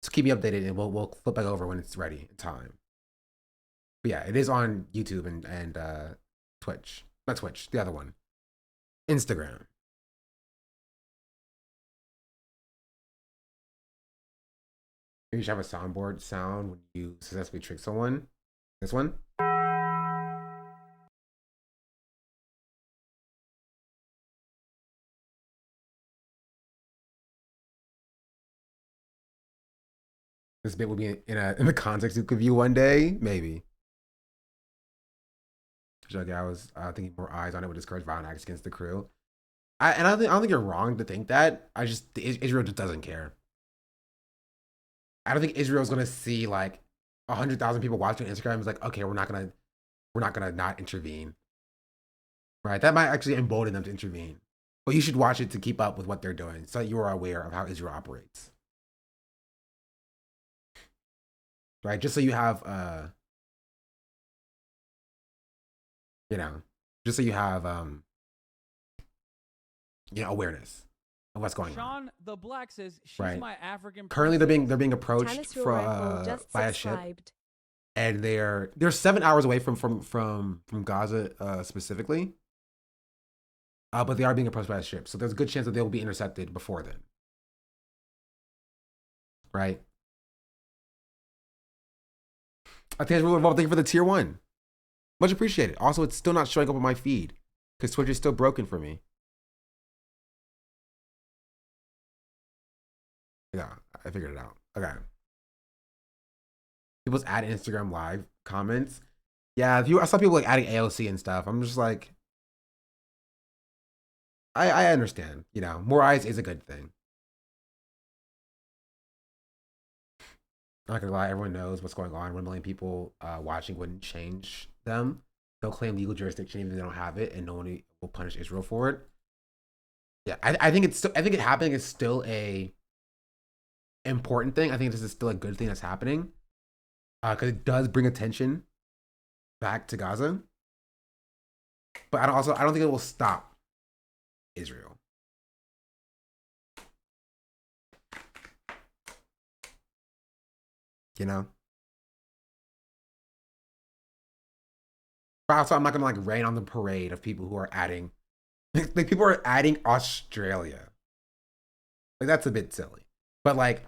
So keep me updated, and we'll flip back over when it's ready in time. But yeah, it is on YouTube and Twitch. Not Twitch, the other one. Instagram. Maybe you should have a soundboard sound when you successfully trick someone. This one. This bit will be in the context of you one day, maybe. Okay, I was thinking more eyes on it would discourage violent acts against the crew. I don't think you're wrong to think that. Israel just doesn't care. I don't think Israel's gonna see like 100,000 people watching Instagram and is like, okay, we're not gonna not intervene. Right? That might actually embolden them to intervene. But you should watch it to keep up with what they're doing, so that you are aware of how Israel operates. Right? Just so you have just so you have awareness of what's going on. Sean the Black says she's right. my African. Currently they're being approached by a ship. And they're 7 hours away from Gaza specifically. But they are being approached by a ship, so there's a good chance that they will be intercepted before then. Right? I think it's really involved. Thank you for the tier 1. Much appreciated. Also, it's still not showing up on my feed because Twitch is still broken for me. Yeah, I figured it out. Okay. People's add Instagram live comments. Yeah, I saw people like adding AOC and stuff. I'm just like, I understand. You know, more eyes is a good thing. I'm not gonna lie, everyone knows what's going on. 1 million people watching wouldn't change them. They'll claim legal jurisdiction even if they don't have it, and no one will punish Israel for it. Yeah, I think it's I think it happening is still a important thing. I think this is still a good thing that's happening because it does bring attention back to Gaza. But I don't think it will stop Israel. You know? But also, I'm not gonna like rain on the parade of people who are adding, like people are adding Australia. Like that's a bit silly. But like,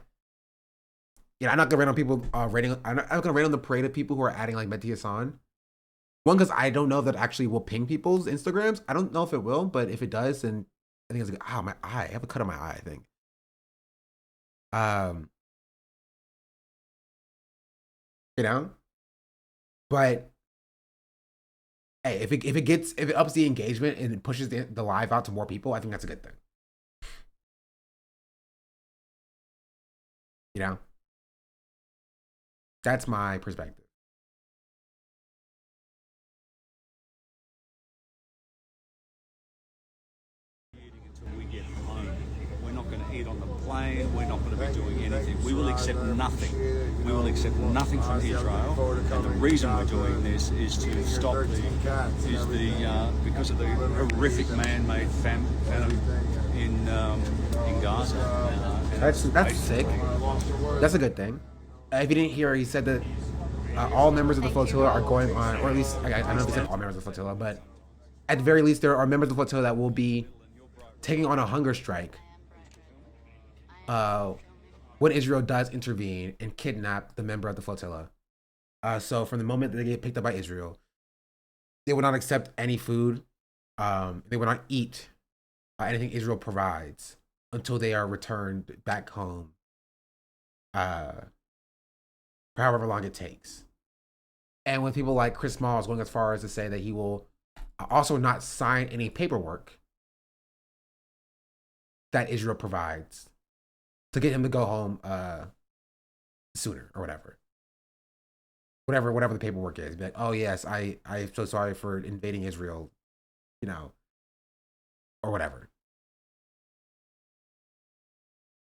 yeah, I'm not gonna rain on people rating. I'm not gonna rain on the parade of people who are adding like Mehdi Hassan. One, because I don't know if that actually will ping people's Instagrams. I don't know if it will, but if it does, then I think it's like, oh, my eye. I have a cut on my eye, I think. You know? But hey, if it ups the engagement and it pushes the live out to more people, I think that's a good thing. You know? That's my perspective. We get home. We're not going to eat on the plane. We're not going to be doing anything. We will accept nothing. We will accept nothing from Israel. And the reason we're doing this is to stop because of the horrific man-made famine in Gaza. That's sick. That's a good thing. If you didn't hear, he said that all members of the flotilla are going on, or at least I don't know if he said all members of the flotilla, but at the very least, there are members of the flotilla that will be taking on a hunger strike when Israel does intervene and kidnap the member of the flotilla. So from the moment that they get picked up by Israel, they will not accept any food. They will not eat anything Israel provides until they are returned back home, for however long it takes. And with people like Chris Smalls going as far as to say that he will also not sign any paperwork that Israel provides to get him to go home sooner or whatever. Whatever the paperwork is. Be like, oh yes, I'm so sorry for invading Israel, you know, or whatever.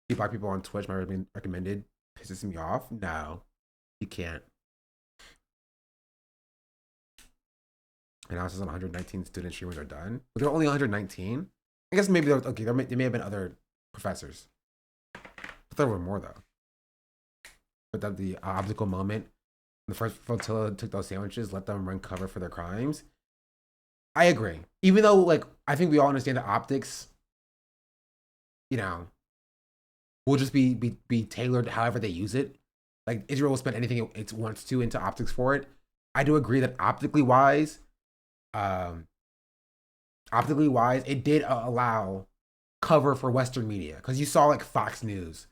Black people on Twitch might have been recommended. Pisses me off. No, you can't. And now it says 119 student streamers are done. But there are only 119. I guess maybe okay. There may have been other professors. But there were more though. But that the obstacle moment, when the first flotilla took those sandwiches, let them run cover for their crimes. I agree. Even though, like, I think we all understand the optics, you know, will just be tailored however they use it. Like Israel will spend anything it wants to into optics for it. I do agree that optically wise, it did allow cover for Western media, because you saw like Fox News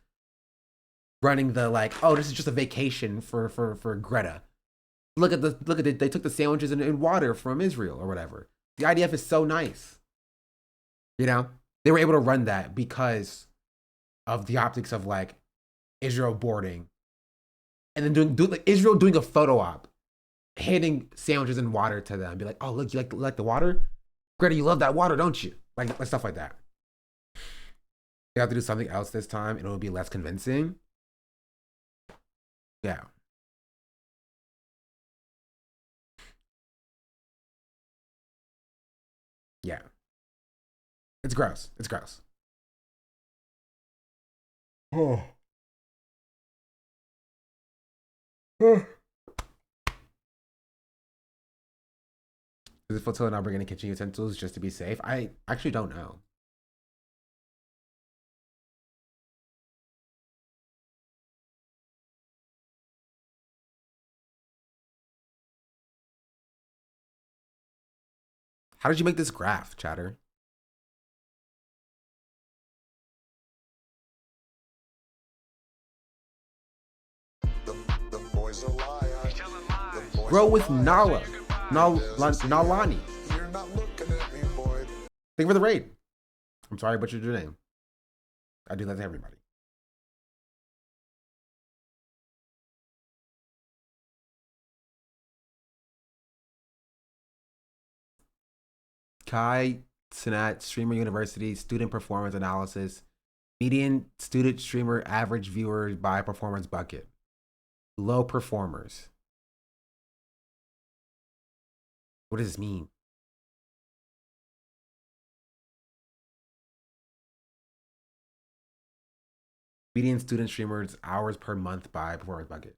running the like, oh, this is just a vacation for Greta. Look at it. They took the sandwiches and water from Israel or whatever. The IDF is so nice. You know, they were able to run that because of the optics of like Israel boarding, and then doing like Israel doing a photo op, handing sandwiches and water to them. Be like, oh look, you like the water, Greta, you love that water, don't you? Like stuff like that. They have to do something else this time, and it will be less convincing. Yeah. Yeah. It's gross. It's gross. Oh. Does the flotilla not bring any kitchen utensils just to be safe? I actually don't know. How did you make this graph, chatter? Grow with Nala. Nalani. Thank you for the raid. I'm sorry I butchered your name. I do that to everybody. Kai Sinat, Streamer University, Student Performance Analysis, Median Student Streamer Average Viewers by Performance Bucket. Low performers. What does this mean? Median student streamers hours per month by Performance Bucket.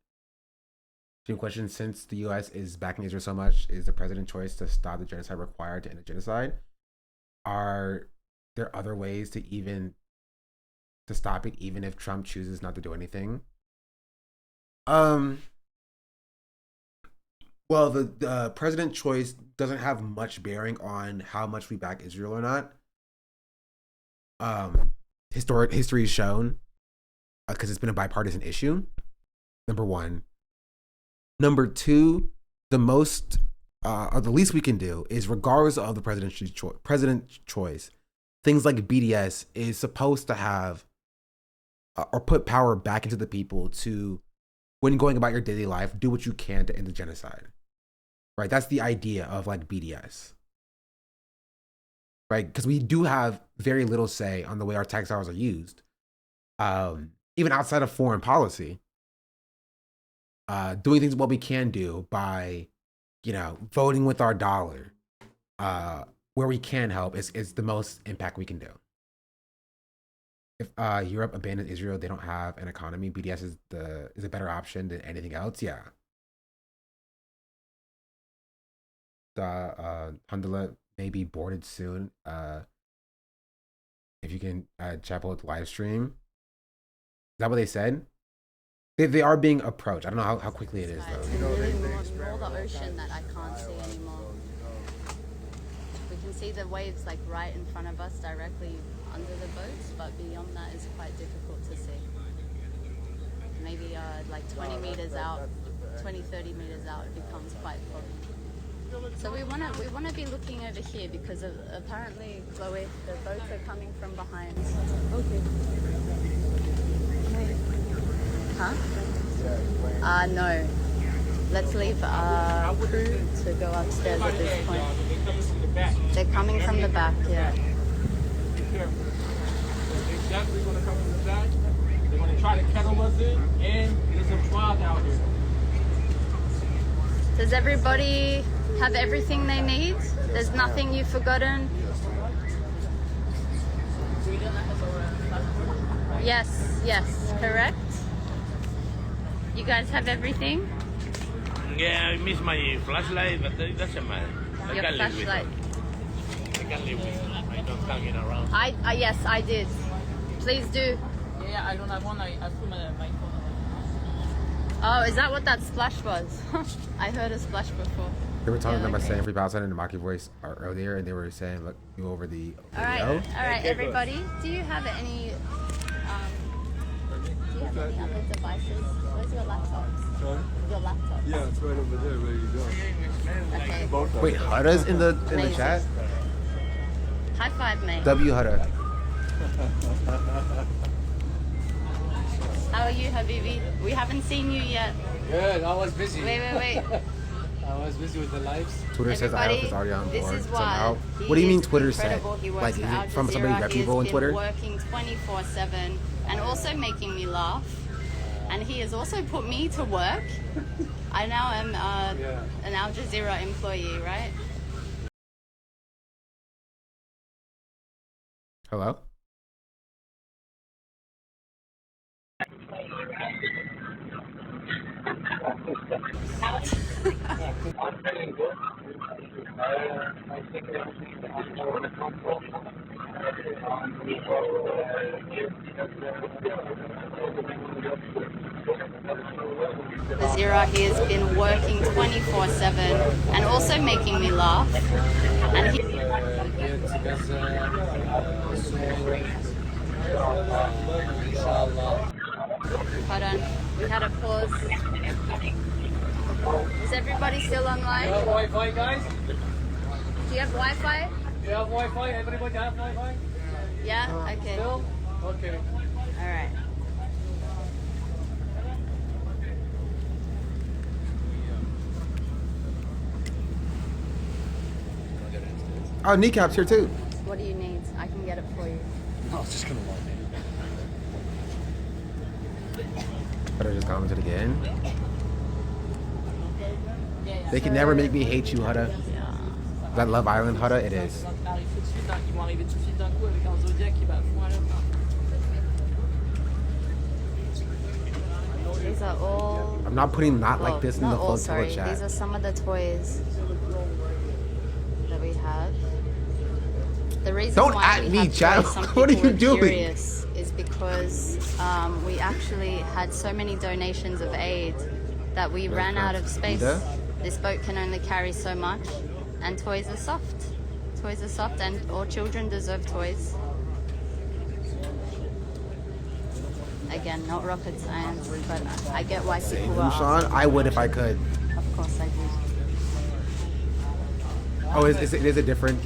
Same question, since the US is backing Israel so much, is the president's choice to stop the genocide required to end the genocide? Are there other ways to stop it even if Trump chooses not to do anything? Well, the president's choice doesn't have much bearing on how much we back Israel or not. History has shown, because it's been a bipartisan issue, number one. Number two, the most or the least we can do is, regardless of the president's choice, things like BDS is supposed to have or put power back into the people to, when going about your daily life, do what you can to end the genocide. Right? That's the idea of like BDS. Right? Because we do have very little say on the way our tax dollars are used. Even outside of foreign policy. Doing things what we can do by, voting with our dollar, where we can help is the most impact we can do. If Europe abandoned Israel, they don't have an economy. BDS is a better option than anything else. Yeah. Alhamdulillah may be boarded soon. If you can chat with live stream. Is that what they said? They are being approached. I don't know how quickly it is though. It's really more the ocean that I can't see anymore. We can see the waves like right in front of us, directly under the boats, but beyond that is quite difficult to see. Maybe like 20 meters out, 20, 30 meters out, it becomes quite foggy. So we wanna be looking over here because apparently, Chloe, the boats are coming from behind. Okay. Huh? No. Let's leave our crew to go upstairs at this point. They're coming from the back, yeah. They're definitely going to come from the back. They're going to try to kettle us in, and there's some fog out here. Does everybody have everything they need? There's nothing you've forgotten? Yes, correct. You guys have everything? Yeah, I miss my flashlight, but it doesn't matter. Your flashlight. I can live with it. I don't hang it around. Yes, I did. Please do. Yeah, I don't have one. I assume my phone. Oh, is that what that splash was? I heard a splash before. They were talking about saying free Palestine in the Maki voice earlier, and they were saying, look, you over the video. All right, everybody. Do you have any other devices? Where's your laptop? Sorry? Your laptop. Yeah, it's right over there, ready to go. Okay. Wait, Huda's in the chat? High five, mate. W Huda. How are you, Habibi? We haven't seen you yet. Good, I was busy. Wait. I was busy with the lives. Twitter says I hope it's already on board this is somehow. why What do you mean Twitter said? He works Like, for is Al it from somebody Jazeera. reputable on He has Twitter? been working 24/7 and also making me laugh. And he has also put me to work. I now am an Al Jazeera employee, right? Hello? Azira, he has been working 24/7 and also making me laugh. And he... Get Gaza, inshallah. Hold on, we had a pause. Is everybody still online? Do you have Wi-Fi, guys? Do you have Wi-Fi? Do you have Wi-Fi? Everybody have Wi-Fi? Yeah? Okay. Still? Okay. Alright. Oh, kneecaps here too. What do you need? I can get it for you. I was just gonna log But I just commented again. They can never make me hate you, Hudda. That Love Island, Hudda, it is. These are all... I'm not putting not like this in the all, flotilla sorry. chat. These are some of the toys that we have. The reason Don't why at we me, have chat. toys, some What are people you doing? Curious, is because we actually had so many donations of aid that we ran out of space. This boat can only carry so much, and toys are soft. Toys are soft, and all children deserve toys. Again, not rocket science, but I get why Save people them, are Sean. asking. I would if I could. Of course I do. Oh, it is a different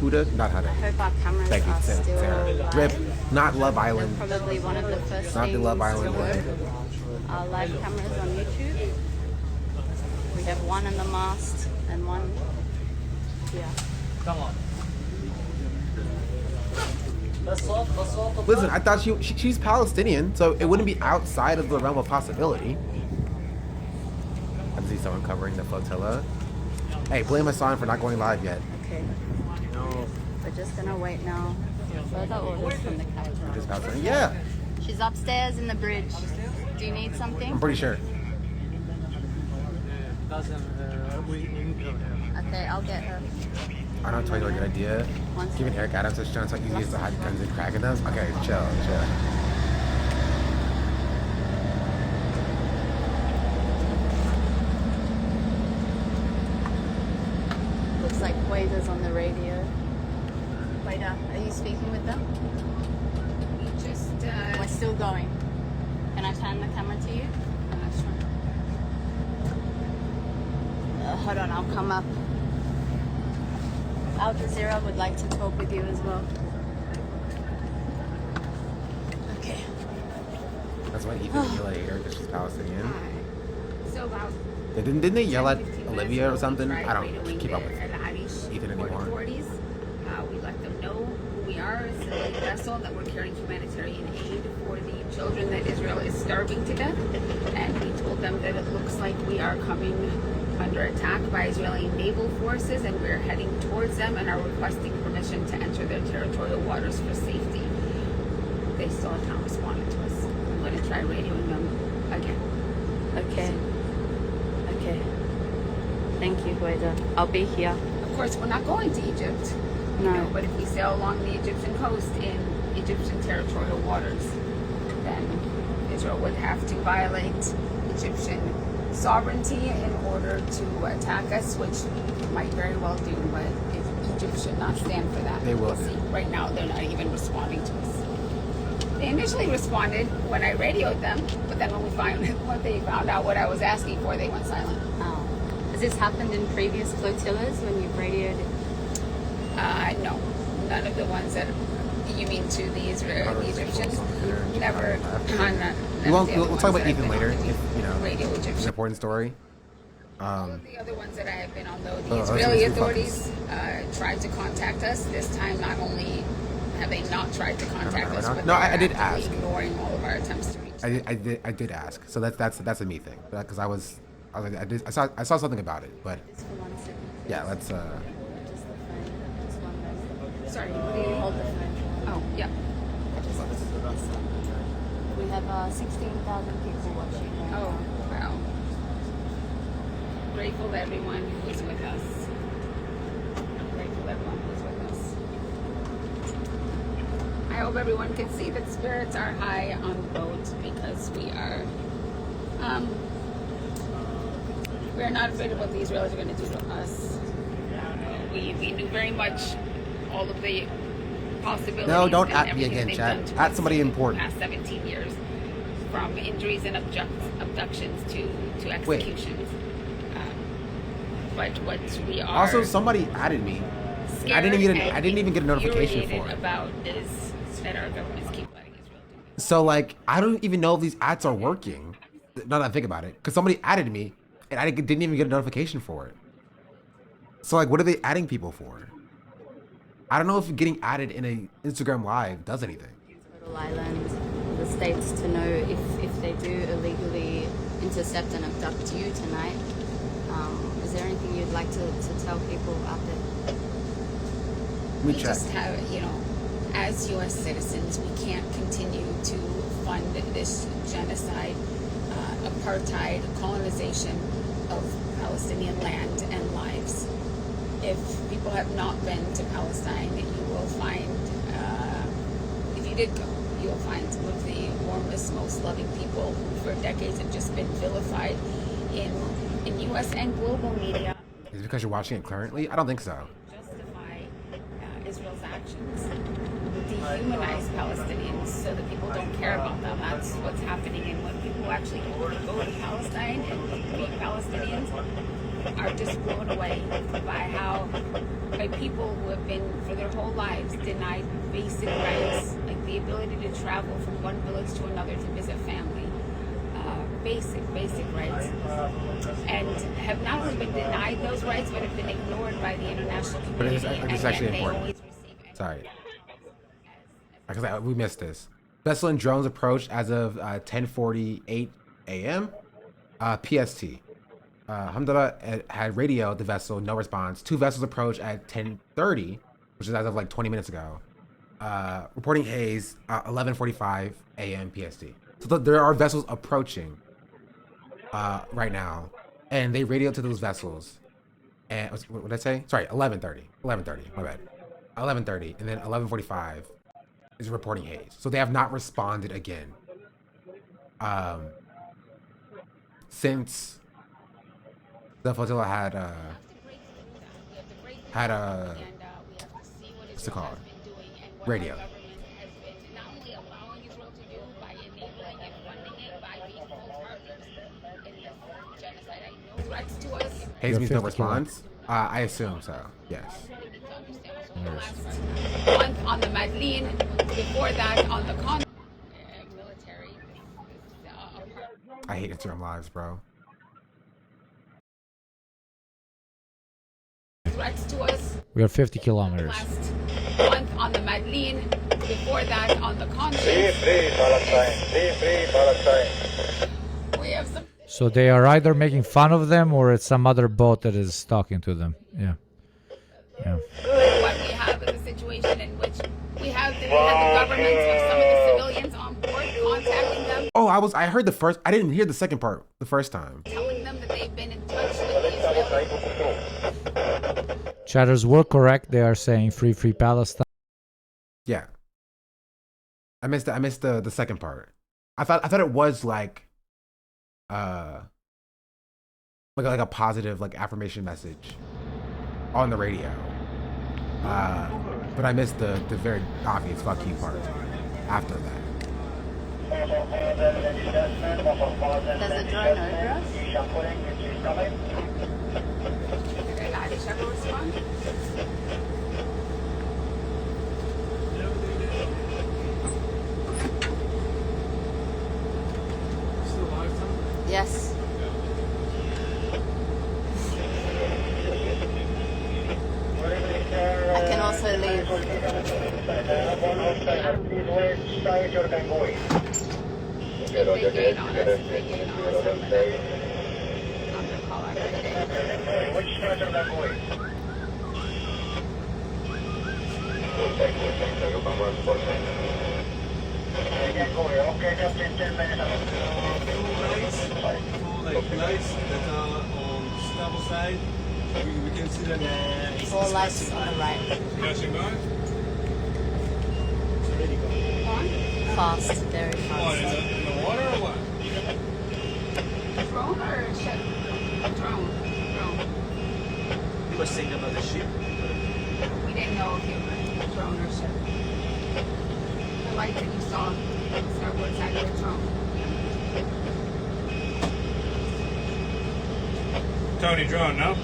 Huda? Not Huda. I hope our cameras Thank you, are still Sarah. live. Rip, not Love Island. They're probably one of the first Not the things Love Island to one. work. Our live cameras on YouTube. We have one in the mast and one here. Come on. Listen, I thought she's Palestinian, so it wouldn't be outside of the realm of possibility. I see someone covering the flotilla. Hey, blame Hassan for not going live yet. Okay. We're just gonna wait now. Further orders from the captain. Just Palestinian? Yeah, She's upstairs in the bridge. Do you need something? I'm pretty sure. Okay, I'll get her. I don't know, toys are a good idea. Giving Eric Adams a chance like easy to hide guns and cracking them. Okay, chill. Looks like Wader's on the radio. Wader, are you speaking with them? We're still going. Can I turn the camera to you? Sure. Hold on, I'll come up. Al Jazeera would like to talk with you as well. Okay. That's why Ethan didn't yell at her because she's Palestinian. So about Didn't they yell at Olivia or something? I don't keep up with Ethan anymore. authorities. We let them know who we are as a vessel, that we're carrying humanitarian aid for the children that Israel is starving to death. And we told them that it looks like we are coming under attack by Israeli naval forces, and we're heading towards them and are requesting permission to enter their territorial waters for safety. They still have not responded to us. I'm going to try radioing them again. Okay. Okay. Thank you, Wader. I'll be here. Of course, we're not going to Egypt. No. You know, but if we sail along the Egyptian coast in Egyptian territorial waters, then Israel would have to violate Egyptian sovereignty in order to attack us, which might very well do, but Egypt should not stand for that. They will. See, right now, they're not even responding to us. They initially responded when I radioed them, but then when they found out what I was asking for, they went silent. Oh. Has this happened in previous flotillas when you've radioed? No, none of the ones that you mean to the Egyptians. Never. We'll talk about Ethan later. If, you know, Radio it's Egyptian. an important story. The other ones that I have been on, though, the let's Israeli focus. authorities tried to contact us. This time, not only have they not tried to contact us, but No, I did they're ask. ignoring all of our attempts to reach. I did ask. So that's a me thing. Because I saw something about it. But yeah, let's. Sorry, what do you hold the phone? Oh, yeah. We have 16,000 people watching. Oh, wow. grateful that everyone who's with us. I'm grateful that everyone who's with us. I hope everyone can see that spirits are high on the boat because we're not afraid of what the Israelis are going to do to us. We knew very much all of the possibilities. No, don't and at me everything again, they've chat. done to At us somebody in important. The past 17 years, from injuries and abductions to executions. But what we are Also, somebody added me. And I didn't even get a notification for it. About is that our governments keep letting Israel do this. So like, I don't even know if these ads are working. Now that I think about it, because somebody added me, and I didn't even get a notification for it. So like, what are they adding people for? I don't know if getting added in a Instagram Live does anything. Little island, the states to know if they do illegally intercept and abduct you tonight. Is there anything you'd like to tell people out there? We just have, as U.S. citizens, we can't continue to fund this genocide, apartheid, colonization of Palestinian land and lives. If people have not been to Palestine, you will find, if you did go, you will find some of the warmest, most loving people who for decades have just been vilified in U.S. and global media. Is it because you're watching it currently? I don't think so. Justify Israel's actions, dehumanize Palestinians so that people don't care about them. That's what's happening. And when people actually go to Palestine and meet Palestinians, are just blown away by people who have been for their whole lives denied basic rights, like the ability to travel from one village to another to visit family, basic rights, and have not only been denied those rights but have been ignored by the international community. But it's actually important. Sorry, because we missed this. Vessel and drones approached as of 10:48 a.m. PST. Hamdallah had radioed the vessel, no response. Two vessels approached at 10:30, which is as of like 20 minutes ago. Reporting haze, 11:45 a.m. PST. So there are vessels approaching right now, and they radioed to those vessels. And what did I say? Sorry, 11:30. 11:30. My bad. 11:30, and then 11:45 is reporting haze. So they have not responded again since the flotilla had what's it called? Radio. Haze means no response. I assume so. Yes. On the Madeleine, before that on the military. I hate Instagram lives, bro. Threats to us. We are 50 kilometers. Last month on the Madeleine, before that on the continent. We have some. So they are either making fun of them or it's some other boat that is talking to them. Yeah. What we have is a situation in which we have the governments of some of the civilians on board contacting them. Oh, I heard the first. I didn't hear the second part the first time. Telling them that they've been in touch with Israel. Chatters were correct. They are saying free Palestine. Yeah. I missed the second part. I thought it was like a positive like affirmation message on the radio. But I missed the very obvious fuck you part after that. Does it drone over us? Yes. I can also leave. Four lake lights that are on double side. We can see that it's 4 lights on the right. Flashing on? It's already gone. Fast, very fast. Oh, in the water or what? Drone or ship? Drone. You were saying about the ship? We didn't know if you were drone or ship. The light that you saw, starboard side of the drone. Tony drone, no?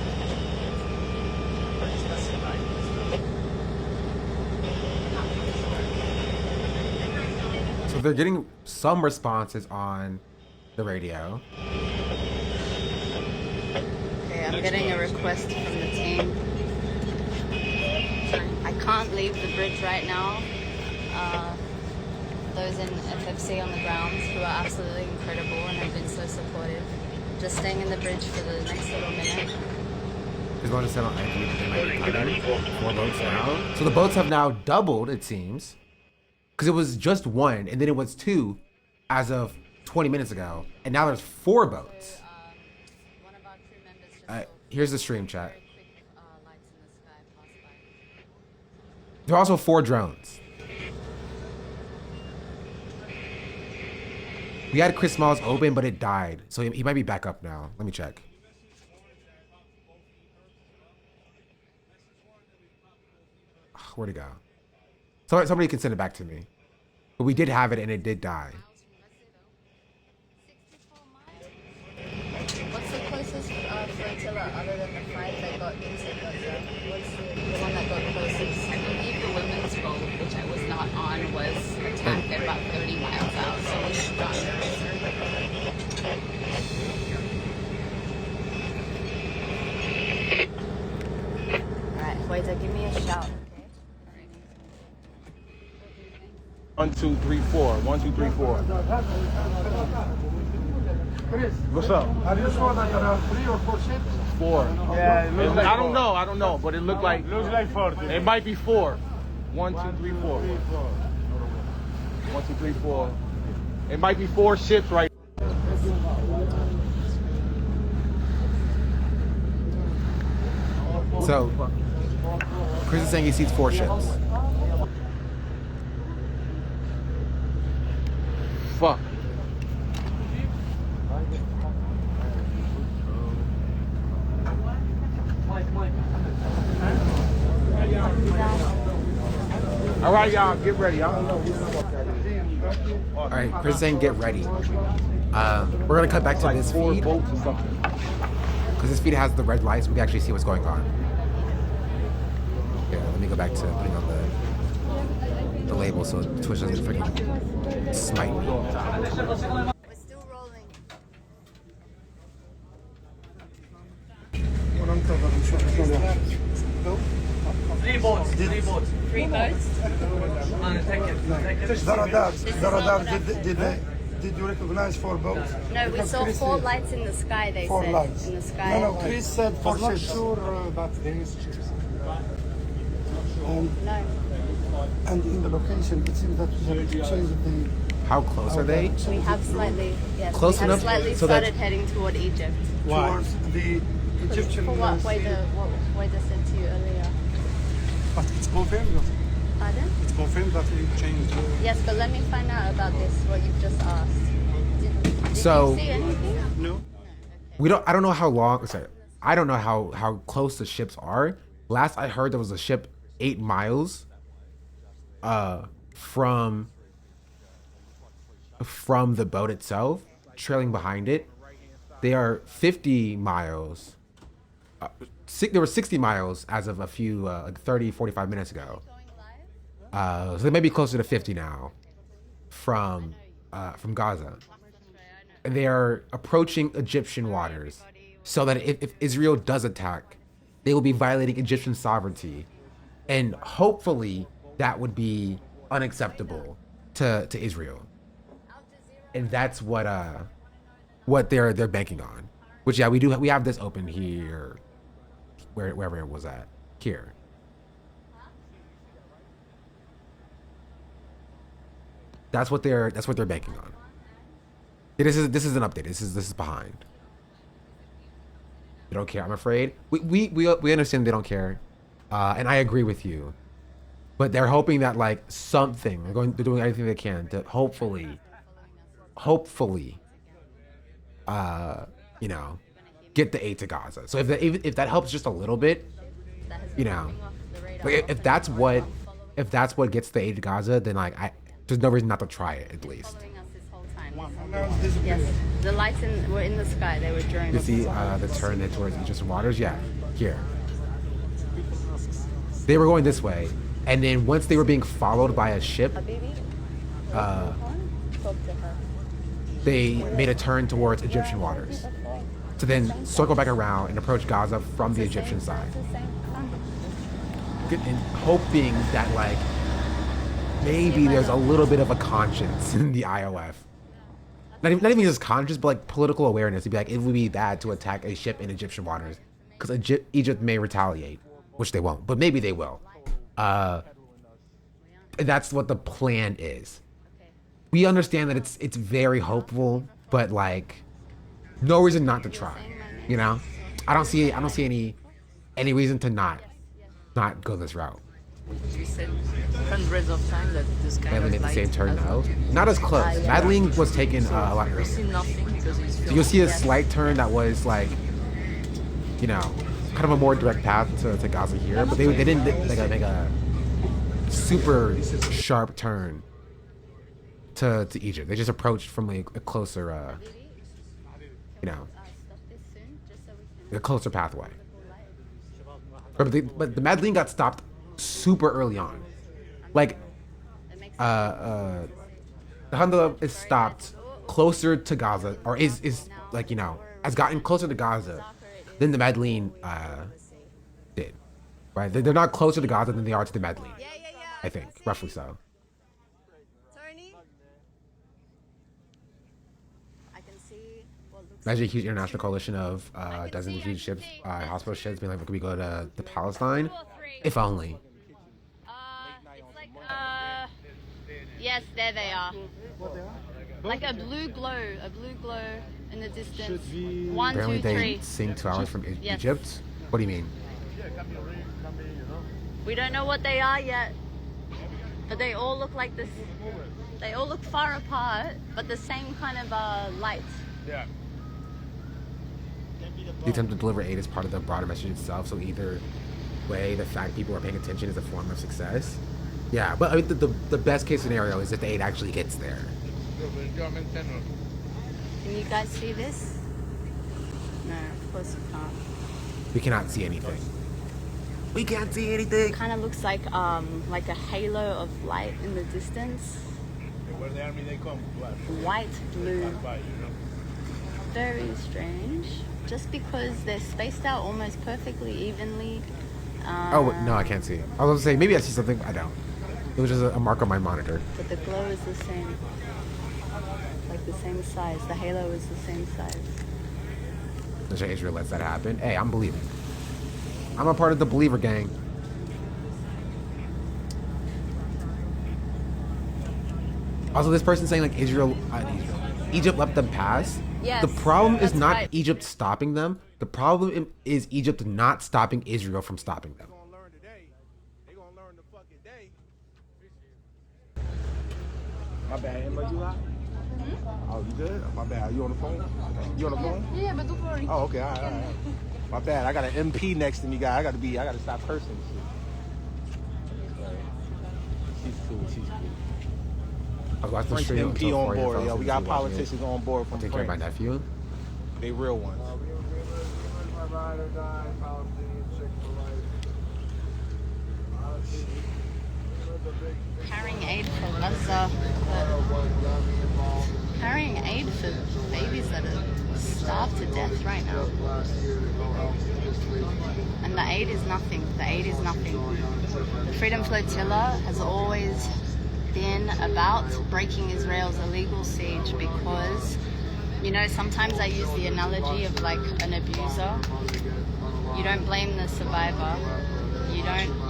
So they're getting some responses on the radio. Okay, I'm getting a request from the team. I can't leave the bridge right now. Those in FFC on the grounds who are absolutely incredible and have been so supportive. Just staying in the bridge for the next little minute. He's going to set on ID, but they might be coming. 4 boats now. So the boats have now doubled, it seems. Because it was just 1, and then it was 2 as of 20 minutes ago. And now there's 4 boats. Here's the stream chat. There are also 4 drones. We had Chris Smalls open, but it died. So he might be back up now. Let me check. Where'd it go? Somebody can send it back to me. But we did have it and it did die. What's the closest flotilla other than the 5 that got into Gaza? What's the one that got closest? I believe the women's boat, which I was not on, was attacked at about 30 miles out, so we should gone closer. Alright, waiter, give me a shout. 1, 2, 3, 4. 1, 2, 3, 4. What's up? Are you sure that there are 3 or 4 ships? 4. Yeah, it looks like I 4. don't know, but it looked like 4. It might be 4. 1, 2, 3, 4. 1, 2, 3, 4. It might be 4 ships right. So, Chris is saying he sees 4 ships. Fuck. All right, y'all, get ready. I don't know. All right, Chris is saying get ready. We're gonna cut back to this feed because this feed has the red lights. We can actually see what's going on. Yeah, let me go back to putting on the label so Twitch doesn't freaking smite me. We're still rolling. Three boats. 3 boats? The radar, did you recognize 4 boats? No, we saw 4 lights in the sky, they 4 said. lights. In the sky. No, Chris said 4 ships. that there is ships. No. And in the location, it seems that we have to change the... How close are they? We have slightly, yes, Close we have enough slightly so that- started heading toward Egypt. Towards the Egyptian... For what Wader said to you earlier. But it's confirmed. Pardon? It's confirmed that we changed. Yes, but let me find out about this, what you've just asked. Did So- you see anything? No. I don't know how long. Sorry, I don't know how close the ships are. Last I heard, there was a ship 8 miles from the boat itself, trailing behind it. They are 50 miles. There were 60 miles as of a few, like 30, 45 minutes ago. So they may be closer to 50 now from Gaza. And they are approaching Egyptian waters, so that if Israel does attack, they will be violating Egyptian sovereignty. And hopefully that would be unacceptable to Israel. And that's what they're banking on. Which, yeah, we have this open here, wherever it was at. Here. That's what they're banking on. Yeah, this is an update. This is behind. They don't care. I'm afraid. We understand they don't care, and I agree with you. But they're hoping that like something. They're doing everything they can to hopefully, you know, get the aid to Gaza. So if that helps just a little bit, you know, like if that's what gets the aid to Gaza, then like there's no reason not to try it at least. Yes, the lights were in the sky. They were drones. You see the turn there towards Egypt's waters? Yeah, here. They were going this way, and then once they were being followed by a ship, they made a turn towards Egyptian waters to then circle back around and approach Gaza from the Egyptian side. And hoping that like maybe there's a little bit of a conscience in the IOF. Not even just conscious, but like political awareness. To be like, it would be bad to attack a ship in Egyptian waters because Egypt may retaliate, which they won't, but maybe they will. That's what the plan is. We understand that it's very hopeful, but like, no reason not to try. You know, I don't see any reason to not go this route. You said hundreds of times that this kind Madeline of made the same turn now. well. Not as close. Madeline was taken a lot You earlier. see nothing because he's So you'll see a slight turn that was like, you know, kind of a more direct path to Gaza here, but they didn't make a super sharp turn to Egypt. They just approached from like a closer, you know, a closer pathway. But the Madeline got stopped super early on. Like, the Alhamdulillah is stopped closer to Gaza, or is like, you know, has gotten closer to Gaza than the Madeline did. Right? They're not closer to Gaza than they are to the Madeline. I think, roughly so. Imagine a huge international coalition of dozens of huge ships, hospital ships, being like, "Could we go to Palestine?" If only. Yes, there they are. Like a blue glow in the distance. 1, Apparently 2, they 3. sing 2 hours from Yes. Egypt. What do you mean? We don't know what they are yet, but they all look like this. They all look far apart, but the same kind of light. Yeah. The attempt to deliver aid is part of the broader message itself. So either way, the fact people are paying attention is a form of success. Yeah, but I mean, the best case scenario is that the aid actually gets there. Can you guys see this? No, of course you can't. We cannot see anything. We can't see anything. Kind of looks like a halo of light in the distance. White, blue. Very strange. Just because they're spaced out almost perfectly evenly. Oh no, I can't see. I was gonna say maybe I see something. I don't. It was just a mark on my monitor. But the glow is the same. Like the same size. The halo is the same size. Let's say Israel lets that happen. Hey, I'm believing. I'm a part of the believer gang. Also, this person saying like Egypt let them pass. Yes, the problem is that's not right. Egypt stopping them. The problem is Egypt not stopping Israel from stopping them. My bad, Emma, you out? Oh, you good? My bad. Are you on the phone? Okay. You on the phone? Yeah, but don't worry. Oh, okay. All right. My bad. I got an MP next to me, guy. I got to stop cursing and shit. She's cool. I was watching the French stream MP until on 4 a.m. board. fell Yeah, asleep we got to watch it. politicians on board from Take care of my France. nephew. They real ones. Carrying aid for Gaza. Carrying aid for babies that are starved to death right now. And the aid is nothing. The aid is nothing. The Freedom Flotilla has always been about breaking Israel's illegal siege because, you know, sometimes I use the analogy of like an abuser. You don't blame the survivor. You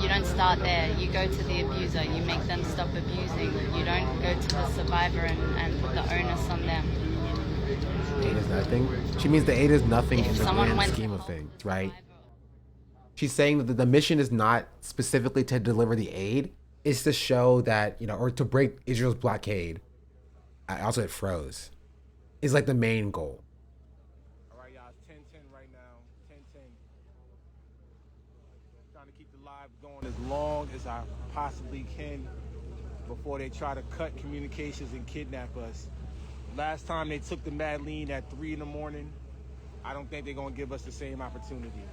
don't start there. You go to the abuser. You make them stop abusing. You don't go to the survivor and put the onus on them. Aid is nothing. She means the aid is nothing in the someone grand went scheme of things, right? She's saying that the mission is not specifically to deliver the aid. It's to show that, you know, or to break Israel's blockade. Also, it froze. Is like the main goal. All right, y'all. 10:10 right now. 10:10. Trying to keep the live going as long as I possibly can before they try to cut communications and kidnap us. Last time they took the Madeleine at 3 in the morning. I don't think they're gonna give us the same opportunity.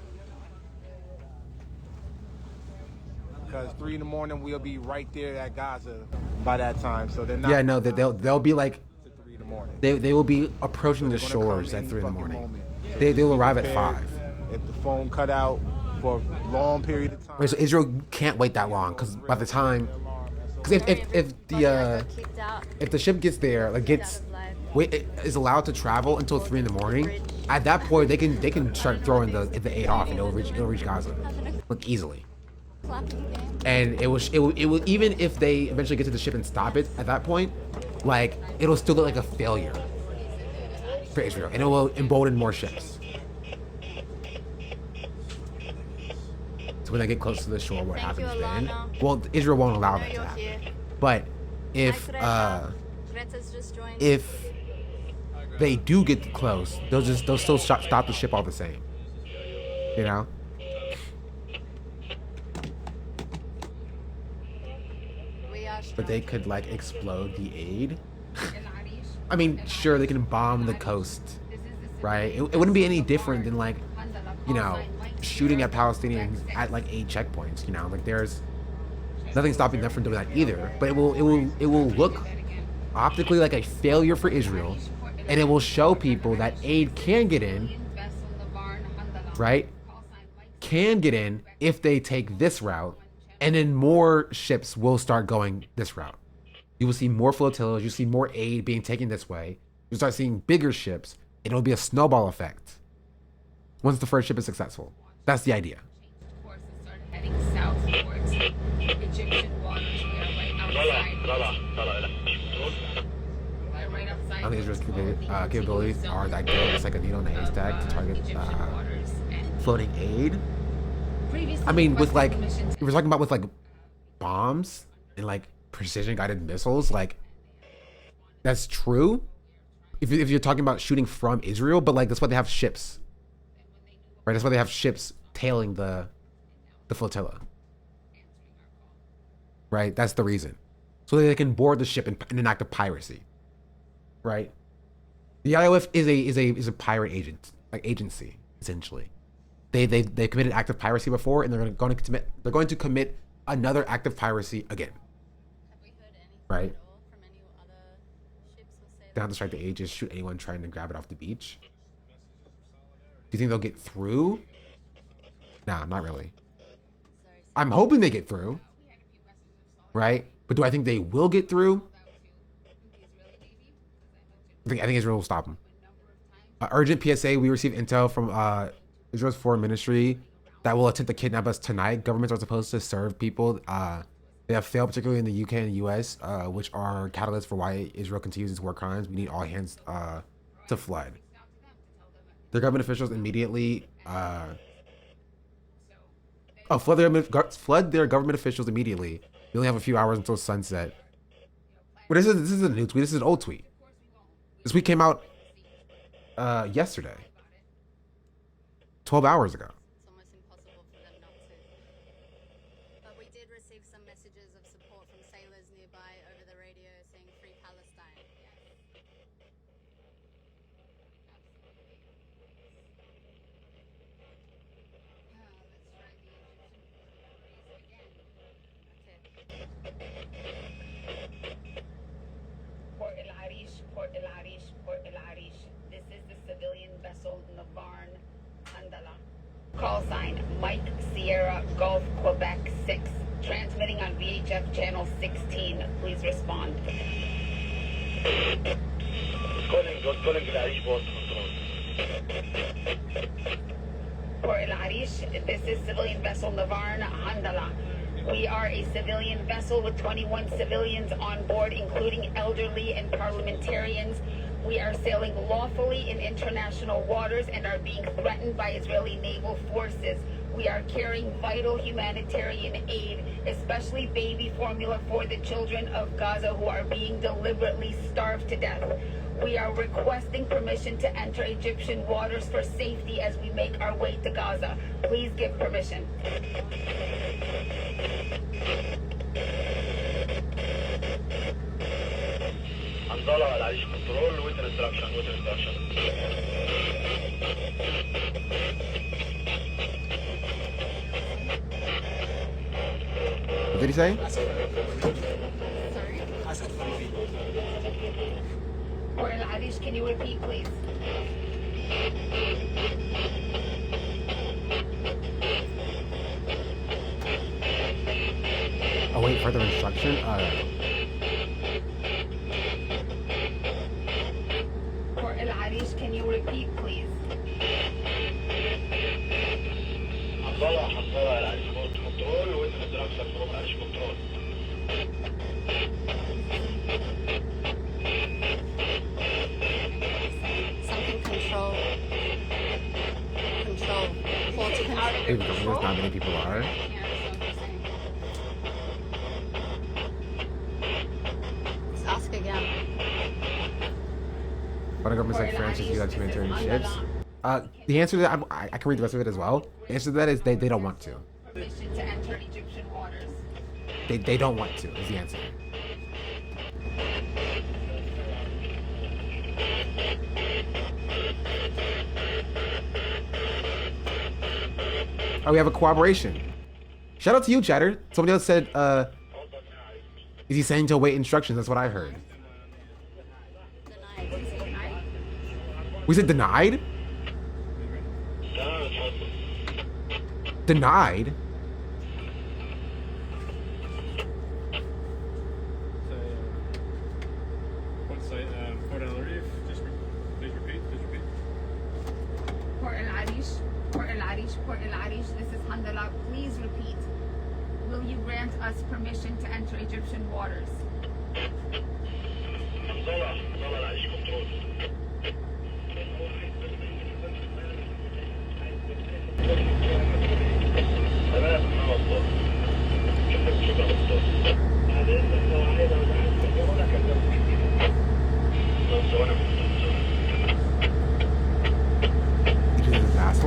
Because 3 in the morning we'll be right there at Gaza by that time. So they're not. Yeah, no, they'll be like. To 3 in the morning. They will be approaching the shores at 3 in the morning. They will arrive at 5. If the phone cut out for a long period of time. Right, so Israel can't wait that long because by the time, because if the ship gets there, like is allowed to travel until 3 in the morning, at that point they can start throwing the aid off and it'll reach Gaza, like easily. And it will even if they eventually get to the ship and stop it at that point, like it'll still look like a failure for Israel, and it will embolden more ships. So when they get close to the shore, what happens then? Well, Israel won't allow that to happen. But if they do get close, they'll still stop the ship all the same. You know. But they could like explode the aid. I mean, sure, they can bomb the coast, right? It wouldn't be any different than like, you know, shooting at Palestinians at like 8 checkpoints. You know, like there's nothing stopping them from doing that either. But it will look optically like a failure for Israel, and it will show people that aid can get in, right? Can get in if they take this route. And then more ships will start going this route. You will see more flotillas. You see more aid being taken this way. You'll start seeing bigger ships. It'll be a snowball effect once the first ship is successful. That's the idea. Heading south towards Egyptian waters. We are right outside. I don't think Israel's capabilities are that good. It's like a needle in a haystack to target floating aid. I mean, with like, if we're talking about with like bombs and like precision guided missiles, like that's true. If you're talking about shooting from Israel, but like that's why they have ships, right? That's why they have ships tailing the flotilla, right? That's the reason, so that they can board the ship in an act of piracy, right? The IOF is a pirate agency essentially. They've committed act of piracy before, and they're going to commit another act of piracy again. Right? They don't have to strike the aid, just shoot anyone trying to grab it off the beach. Do you think they'll get through? Nah, not really. I'm hoping they get through. Right? But do I think they will get through? I think Israel will stop them. Urgent PSA, we received intel from Israel's foreign ministry that will attempt to kidnap us tonight. Governments are supposed to serve people. They have failed, particularly in the UK and the US, which are catalysts for why Israel continues its war crimes. We need all hands to flood. Their government officials immediately flood their government officials immediately. We only have a few hours until sunset. Well, this is a new tweet. This is an old tweet. This tweet came out yesterday. 12 hours ago. It's almost impossible for them not to. But we did receive some messages of support from sailors nearby over the radio saying Free Palestine. Port El Arish, Port El Arish, Port El Arish. This is the civilian vessel Navarn Handala. Call sign Mike Sierra Gulf Quebec 6. Transmitting on VHF channel 16. Please respond. Port El Arish. This is civilian vessel Navarn Handala. We are a civilian vessel with 21 civilians on board, including elderly and parliamentarians. We are sailing lawfully in international waters and are being threatened by Israeli naval forces. We are carrying vital humanitarian aid, especially baby formula for the children of Gaza who are being deliberately starved to death. We are requesting permission to enter Egyptian waters for safety as we make our way to Gaza. Please give permission. Angola, العريش control with instruction, with instruction. What did he say? Port El Arish, can you repeat, please? Oh wait, further instruction? Port El Arish, can you repeat, please? Angola, العريش control with instruction from العريش control. Something control. Port control. Maybe because there's not many people are. Let's ask again. But the government like France is using humanitarian ships. The answer to that, I can read the rest of it as well. The answer to that is they don't want to. Permission to enter Egyptian waters. They don't want to, is the answer. Oh, we have a cooperation. Shout out to you, Chatter. Somebody else said, is he saying to await instructions? That's what I heard. We said denied? Denied? Port El Arish, please repeat. Port El Arish, Port El Arish, Port El Arish, this is Handala. Please repeat. Will you grant us permission to enter Egyptian waters? Angola, العريش control.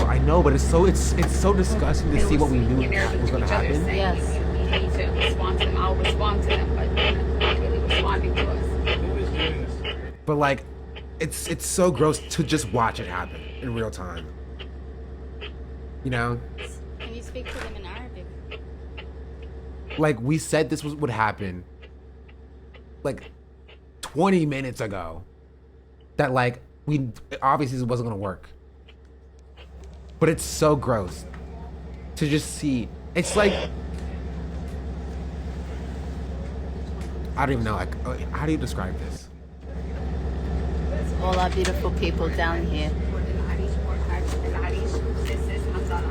I know, but it's so disgusting to see what we knew was going to happen. Yes. We need to respond to them. I'll respond to them, but they're not really responding to us. But like, it's so gross to just watch it happen in real time. You know? Can you speak to them in Arabic? Like, we said this would happen like 20 minutes ago. That like, obviously it wasn't gonna work. But it's so gross to just see. It's like, I don't even know, like, how do you describe this? All our beautiful people down here. This is Hamzala.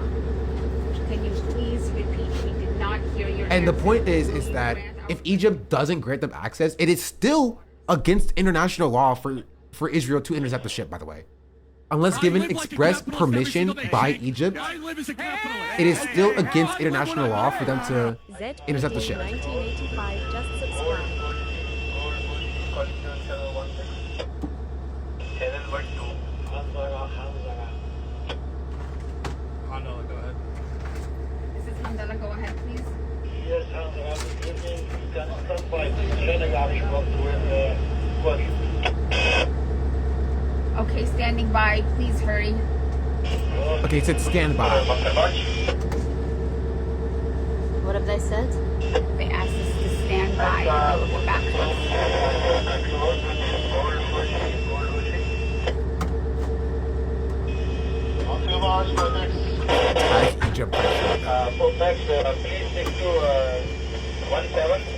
Can you please repeat? We did not hear your And the answer. point is that if Egypt doesn't grant them access, it is still against international law for Israel to intercept the ship, by the way. Unless given express permission by Egypt, it is still against international law for them to intercept the ship. 1985 just subscribed. Handala, go ahead. This is Hamdallah. Go ahead, please. Yes, Handala, you can stand by. العريش Okay, standing by. Please hurry. Okay, it said stand by. What have they said? They asked us to stand by and they'll get back to Attack Egypt by ship. For next, please stick to 17.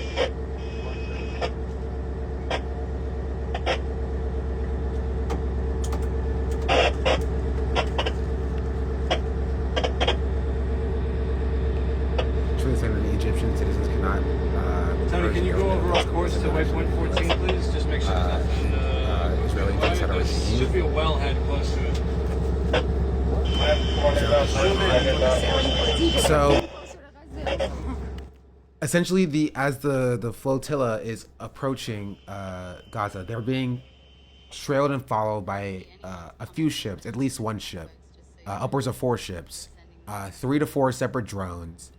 Should have sent an Egyptian to 14, please. Just make sure there's nothing. Israeli genocide There regime. should be a wellhead close to it. So essentially, as the flotilla is approaching Gaza, they're being trailed and followed by a few ships, at least one ship, upwards of 4 ships, 3 to 4 separate drones.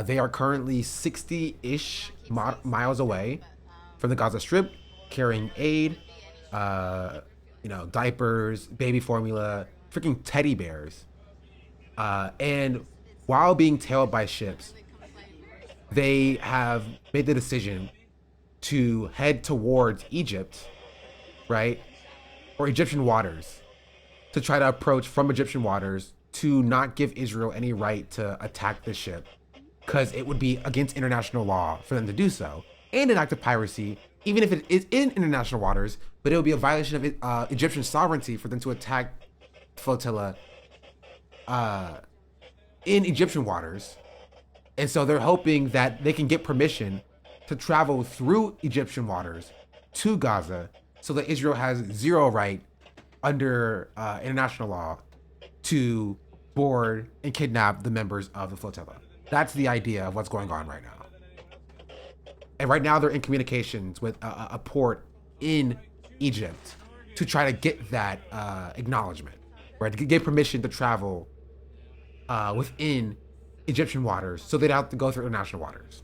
They are currently 60-ish miles away from the Gaza Strip, carrying aid, diapers, baby formula, freaking teddy bears. And while being tailed by ships, they have made the decision to head towards Egypt, right? Or Egyptian waters, to try to approach from Egyptian waters to not give Israel any right to attack the ship, because it would be against international law for them to do so, and an act of piracy, even if it is in international waters, but it would be a violation of Egyptian sovereignty for them to attack flotilla in Egyptian waters. And so they're hoping that they can get permission to travel through Egyptian waters to Gaza, so that Israel has zero right under international law to board and kidnap the members of the flotilla. That's the idea of what's going on right now. And right now they're in communications with a port in Egypt to try to get that acknowledgement, right? To get permission to travel within Egyptian waters, so they don't have to go through international waters,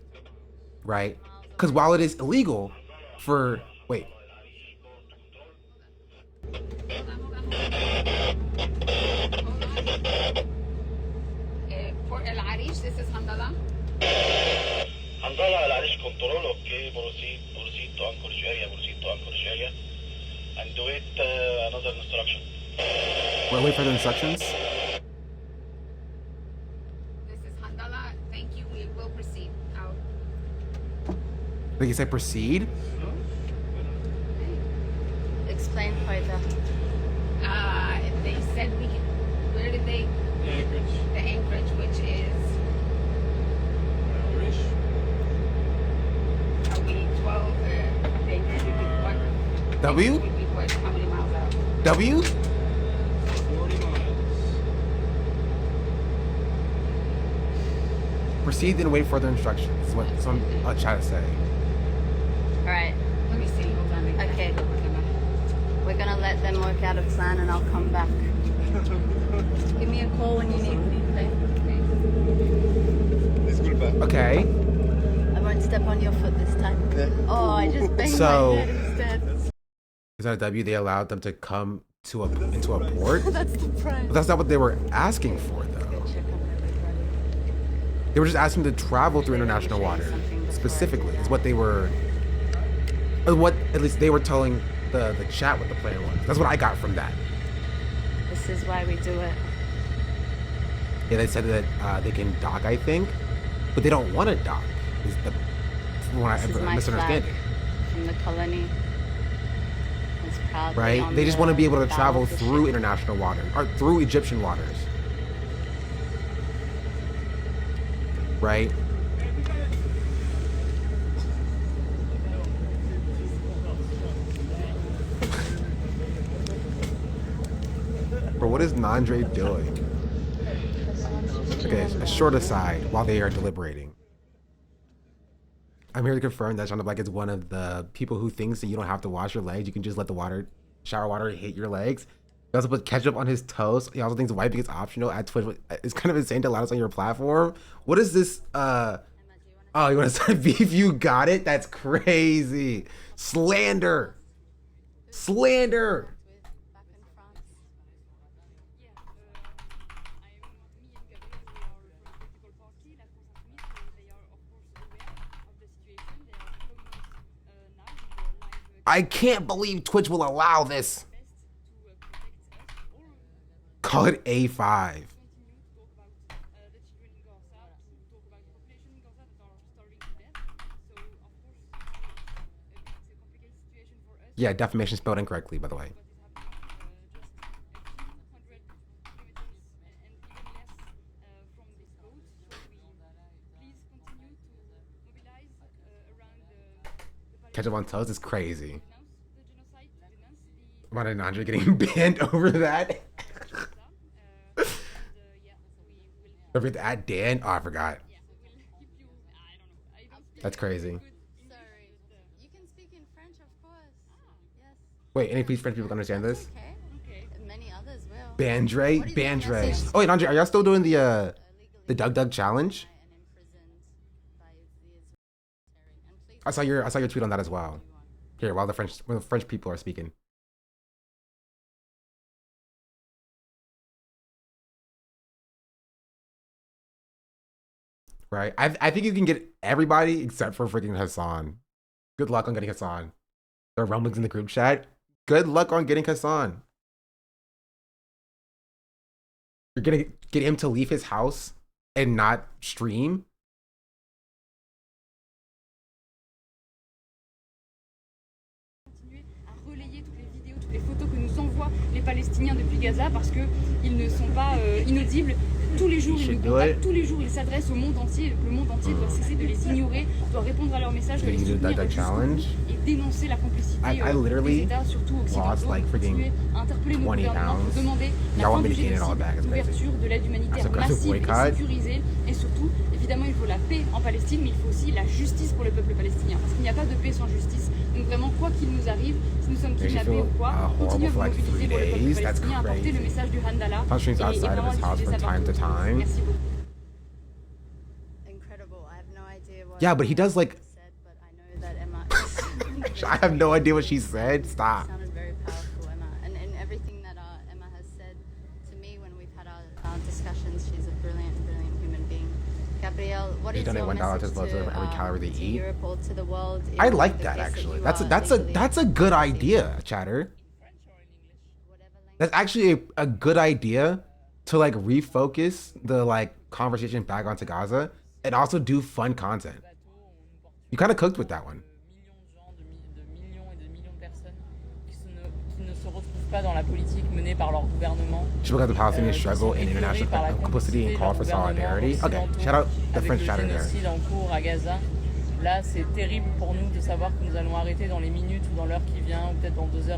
right? Because while it is illegal for, For El Arish, this is Handala. Handala, El Arish control, okay, proceed to anchorage area, and wait another instruction. Wait for the instructions. This is Handala. Thank you. We will proceed. Out. Like you said, proceed? Explain further. They said we can. Where did they? The anchorage. The anchorage, which is. Irish. Are we 12? The anchorage would be what? W? Would be what? How many miles out? W? 40 miles. Proceed and wait further instructions. What some I'll try to say. All right. Let me see. Hold on. Okay. We're gonna let them work out a plan, and I'll come back. Give me a call when you need me. Okay. I won't step on your foot this time. Oh, I just banged my head instead. Is that a W? They allowed them to come into a port? That's the price. But that's not what they were asking for, though. They were just asking to travel through international waters, specifically. Is what they were, or what at least they were telling the chat what the plan was. That's what I got from that. This is why we do it. Yeah, they said that they can dock, I think, but they don't want to dock. Is the one This is I'm my misunderstanding. flag from the colony. It's proudly Right? on They just the want to be able to bow travel of the through ship. international waters, or through Egyptian waters. Right? Bro, what is Nandre doing? Okay, a short aside while they are deliberating. I'm here to confirm that Shonda Black is one of the people who thinks that you don't have to wash your legs. You can just let the shower water hit your legs. He also put ketchup on his toes. He also thinks wiping is optional at Twitch. It's kind of insane to allow this on your platform. What is this? Oh, you want to say beef? You got it? That's crazy. Slander. Slander. I can't believe Twitch will allow this. Call it A5. Yeah, defamation spelled incorrectly, by the way. Ketchup on toast is crazy. Why did Andre getting banned over that? Don't forget to add Dan. Oh, I forgot. That's crazy. You can speak in French, of course. Yes. Wait, any please French people can understand this? Okay. Many others will. Bandre. Oh wait, Andre, are y'all still doing the Doug challenge? I saw your tweet on that as well. Here, while the French people are speaking. Right? I think you can get everybody except for freaking Hassan. Good luck on getting Hassan. There are rumblings in the group chat. Good luck on getting Hassan. You're gonna get him to leave his house and not stream? Les photos que nous envoient les Palestiniens depuis Gaza parce qu'ils ne sont pas inaudibles. Tous les jours, ils nous contactent, tous les jours, ils s'adressent au monde entier. Le monde entier doit cesser de les ignorer, doit répondre à leurs messages, doit les soutenir et dénoncer la complicité des États, surtout occidentaux, continuer à interpeller nos gouvernements pour demander la fin du génocide, l'ouverture de l'aide humanitaire massive et sécurisée. Et surtout, évidemment, il faut la paix en Palestine, mais il faut aussi la justice pour le peuple palestinien. Parce qu'il n'y a pas de paix sans justice. Donc vraiment, quoi qu'il nous arrive, si nous sommes kidnappés ou quoi, continuez à vous mobiliser pour le peuple palestinien, apporter le message du Handala et vraiment utiliser ça partout. Merci beaucoup. Yeah, but he does like. I have no idea what she said. Stop. Sounded very powerful, Emma, and everything that Emma has said to me when we've had our discussions. She's a brilliant human being. Gabrielle, what is your message to every calorie they eat? Europe or to the world? I like that actually. That's a good idea, chatter. That's actually a good idea to like refocus the like conversation back onto Gaza and also do fun content. You kind of cooked with that one. Pas dans la politique menée par leur gouvernement. She looked at the Palestinian struggle and international complicity and call for solidarity. Okay, shout out the French chatter there. En cours à Gaza. Là, c'est terrible pour nous de savoir que nous allons arrêter dans les minutes ou dans l'heure qui vient, ou peut-être dans deux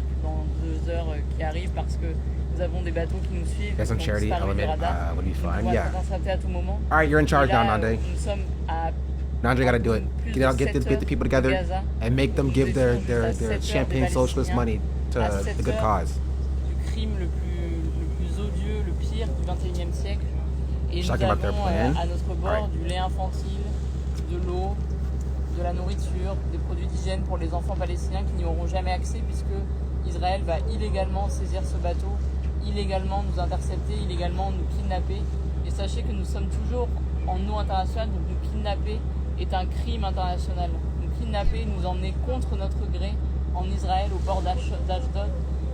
heures qui arrivent, parce que nous avons des bateaux qui nous suivent. There's some charity element would be fun. Yeah. À tout moment. All right, you're in charge now, Nande. Nous sommes à Nandre gotta do it. Get the people together and make them give their champagne socialist money to the good cause. Du crime le plus odieux, le pire du 21e siècle. Et nous avons à notre bord du lait infantile, de l'eau, de la nourriture, des produits d'hygiène pour les enfants palestiniens qui n'y auront jamais accès puisque Israël va illégalement saisir ce bateau, illégalement nous intercepter, illégalement nous kidnapper. Et sachez que nous sommes toujours en eau internationale, donc nous kidnapper est un crime international. Nous kidnapper, nous emmener contre notre gré en Israël au port d'Ashdod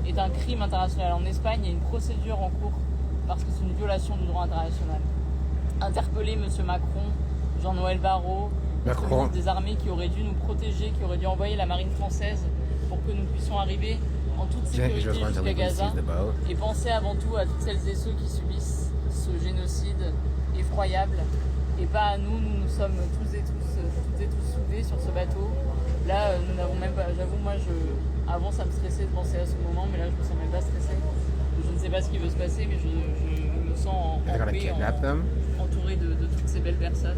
est un crime international. En Espagne, il y a une procédure en cours parce que c'est une violation du droit international. Interpeller M. Macron, Jean-Noël Barrot, le ministre des Armées qui aurait dû nous protéger, qui aurait dû envoyer la marine française pour que nous puissions arriver en toute sécurité jusqu'à Gaza et penser avant tout à toutes celles et ceux qui subissent ce génocide effroyable et pas à nous. Nous sommes toutes et tous soudés sur ce bateau. Là, nous n'avons même pas, j'avoue, moi, avant ça me stressait de penser à ce moment, mais là je me sens même pas stressée. Je ne sais pas ce qui veut se passer, mais je me sens en paix, entourée de toutes ces belles personnes.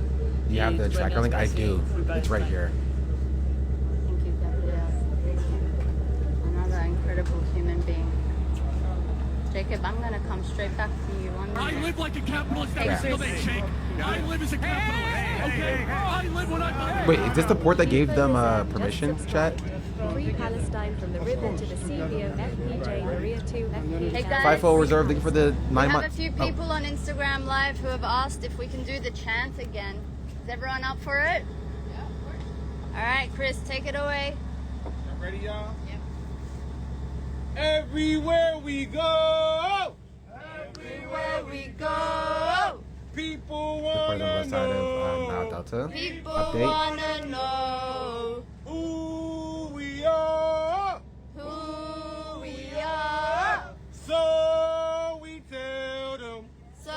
You have the tracker link? I do. It's right here. Thank you, Gabrielle. Another incredible human being. Jacob, I'm gonna come straight back to you one minute. I live like a capitalist every single day, Jake. I live as a capitalist, okay? I live when I... Wait, is this the port that gave them permission, chat? Free Palestine from the river to the sea via FPJ Maria 2 FP. Hey guys, FIFO reserve, thank you for the 9 months. We have a few people on Instagram Live who have asked if we can do the chant again. Is everyone up for it? Yeah, of course. All right, Chris, take it away. Y'all ready, y'all? Yep. Everywhere we go, everywhere we go, people wanna know. People wanna know who we are. Who we are. So we tell them. So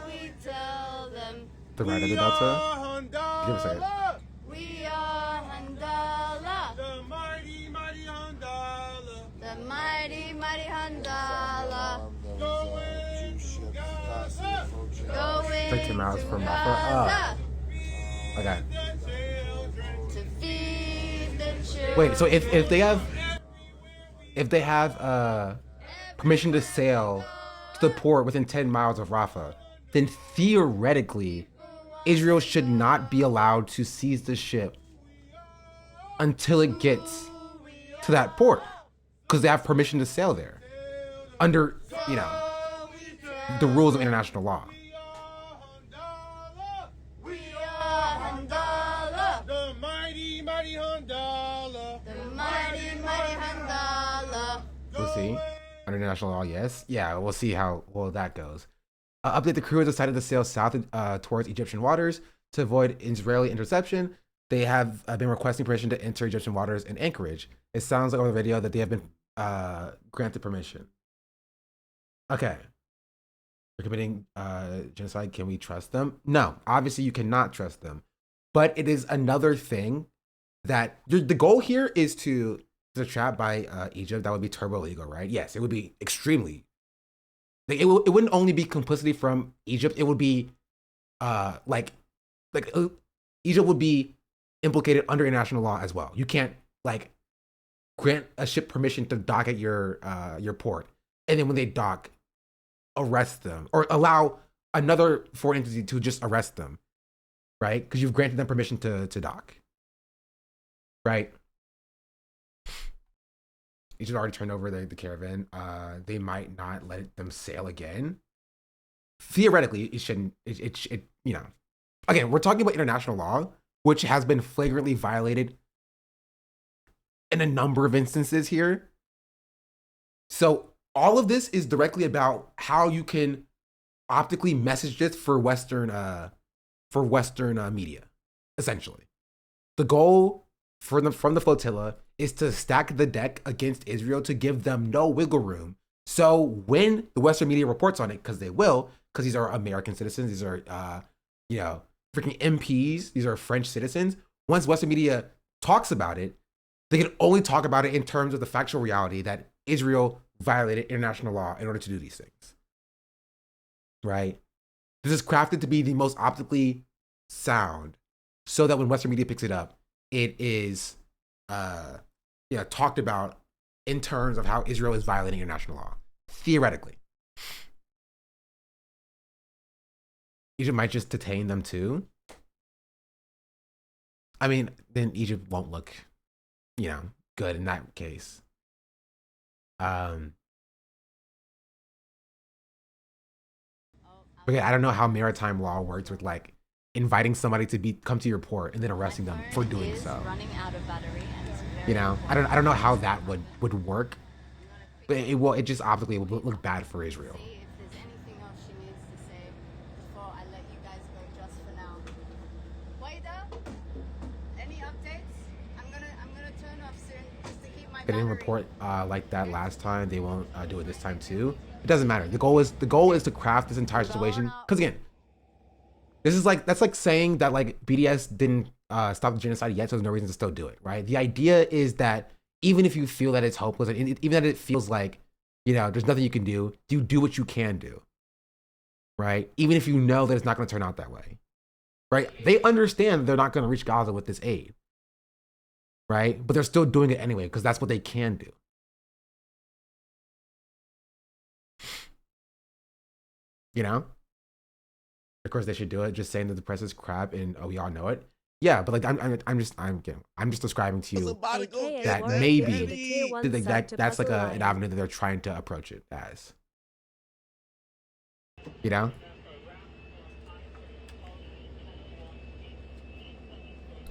we tell them. The right of the Delta? Give a second. We are Handala. 10 miles from Rafah. Okay. Wait, so if they have permission to sail to the port within 10 miles of Rafah, then theoretically Israel should not be allowed to seize the ship until it gets to that port, because they have permission to sail there under, you know, the rules of international law. The mighty, mighty Handala. The mighty, mighty Handala. We'll see. Under international law, yes. Yeah, we'll see how well that goes. Update: the crew has decided to sail south towards Egyptian waters to avoid Israeli interception. They have been requesting permission to enter Egyptian waters in Anchorage. It sounds like on the video that they have been granted permission. Okay. They're committing genocide. Can we trust them? No, obviously you cannot trust them. But it is another thing that the goal here is to trap by Egypt. That would be turbo legal, right? Yes, it would be extremely. It wouldn't only be complicity from Egypt. It would be Egypt would be implicated under international law as well. You can't like grant a ship permission to dock at your port, and then when they dock, arrest them or allow another foreign entity to just arrest them, right? Because you've granted them permission to dock, right? Egypt already turned over the caravan. They might not let them sail again. Theoretically, it shouldn't. It you know, again, we're talking about international law, which has been flagrantly violated in a number of instances here. So all of this is directly about how you can optically message this for Western media, essentially. The goal from the flotilla is to stack the deck against Israel to give them no wiggle room. So when the Western media reports on it, because they will, because these are American citizens, these are freaking MPs, these are French citizens. Once Western media talks about it, they can only talk about it in terms of the factual reality that Israel violated international law in order to do these things. Right? This is crafted to be the most optically sound so that when Western media picks it up, it is talked about in terms of how Israel is violating international law. Theoretically. Egypt might just detain them too. I mean, then Egypt won't look, good in that case. But yeah, I don't know how maritime law works with like inviting somebody to come to your port and then arresting them for doing so. Running out of battery I don't know how that would work. But it just optically would look bad for Israel. They didn't report like that last time. They won't do it this time too. It doesn't matter. The goal is to craft this entire situation. Because again, that's like saying that like BDS didn't stop the genocide yet, so there's no reason to still do it, right? The idea is that even if you feel that it's hopeless, and even that it feels like there's nothing you can do, you do what you can do, right? Even if you know that it's not going to turn out that way, right? They understand they're not going to reach Gaza with this aid. Right? But they're still doing it anyway because that's what they can do. Of course they should do it. Just saying that the press is crap and we all know it. Yeah, but like I'm just describing to you that maybe that's like an avenue that they're trying to approach it as.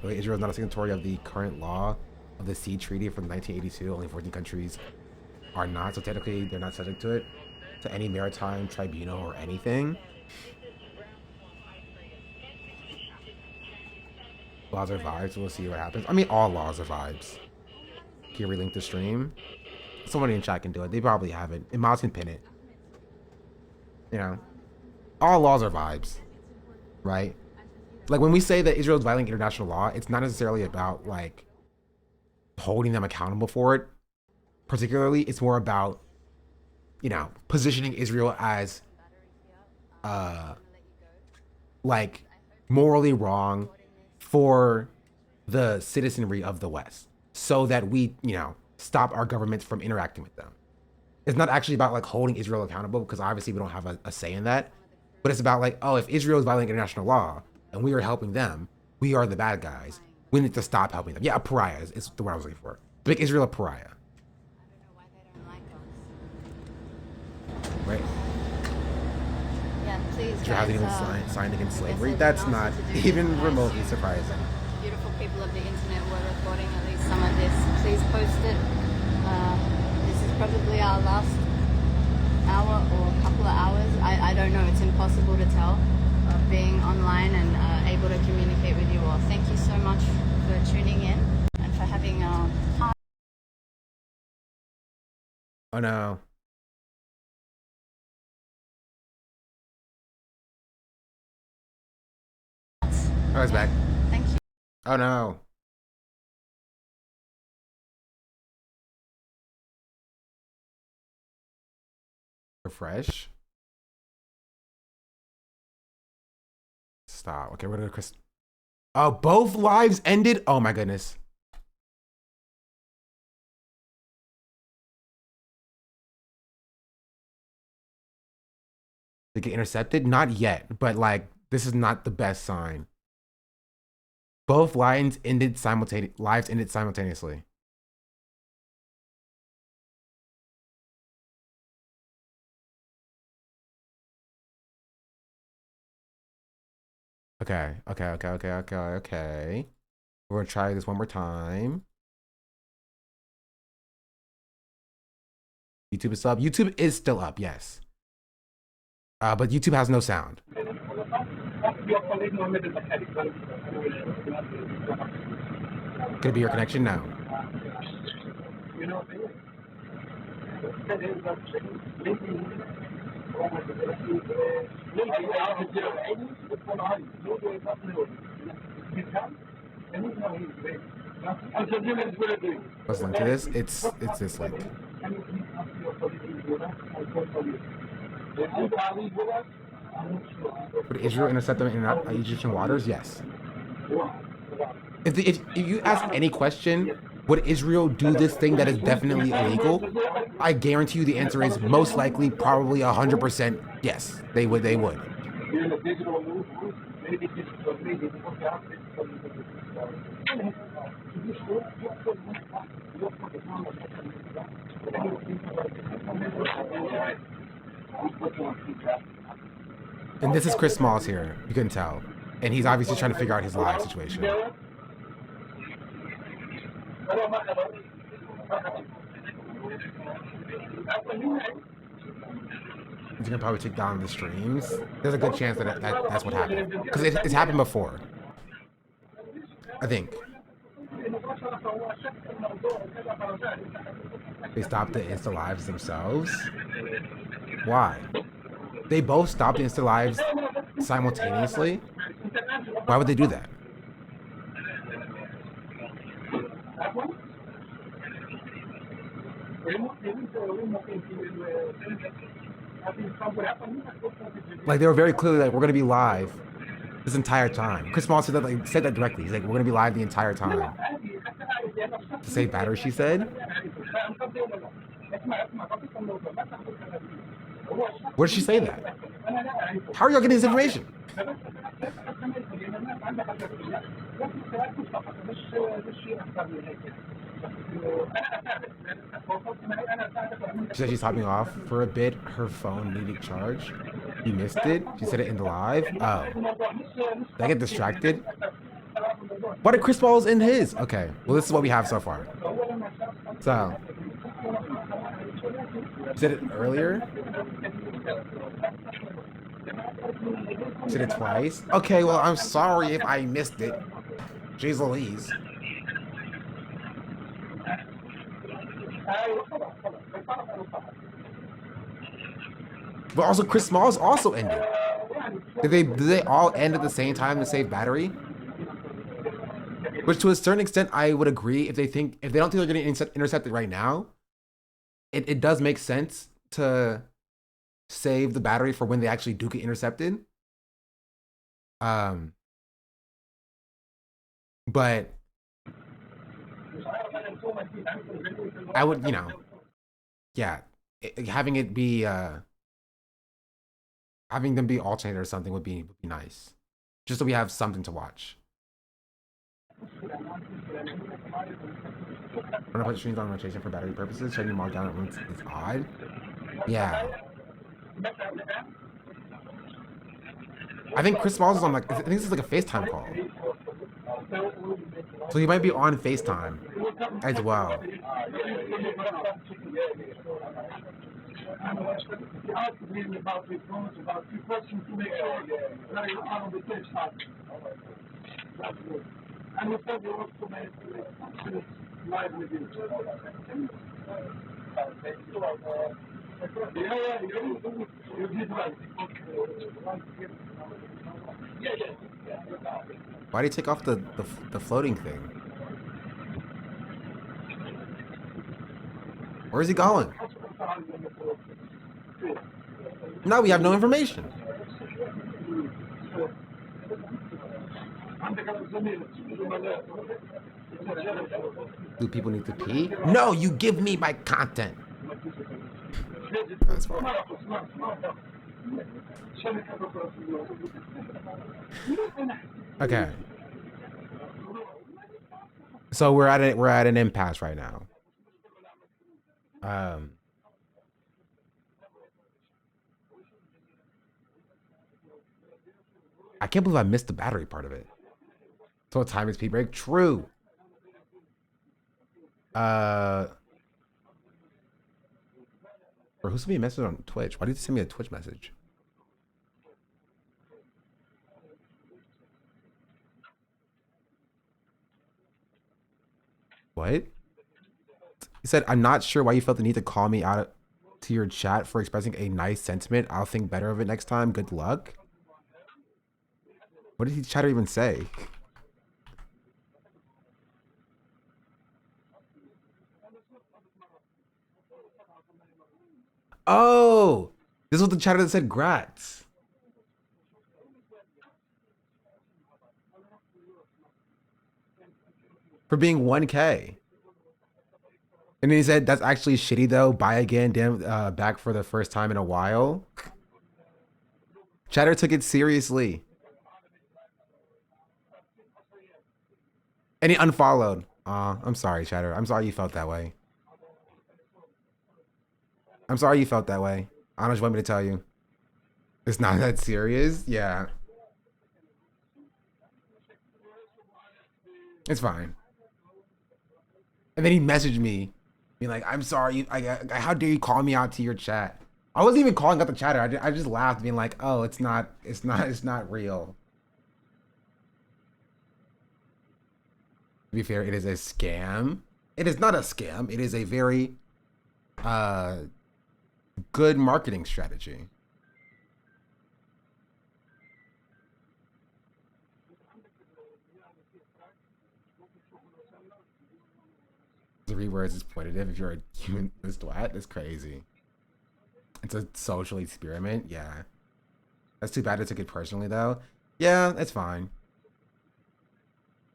Israel is not a signatory of the current law of the Sea Treaty from 1982. Only 14 countries are not, so technically they're not subject to it, to any maritime tribunal or anything. Laws are vibes. We'll see what happens. I mean, all laws are vibes. Can you relink the stream? Somebody in chat can do it. They probably haven't. And Miles can pin it. All laws are vibes, right? Like when we say that Israel is violating international law, it's not necessarily about like holding them accountable for it. Particularly, it's more about, positioning Israel as like morally wrong for the citizenry of the West, so that we, stop our governments from interacting with them. It's not actually about like holding Israel accountable, because obviously we don't have a say in that. But it's about like, oh, if Israel is violating international law and we are helping them, we are the bad guys. We need to stop helping them. Yeah, a pariah is the word I was looking for. Make Israel a pariah. Right? Yeah, please. You're having signed against slavery. That's not even remotely surprising. Beautiful people of the internet were recording at least some of this. Please post it. This is probably our last hour or a couple of hours. I don't know. It's impossible to tell of being online and able to communicate with you all. Thank you so much for tuning in and for having time. Oh no. Oh, it's back. Thank you. Oh no. Refresh. Stop. Okay, we're gonna go to Chris. Oh, both lives ended? Oh my goodness. Did it get intercepted? Not yet, but like, this is not the best sign. Both lives ended simultaneously. Okay. We're gonna try this one more time. YouTube is up. YouTube is still up, yes. But YouTube has no sound. Could it be your connection? No. Let's link to this. It's this link. Would Israel intercept them in Egyptian waters? Yes. If you ask any question, would Israel do this thing that is definitely illegal? I guarantee you the answer is most likely, probably 100% yes. They would. And this is Chris Smalls here, you can tell. And he's obviously trying to figure out his live situation. He's gonna probably take down the streams. There's a good chance that's what happened. Because it's happened before. I think. They stopped the Insta Lives themselves? Why? They both stopped the Insta Lives simultaneously? Why would they do that? Like, they were very clearly like, we're gonna be live this entire time. Chris Small said that directly. He's like, we're gonna be live the entire time. To save battery, she said. Where did she say that? How are y'all getting this information? She said she's hopping off for a bit. Her phone needed charge. He missed it. She said it in the live. Oh. Did I get distracted? Why did Chris Paul's in his? Okay. Well, this is what we have so far. So. She said it earlier. She said it twice. Okay, well, I'm sorry if I missed it. Jeez Louise. But also, Chris Smalls also ended. Did they all end at the same time to save battery? Which, to a certain extent, I would agree. If they don't think they're getting intercepted right now, it does make sense to save the battery for when they actually do get intercepted. But I would, yeah, having it be, having them be alternated or something would be nice, just so we have something to watch. I'm gonna put streams on rotation for battery purposes. Shutting them all down at once is odd. Yeah. I think Chris Smalls is on like, I think this is like a FaceTime call. So he might be on FaceTime as well. Why did he take off the floating thing? Where is he going? Now we have no information. Do people need to pee? No, you give me my content. That's fine. Okay. So we're at an impasse right now. I can't believe I missed the battery part of it. So what time is pee break? True. Or who sent me a message on Twitch? Why did you send me a Twitch message? What? He said, I'm not sure why you felt the need to call me out to your chat for expressing a nice sentiment. I'll think better of it next time. Good luck. What did he chatter even say? Oh, this was the chatter that said grats. For being 1K. And then he said, that's actually shitty though. Buy again, damn, back for the first time in a while. Chatter took it seriously. And he unfollowed. I'm sorry, Chatter. I'm sorry you felt that way. I'm sorry you felt that way. I don't know what you want me to tell you. It's not that serious? Yeah. It's fine. And then he messaged me, being like, I'm sorry, how dare you call me out to your chat? I wasn't even calling out the chatter. I just laughed, being like, oh, it's not real. To be fair, it is a scam. It is not a scam. It is a very good marketing strategy. Three words is exploitative if you're a human twat. That's crazy. It's a social experiment. Yeah. That's too bad I took it personally though. Yeah, it's fine.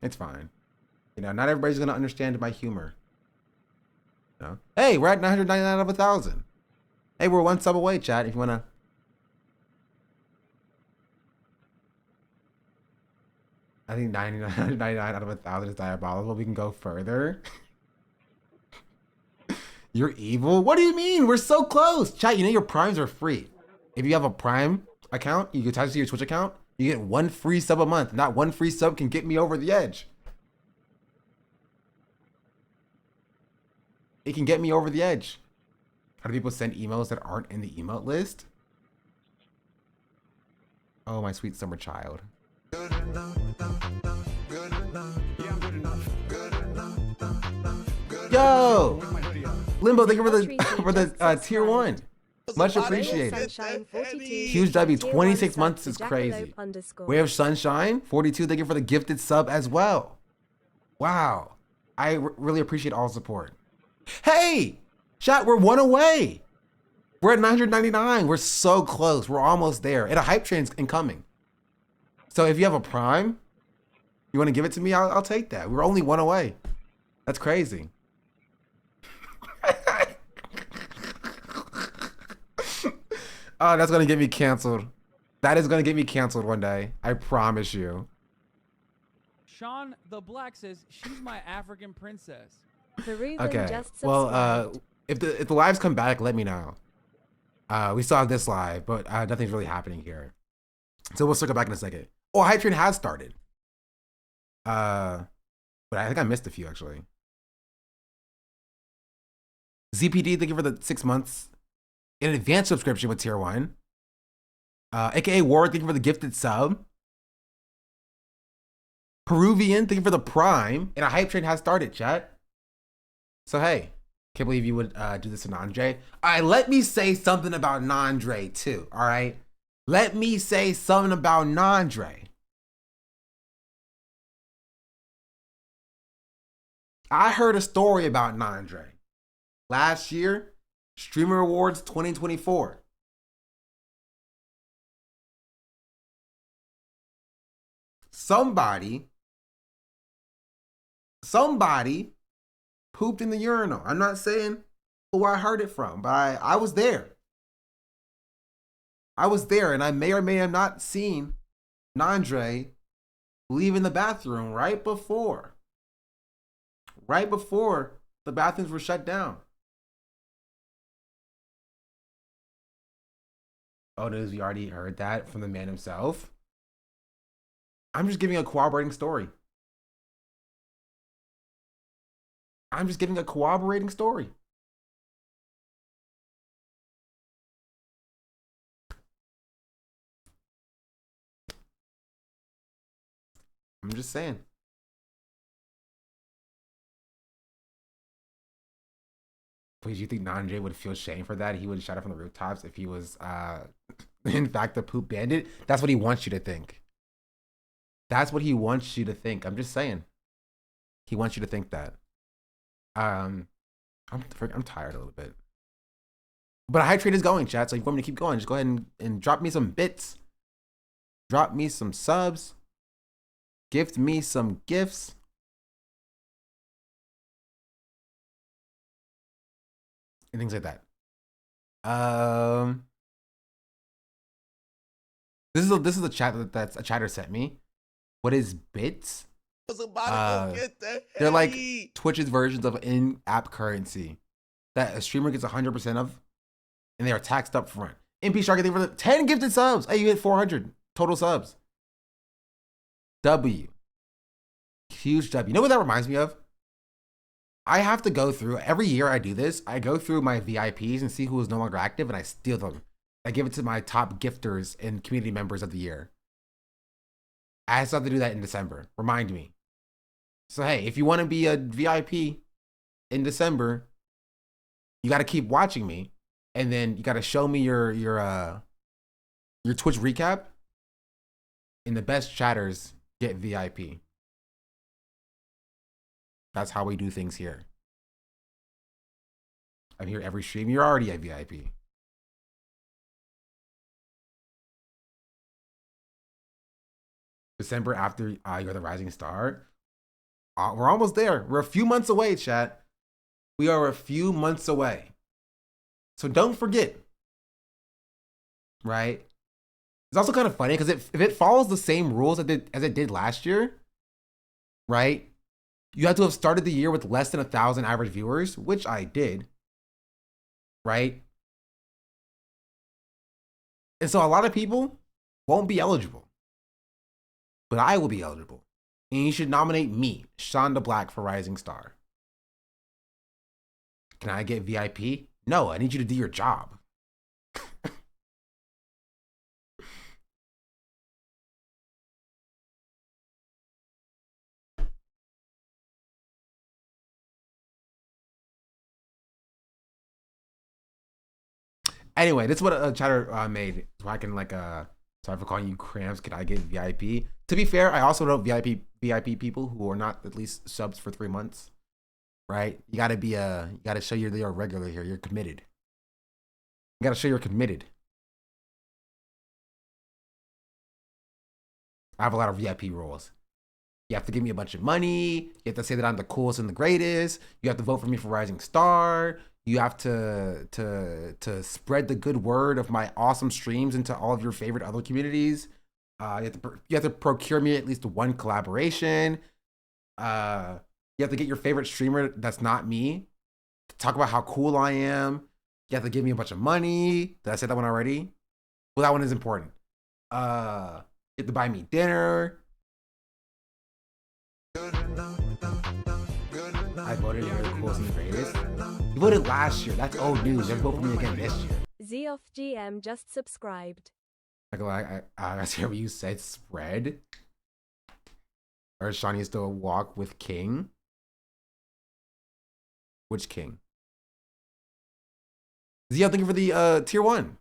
It's fine. You know, not everybody's gonna understand my humor. You know? Hey, we're at 999 out of 1,000. Hey, we're one sub away, chat. If you wanna. I think 99 out of 1,000 is diabolical. We can go further. You're evil? What do you mean? We're so close. Chat, you know your primes are free. If you have a Prime account, you can attach it to your Twitch account, you get one free sub a month. Not one free sub can get me over the edge. It can get me over the edge. How do people send emails that aren't in the emote list? Oh, my sweet summer child. Yo! Limbo, thank you for the tier 1. Much appreciated. Huge W, 26 months is crazy. We have Sunshine, 42, thank you for the gifted sub as well. Wow. I really appreciate all support. Hey! Chat, we're one away. We're at 999. We're so close. We're almost there. And a hype train's incoming. So if you have a Prime, you want to give it to me? I'll take that. We're only one away. That's crazy. Oh, that's gonna get me canceled. That is gonna get me canceled one day. I promise you. Sean the Black says she's my African princess. Okay. Well, if the lives come back, let me know. We still have this live, but nothing's really happening here. So we'll circle back in a second. Oh, Hype Train has started. But I think I missed a few actually. ZPD, thank you for the 6 months in advance subscription with tier 1. AKA Ward, thank you for the gifted sub. Peruvian, thank you for the Prime. And a Hype Train has started, chat. So hey, can't believe you would do this to Nandre. All right, let me say something about Nandre too, all right? Let me say something about Nandre. I heard a story about Nandre. Last year, Streamer Awards 2024. Somebody pooped in the urinal. I'm not saying who I heard it from, but I was there. I was there, and I may or may have not seen Nandre leaving the bathroom right before the bathrooms were shut down. Oh, news, we already heard that from the man himself. I'm just giving a corroborating story. I'm just giving a corroborating story. I'm just saying. Please, you think Nandre would feel shame for that? He would shout out from the rooftops if he was, in fact, the poop bandit? That's what he wants you to think. That's what he wants you to think. I'm just saying. He wants you to think that. I'm tired a little bit. But a Hype Train is going, chat. So if you want me to keep going, just go ahead and drop me some bits. Drop me some subs. Gift me some gifts. And things like that. This is a chat that's a chatter sent me. What is bits? They're like Twitch's versions of in-app currency that a streamer gets 100% of, and they are taxed up front. MP Shark, I think for the 10 gifted subs. Hey, you hit 400 total subs. W. Huge W. You know what that reminds me of? I have to go through, every year I do this, I go through my VIPs and see who is no longer active, and I steal them. I give it to my top gifters and community members of the year. I still have to do that in December. Remind me. So hey, if you want to be a VIP in December, you got to keep watching me, and then you got to show me your Twitch recap, and the best chatters get VIP. That's how we do things here. I'm here every stream. You're already a VIP. December after you're the rising star. We're almost there. We're a few months away, chat. We are a few months away. So don't forget. Right? It's also kind of funny because if it follows the same rules as it did last year, right? You have to have started the year with less than 1,000 average viewers, which I did, right? And so a lot of people won't be eligible, but I will be eligible. And you should nominate me, Sean the Black, for Rising Star. Can I get VIP? No, I need you to do your job. Anyway, this is what a chatter made. So I can sorry for calling you cramps. Can I get VIP? To be fair, I also know VIP people who are not at least subs for 3 months. Right? You gotta be you gotta show you're regular here. You're committed. You gotta show you're committed. I have a lot of VIP rules. You have to give me a bunch of money. You have to say that I'm the coolest and the greatest. You have to vote for me for Rising Star. You have to spread the good word of my awesome streams into all of your favorite other communities. You have to procure me at least one collaboration. You have to get your favorite streamer that's not me to talk about how cool I am. You have to give me a bunch of money. Did I say that one already? Well, that one is important. You have to buy me dinner. I voted you're the coolest and the greatest. You voted last year. That's old news. They're voting for me again this year. Zeoff GM just subscribed. I see what you said. Spread. Or is Shawnee still walk with King? Which King? Zio, thank you for the tier 1.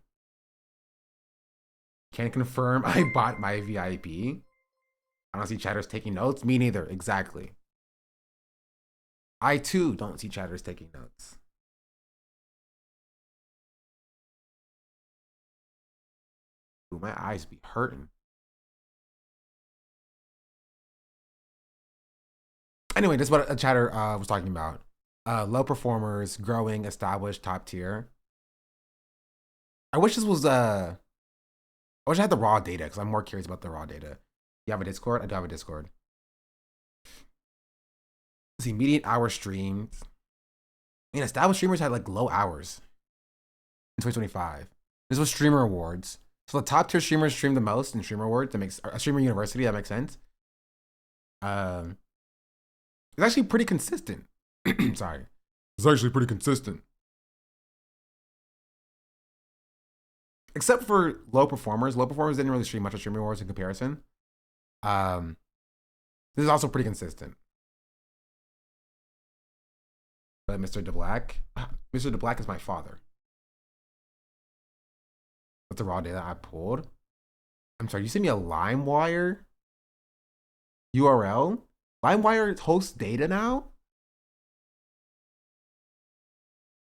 Can confirm I bought my VIP. I don't see chatters taking notes. Me neither. Exactly. I too don't see chatters taking notes. Ooh, my eyes be hurting. Anyway, this is what a chatter was talking about. Low performers, growing, established, top tier. I wish this was I wish I had the raw data because I'm more curious about the raw data. You have a Discord? I do have a Discord. Let's see, median hour streams. I mean, established streamers had like low hours in 2025. This was streamer awards. So the top tier streamers stream the most in streamer awards. That makes a streamer university. That makes sense. It's actually pretty consistent. Sorry, it's actually pretty consistent. Except for low performers. Low performers didn't really stream much of streamer awards in comparison. This is also pretty consistent. But Mr. DeBlack, Mr. DeBlack is my father. That's the raw data I pulled. I'm sorry, you sent me a LimeWire URL? LimeWire hosts data now?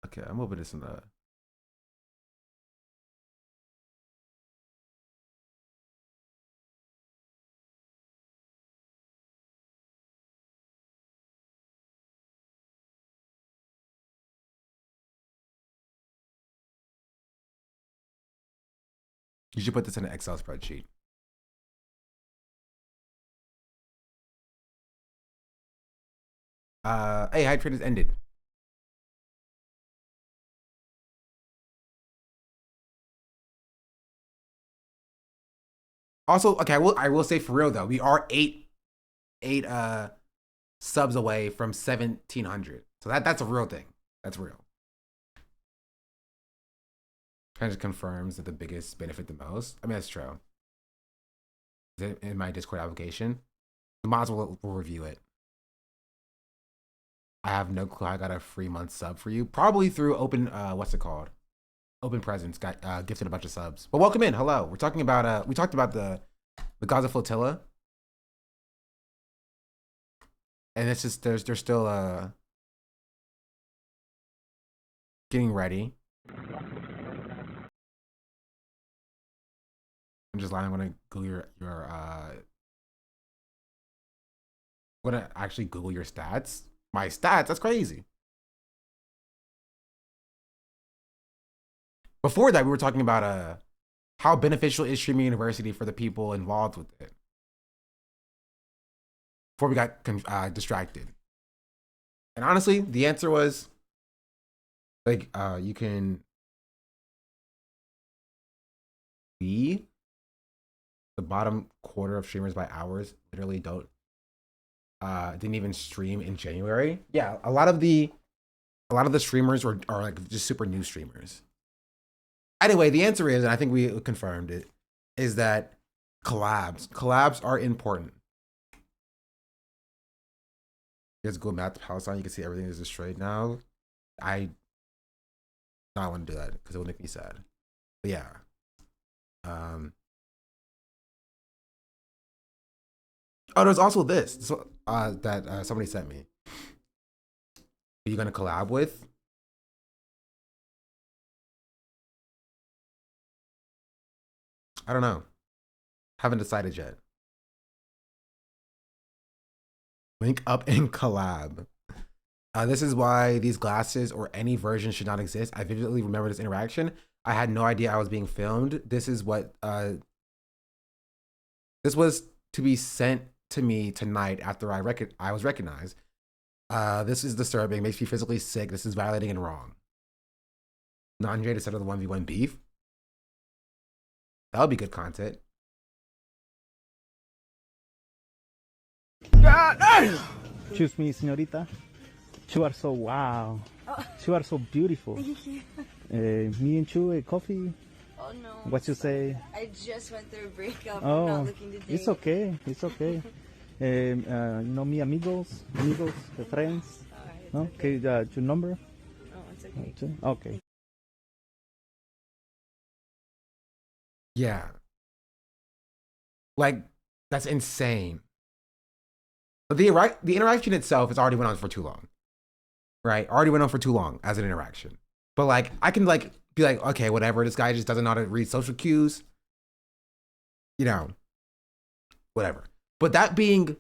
Okay, I'm opening this in the... You should put this in an Excel spreadsheet. Hey, hype trade has ended. Also, okay, I will say for real though, we are eight subs away from 1,700. So that's a real thing. That's real. Kind of confirms that the biggest benefit the most. I mean, that's true. Is it in my Discord application? The mods will review it. I have no clue. I got a free month sub for you, probably through open. What's it called? Open Presents. Got gifted a bunch of subs. But welcome in. Hello. We're talking about. We talked about the Gaza flotilla, and it's just they're still getting ready. I'm just lying. I'm gonna Google your I'm gonna actually Google your stats. My stats, that's crazy. Before that, we were talking about how beneficial is streaming university for the people involved with it. Before we got distracted. And honestly, the answer was like you can be the bottom quarter of streamers by hours literally didn't even stream in January. Yeah, a lot of the streamers are like just super new streamers. Anyway, the answer is, and I think we confirmed it, is that collabs are important. You guys go map to Palestine, you can see everything is destroyed now. I don't want to do that because it will make me sad. But yeah. Oh, there's also this that somebody sent me. Are you gonna collab with? I don't know. Haven't decided yet. Link up and collab. This is why these glasses or any version should not exist. I vividly remember this interaction. I had no idea I was being filmed. This is what this was to be sent to me tonight after I was recognized. This is disturbing. Makes me physically sick. This is violating and wrong. Andre to settle the 1v1 beef. That would be good content. Excuse me, señorita. You are so wow. Oh. You are so beautiful. Thank you. Me and you, a coffee. Oh no. What you say? I just went through a breakup. Oh, I'm not looking to date. it's okay. It's okay. You know me, amigos, friends. Alright, No? okay. Okay, your number? Oh, it's okay. Okay. Yeah. Like, that's insane. But the interaction itself has already went on for too long. Right? Already went on for too long as an interaction. But like, I can like be like, okay, whatever. This guy just doesn't know how to read social cues. You know, whatever. But that being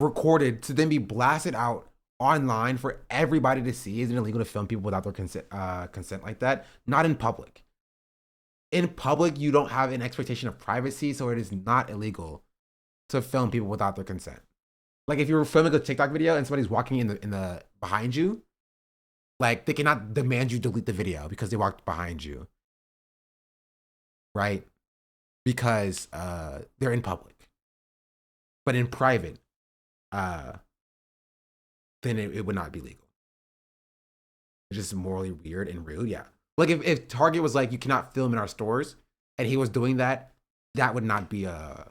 recorded to then be blasted out online for everybody to see, isn't illegal to film people without their consent like that. Not in public. In public, you don't have an expectation of privacy, so it is not illegal to film people without their consent. Like if you're filming a TikTok video and somebody's walking in the behind you, like they cannot demand you delete the video because they walked behind you, right? Because they're in public. But in private, then it would not be legal. It's just morally weird and rude, yeah. Like if Target was like, you cannot film in our stores, and he was doing that, that would not be allowed.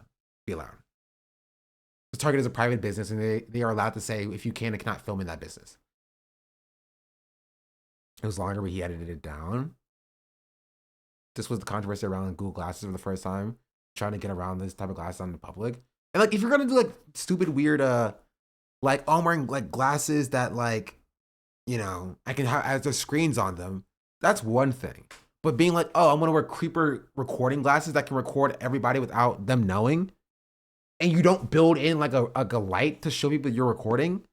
Because Target is a private business, and they are allowed to say if you can and cannot film in that business. It was longer, but he edited it down. This was the controversy around Google Glasses for the first time, trying to get around this type of glasses on the public. And like, if you're gonna do like stupid, weird, like, oh, I'm wearing like glasses that like, you know, I can have as the screens on them. That's one thing. But being like, oh, I'm gonna wear creeper recording glasses that can record everybody without them knowing, and you don't build in like a light to show people you're recording,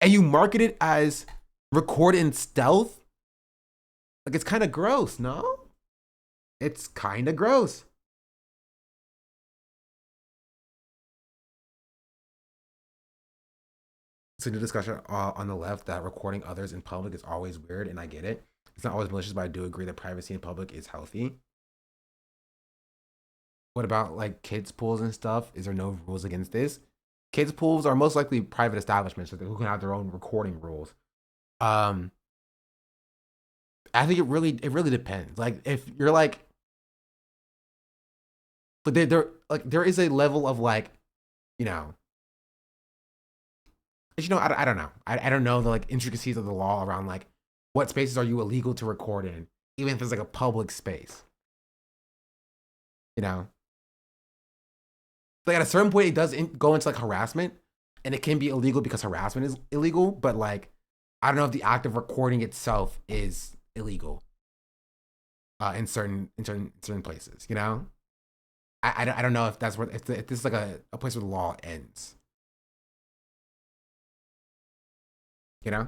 and you market it as record in stealth, like it's kind of gross, no? It's kind of gross. So the discussion on the left that recording others in public is always weird, and I get it. It's not always malicious, but I do agree that privacy in public is healthy. What about like kids' pools and stuff? Is there no rules against this? Kids' pools are most likely private establishments who can have their own recording rules. I think it really depends. Like if you're like, but there is a level of like, you know, I don't know. I don't know the like intricacies of the law around like what spaces are you illegal to record in, even if it's like a public space. You know, like at a certain point, it does go into like harassment, and it can be illegal because harassment is illegal. But like, I don't know if the act of recording itself is illegal in certain places. You know, I don't know if that's where if this is like a place where the law ends. You know,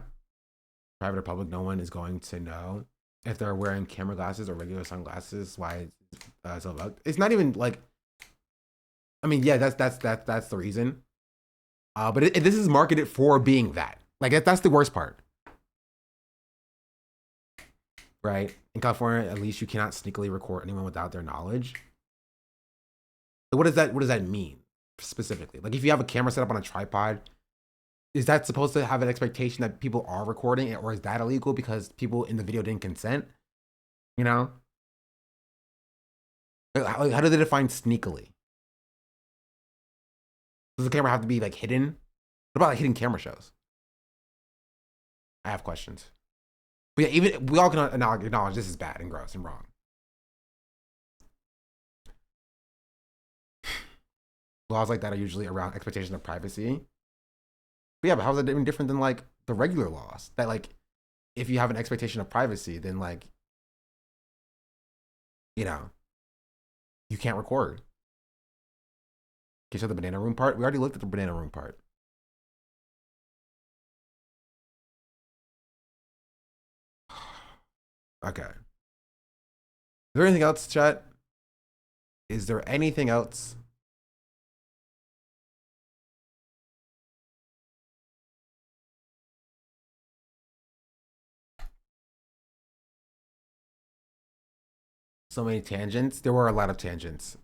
private or public, no one is going to know if they're wearing camera glasses or regular sunglasses. Why it's so bugged. It's not even like, I mean, yeah, that's the reason. But this is marketed for being that. Like that's the worst part, right? In California, at least you cannot sneakily record anyone without their knowledge. What does that mean specifically? Like if you have a camera set up on a tripod, is that supposed to have an expectation that people are recording it, or is that illegal because people in the video didn't consent? You know? How do they define sneakily? Does the camera have to be like hidden? What about like hidden camera shows? I have questions. But yeah, we all can acknowledge this is bad and gross and wrong. Laws like that are usually around expectation of privacy. But yeah, but how is it even different than like the regular laws? That like, if you have an expectation of privacy, then like, you know, you can't record. Okay, so the banana room part, we already looked at the banana room part. Okay. Is there anything else, chat? Is there anything else? So many tangents. There were a lot of tangents.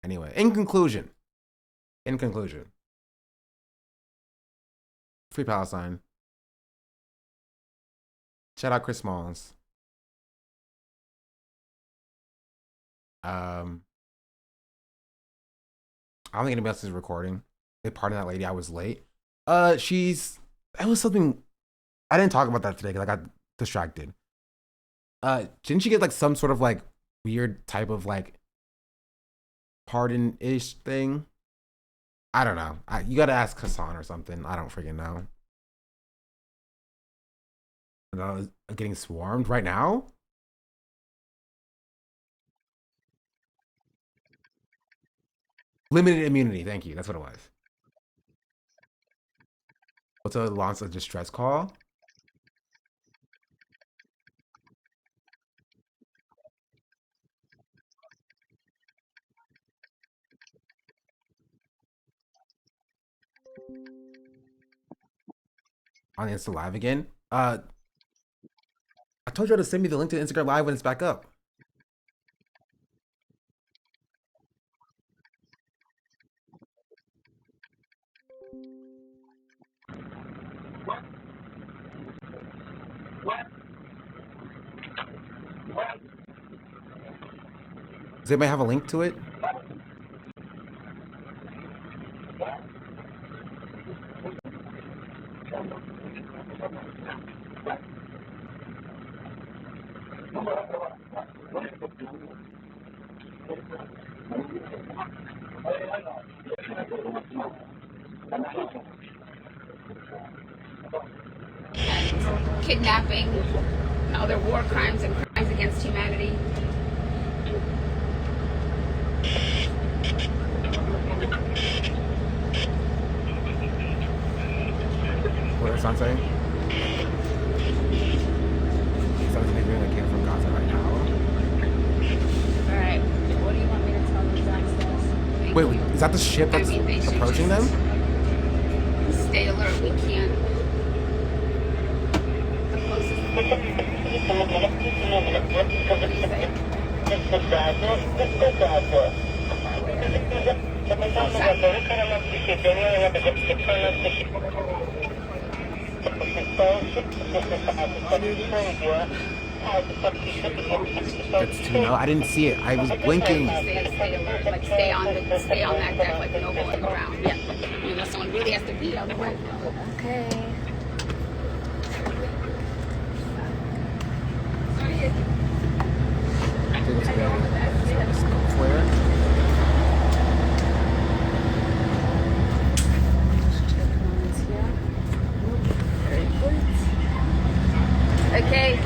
Anyway, in conclusion, free Palestine. Shout out Chris Smalls. I don't think anybody else is recording. Pardon that lady, I was late. That was something, I didn't talk about that today because I got distracted. Didn't she get like some sort of like weird type of like pardon-ish thing? I don't know. You gotta ask Hassan or something. I don't freaking know. I'm getting swarmed right now? Limited immunity, thank you. That's what it was. What's a launch a distress call? On Insta Live again? I told you to send me the link to Instagram Live when it's back up. Does anybody have a link to it? Kidnapping and other war crimes and crimes against humanity. What is that saying? Something that came from Gaza right now. Alright, what do you want me to tell them access? Wait, is that the ship that's approaching them? Stay alert, we can't. That's too no. I didn't see it. I was blinking. Stay alert, like stay on that deck, like no going around. Yeah, unless someone really has to be otherwise. Okay. Okay,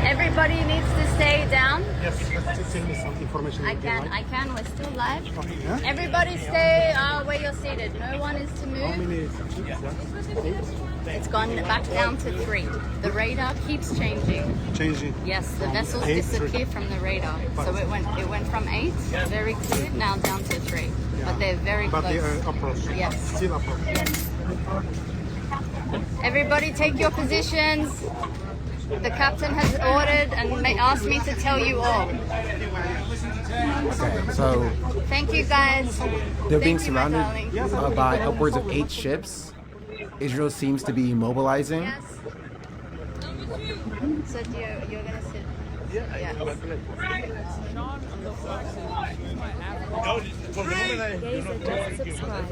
everybody needs to stay down. Yes, let's tell me some information. I can, we're still live. Okay, yeah? Everybody stay where you're seated. No one is to How move. many sections? It's gone back down to 3. The radar keeps changing. Changing. Yes, the From vessels 8 disappear from the radar. So it went from 8, very clear, now down to 3. But they're very But close. they are approach. Yes. Still approach. Yes. Everybody take your positions. The captain has ordered and asked me to tell you all. Okay, so Thank you guys. they're being Thank you, my surrounded darling. by upwards of 8 ships. Israel seems to be mobilizing. Yes. So you're gonna sit. Yeah. Gazer just subscribed.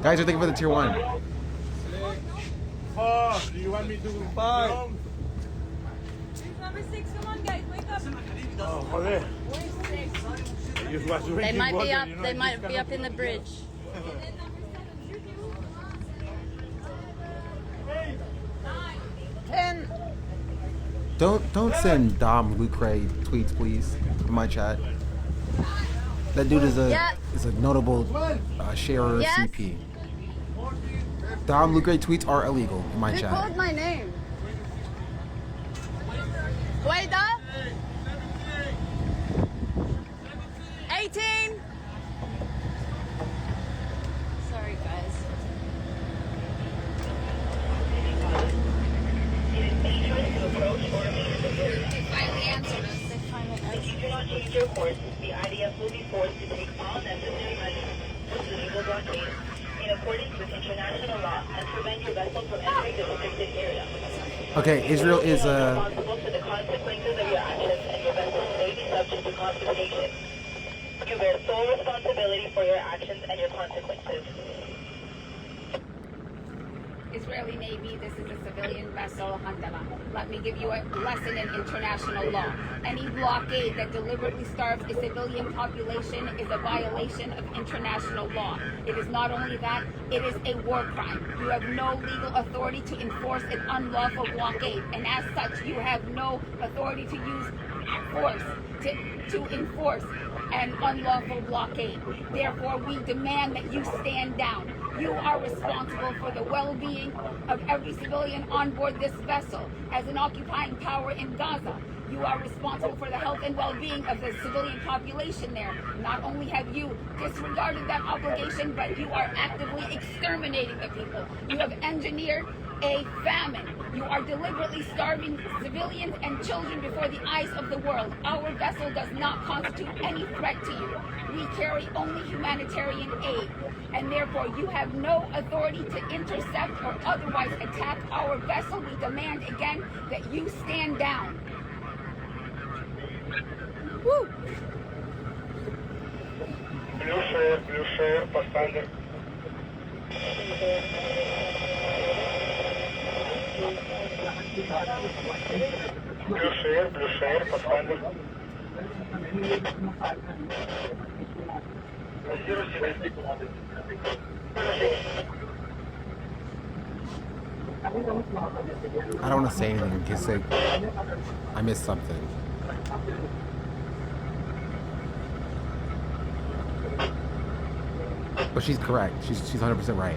Guys, are thinking for the tier 1. Do you want me to five? Number 6, come on guys, wake up. Oh, joder. They might be up. They might be up in the bridge. Don't send Dom Lucre tweets, please, in my chat. That dude is a Yes. notable sharer of Yes. CP. Dom, loot crate tweets are illegal in my They chat. called my name. Guaida? 18? Sorry, guys. Finally answered us. They finally If you do not change your course, the IDF will be forced to take all necessary measures to legal blockade in accordance with international law and prevent your vessel from entering the restricted area. Okay, Israel is Responsible for the consequences of your actions, and your vessel may be subject to confiscation. You bear sole responsibility for your actions and your consequences. Israeli Navy, this is a civilian vessel, Handala. Let me give you a lesson in international law. Any blockade that deliberately starves a civilian population is a violation of international law. It is not only that, it is a war crime. You have no legal authority to enforce an unlawful blockade, and as such, you have no authority to use force to enforce an unlawful blockade. Therefore, we demand that you stand down. You are responsible for the well-being of every civilian on board this vessel. As an occupying power in Gaza, you are responsible for the health and well-being of the civilian population there. Not only have you disregarded that obligation, but you are actively exterminating the people. You have engineered a famine. You are deliberately starving civilians and children before the eyes of the world. Our vessel does not constitute any threat to you. We carry only humanitarian aid, and therefore you have no authority to intercept or otherwise attack our vessel. We demand again that you stand down. Woo! Blue share, pasando. Blue share, pasando. I don't want to say anything in case I missed something. But she's correct. She's 100% right.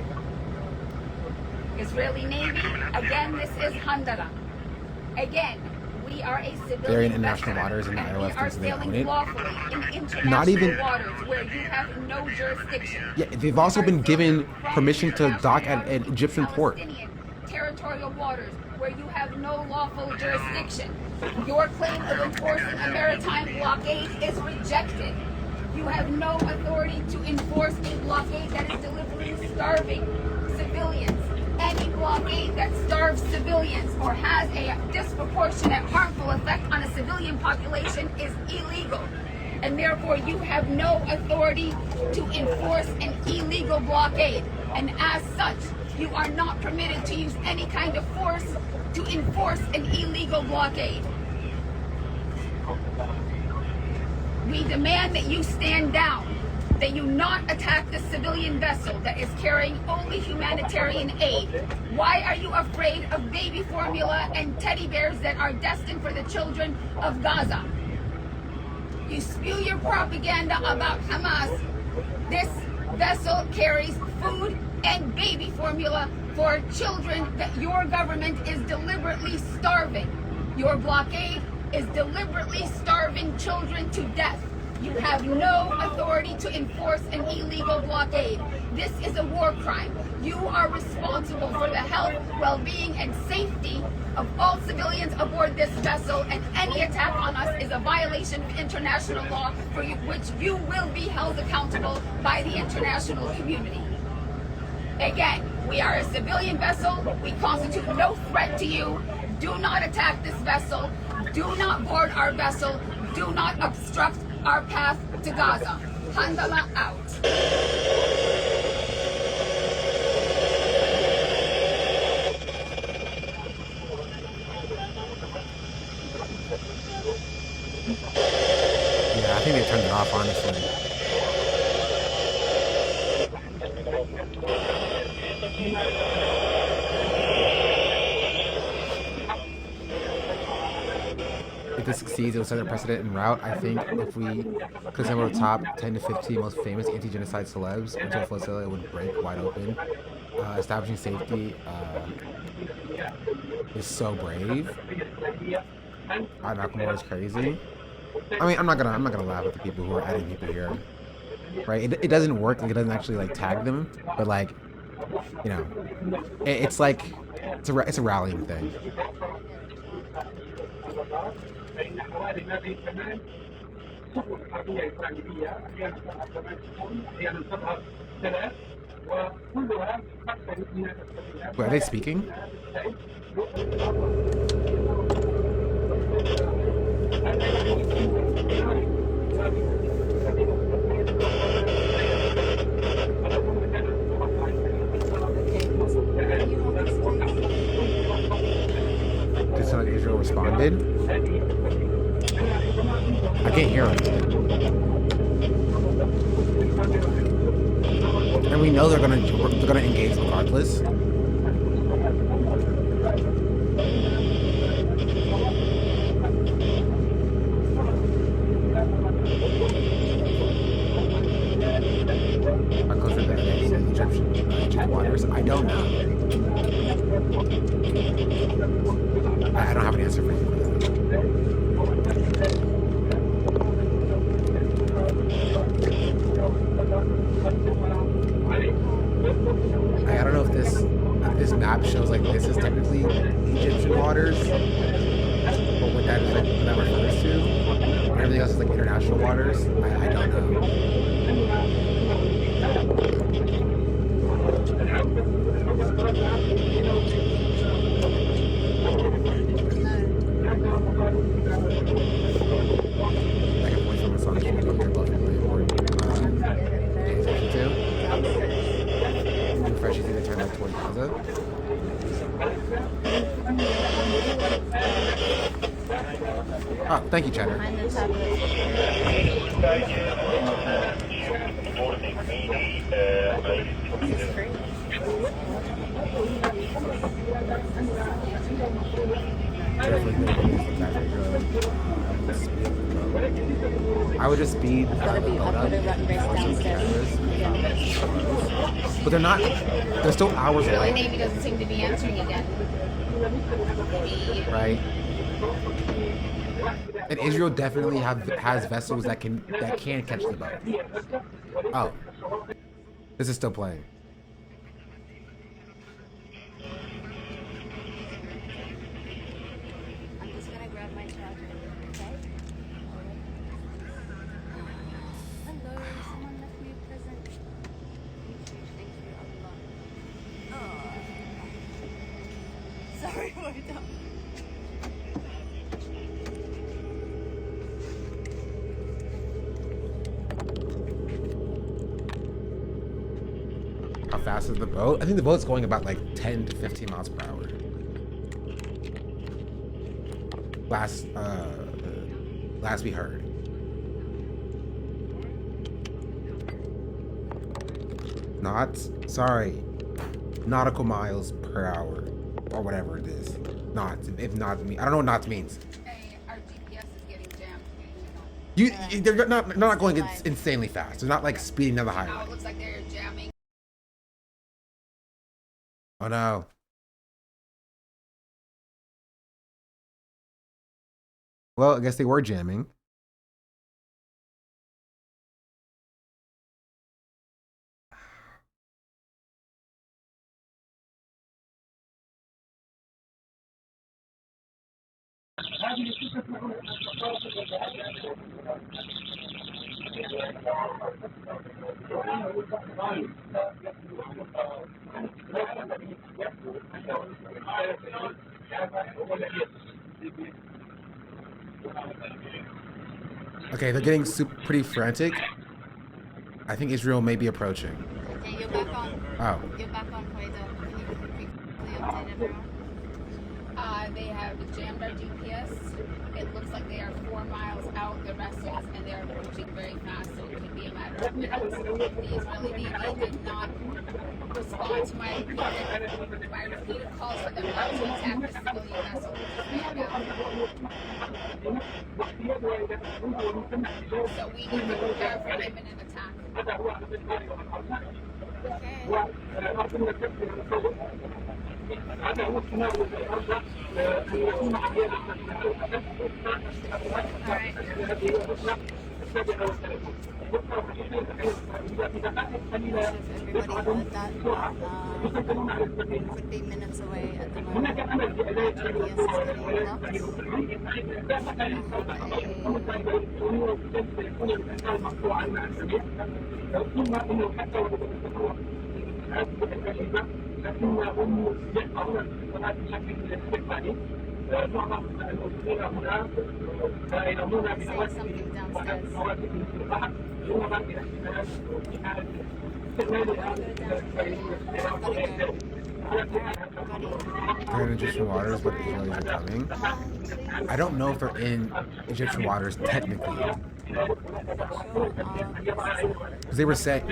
Israeli Navy, again, this is Handara. Again, we are a civilian They're in international vessel, waters and the and we ILF are thinks they own sailing it. lawfully in international Not even- waters where you have no jurisdiction. Yeah, they've also been given permission to dock at an Egyptian port. Palestinian territorial waters where you have no lawful jurisdiction. Your claim of enforcing a maritime blockade is rejected. You have no authority to enforce a blockade that is deliberately starving civilians. Any blockade that starves civilians or has a disproportionate harmful effect on a civilian population is illegal. And therefore you have no authority to enforce an illegal blockade. And as such, you are not permitted to use any kind of force to enforce an illegal blockade. We demand that you stand down, that you not attack the civilian vessel that is carrying only humanitarian aid. Why are you afraid of baby formula and teddy bears that are destined for the children of Gaza? You spew your propaganda about Hamas. This vessel carries food and baby formula for children that your government is deliberately starving. Your blockade is deliberately starving children to death. You have no authority to enforce an illegal blockade. This is a war crime. You are responsible for the health, well-being, and safety of all civilians aboard this vessel, and any attack on us is a violation of international law for which you will be held accountable by the international community. Again, we are a civilian vessel. We constitute no threat to you. Do not attack this vessel. Do not board our vessel. Do not obstruct our path to Gaza. Handala out. Yeah, I think they turned it off, honestly. If this sees it will set a precedent en route. I think if we could assemble the top 10 to 15 most famous anti-genocide celebs into a flotilla, it would break wide open. Establishing safety is so brave. Nakamura is crazy. I mean, I'm not gonna laugh at the people who are adding people here, right? It doesn't work. Like, it doesn't actually like tag them, but like, you know, it's like it's a rallying thing. Wait, are they speaking? Did sound like Israel responded? I can't hear him. And we know they're gonna engage regardless. How close are they to Egyptian waters? I don't know. I don't have an answer for you. I don't know if this map shows like this is technically Egyptian waters, but what that is like what that refers to. And everything else is like international waters. I don't know. Like a voice from a song you're both really important. Pay attention to. Refresh you see the turn back toward Gaza. Oh, thank you, Cheddar. I would just speed the boat up. But they're not. They're still hours Really, away. Navy doesn't seem to be answering again. Right. And Israel definitely has vessels that can catch the boat. Oh, this is still playing. I'm just gonna grab my charger. Okay? Hello, someone left me a present. Thank you, Allah. Oh. Sorry, wait up. How fast is the boat? I think the boat's going about like 10 to 15 miles per hour. Last we heard. Knots? Sorry. Nautical miles per hour. Or whatever it is. Knots. If knots mean, I don't know what knots means. Hey, our GPS is getting jammed. They're not going insanely fast. They're not like speeding down the Now highway. it looks like they're jamming. Oh no. Well, I guess they were jamming. Okay, they're getting pretty frantic. I think Israel may be approaching. Okay, you're back on. Oh. You're back on Quato. Can you quickly update everyone? They have jammed our GPS. It looks like they are 4 miles out, the vessels, and they are approaching very fast, so it could be a matter of minutes. The Israeli Navy did not respond to my repeated calls for them not to attack the civilian vessel, which is man bound. So we need to prepare for imminent attack. Everybody heard that, could be minutes away at the moment. My GPS is getting blocked. Saying something downstairs. They're in Egyptian waters, but the Israelis are coming. I don't know if they're in Egyptian waters technically. Because they were saying...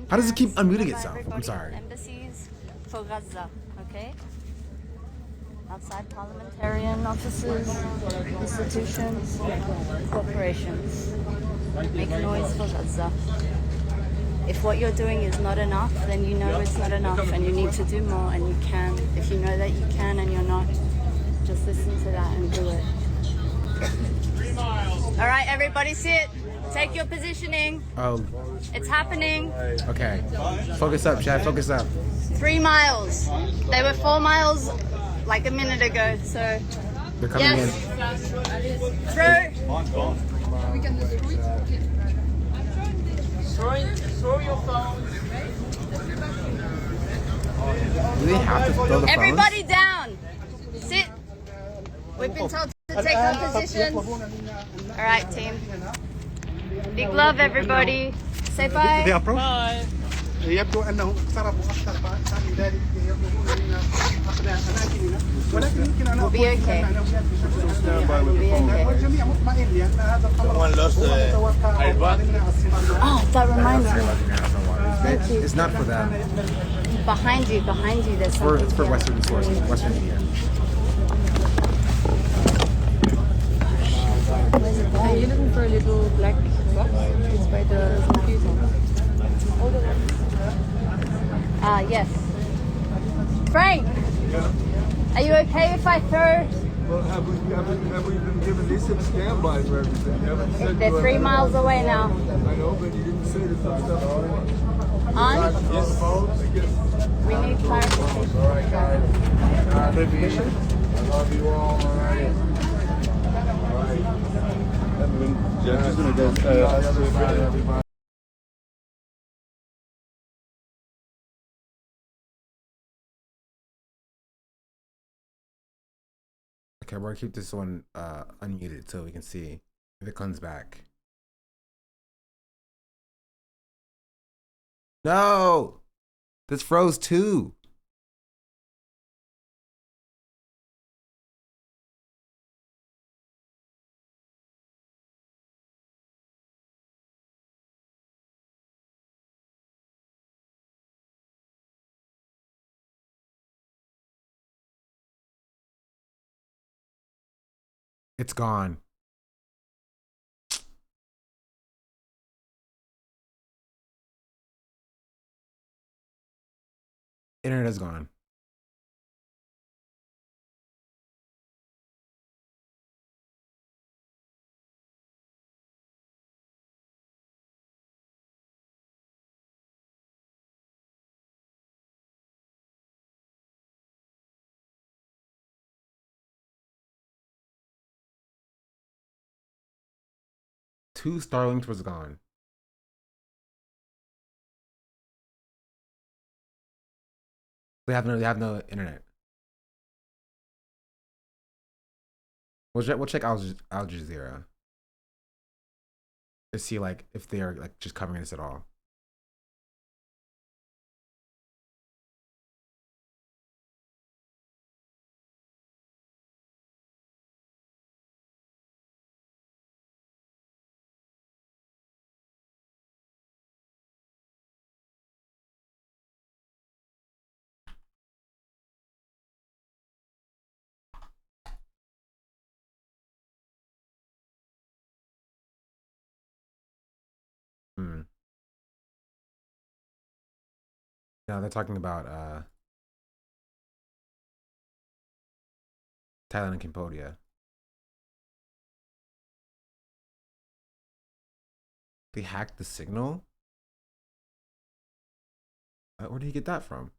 How does it keep unmuting itself? I'm sorry. Embassies for Gaza, okay? Outside parliamentarian offices, institutions, corporations. Make noise for Gaza. If what you're doing is not enough, then you know it's not enough and you need to do more, and you can. If you know that you can and you're not, just listen to that and do it. 3 miles. All right, everybody sit. Take your positioning. Oh. It's happening. Okay. Focus up, Chad. Focus up. 3 miles. They were 4 miles like a minute ago, so... They're coming in. Through. Throw your phone. Do they have to throw the phones? Everybody down. Sit. We've been told to take our positions. All right, team. Big love, everybody. Say bye. They approach. Bye. يبدو انهم اقتربوا اكثر فعشان ذلك يطلبون منا اخذ اماكننا ولكن يمكن ان We'll be okay. والجميع مطمئن لان هذا الامر هو متوقع Oh, that reminds me. It's not for them. Behind you, there's something. It's for Western sources, Western media. Are you looking for a little black box? It's by the computer. Yes. Frank, are you okay if I throw? Well, have we been given these standby for everything? You haven't said They're 3 miles away now. I know, but you didn't say the stuff. On? Yes. We need clarification. All right, guys. I love you all. All right. Everybody. Okay, we're gonna keep this one unmuted so we can see if it comes back. No! This froze too. It's gone. Internet is gone. Two Starlinks was gone. They have no internet. We'll check Al Jazeera to see like if they are like just covering this at all. No, they're talking about Thailand and Cambodia. They hacked the signal? Where did he get that from?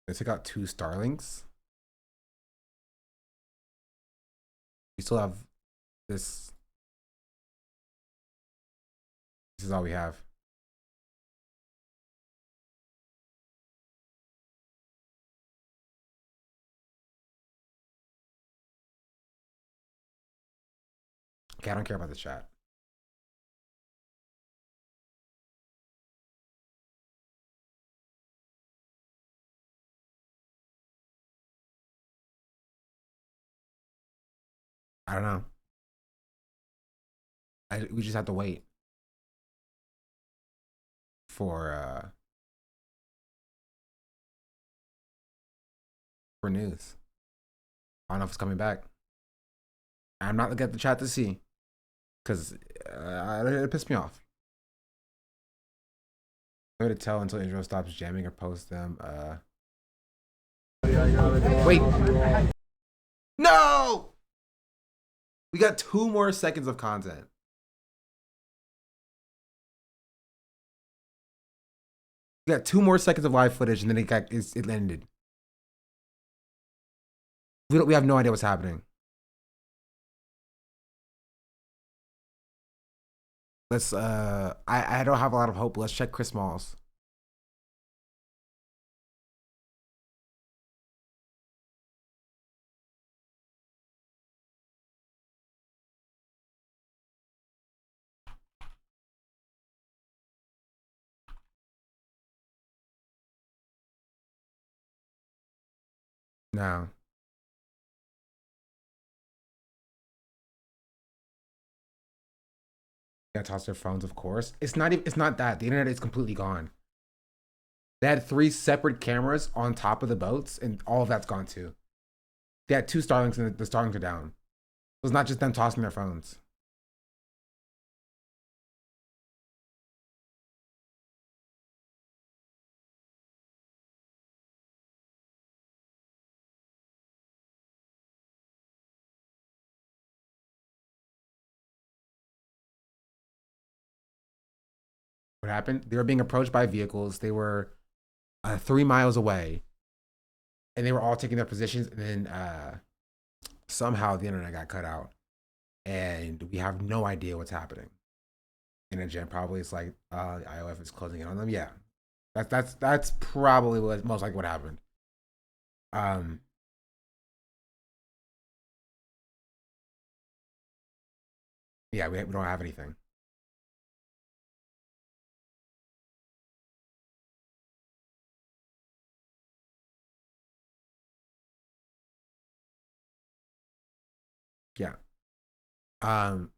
They took out 2 Starlinks. We still have this. This is all we have. Okay, I don't care about the chat. I don't know. We just have to wait for news. I don't know if it's coming back. I'm not looking at the chat to see, because it pissed me off. I'm going to tell until Israel stops jamming or post them. Wait. No! We got 2 more seconds of content. We got 2 more seconds of live footage, and then it ended. We have no idea what's happening. Let's I don't have a lot of hope. Let's check Chris Smalls. No. Gotta toss their phones, of course. It's not even, it's not that. The internet is completely gone. They had 3 separate cameras on top of the boats, and all of that's gone too. They had 2 Starlinks, and the Starlinks are down. So it's not just them tossing their phones. What happened? They were being approached by vehicles. They were 3 miles away, and they were all taking their positions, and then somehow the internet got cut out, and we have no idea what's happening. And then probably it's like IOF is closing in on them. Yeah, that's probably what most like what happened. Yeah, we don't have anything. Yeah. So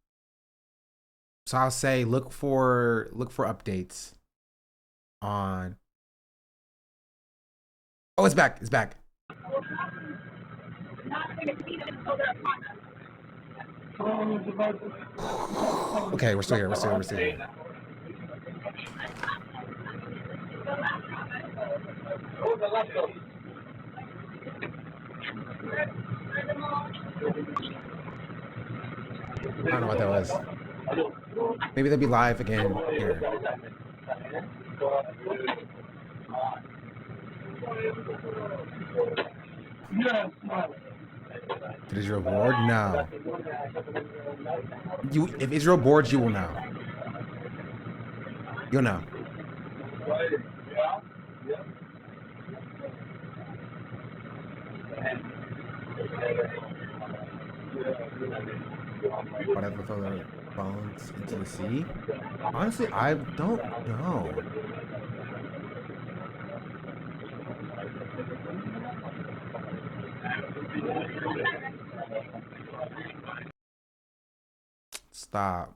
I'll say look for updates on. Oh, it's back. It's back. Okay, we're still here. We're still here. I don't know what that was. Maybe they'll be live again here. Did Israel board? No. If Israel boards, you will know. You'll know. Whatever, throw their phones into the sea? Honestly, I don't know. Stop.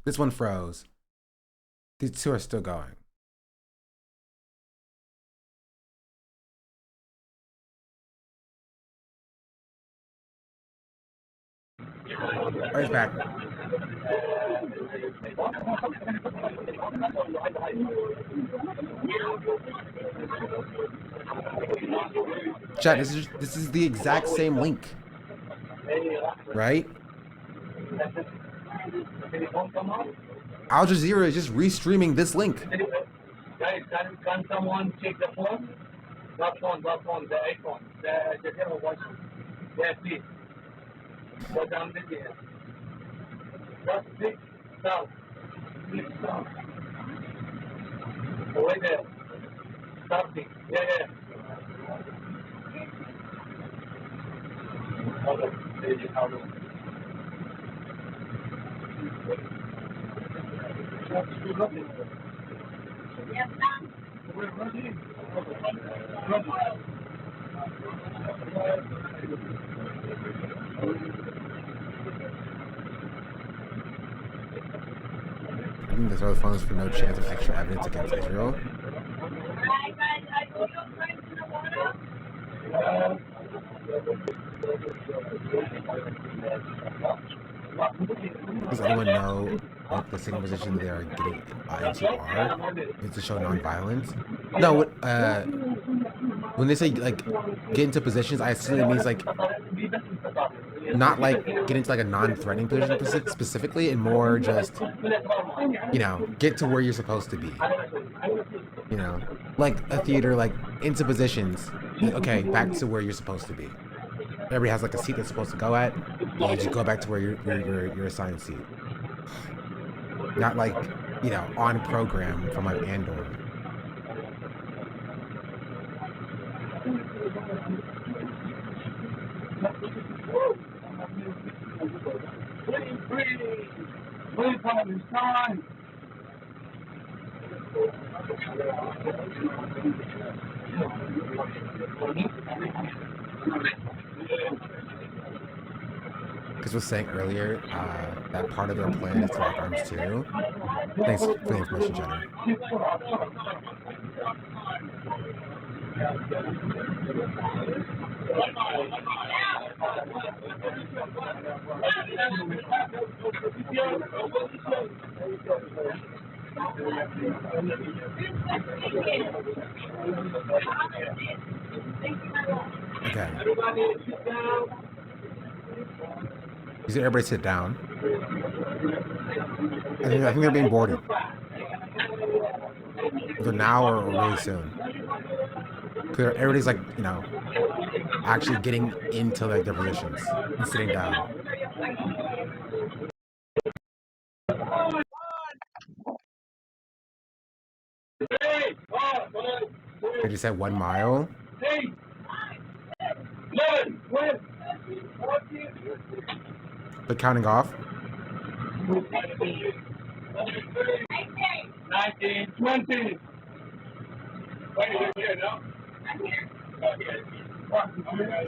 This one froze. These 2 are still going. Alright, it's back. Chat, this is the exact same link. Right? Al Jazeera is just restreaming this link. Guys, can someone check the phone? That phone, the iPhone, the demo watching. Yeah, please. What I'm busy here. Just click stop. Click stop. Over there. Starting. Yeah. I think this other funds for no chance of extra evidence against Israel. Does anyone know what the single position they are getting into are? It's to show nonviolence. No, when they say like get into positions, I assume it means like not like get into like a non-threatening position specifically, and more just, you know, get to where you're supposed to be. You know, like a theater, like into positions. Okay, back to where you're supposed to be. Everybody has like a seat that's supposed to go at. You just go back to where your assigned seat. Not like, you know, on program from like Andor. Because was saying earlier that part of their plan is to lock arms too. Thanks for the information, Jenner. Okay. You said everybody sit down. I think they're being boarded. Either now or really soon. Because everybody's like, you know, actually getting into like their positions and sitting down. They just said 1 mile. They're counting off. 19, 20.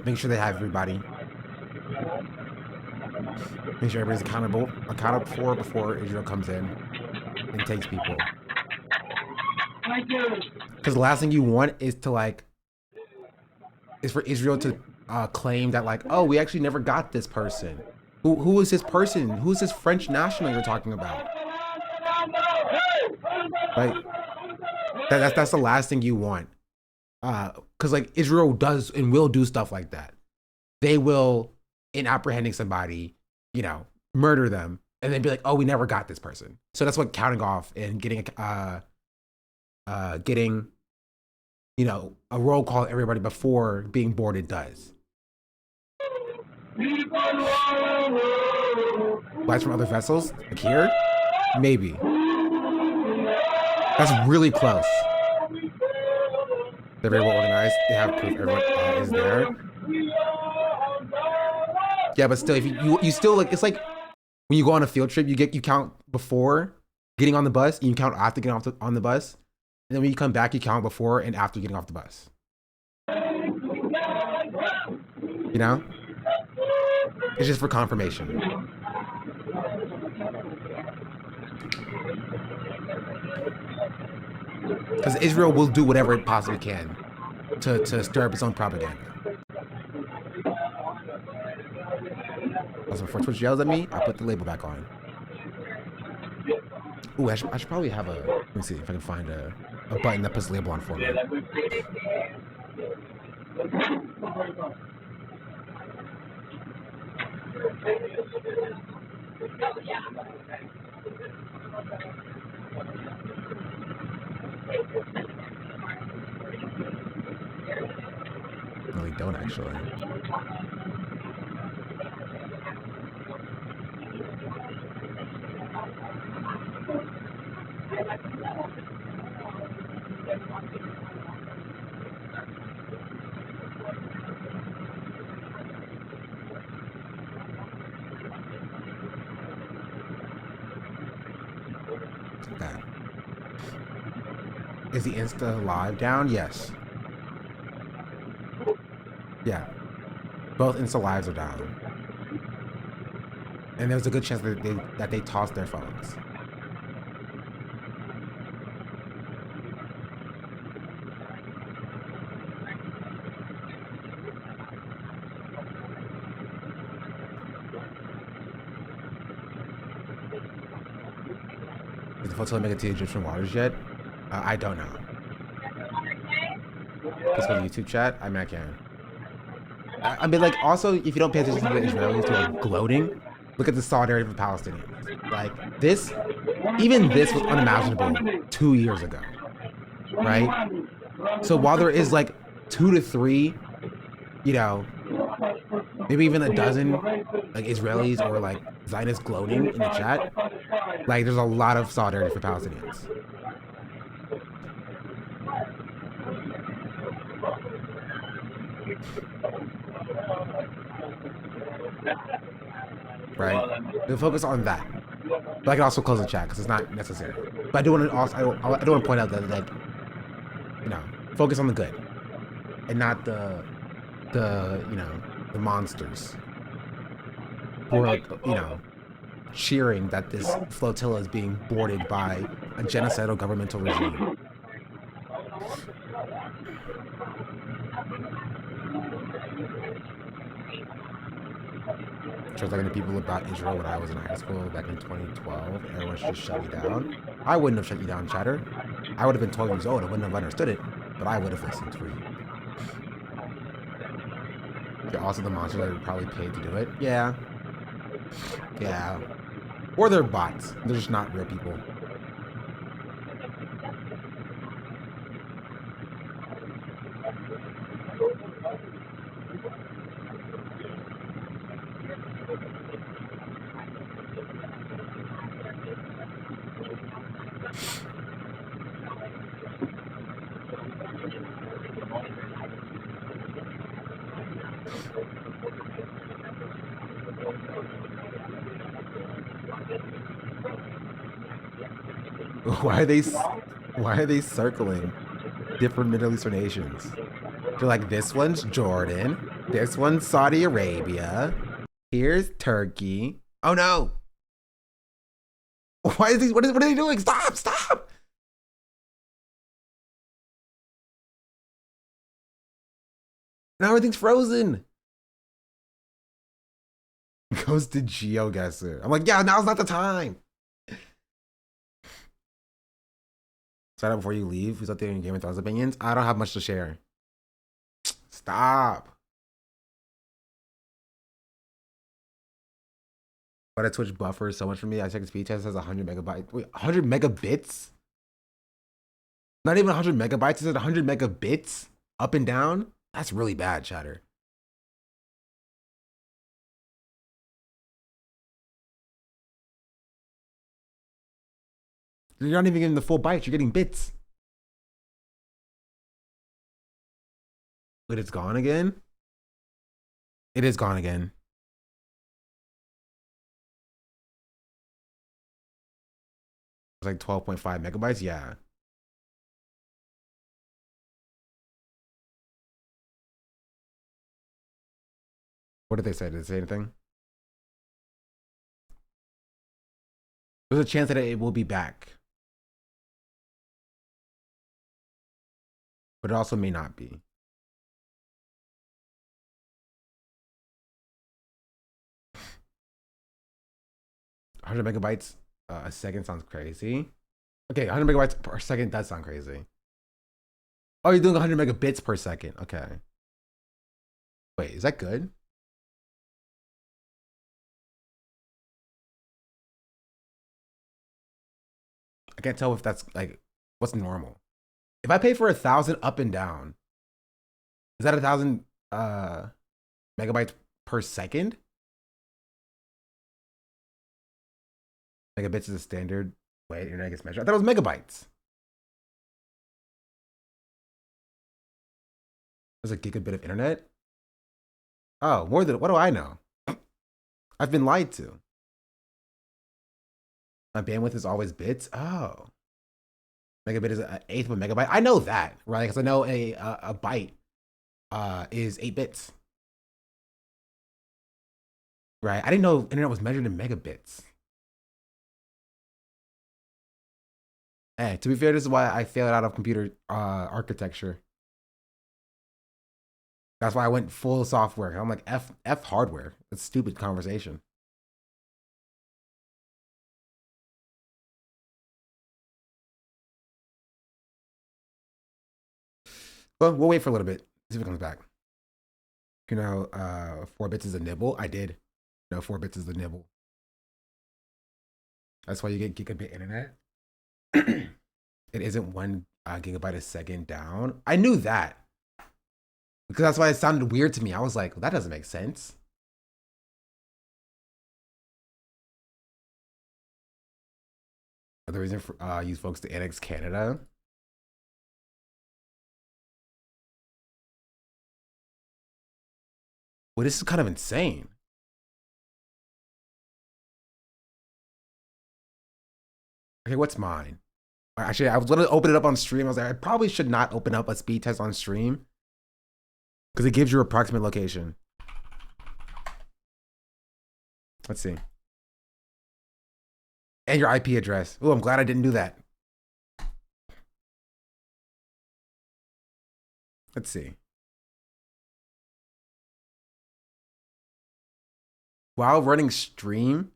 Make sure they have everybody. Make sure everybody's accounted for before Israel comes in and takes people. Because the last thing you want is to is for Israel to claim that like, oh, we actually never got this person. Who is this person? Who's this French national you're talking about? Right? That's the last thing you want. Because like Israel does and will do stuff like that. They will, in apprehending somebody, you know, murder them and then be like, oh, we never got this person. So that's what counting off and getting you know, a roll call everybody before being boarded does. Flights from other vessels? Like here? Maybe. That's really close. They're very well organized. They have proof everyone is there. Yeah, but still, if you still like, it's like when you go on a field trip, you count before getting on the bus, and you count after getting off on the bus, and then when you come back, you count before and after getting off the bus. You know? It's just for confirmation. Because Israel will do whatever it possibly can to stir up its own propaganda. Also, before Twitch yells at me, I put the label back on. Ooh, I should probably have a. Let me see if I can find a button that puts the label on for me. No, they don't actually. Okay. Is the Insta live down? Yes. Yeah. Both Insta lives are down. And there's a good chance that they tossed their phones. Is the flotilla make it to the Egyptian waters yet? I don't know. Just go to YouTube chat? I mean, I can. I mean, like, also, if you don't pay attention to the Israelis who are gloating, look at the solidarity for Palestinians. Like, this, even this was unimaginable 2 years ago, right? So while there is, like, 2 to 3, you know, maybe even a dozen, like, Israelis or, like, Zionists gloating in the chat, like, there's a lot of solidarity for Palestinians. Right? We'll focus on that. But I can also close the chat because it's not necessary. But I do want to also, I do want to point out that, like, you know, focus on the good and not the you know, the monsters who are, you know, cheering that this flotilla is being boarded by a genocidal governmental regime. I was talking to people about Israel when I was in high school back in 2012. Everyone just shut me down. I wouldn't have shut you down, Chatter. I would have been 12 years old. I wouldn't have understood it, but I would have listened for you. You're also the monster that would probably paid to do it. Yeah. Yeah. Or they're bots. They're just not real people. Why are they circling different Middle Eastern nations? They're like, this one's Jordan, this one's Saudi Arabia, here's Turkey. Oh no! Why is these? What are they doing? Stop! Stop! Now everything's frozen. Goes to GeoGuessr. I'm like, yeah, now's not the time. Sign up before you leave. Who's out there in Game of Thrones opinions? I don't have much to share. Stop. But I Twitch buffers so much for me. I check the speed test. It says 100 megabytes. Wait, 100 megabits? Not even 100 megabytes. It says 100 megabits up and down. That's really bad, Chatter. You're not even getting the full bytes. You're getting bits. But it's gone again? It is gone again. It's like 12.5 megabytes? Yeah. What did they say? Did they say anything? There's a chance that it will be back. But it also may not be. 100 megabytes a second sounds crazy. Okay, 100 megabytes per second does sound crazy. Oh, you're doing 100 megabits per second. Okay. Wait, is that good? I can't tell if that's like what's normal. If I pay for 1,000 up and down, is that 1,000 megabytes per second? Megabits is a standard way internet gets measured. I thought it was megabytes. There's a gigabit of internet. Oh, more than what do I know? I've been lied to. My bandwidth is always bits. Oh, megabit is an eighth of a megabyte. I know that, right? Because I know a byte is 8 bits. Right? I didn't know internet was measured in megabits. Hey, to be fair, this is why I failed out of computer architecture. That's why I went full software. I'm like, F hardware. That's stupid conversation. Well, we'll wait for a little bit. See if it comes back. You know, 4 bits is a nibble. I did. You know, 4 bits is the nibble. That's why you get gigabit internet. It isn't 1 gigabyte a second down. I knew that. Because that's why it sounded weird to me. I was like, well, that doesn't make sense. The reason for use folks to annex Canada. Well, this is kind of insane. Okay, what's mine? Actually, I was going to open it up on stream. I was like, I probably should not open up a speed test on stream because it gives you approximate location. Let's see. And your IP address. Oh, I'm glad I didn't do that. Let's see. While running stream,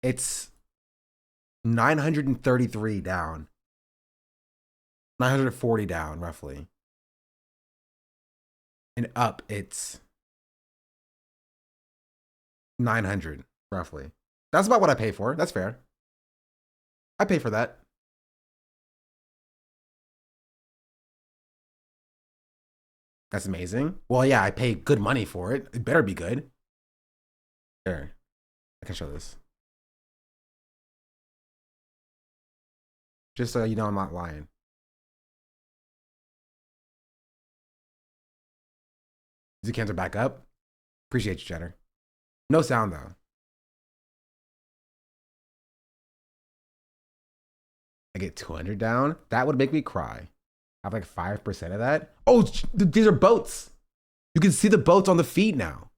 it's 933 down. 940 down, roughly. And up, it's 900, roughly. That's about what I pay for. That's fair. I pay for that. That's amazing. Well, yeah, I pay good money for it. It better be good. Here, I can show this. Just so you know I'm not lying. These cans are back up. Appreciate you, Cheddar. No sound though. I get 200 down. That would make me cry. I have like 5% of that. Oh, these are boats. You can see the boats on the feed now.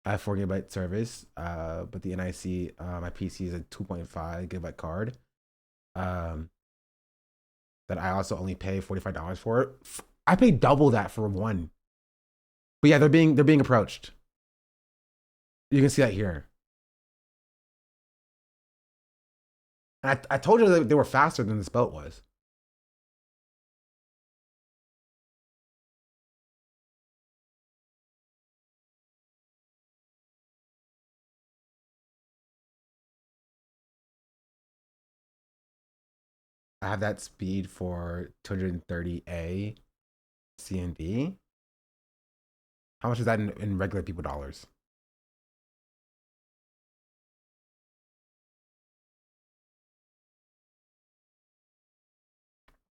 I have 4 gigabyte service, but the NIC, my PC is a 2.5 gigabyte card. That I also only pay $45 for it. I pay double that for one. But yeah, they're being approached. You can see that here. And I told you that they were faster than this boat was. I have that speed for 230A CND. How much is that in regular people dollars?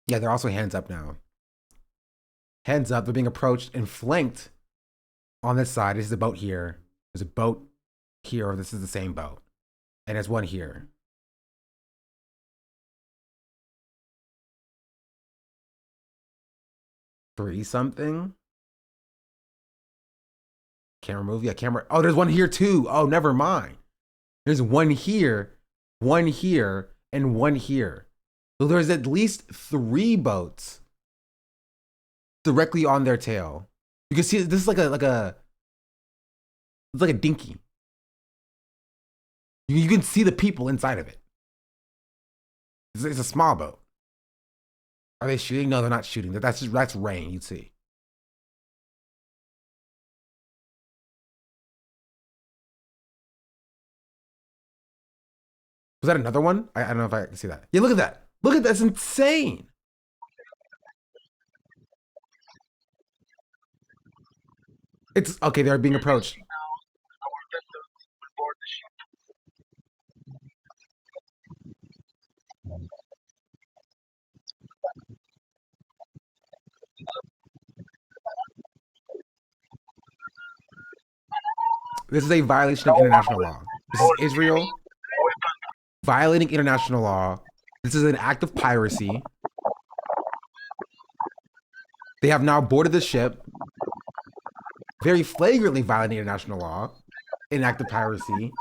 Yeah, they're also hands up now. Hands up, they're being approached and flanked on this side. This is a boat here. There's a boat here, or this is the same boat. And there's one here. Three something. Camera move. Yeah, camera. Oh, there's one here too. Oh, never mind. There's one here, and one here. So there's at least 3 boats directly on their tail. You can see this is like a dinghy. You can see the people inside of it. It's a small boat. Are they shooting? No, they're not shooting. That's rain. You'd see. Was that another one? I don't know if I can see that. Yeah, look at that. Look at that. That's insane. It's okay. They're being approached. This is a violation of international law. This is Israel violating international law. This is an act of piracy. They have now boarded the ship, very flagrantly violating international law, an act of piracy,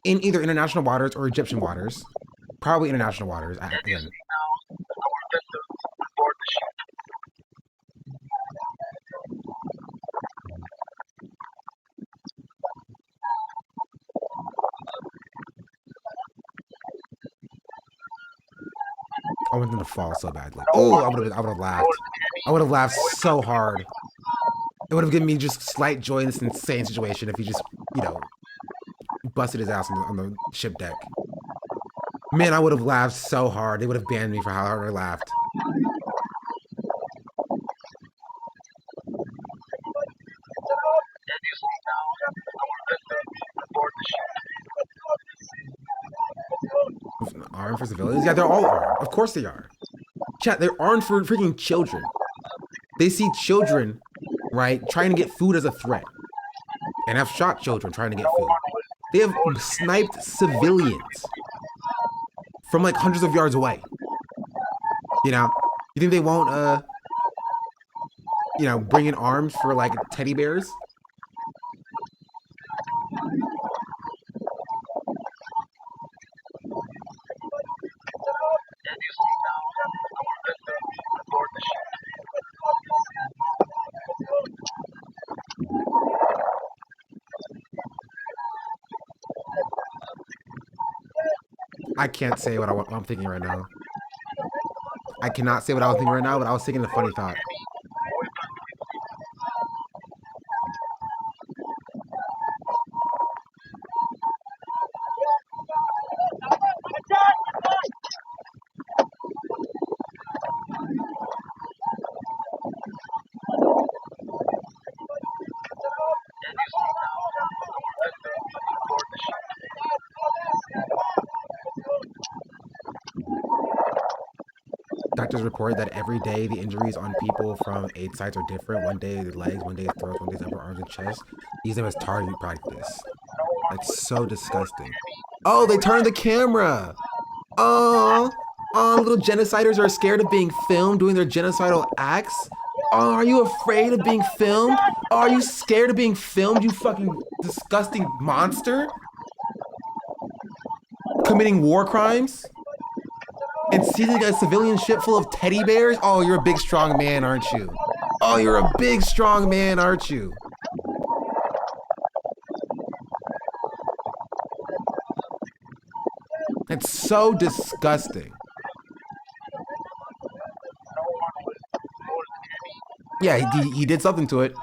in either international waters or Egyptian waters. Probably international waters, again. I want them to fall so badly. Oh, I would have laughed. I would have laughed so hard. It would have given me just slight joy in this insane situation if he just, busted his ass on the ship deck. Man, I would have laughed so hard. They would have banned me for how hard I laughed. Armed for civilians? Yeah, they're all armed. Of course they are. Chat, they're armed for freaking children. They see children, right, trying to get food as a threat. And have shot children trying to get food. They have sniped civilians from like hundreds of yards away. You think they won't, bring in arms for like teddy bears? I can't say what I'm thinking right now. I cannot say what I was thinking right now, but I was thinking a funny thought. Doctors report that every day the injuries on people from 8 sites are different. One day the legs, one day his throat, one day his upper arms and chest. Use them as target practice. That's so disgusting. Oh, they turned the camera. Oh, little genociders are scared of being filmed doing their genocidal acts. Oh, are you afraid of being filmed? Oh, are you scared of being filmed, you fucking disgusting monster? Committing war crimes? And seizing a civilian ship full of teddy bears? Oh, you're a big, strong man, aren't you? Oh, you're a big, strong man, aren't you? It's so disgusting. Yeah, he did something to it.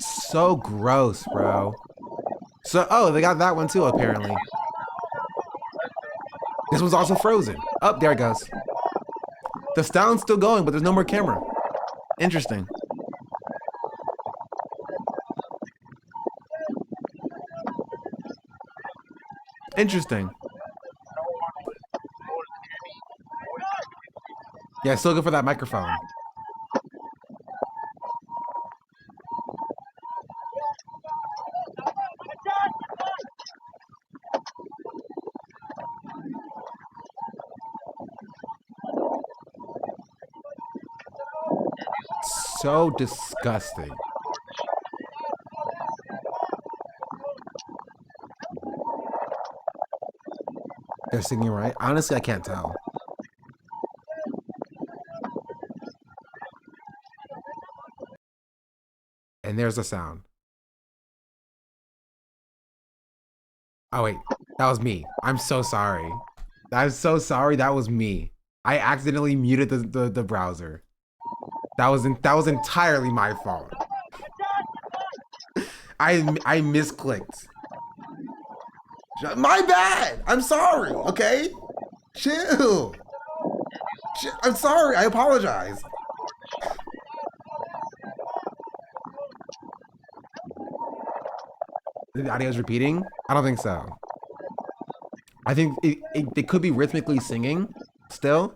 So gross, bro. Oh, they got that one too, apparently. This one's also frozen. Oh, there it goes. The sound's still going, but there's no more camera. Interesting. Interesting. Yeah, still good for that microphone. So disgusting. They're singing right? Honestly, I can't tell. And there's the sound. Oh wait, that was me. I'm so sorry. I'm so sorry. That was me. I accidentally muted the browser. That was entirely my fault. I misclicked. My bad. I'm sorry. Okay, chill. I'm sorry. I apologize. The audio is repeating? I don't think so. I think it could be rhythmically singing still.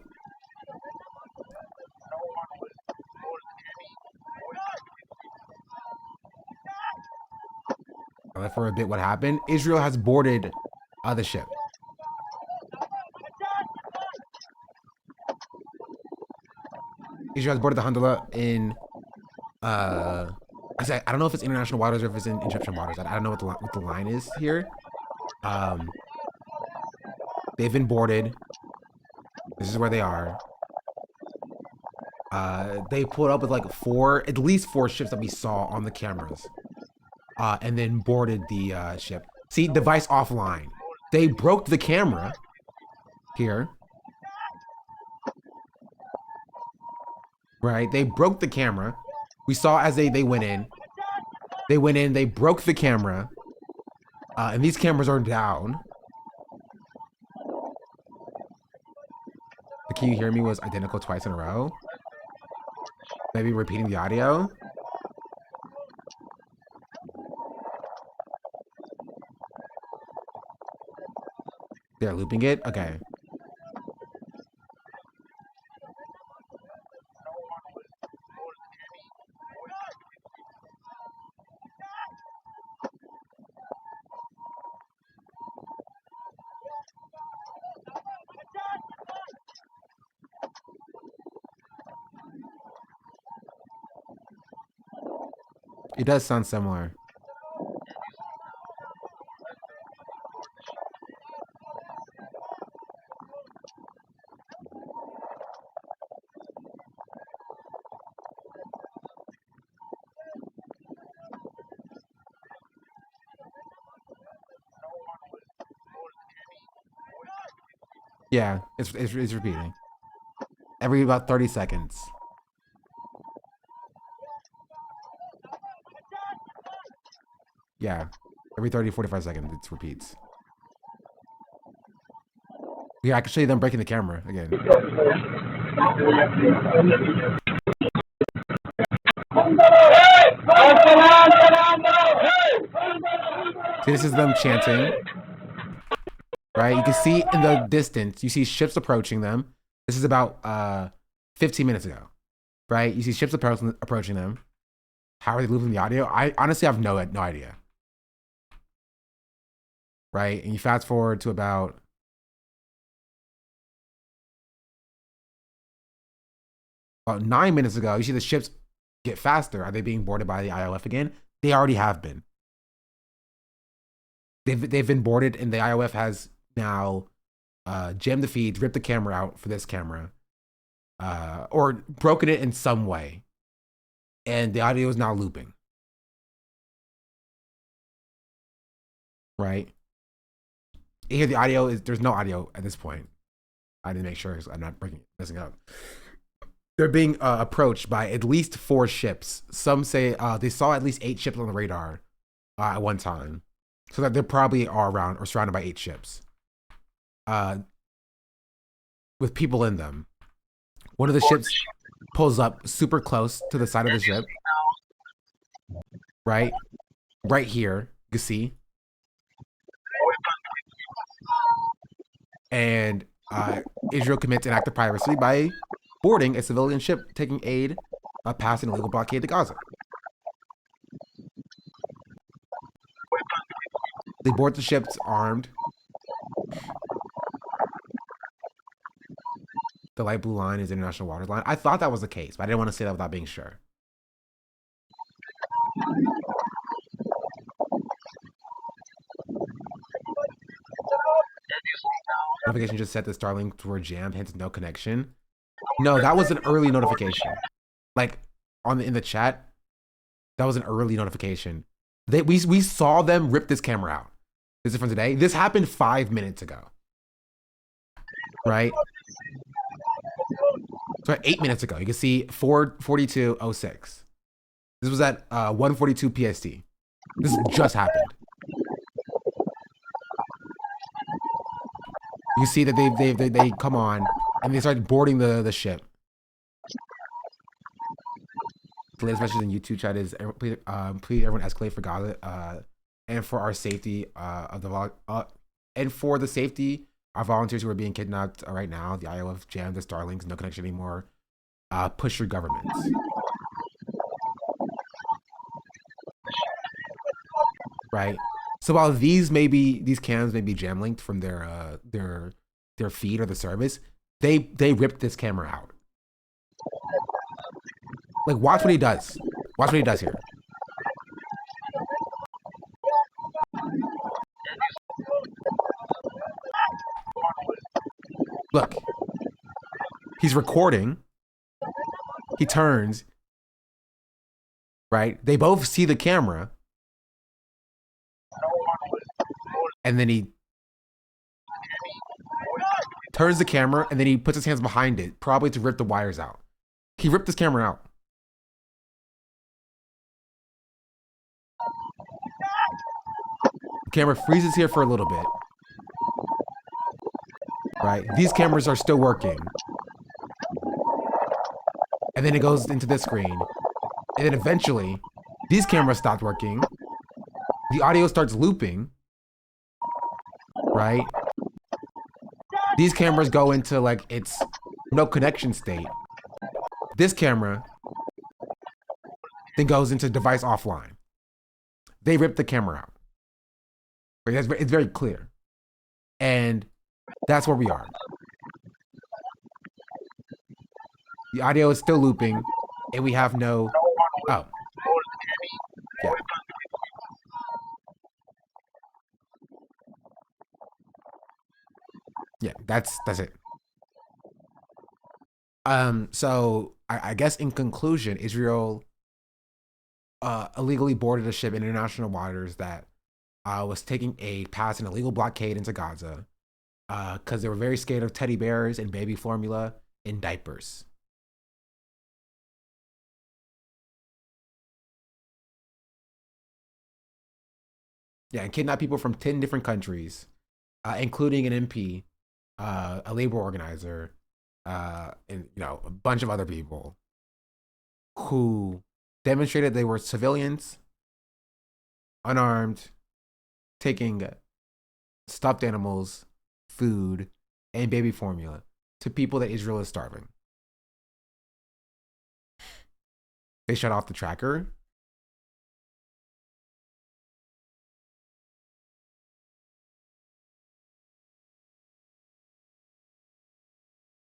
For a bit, what happened? Israel has boarded the ship. Israel has boarded the Handala in I don't know if it's international waters or if it's in Egyptian waters. I don't know what the line is here. They've been boarded. This is where they are. They pulled up with like at least four ships that we saw on the cameras. And then boarded the ship. See, device offline. They broke the camera here. Right? They broke the camera. We saw as they went in. They went in, they broke the camera. And these cameras are down. The "Can you hear me" was identical twice in a row. Maybe repeating the audio. They're looping it? Okay. It does sound similar. Yeah, it's repeating. Every about 30 seconds. Yeah, every 30, 45 seconds it repeats. Yeah, I can show you them breaking the camera again. See, this is them chanting. Right? You can see in the distance, you see ships approaching them. This is about 15 minutes ago. Right? You see ships approaching them. How are they looping the audio? I honestly have no idea. Right? And you fast forward to about about 9 minutes ago, you see the ships get faster. Are they being boarded by the IOF again? They already have been. They've been boarded, and the IOF has now jammed the feeds, ripped the camera out for this camera, or broken it in some way, and the audio is now looping. Right? Here, the audio is, there's no audio at this point. I didn't make sure, so I'm not messing up. They're being approached by at least 4 ships. Some say they saw at least 8 ships on the radar at one time. So that they probably are around or surrounded by 8 ships. With people in them. One of the ships pulls up super close to the side of the ship. Right? Right here, you see. And Israel commits an act of piracy by boarding a civilian ship taking aid past an illegal blockade to Gaza. They board the ships armed. The light blue line is international waters line. I thought that was the case, but I didn't want to say that without being sure. Notification just said the Starlinks were jammed, hence no connection. No, that was an early notification. Like in the chat, that was an early notification. We saw them rip this camera out. This is from today. This happened 5 minutes ago. Right? So 8 minutes ago. You can see 4:42:06. This was at 1:42 PST. This just happened. You see that they come on and they start boarding the ship. The latest message in YouTube chat is please everyone escalate for Gaza and for our safety of the vlog and for the safety of volunteers who are being kidnapped right now. The IOF jammed the Starlinks, no connection anymore. Push your governments. Right. So while these cams may be jam linked from their feed or the service, they ripped this camera out. Like, watch what he does. Watch what he does here. Look. He's recording. He turns. Right? They both see the camera. And then he turns the camera and then he puts his hands behind it, probably to rip the wires out. He ripped this camera out. The camera freezes here for a little bit. Right? These cameras are still working. And then it goes into this screen. And then eventually, these cameras stopped working. The audio starts looping. Right? These cameras go into like it's no connection state. This camera then goes into device offline. They ripped the camera out. Right? It's very clear. And that's where we are. The audio is still looping and we have no... Oh. Yeah. Yeah, that's it. So I guess in conclusion, Israel illegally boarded a ship in international waters that was taking aid past an illegal blockade into Gaza because they were very scared of teddy bears and baby formula in diapers. Yeah, and kidnapped people from 10 different countries, including an MP, a labor organizer, and a bunch of other people who demonstrated they were civilians, unarmed, taking stuffed animals, food, and baby formula to people that Israel is starving. They shut off the tracker.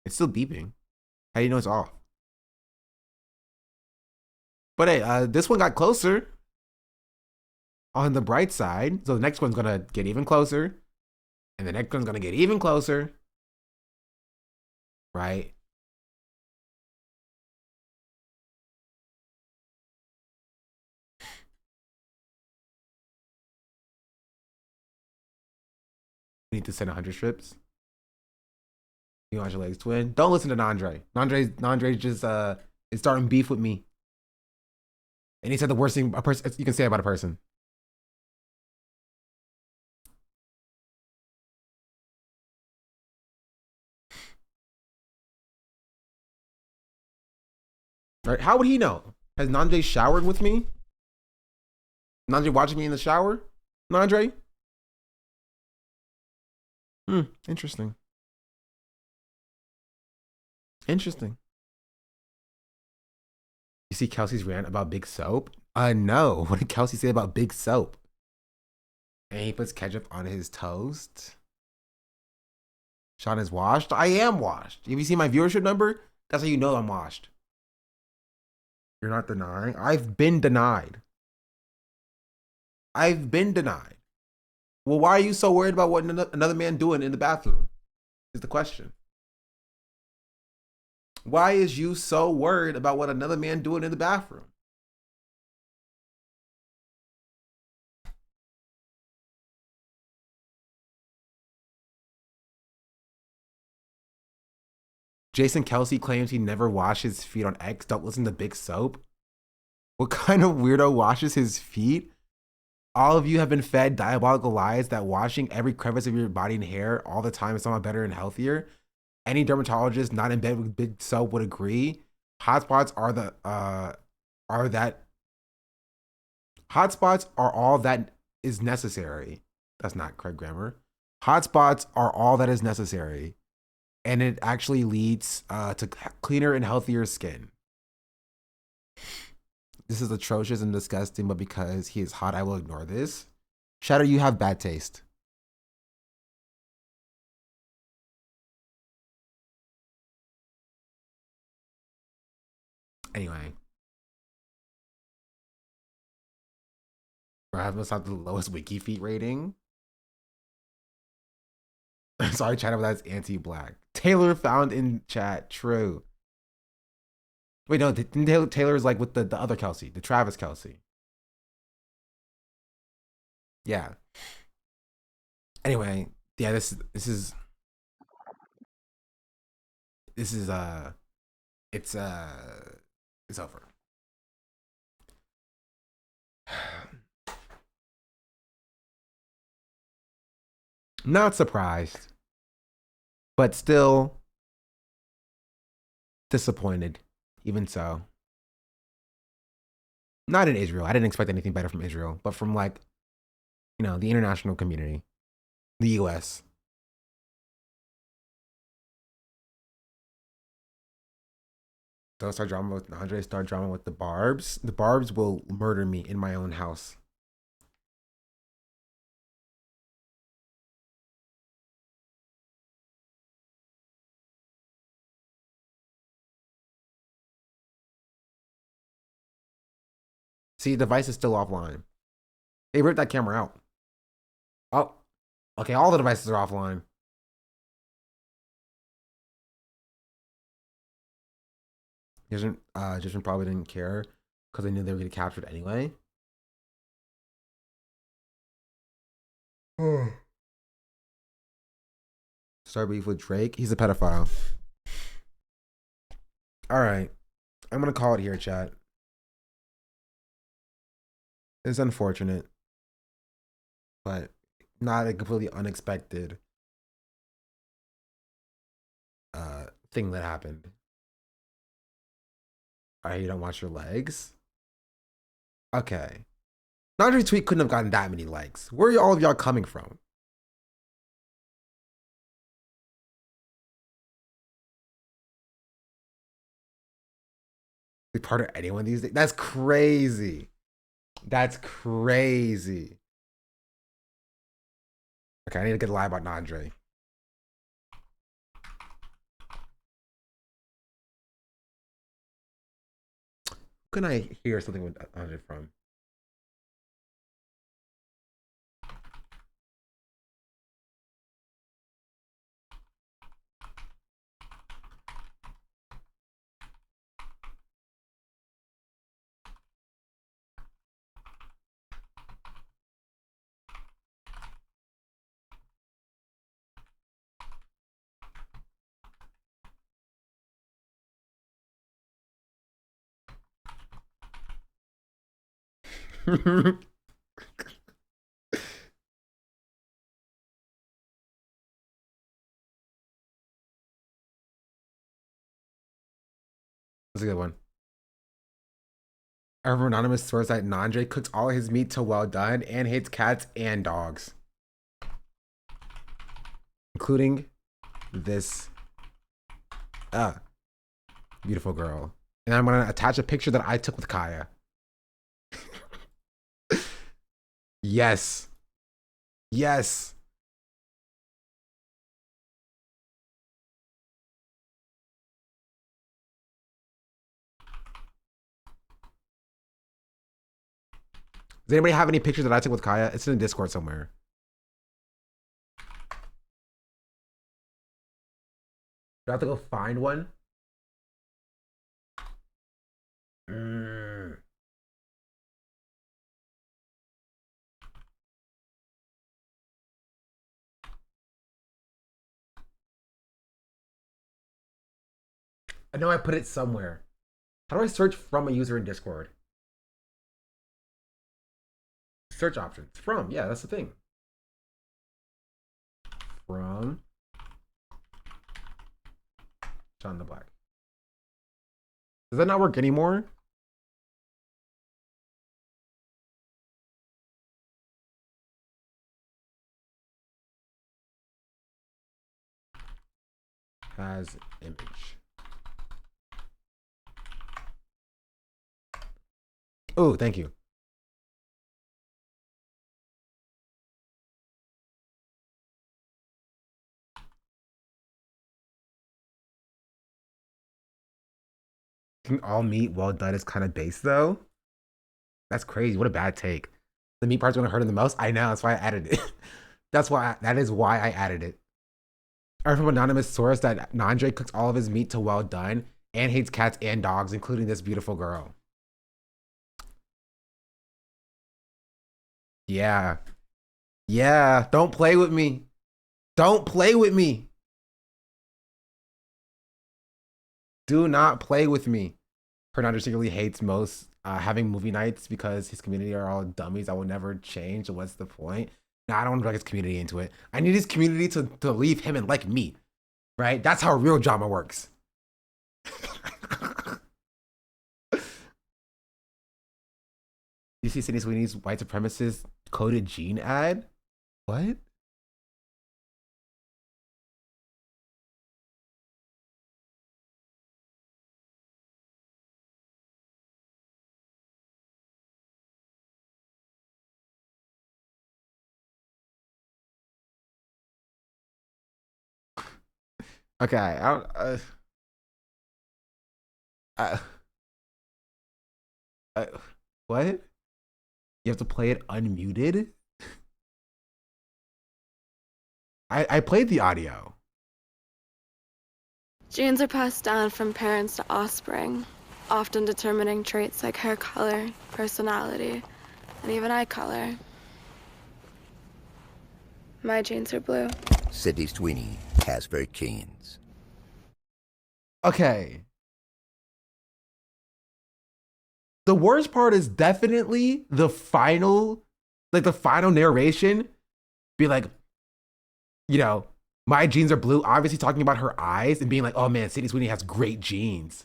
It's still beeping. How do you know it's off? But hey, this one got closer. On the bright side, so the next one's gonna get even closer, and the next one's gonna get even closer, right? We need to send 100 strips. You want your legs twin? Don't listen to Nandre. Nandre's just is starting beef with me, and he said the worst thing a person you can say about a person. Right? How would he know? Has Nandre showered with me? Nandre watching me in the shower? Nandre? Interesting. Interesting. You see Kelsey's rant about big soap? No. What did Kelsey say about big soap? And he puts ketchup on his toast. Sean is washed. I am washed. Have you seen my viewership number? That's how you know I'm washed. You're not denying? I've been denied. I've been denied. Well, why are you so worried about what another man doing in the bathroom? is the question. Why is you so worried about what another man doing in the bathroom? Jason Kelsey claims he never washes his feet on X. Don't listen to Big Soap. What kind of weirdo washes his feet? All of you have been fed diabolical lies that washing every crevice of your body and hair all the time is somehow better and healthier. Any dermatologist not in bed with Big Soap would agree. Hotspots are all that is necessary. That's not correct grammar. Hotspots are all that is necessary. And it actually leads to cleaner and healthier skin. This is atrocious and disgusting, but because he is hot, I will ignore this. Shadow, you have bad taste. Anyway. Brad must have the lowest wiki feet rating. Sorry, chat, but that's anti-black. Taylor found in chat. True. Wait, no, Taylor's like with the other Kelsey, the Travis Kelsey. Yeah. Anyway, yeah, this is it's over. Not surprised, but still disappointed, even so. Not in Israel. I didn't expect anything better from Israel, but from like, you know, the international community, the US. Don't start drama with Andre, start drama with the Barbs. The Barbs will murder me in my own house. See, the device is still offline. They ripped that camera out. Oh, okay, all the devices are offline. Jason probably didn't care because they knew they were getting captured anyway. Start beef with Drake. He's a pedophile. All right, I'm gonna call it here, chat. It's unfortunate, but not a completely unexpected thing that happened. All right, you don't watch your legs? Okay. Nandre's tweet couldn't have gotten that many likes. Where are all of y'all coming from? Be part of anyone these days? That's crazy. That's crazy. Okay, I need to get a lie about Nandre. Who can I hear something with Nandre from? That's a good one. Our anonymous source that Nandre cooks all his meat to well done and hates cats and dogs, including this beautiful girl. And I'm gonna attach a picture that I took with Kaya. Yes. Yes. Does anybody have any pictures that I took with Kaya? It's in the Discord somewhere. I have to go find one? I know I put it somewhere. How do I search from a user in Discord? Search options. From. Yeah, that's the thing. From John the Black. Does that not work anymore? Has image. Oh, thank you. Can all meat well done is kind of base though. That's crazy. What a bad take. The meat part's gonna hurt him the most. I know. That's why I added it. That is why I added it. I heard from anonymous source that Nandre cooks all of his meat to well done and hates cats and dogs, including this beautiful girl. Yeah. Yeah. Don't play with me. Don't play with me. Do not play with me. Fernando secretly hates most having movie nights because his community are all dummies that will never change. So what's the point? Nah, I don't want to drag his community into it. I need his community to leave him and like me. Right? That's how real drama works. You see Sydney Sweeney's white supremacist coded gene ad? What? Okay, I don't. What? You have to play it unmuted? I played the audio. Genes are passed down from parents to offspring, often determining traits like hair color, personality, and even eye color. My genes are blue. Sydney Sweeney has very genes. Okay. The worst part is definitely the final narration. Be like, you know, my genes are blue. Obviously talking about her eyes and being like, oh man, Sydney Sweeney has great genes.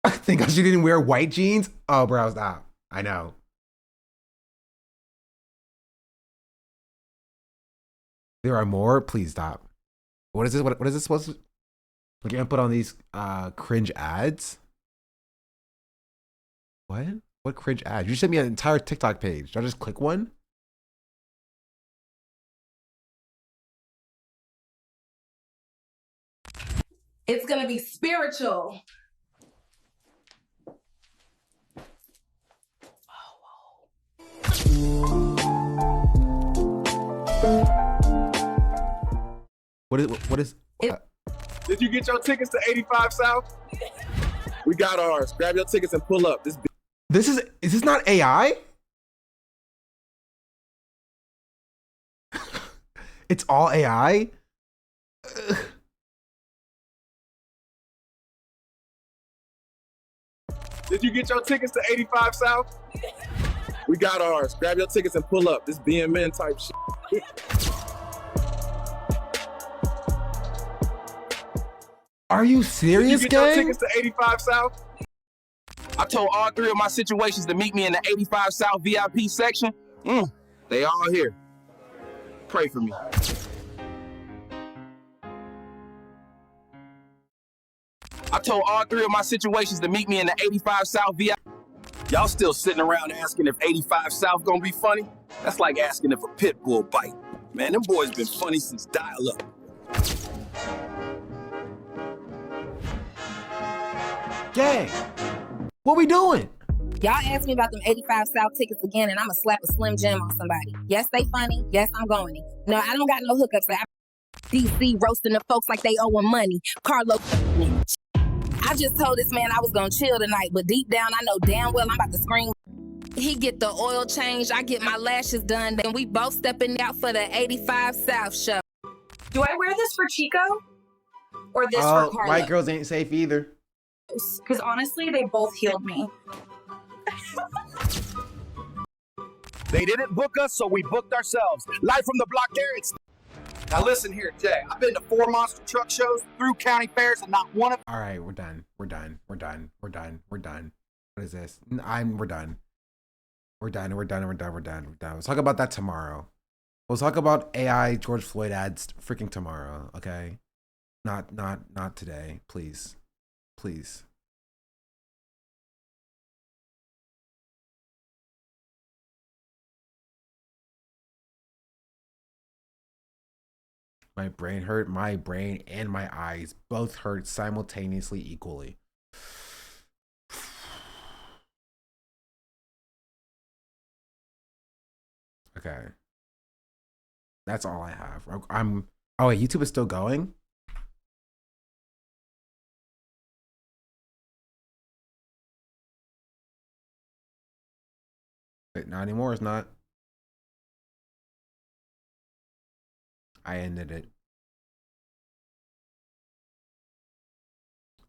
I think she didn't wear white jeans. Oh, bro, stop. I know. There are more. Please stop. What is this? What is this supposed to? Look, input on these cringe ads. What? What cringe ads? You sent me an entire TikTok page. Did I just click one? It's gonna be spiritual. What is Did you get your tickets to 85 South? We got ours. Grab your tickets and pull up. Is this not AI? It's all AI? Did you get your tickets to 85 South? We got ours. Grab your tickets and pull up. This BMN type shit. Are you serious, Did you get your gang? tickets to 85 South? I told all three of my situations to meet me in the 85 South VIP section. They all here. Pray for me. I told all three of my situations to meet me in the 85 South VIP. Y'all still sitting around asking if 85 South gonna be funny? That's like asking if a pit bull bite. Man, them boys been funny since dial-up. Gang, what we doing? Y'all asked me about them 85 South tickets again, and I'ma slap a Slim Jim on somebody. Yes, they funny. Yes, I'm going. No, I don't got no hookups. DC roasting the folks like they owe him money. Carlo. I just told this man I was gonna chill tonight, but deep down I know damn well I'm about to scream. He get the oil change, I get my lashes done, then we both stepping out for the 85 South show. Do I wear this for Chico? Or this for Carlos? White girls ain't safe either. Because honestly, they both healed me. They didn't book us, so we booked ourselves. Live from the block there, it's... Now listen here, Jay. I've been to 4 monster truck shows, through county fairs, and not one of... All right, we're done. We're done. We're done. We're done. We're done. What is this? We're done. We're done. We're done. We're done. We're done. We're done. We'll talk about that tomorrow. We'll talk about AI George Floyd ads freaking tomorrow, okay? Not today, please. Please. My brain hurt. My brain and my eyes both hurt simultaneously equally. Okay. That's all I have. Oh wait, YouTube is still going? Wait, not anymore, it's not. I ended it.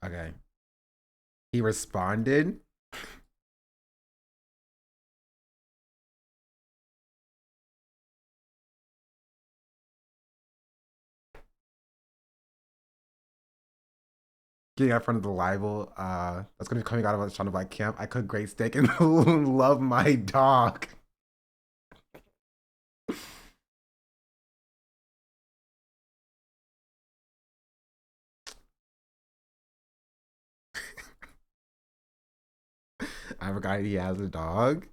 Okay. He responded. Getting out front of the libel, that's gonna be coming out of a Shauna Black camp. I cook great steak and love my dog. I forgot he has a dog.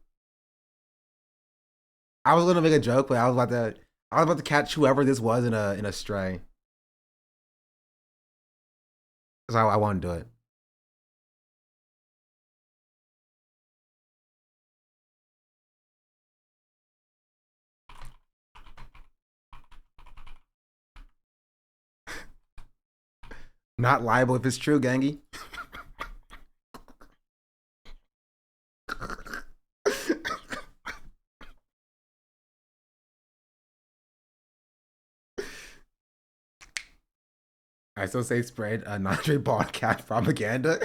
I was gonna make a joke, but I was about to catch whoever this was in a stray. So I won't do it. Not liable if it's true, gangy. I still say spread Andre podcast propaganda.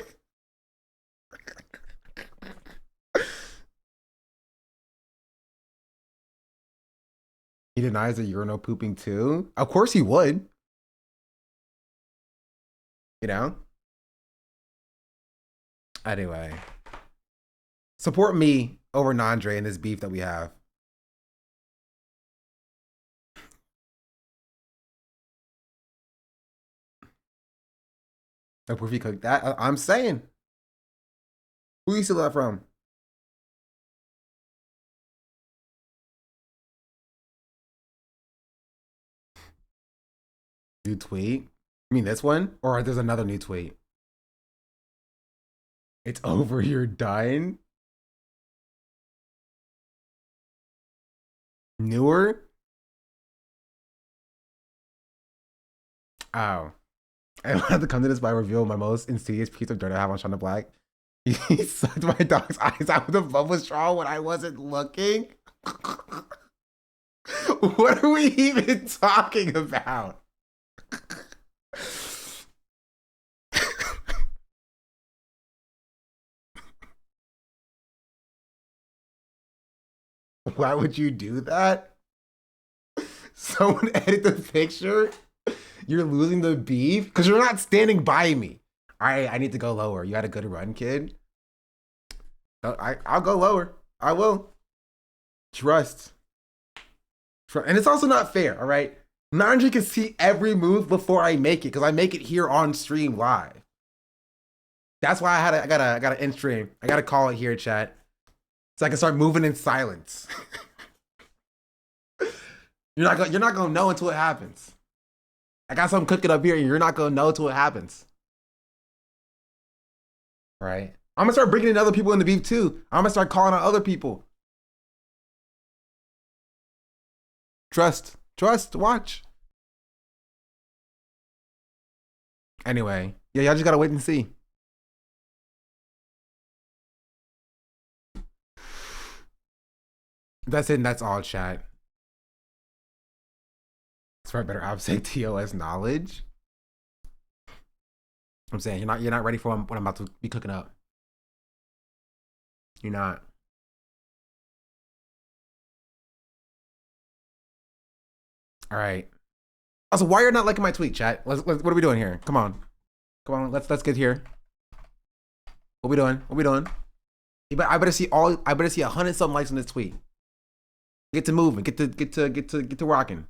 He denies a urinal pooping too. Of course he would. You know? Anyway. Support me over Nandre in this beef that we have. Like, if he cooked that, I'm saying. Who you steal that from? New tweet? You mean this one? Or there's another new tweet? It's over, you're dying? Newer? Oh. I had to come to this by reveal my most insidious piece of dirt I have on Shauna Black. He sucked my dog's eyes out with a bubble straw when I wasn't looking. What are we even talking about? Why would you do that? Someone edit the picture? You're losing the beef? Because you're not standing by me. All right, I need to go lower. You had a good run, kid. I'll go lower. I will. Trust. And it's also not fair, all right? Nandri can see every move before I make it because I make it here on stream live. That's why I gotta end stream. I gotta call it here, chat. So I can start moving in silence. You're not gonna know until it happens. I got something cooking up here and you're not gonna know until it happens. Right? I'm gonna start bringing in other people in the beef too. I'm gonna start calling out other people. Trust. Trust. Watch. Anyway, yeah, y'all just gotta wait and see. That's it. And that's all, chat. It's for better OPSEC TOS knowledge. I'm saying you're not ready for what I'm about to be cooking up. You're not. All right. Also, why you're not liking my tweet, chat? What are we doing here? Come on. Let's get here. What we doing? I better see 100 something likes on this tweet. Get to moving. Get to rocking.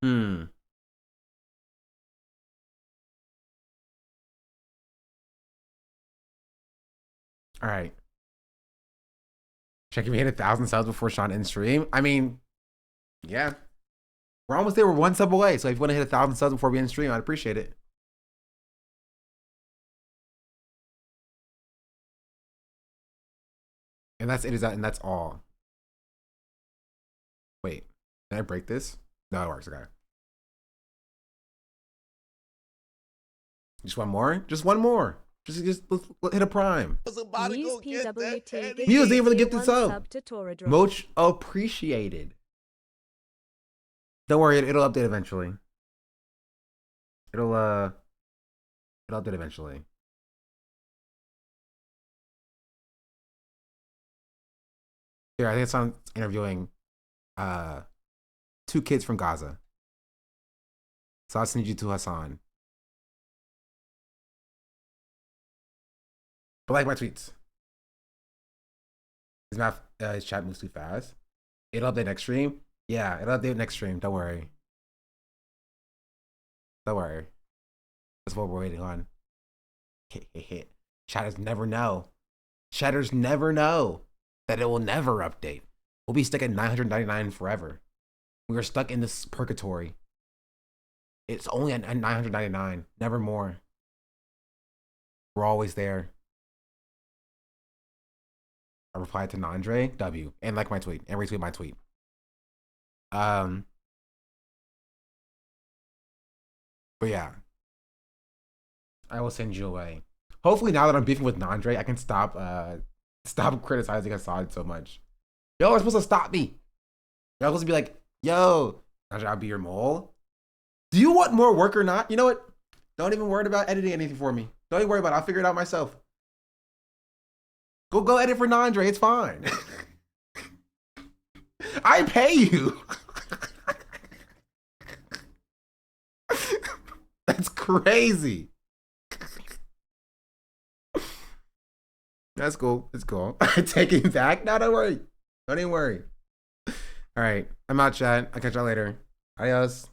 All right. Check if we hit 1,000 subs before Sean ends stream. I mean, yeah. We're almost there. We're 1 sub away. So if you want to hit 1,000 subs before we end stream, I'd appreciate it. And that's it. And that's all. Wait, can I break this? No, it works. Okay. Just one more? Just one more. Just let's hit a prime. Use PWT. Muse ain't really gifted sub. Much appreciated. Don't worry, it'll update eventually. It'll update eventually. Here, I think it's on interviewing 2 kids from Gaza. So I'll send you to Hassan. But like my tweets. His chat moves too fast. It'll update next stream. Yeah, it'll update next stream. Don't worry. That's what we're waiting on. Chatters never know. Chatters never know that it will never update. We'll be stuck at 999 forever. We are stuck in this purgatory. It's only at 999, never more. We're always there. I replied to Nandre W and like my tweet and retweet my tweet. But yeah, I will send you away. Hopefully, now that I'm beefing with Nandre, I can stop criticizing Assad so much. Y'all are supposed to stop me. Y'all supposed to be like, yo, Nandre, I'll be your mole. Do you want more work or not? You know what? Don't even worry about editing anything for me. Don't even worry about it. I'll figure it out myself. Go edit for Nandre. It's fine. I pay you. That's crazy. That's cool. It's cool. I take it back. No, don't worry. Don't even worry. All right. I'm out, chat. I'll catch y'all later. Adios.